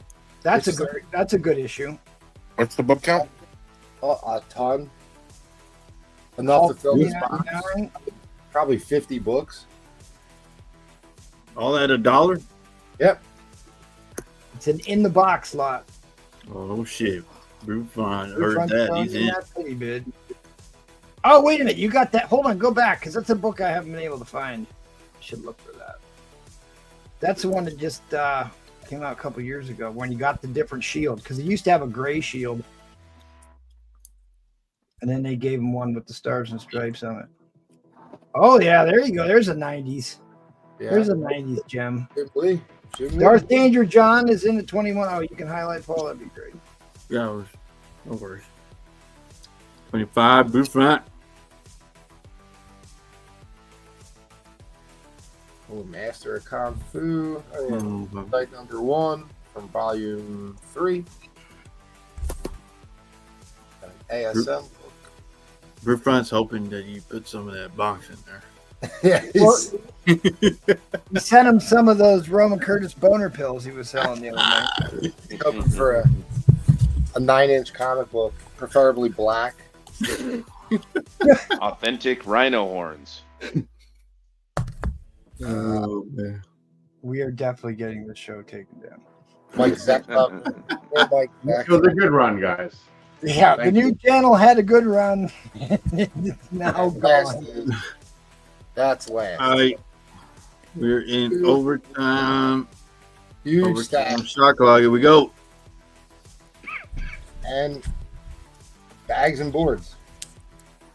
That's a good issue. What's the book count? A ton. Enough to fill this box. $49. Probably 50 books. All at $1? Yep. It's an in the box lot. Oh shit. Brewfine Blue heard Front that. throwing He's in in. that penny bid. Oh, wait a minute. You got that. Hold on. Go back, because that's a book I haven't been able to find. Should look for that. That's the one that just came out a couple years ago when you got the different shield, because it used to have a gray shield. And then they gave him one with the stars and stripes on it. Oh, yeah. There you go. There's a 90s. Yeah. There's a 90s gem. Ghibli. Ghibli. Darth Danger John is in the 21. Oh, you can highlight Paul. That'd be great. Yeah, no worries. 25 Brewfine. Oh, Master of Kung Fu. Oh, yeah. Mhm. Like number 1 from volume 3. An ASM book. Brewfine's hoping that you put some of that box in there. Yeah, Well, we sent him some of those Roman Curtis boner pills he was selling the other night. he's hoping for a 9-inch comic book, preferably black. Authentic rhino horns. Oh man. We are definitely getting this show taken down. Mike Zeck. Mike It was a good run, guys. Yeah, Thank the new channel had a good run. It's now Last gone. is- That's last. All right. We're in overtime. Huge Overtime stack. shot clock. Here we go. And bags and boards.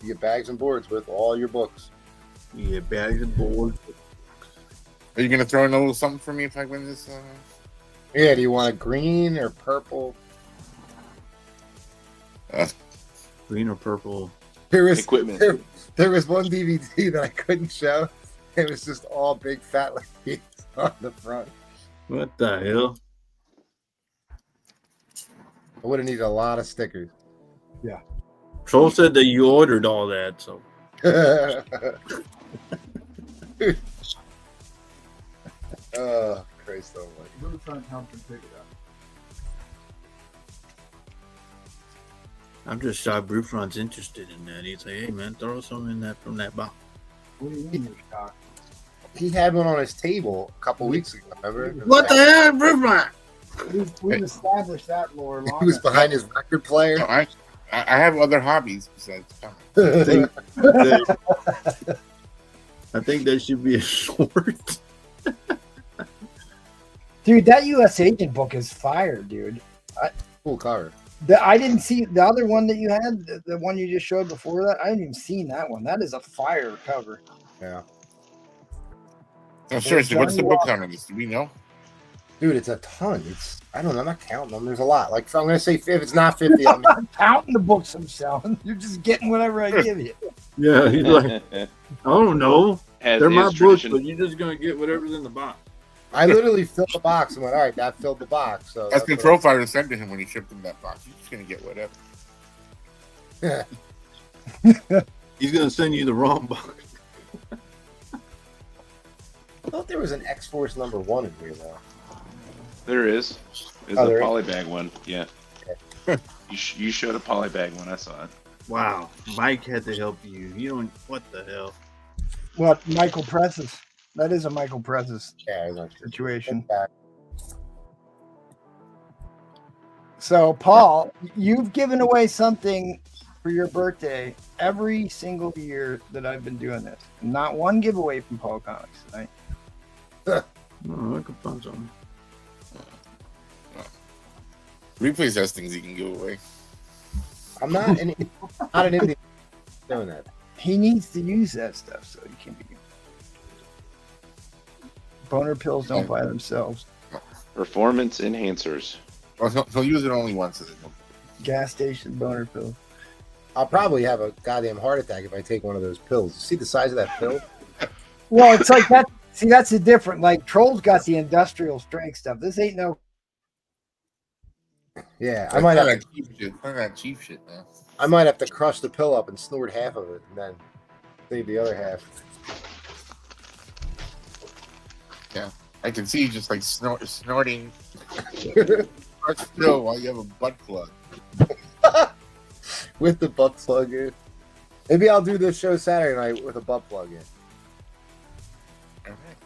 You get bags and boards with all your books. Yeah, bags and boards. Are you gonna throw in a little something for me if I win this? Yeah, do you want a green or purple? Green or purple? There was Equipment. There was one DVD that I couldn't show. It was just all big fat ladies on the front. What the hell? I would have needed a lot of stickers. Troll said that you ordered all that, so Oh, Christ almighty. I'm just shocked Brufron's interested in that. He's like, hey man, throw some in that from that box. What do you mean you're shocked? He had one on his table a couple weeks ago, remember? What the hell, Brufron? We've established that lore long He was enough. behind his record player. No, I have other hobbies besides comics. I think that should be a short. Dude, that U.S. Agent book is fire, dude. Cool cover. I didn't see the other one that you had, the one you just showed before that. I hadn't even seen that one. That is a fire cover. Yeah. No, seriously, what's the book count on this? Do we know? Dude, it's a ton. I don't know, I'm not counting them. There's a lot. Like, I'm going to say if it's not 50, I'm I'm not counting the books I'm selling. You're just getting whatever I give you. Yeah, he's like, I don't know. As They're is my books, tradition. but you're just gonna get whatever's in the box. I literally filled the box and went, all right, that filled the box. So That's what Control Fighter sent to him when he shipped him that box. He's just gonna get whatever. He's gonna send you the wrong box. I thought there was an X-Force #1 in here, though. There is. There's Oh, a there is? polybag one. Yeah. You showed a polybag one. I saw it. Wow, Mike had to help you. You don't. What the hell? What, Michael Presses? That is a Michael Presses Yeah, I know. situation. So, Paul, you've given away something for your birthday every single year that I've been doing this. Not one giveaway from Paul Comics tonight. Oh, I could find something. Replays has things he can give away. I'm not an Indian doing that. He needs to use that stuff so he can be. Boner pills don't buy themselves. Performance enhancers. Well, he'll use it only once. Gas station boner pills. I'll probably have a goddamn heart attack if I take one of those pills. You see the size of that pill? Well, it's like that. See, that's the different. Like Troll's got the industrial strength stuff. This ain't no. Yeah, I might have that cheap shit. None of that cheap shit, man. I might have to crush the pill up and snort half of it and then save the other half. Yeah, I can see you just like snorting still while you have a butt plug. With the butt plug in. Maybe I'll do this show Saturday night with a butt plug in. All right.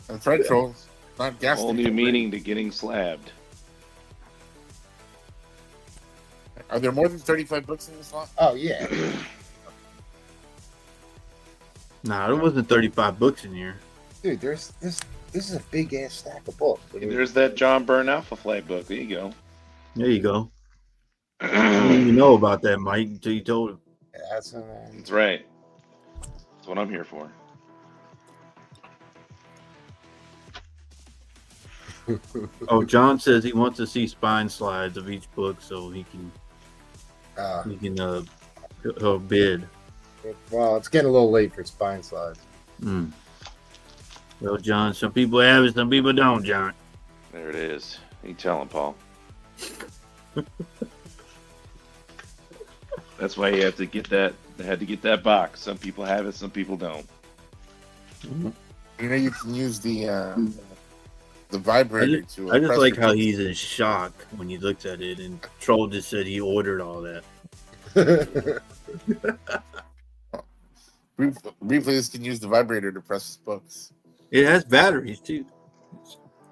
That's right, Trolls. Not gas. Whole new meaning to getting slabbed. Are there more than 35 books in this lot? Oh yeah. Nah, there wasn't 35 books in here. Dude, there's this is a big ass stack of books. I mean, There's that John Byrne Alpha Flight book. There you go. There you go. I didn't even know about that, Mike, until you told him. that's That's right. That's what I'm here for. Oh, John says he wants to see spine slides of each book so he can he'll bid. well, it's getting a little late for spine slides. Mm. Well, John, some people have it, some people don't, John. There it is. You tell him, Paul. That's why you have to get that. They had to get that box. Some people have it, some people don't. You know, you can use the vibrator to. I just press like the how key. he's in shock when he looks at it, and Troll just said he ordered all that. Replays can use the vibrator to press his books. It has batteries too.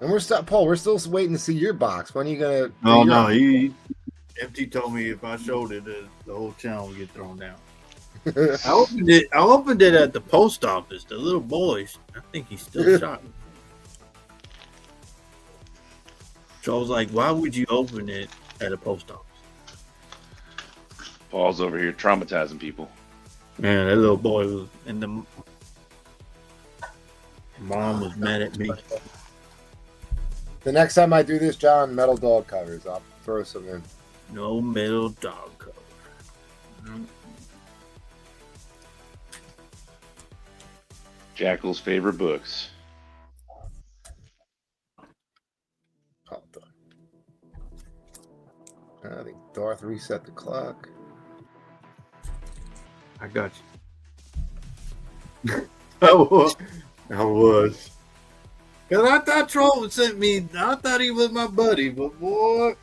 And we're still, Paul. We're still waiting to see your box. When are you gonna? Oh no, MT told me if I showed it, the whole channel would get thrown down. I opened it at the post office. The little boy, I think he's still shocked. So I was like, why would you open it at a post office? Paul's over here traumatizing people. Man, that little boy was, and the mom was mad at me. The next time I do this, John, metal dog covers. I'll throw some in. No metal dog cover. Jackal's favorite books. I think Darth reset the clock. I got you. I was. Because I thought Troll sent me, I thought he was my buddy, but boy,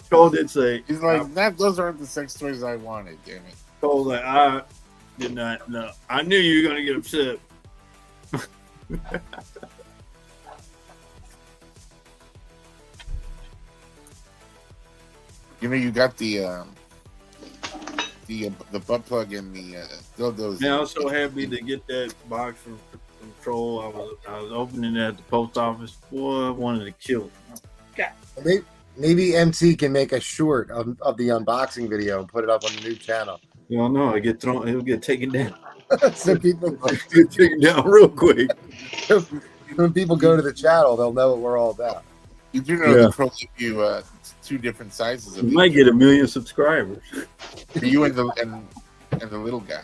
Troll did say. He's like, those aren't the sex toys I wanted, damn it. Troll's like, I did not know. I knew you were going to get upset. You know, you got the butt plug and the dildos. Man, I was so happy to get that box from Troll. I was opening it at the post office. Boy, I wanted to kill him. Maybe MT can make a short of the unboxing video and put it up on the new channel. You don't know. It'll get taken down. So people get taken down real quick. When people go to the channel, they'll know what we're all about. You do know the Troll give you two different sizes of You might get 1 million subscribers. For you and the little guy.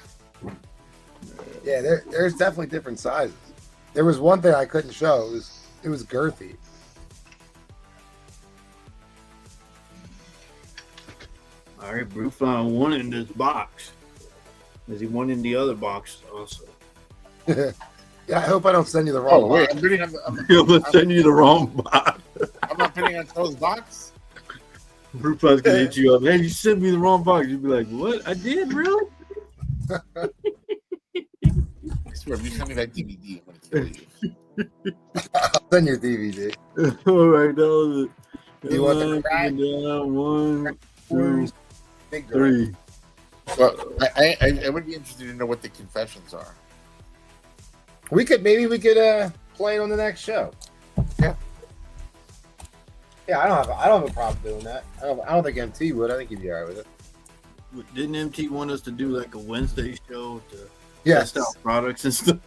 Yeah, there's definitely different sizes. There was one thing I couldn't show. It was girthy. All right, Brew found one in this box. Is he one in the other box also? Yeah, I hope I don't send you the wrong. Oh wait, box. I'm gonna send you the wrong box. I'm not putting on Troll's box. Brewfly's gonna hit you up. Hey, you sent me the wrong box. You'd be like, what? I did, really? I swear, if you send me that DVD, I'm gonna kill you. I'll send your DVD. All right, that was it. You want the crack? 1, 2, 3. Well, I would be interested to know what the confessions are. Maybe we could play it on the next show. Yeah. Yeah, I don't have a problem doing that. I don't think MT would. I think he'd be all right with it. Didn't MT want us to do like a Wednesday show to Yes. test out products and stuff?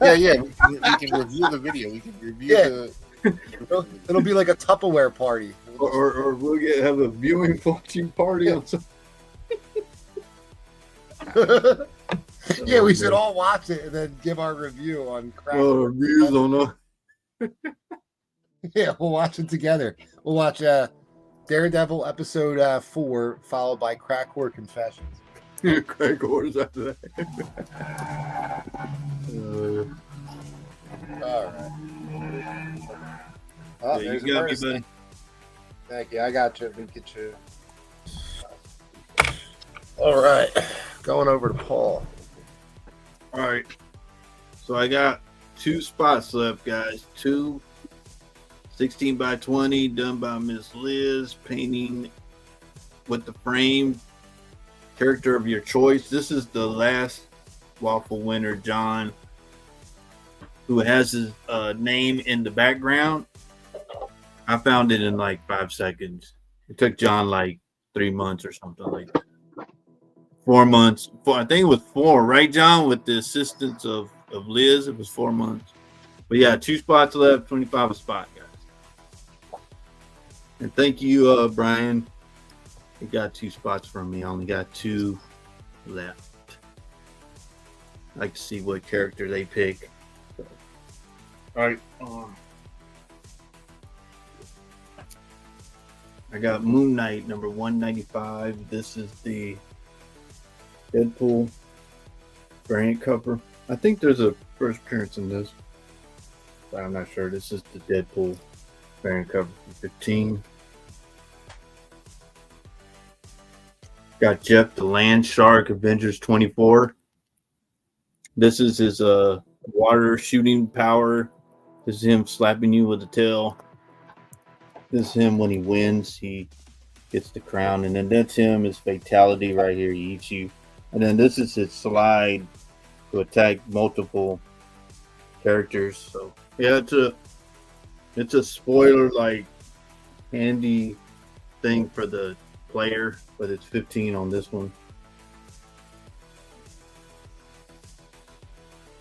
Yeah. We can review the video. We can review It'll be like a Tupperware party. Or we'll have a viewing watching party on something. Yeah, we should all watch it and then give our review on crack. Reviews on Yeah, we'll watch it together. We'll watch Daredevil episode 4, followed by Crack Whore Confessions. Crack orders after that. All right. Oh, Yeah, there's you got me, Ernest. buddy. Thank you. I got you. We get you. All right. Going over to Paul. All right. So I got 2 spots left, guys. 2 16 by 20 done by Miss Liz, painting with the frame. Character of your choice. This is the last waffle winner, John, who has his name in the background. I found it in like 5 seconds. It took John like 3 months or something like that. 4 months. I think it was 4, right, John? With the assistance of Liz, it was 4 months. But yeah, 2 spots left, 25 a spot, guys. And thank you, Brian. You got 2 spots from me. I only got 2 left. I'd like to see what character they pick. All right. I got Moon Knight number 195. This is the Deadpool variant cover. I think there's a first appearance in this, but I'm not sure. This is the Deadpool variant cover from 15. Got Jeff the Land Shark, Avengers 24. This is his water shooting power This is him slapping you with the tail. This is him when he wins. He gets the crown. And then that's him, his fatality right here. He eats you. And then this is his slide to attack multiple characters. So yeah, it's a spoiler like handy thing for the player, but it's 15 on this one.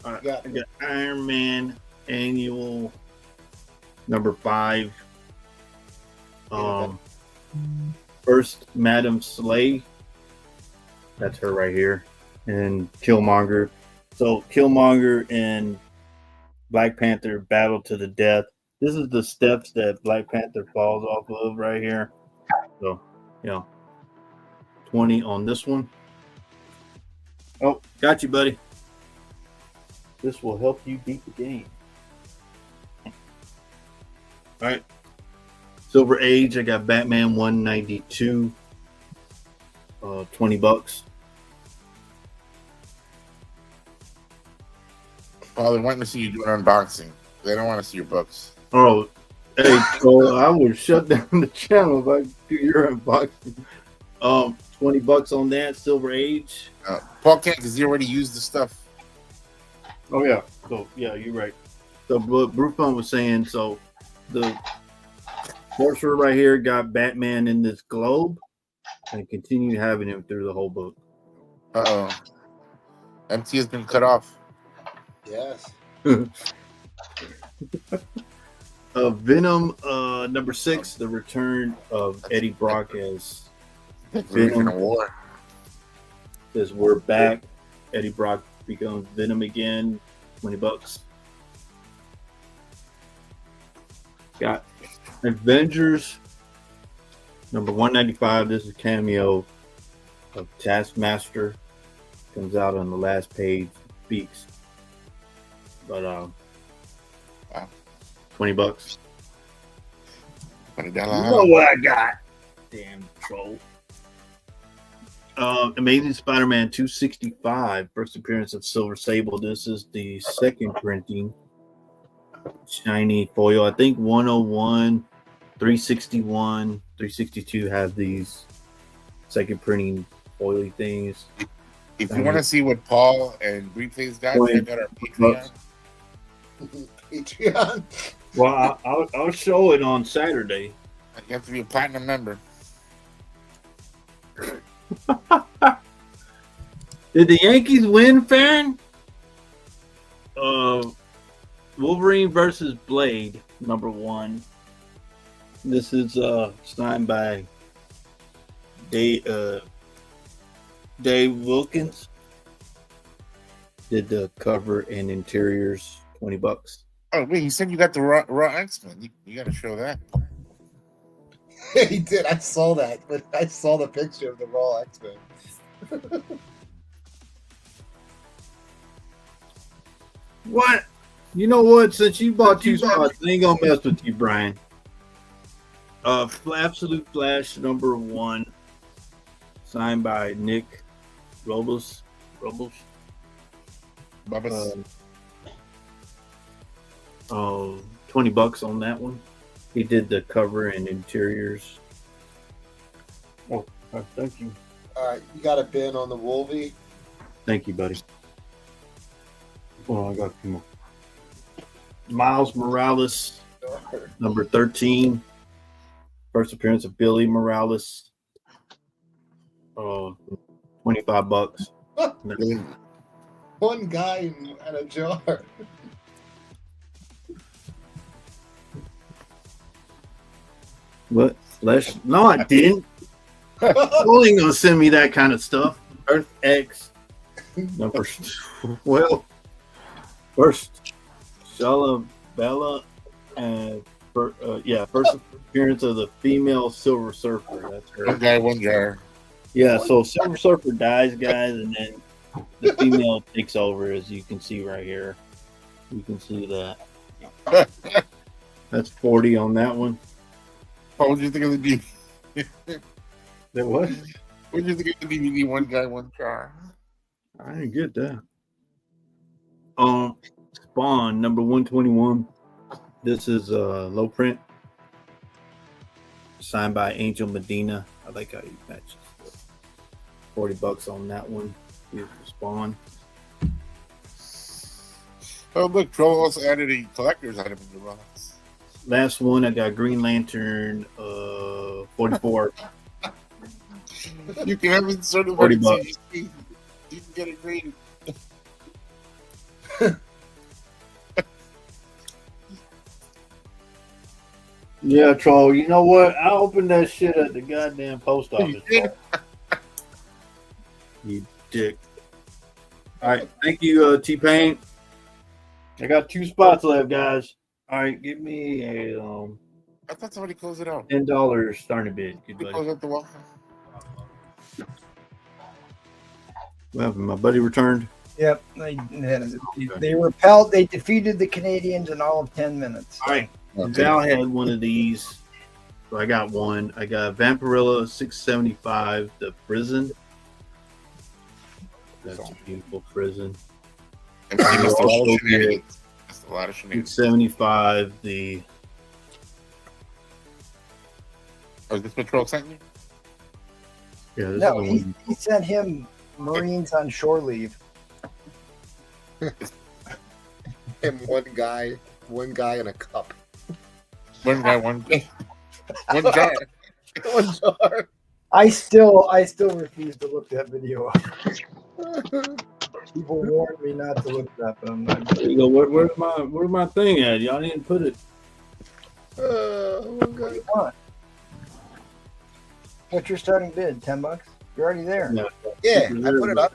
I got Iron Man Annual number 5. First Madam Slay. That's her right here. And Killmonger. So Killmonger and Black Panther battle to the death. This is the steps that Black Panther falls off of right here. So, 20 on this one. Oh, got you, buddy. This will help you beat the game. All right. Silver Age, I got Batman 192. $20. Oh, they're wanting to see you do an unboxing. They don't want to see your books. Oh, hey, so I would shut down the channel if I do your unboxing. $20 on that, Silver Age. Paul can't because he already used the stuff. Oh yeah. So yeah, you're right. So Bruce Fun was saying, so the sorcerer right here got Batman in this globe and continued having him through the whole book. Uh-oh. MT has been cut off. Yes. Venom number 6, the return of Eddie Brock as Venom. War. Says we're back. Eddie Brock becomes Venom again. $20. Got Avengers number 195. This is a cameo of Taskmaster. Comes out on the last page. Speaks. But wow. $20. $20. You know what I got? Damn troll. Amazing Spider-Man 265, first appearance of Silver Sable. This is the second printing. Shiny foil. I think 101, 361, 362 have these second printing foily things. If you want to see what Paul and Replays got, check out our Patreon. Patreon. Well, I'll show it on Saturday. You have to be a platinum member. Did the Yankees win, Farron? Wolverine versus Blade, number 1. This is signed by Dave Wilkins. Did the cover and interiors, $20. Oh wait, you said you got the raw X-Men. You got to show that. He did. I saw that, but I saw the picture of the Raw X-Men. What? You know what? Since you bought 2 spots, I ain't gonna mess with you, Brian. Absolute Flash number 1, signed by Nick Robles. $20 on that one. He did the cover and interiors. Oh, thank you. All right, you got a bin on the Wolvie. Thank you, buddy. Oh, I got a few more. Miles Morales, number 13. First appearance of Billy Morales. $25. One guy in a jar. What? No, I didn't. You ain't gonna send me that kind of stuff. Earth X. Number first Shalabella and first appearance of the female Silver Surfer. That's her. One guy, one jar. Yeah, so Silver Surfer dies, guys, and then the female takes over, as you can see right here. You can see that. That's 40 on that one. What would you think of the DVD? That what? What did you think of the DVD? One guy, one jar. I didn't get that. Spawn number 121. This is low print, signed by Angel Medina. I like how he matches. $40 on that one. Beautiful spawn. Oh, look, Troll also added a collector's item in the box. Last one, I got Green Lantern 44. You can have it certain $40. You can get it green. Yeah, Troll. You know what? I opened that shit at the goddamn post office. You dick. All right. Thank you, T-Pain. I got 2 spots left, guys. All right. Give me a I thought somebody closed it out. $10 starting bid. Good buddy. Close up the wall. Well, my buddy returned. Yep. They repelled. They defeated the Canadians in all of 10 minutes. All right. Val had one of these. So I got one. I got Vampirilla 675, the prison. That's a beautiful prison. And that's a lot of shenanigans. That's a lot of shenanigans. 675, the. Oh, is this Patrol sent you? Yeah, this No, is the he one. sent him Marines on shore leave. And one guy in a cup. One guy, one jar. One jar. I still refuse to look that video up. People warned me not to look that up, but I'm not. There you go. Where's my thing at? Y'all didn't put it. What do you want? What's your starting bid? $10? You're already there. No. Yeah, I put it up.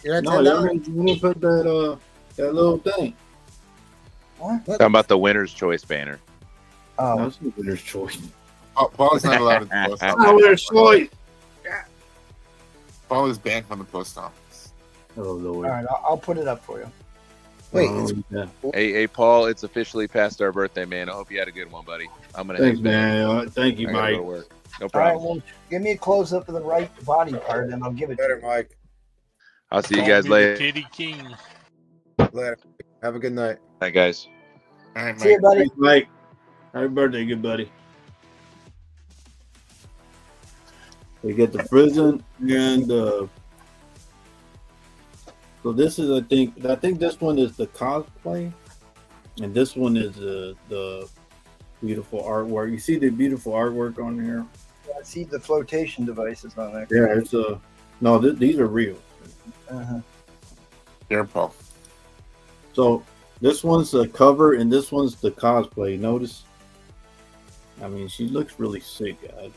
You're at No, $10. you didn't put that little thing. What? Talking about the winner's choice banner. Oh, That's the winner's choice. Oh, Paul is not allowed at the post office. Oh, winner's choice. Paul is banned from the post office. Oh all Lord. right. I'll put it up for you. Wait, Oh, yeah. Hey, Paul, it's officially past our birthday, man. I hope you had a good one, buddy. I'm gonna Thanks, head back. man. Thank you, I gotta go Mike. to work. No All right. problem. Well, give me a close up of the right body part, and I'll give it to Better, you. Mike. I'll see you guys later. Kitty King. Later. Have a good night. Bye, guys. All right, See you, Mike. buddy. Thanks, Mike. Happy birthday, good buddy. We get the prison and so this is I think this one is the cosplay, and this one is the beautiful artwork. You see the beautiful artwork on here? I see the flotation devices on there. Yeah, it's no, these are real. Uh-huh. Here, Paul. So this one's the cover and this one's the cosplay. Notice? I mean, she looks really sick, guys.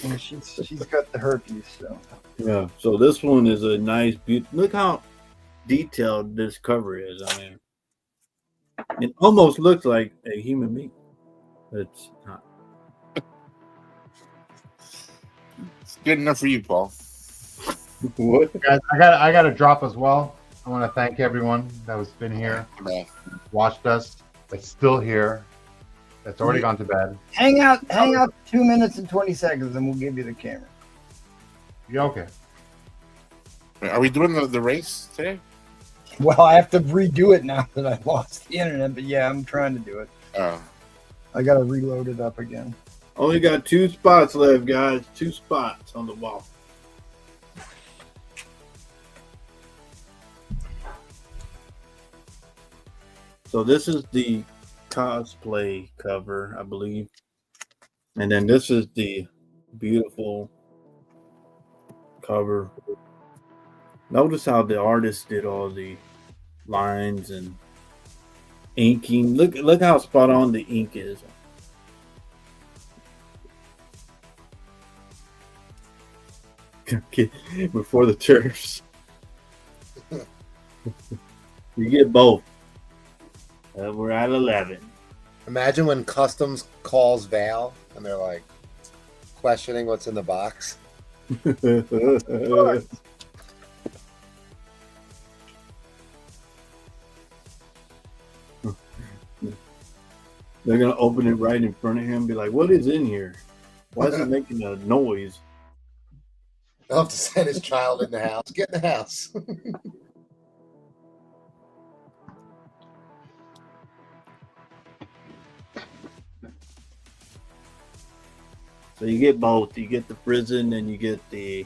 And she's got the herpes, so. Yeah. So this one is a nice, beautiful. Look how detailed this cover is. I mean, it almost looks like a human being. It's not. It's good enough for you, Paul. What? Guys, I got to drop as well. I want to thank everyone that has been here, watched us, that's still here, that's already gone to bed. Hang out 2 minutes and 20 seconds, and we'll give you the camera. You okay? Are we doing the race today? Well, I have to redo it now that I lost the internet, but yeah, I'm trying to do it. I got to reload it up again. Only got 2 spots left, guys. 2 spots on the wall. So this is the cosplay cover, I believe. And then this is the beautiful cover. Notice how the artist did all the lines and inking. Look how spot on the ink is. Before the church. You get both. We're at 11. Imagine when Customs calls Val and they're like questioning what's in the box. They're gonna open it right in front of him and be like, what is in here? Why is it making a noise? They'll have to send his child in the house. Get in the house. So you get both. You get the prison and you get the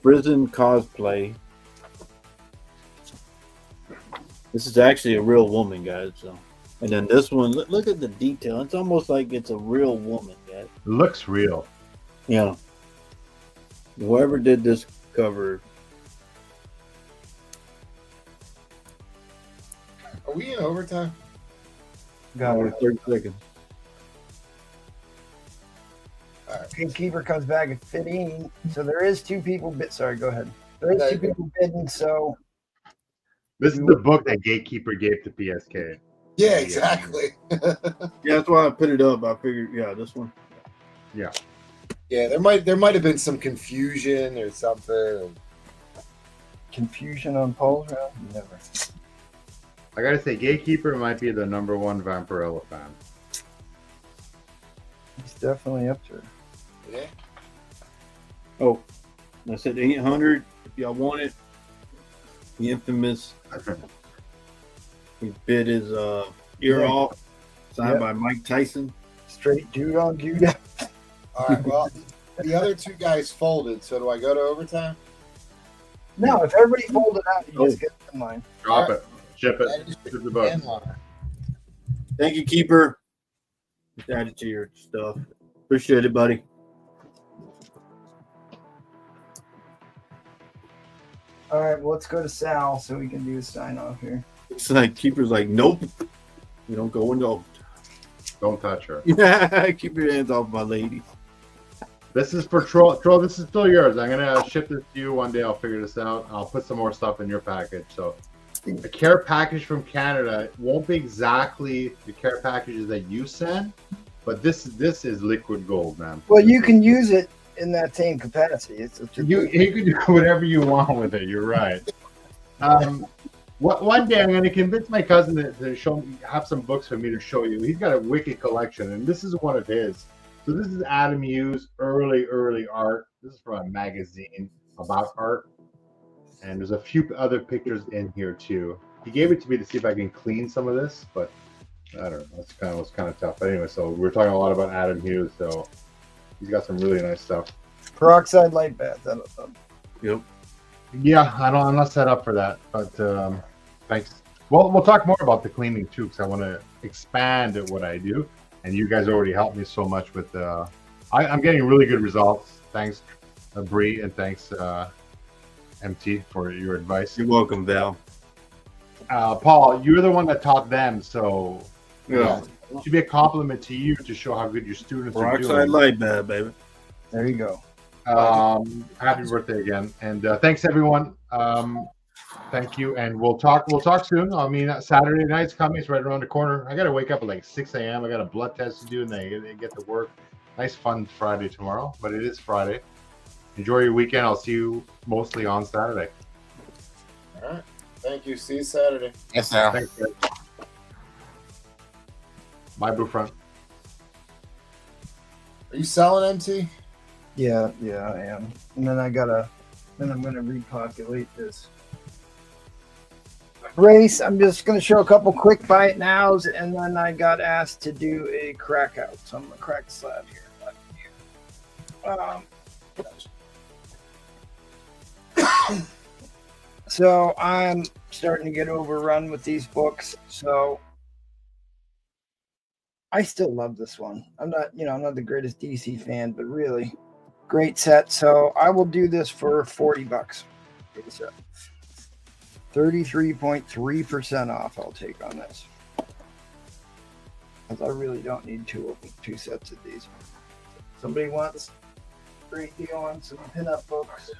prison cosplay. This is actually a real woman, guys. So, and then this one, look at the detail. It's almost like it's a real woman, guys. It looks real. Yeah. Whoever did this cover. Are we in overtime? Got it. 30 seconds. Gatekeeper comes back at 15. So there is two people sorry, go ahead. There is two people bidding, so This is the book that Gatekeeper gave to PSK. Yeah, exactly. Yeah, that's why I put it up. I figured, yeah, this one. Yeah. Yeah, there might have been some confusion or something. Confusion on Paul's round? Never. I gotta say, Gatekeeper might be the #1 Vampirella fan. He's definitely up to it. Yeah. Oh, I said 800 if y'all want it. The infamous. His bid is ear off, signed by Mike Tyson. Straight dude on dude. All right. Well, the other two guys folded. So do I go to overtime? No, if everybody folded out, you just get in line. Drop it. Ship it. Ship the book. Thank you, Keeper. Just add it to your stuff. Appreciate it, buddy. All right, well, let's go to Sal so we can do a sign off here. It's like Keeper's like, nope. You don't go into overtime. Don't touch her. Yeah, keep your hands off my lady. This is for Troll. Troll, this is still yours. I'm gonna ship this to you one day. I'll figure this out. I'll put some more stuff in your package. So the care package from Canada won't be exactly the care packages that you send, but this is liquid gold, man. Well, you can use it in that same capacity. You can do whatever you want with it. You're right. One day I'm going to convince my cousin to have some books for me to show you. He's got a wicked collection, and this is one of his. So this is Adam Hughes' early art. This is from a magazine about art, and there's a few other pictures in here too. He gave it to me to see if I can clean some of this, but I don't know. It's kind of tough. But anyway, so we're talking a lot about Adam Hughes, so he's got some really nice stuff. Peroxide light bath. Yep. Yeah, I'm not set up for that, but thanks. Well, we'll talk more about the cleaning too, because I want to expand at what I do, and you guys already helped me so much with. I'm getting really good results. Thanks, Bree, and thanks, MT, for your advice. You're welcome, Val. Paul, you're the one that taught them, so Yeah. it should be a compliment to you to show how good your students are doing. Peroxide light bad, baby. There you go. Happy birthday again, and thanks everyone. Thank you, and we'll talk soon. I mean, Saturday night's coming. It's right around the corner. I gotta wake up at like 6 a.m. I got a blood test to do, and then I get to work. Nice fun Friday tomorrow, but it is Friday. Enjoy your weekend. I'll see you mostly on Saturday. All right. Thank you. See you Saturday. Yes, sir. Thanks, guys. Bye, Blue Front. Are you selling MT? Yeah, I am. And then I'm gonna repopulate this race. I'm just gonna show a couple quick bite nows, and then I got asked to do a crack out. So I'm gonna crack the slab here. So I'm starting to get overrun with these books. So I still love this one. I'm not the greatest DC fan, but really great set. So I will do this for $40 for the set. 33.3% off I'll take on this. Because I really don't need two sets of these. Somebody wants a great deal on some pinup books.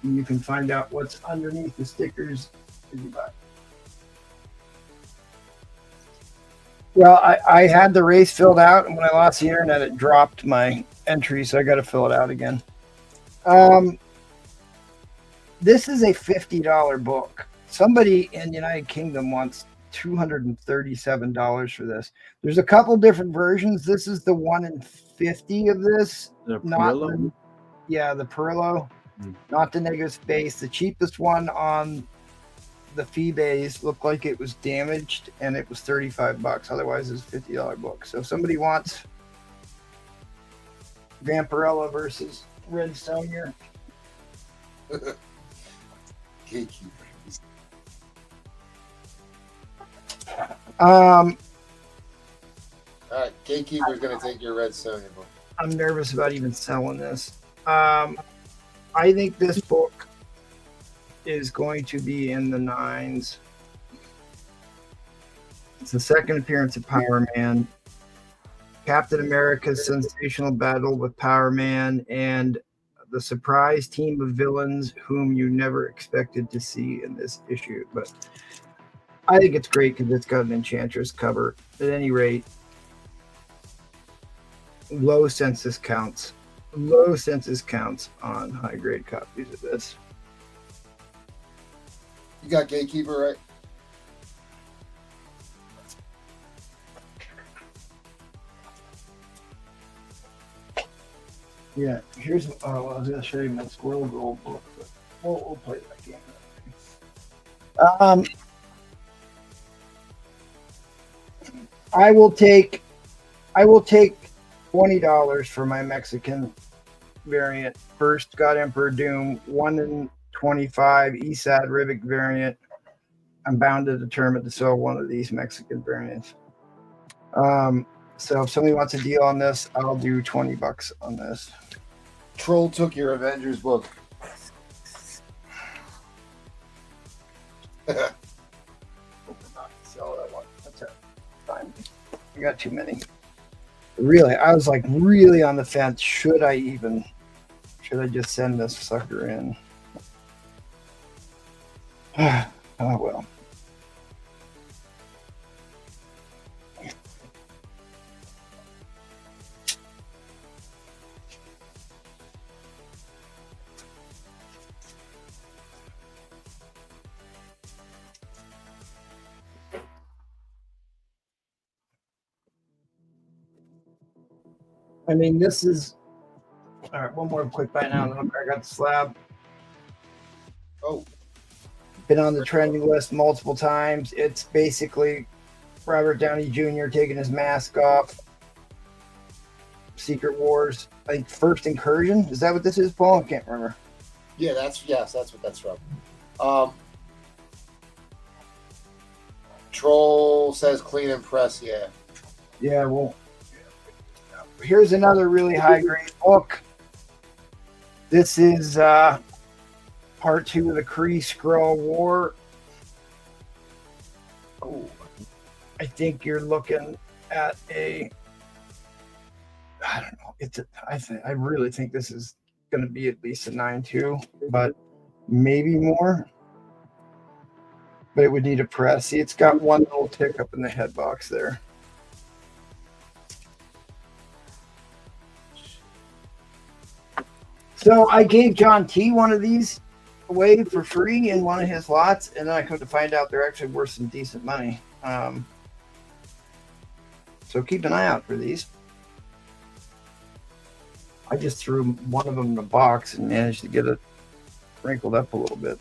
And you can find out what's underneath the stickers if you buy. Well, I had the race filled out, and when I lost the internet, it dropped my entry, so I got to fill it out again. This is a $50 book. Somebody in the United Kingdom wants $237 for this. There's a couple different versions. This is the 1 in 50 of this. The Perillo? The Perillo. Not the negative space. The cheapest one on the fee base looked like it was damaged, and it was $35. Otherwise, it's a $50 book. So if somebody wants Vampirella versus Red Sonyer, Gatekeeper. um, All right, Gatekeeper's gonna take your Red Sonja book. I'm nervous about even selling this. I think this book is going to be in the 9s. It's the second appearance of Power Man. Captain America's sensational battle with Power Man and the surprise team of villains whom you never expected to see in this issue. But I think it's great because it's got an Enchantress cover. At any rate, low census counts. Low census counts on high grade copies of this. You got Gatekeeper, right? Yeah, here's I was going to show you my Squirrel Girl book, but we'll play that game. I will take $20 for my Mexican variant. First, God Emperor Doom, 1 in 25 Esad Rivik variant. I'm bound and determined to sell one of these Mexican variants. So if somebody wants a deal on this, I'll do $20 on this. Troll took your Avengers book. Sell that one. That's it. Fine. I got too many. Really, I was like really on the fence. Should I just send this sucker in? Oh well. I mean, this is all right. One more quick bite now. Look, I got the slab. Oh, been on the trending list multiple times. It's basically Robert Downey Jr. taking his mask off. Secret Wars, I think First Incursion. Is that what this is, Paul? I can't remember. Yeah, that's what that's from. Troll says clean and press. Yeah. Yeah. Well, here's another really high grade book. This is part 2 of the Kree Skrull War. Oh, I think you're looking at I don't know. I really think this is going to be at least a 9.2, but maybe more. But it would need a press. See, it's got one little tick up in the head box there. So I gave John T one of these away for free in one of his lots, and then I come to find out they're actually worth some decent money. So keep an eye out for these. I just threw one of them in the box and managed to get it wrinkled up a little bit.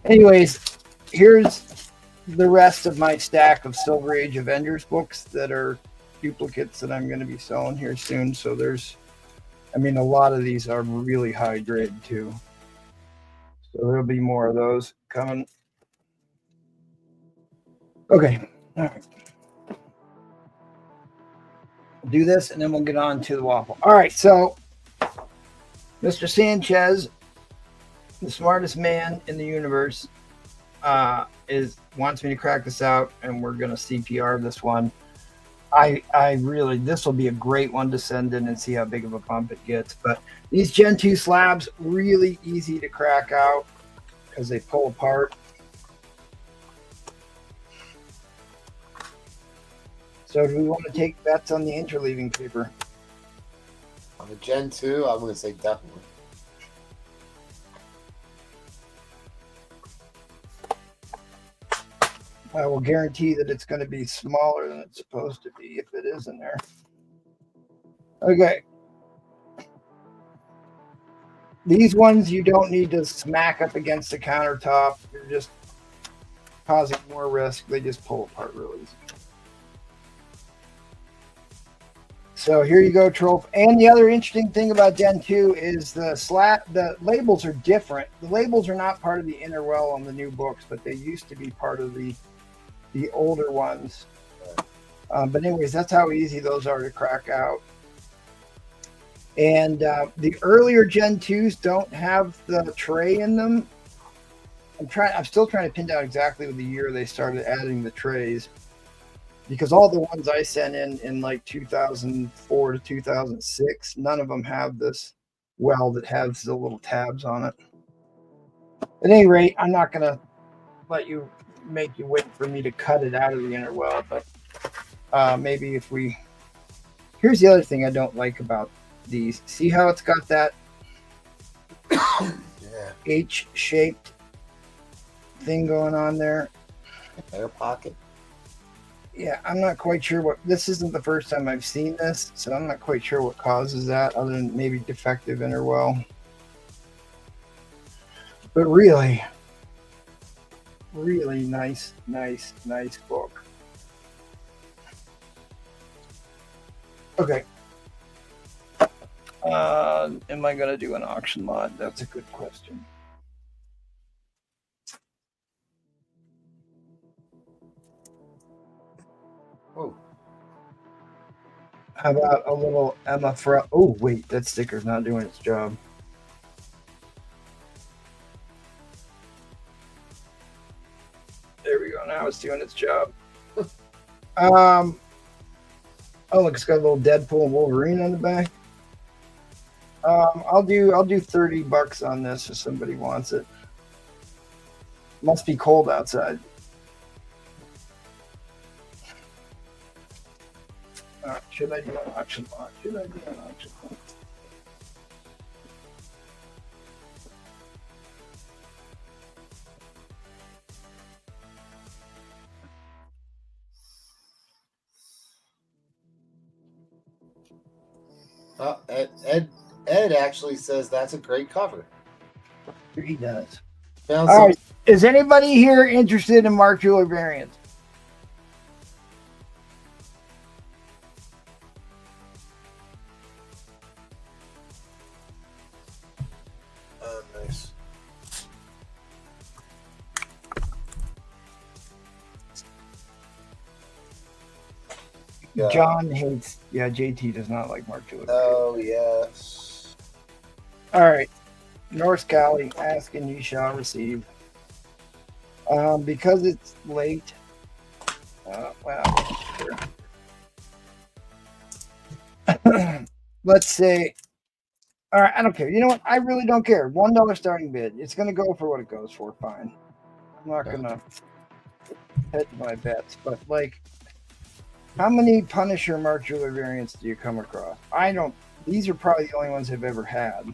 Anyways, here's the rest of my stack of Silver Age Avengers books that are duplicates that I'm going to be selling here soon. So a lot of these are really high grade too. So there'll be more of those coming. Okay. All right. We'll do this and then we'll get on to the waffle. All right. So Mr. Sanchez, the smartest man in the universe, wants me to crack this out, and we're going to CPR this one. This will be a great one to send in and see how big of a pump it gets. But these Gen 2 slabs, really easy to crack out because they pull apart. So do we want to take bets on the interleaving paper? On the Gen 2, I'm going to say definitely. I will guarantee that it's going to be smaller than it's supposed to be if it is in there. Okay. These ones you don't need to smack up against the countertop. You're just causing more risk. They just pull apart really easy. So here you go, Troll. And the other interesting thing about Gen 2 is the labels are different. The labels are not part of the inner well on the new books, but they used to be part of the older ones. But anyways, that's how easy those are to crack out. And the earlier Gen 2s don't have the tray in them. I'm still trying to pin down exactly the year they started adding the trays, because all the ones I sent in like 2004 to 2006, none of them have this well that has the little tabs on it. At any rate, I'm not going to make you wait for me to cut it out of the inner well, but maybe if we... Here's the other thing I don't like about these. See how it's got that H-shaped thing going on there? Air pocket. Yeah, I'm not quite sure what... This isn't the first time I've seen this, so I'm not quite sure what causes that, other than maybe defective inner well. But really, really nice book. Okay. Am I going to do an auction lot? That's a good question. Oh. How about a little Emma Fra... Oh, wait, that sticker's not doing its job. There we go. Now it's doing its job. Oh, look, it's got a little Deadpool and Wolverine on the back. I'll do $30 on this if somebody wants it. Must be cold outside. Should I do an auction lot? Should I do an auction lot? Ed actually says that's a great cover. He does. Found All some- right. Is anybody here interested in Mark Jeweler variants? Nice. Yeah. John hates. Yeah, JT does not like Mark Jeweler. Oh, yes. All right. North Cali, ask and you shall receive. Because it's late. Let's say. All right, I don't care. You know what? I really don't care. $1 starting bid. It's going to go for what it goes for. Fine. I'm not going to hedge my bets. But, like, how many Punisher Mark Jeweler variants do you come across? I don't. These are probably the only ones I've ever had.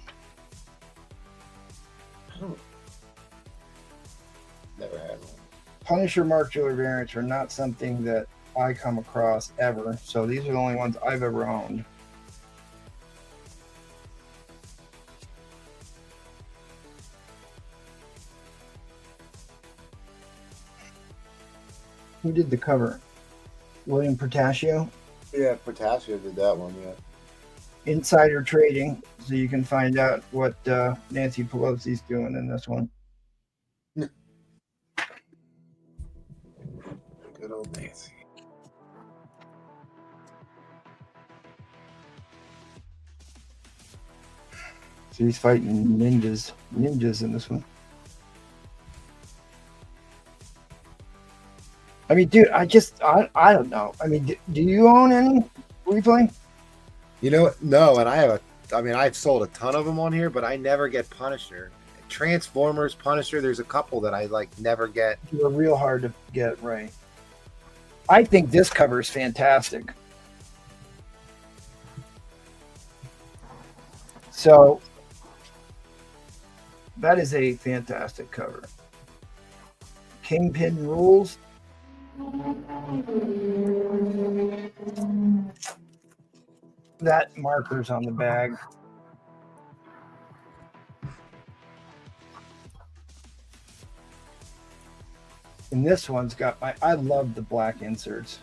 Never had one. Punisher Mark Jeweler variants are not something that I come across ever. So these are the only ones I've ever owned. Who did the cover? William Portaccio? Yeah, Portaccio did that one, yeah. Insider trading, so you can find out what Nancy Pelosi's doing in this one. Good old Nancy. So he's fighting ninjas in this one. I mean, dude, I don't know. I mean, do you own any replay? You know, no, and I've sold a ton of them on here, but I never get Punisher. Transformers, Punisher, there's a couple that I never get. They're real hard to get right. I think this cover is fantastic. So that is a fantastic cover. Kingpin rules. That marker's on the bag. And this one's got I love the black inserts.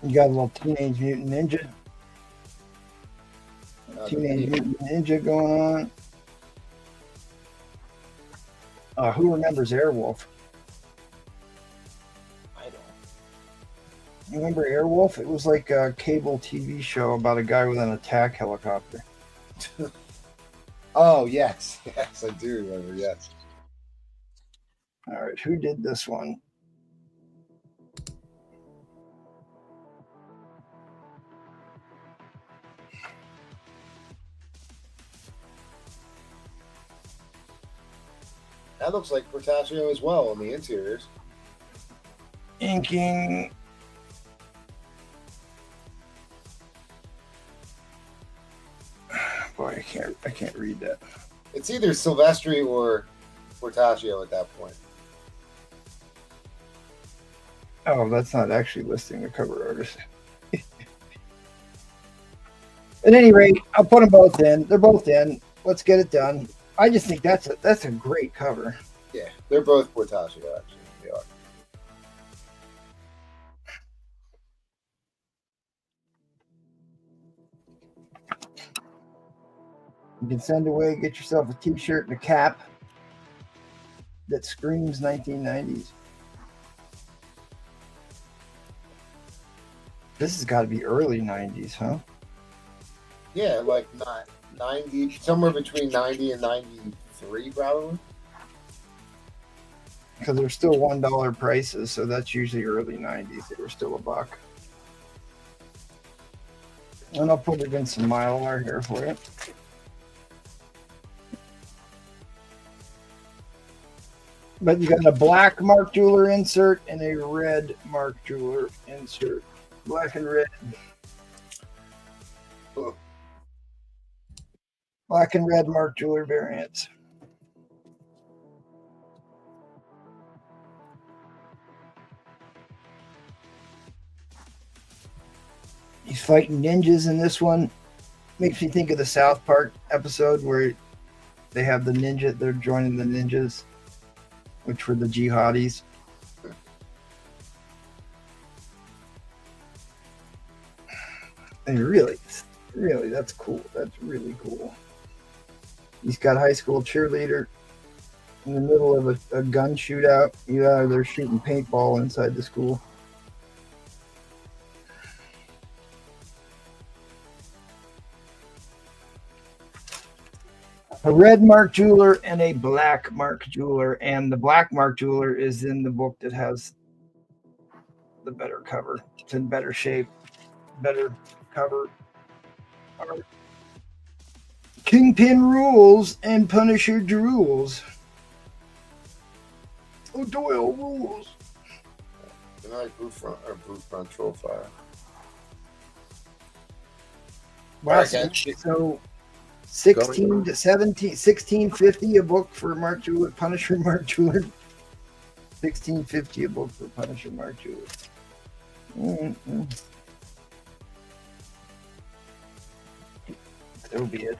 You got a little Teenage Mutant Ninja. Teenage Mutant Ninja going on. Who remembers Airwolf? I don't. You remember Airwolf? It was like a cable TV show about a guy with an attack helicopter. Oh, yes. Yes, I do remember. Yes. All right, who did this one? That looks like Portaccio as well on the interiors. Inking. Boy, I can't read that. It's either Silvestri or Portaccio at that point. Oh, that's not actually listing the cover artist. At any rate, I'll put them both in. They're both in. Let's get it done. I just think that's a great cover. Yeah, they're both Portaccio, actually. They are. You can send away, get yourself a t-shirt and a cap that screams 1990s. This has got to be early 90s, huh? Yeah, like 90, somewhere between 90 and 93, probably. Because they're still $1 prices, so that's usually early 90s. They were still $1. And I'll put it in some Mylar here for you. But you got a black Mark Jeweler insert and a red Mark Jeweler insert. Black and red. Black and red Mark Jeweler variants. He's fighting ninjas in this one. Makes me think of the South Park episode where they have the ninja, they're joining the ninjas, which were the jihadis. And really, that's cool. That's really cool. He's got high school cheerleader in the middle of a gun shootout. Yeah, they're shooting paintball inside the school. A red Mark Jeweler and a black Mark Jeweler, and the black Mark Jeweler is in the book that has the better cover. It's in better shape, better cover art. Kingpin rules and Punisher drools. O'Doyle rules. Good night, Blue Front Troll Fire. Wow, so 16 to 17, 1650 a book for Mark Jeweler, Punisher Mark Jeweler. 1650 a book for Punisher Mark Jeweler. Mm-hmm. So be it.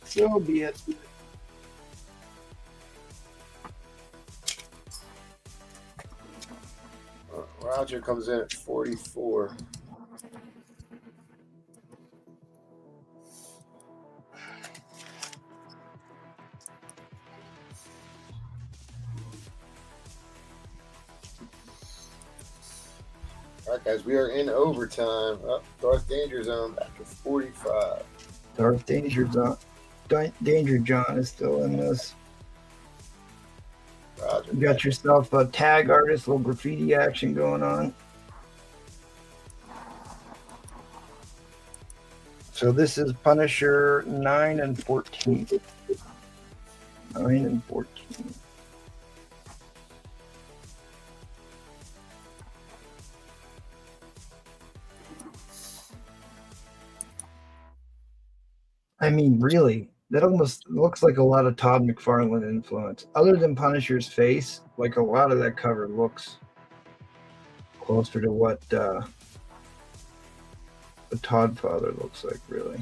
So be it. Roger comes in at 44. All right, guys, we are in overtime. Darth Danger Zone back to 45. Darth Danger Zone. Danger John is still in this. Roger. You got yourself a tag artist, little graffiti action going on. So this is Punisher 9 and 14. 9 and 14. I mean, really, that almost looks like a lot of Todd McFarlane influence. Other than Punisher's face, like a lot of that cover looks closer to what a Todd Father looks like, really.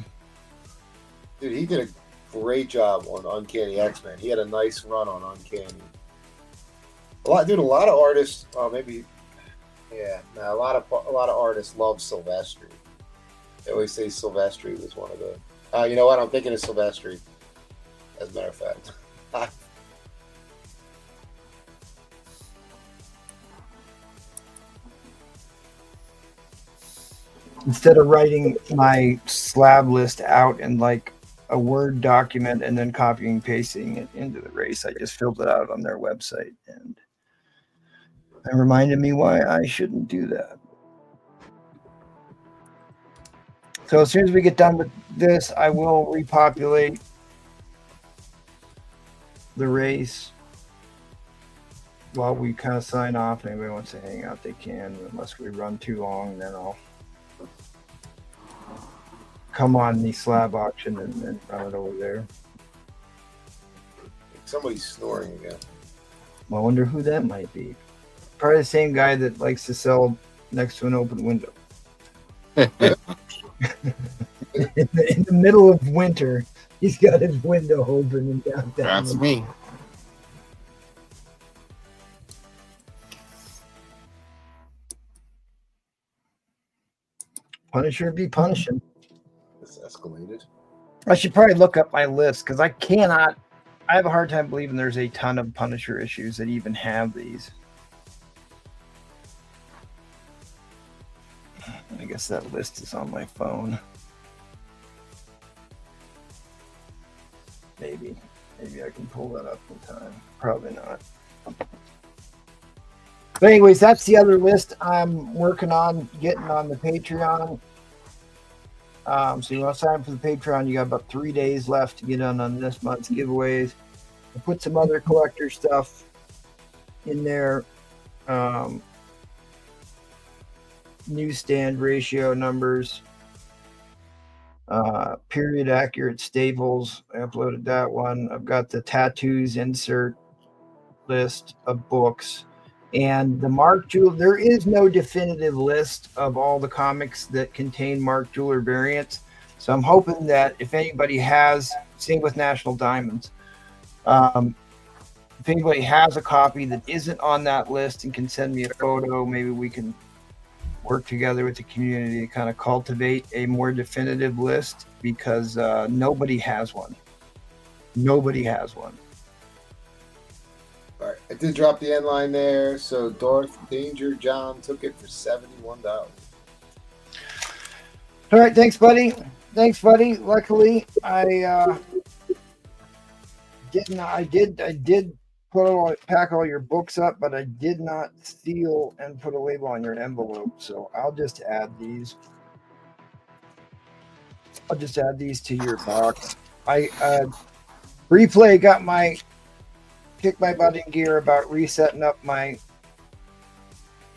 Dude, he did a great job on Uncanny X-Men. He had a nice run on Uncanny. A lot of artists. Maybe, yeah. A lot of artists love Silvestri. They always say Silvestri was one of the. You know what? I'm thinking of Silvestri. As a matter of fact. Instead of writing my slab list out in like a Word document and then copying and pasting it into the race, I just filled it out on their website, and it reminded me why I shouldn't do that. So as soon as we get done with this, I will repopulate the race while we kind of sign off. If anybody wants to hang out, they can, unless we run too long, then I'll come on the slab auction and then run it over there. Somebody's snoring again. I wonder who that might be. Probably the same guy that likes to sell next to an open window. in the middle of winter, he's got his window open in downtown. That's me. Punisher be punishing. It's escalated. I should probably look up my list because I have a hard time believing there's a ton of Punisher issues that even have these. I guess that list is on my phone. Maybe I can pull that up in time. Probably not. But anyways, that's the other list I'm working on getting on the Patreon. So you want to sign up for the Patreon, you got about 3 days left to get on this month's giveaways. I'll put some other collector stuff in there. Newsstand ratio numbers. Period accurate staples. I uploaded that one. I've got the tattoos insert list of books. And the Mark Jeweler, there is no definitive list of all the comics that contain Mark Jeweler variants. So I'm hoping that if anybody has, same with National Diamonds, if anybody has a copy that isn't on that list and can send me a photo, maybe we can work together with the community to kind of cultivate a more definitive list, because nobody has one. Nobody has one. All right, I did drop the end line there. So Darth Danger John took it for $71. All right, thanks, buddy. Luckily, I did pack all your books up, but I did not seal and put a label on your envelope. So I'll just add these. To your box. I Replay got kicked my butt in gear about resetting up my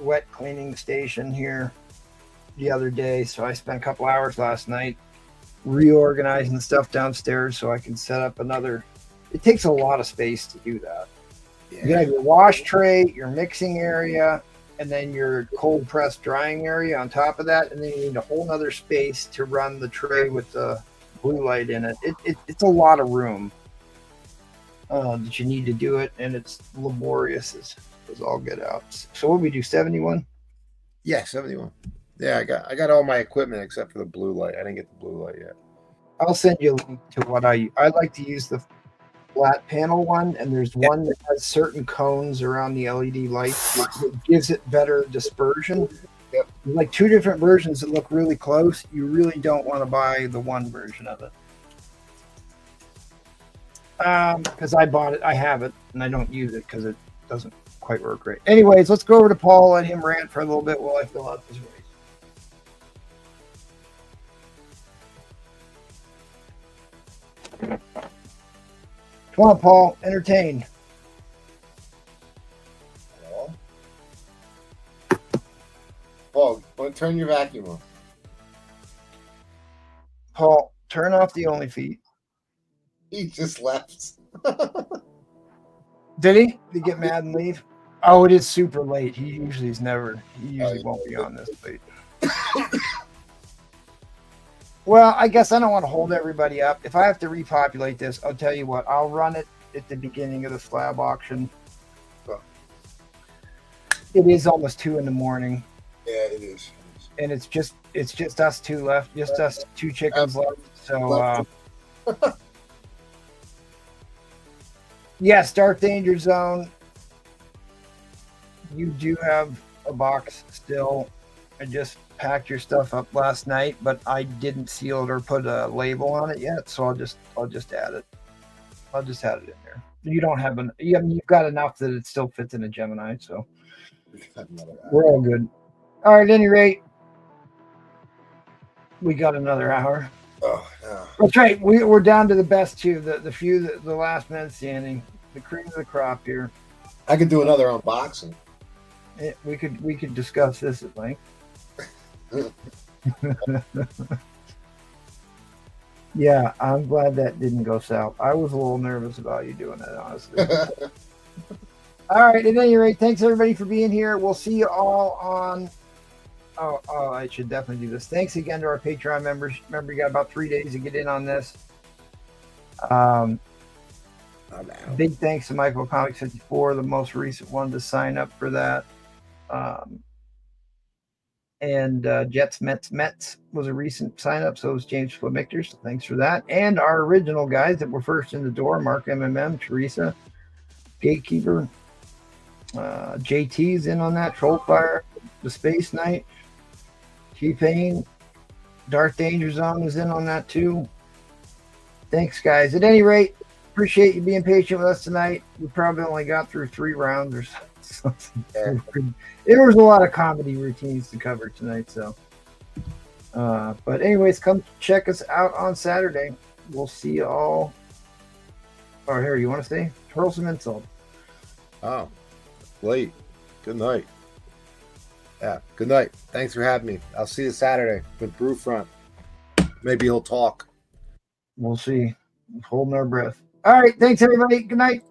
wet cleaning station here the other day. So I spent a couple hours last night reorganizing the stuff downstairs so I can set up another. It takes a lot of space to do that. Yeah. You have your wash tray, your mixing area, and then your cold press drying area on top of that. And then you need a whole nother space to run the tray with the blue light in it. It's a lot of room that you need to do it, and it's laborious as all get out. So what do we do, 71? Yeah, 71. Yeah, I got all my equipment except for the blue light. I didn't get the blue light yet. I'll send you a link to what I like to use the flat panel one, and there's one that has certain cones around the LED lights that gives it better dispersion. Yep. There's like two different versions that look really close. You really don't want to buy the one version of it. Because I bought it, I have it, and I don't use it because it doesn't quite work right. Anyways, let's go over to Paul, let him rant for a little bit while I fill out this race. Come on, Paul, entertain. Hello? Paul, want to turn your vacuum on? Paul, turn off the OnlyFeed. He just left. Did he? Did he get mad and leave? Oh, it is super late. He usually won't be on this late. Well, I guess I don't want to hold everybody up. If I have to repopulate this, I'll tell you what. I'll run it at the beginning of the slab auction. It is almost 2 in the morning. Yeah, it is. And it's just us two left, just us two chickens left. So yes, Dark Danger Zone. You do have a box still. I just packed your stuff up last night, but I didn't seal it or put a label on it yet, so I'll just add it. I'll just add it in there. You don't have you've got enough that it still fits in a Gemini, so we're all good. All right, at any rate, we got another hour. Oh, yeah. That's right. We're down to the best two, the last man standing, the cream of the crop here. I could do another unboxing. We could discuss this at length. Yeah, I'm glad that didn't go south. I was a little nervous about you doing that, honestly. All right, at any rate, thanks everybody for being here. We'll see you all on. Oh, I should definitely do this. Thanks again to our Patreon members. Remember, you got about 3 days to get in on this. Big thanks to Michael Comics 54, the most recent one to sign up for that. And Jets Mets was a recent sign up, so was James Flemictor, so thanks for that. And our original guys that were first in the door, Mark MMM, Teresa, Gatekeeper, JT's in on that, Trollfire, the Space Knight, T-Pain, Dark Danger Zone was in on that too. Thanks, guys. At any rate, appreciate you being patient with us tonight. We probably only got through 3 rounds or something. There was a lot of comedy routines to cover tonight, so. But anyways, come check us out on Saturday. We'll see you all. Oh, here, you want to stay? Hurl some insult. Oh, late. Good night. Yeah, good night. Thanks for having me. I'll see you Saturday with Brewfront. Maybe he'll talk. We'll see. Holding our breath. All right. Thanks, everybody. Good night.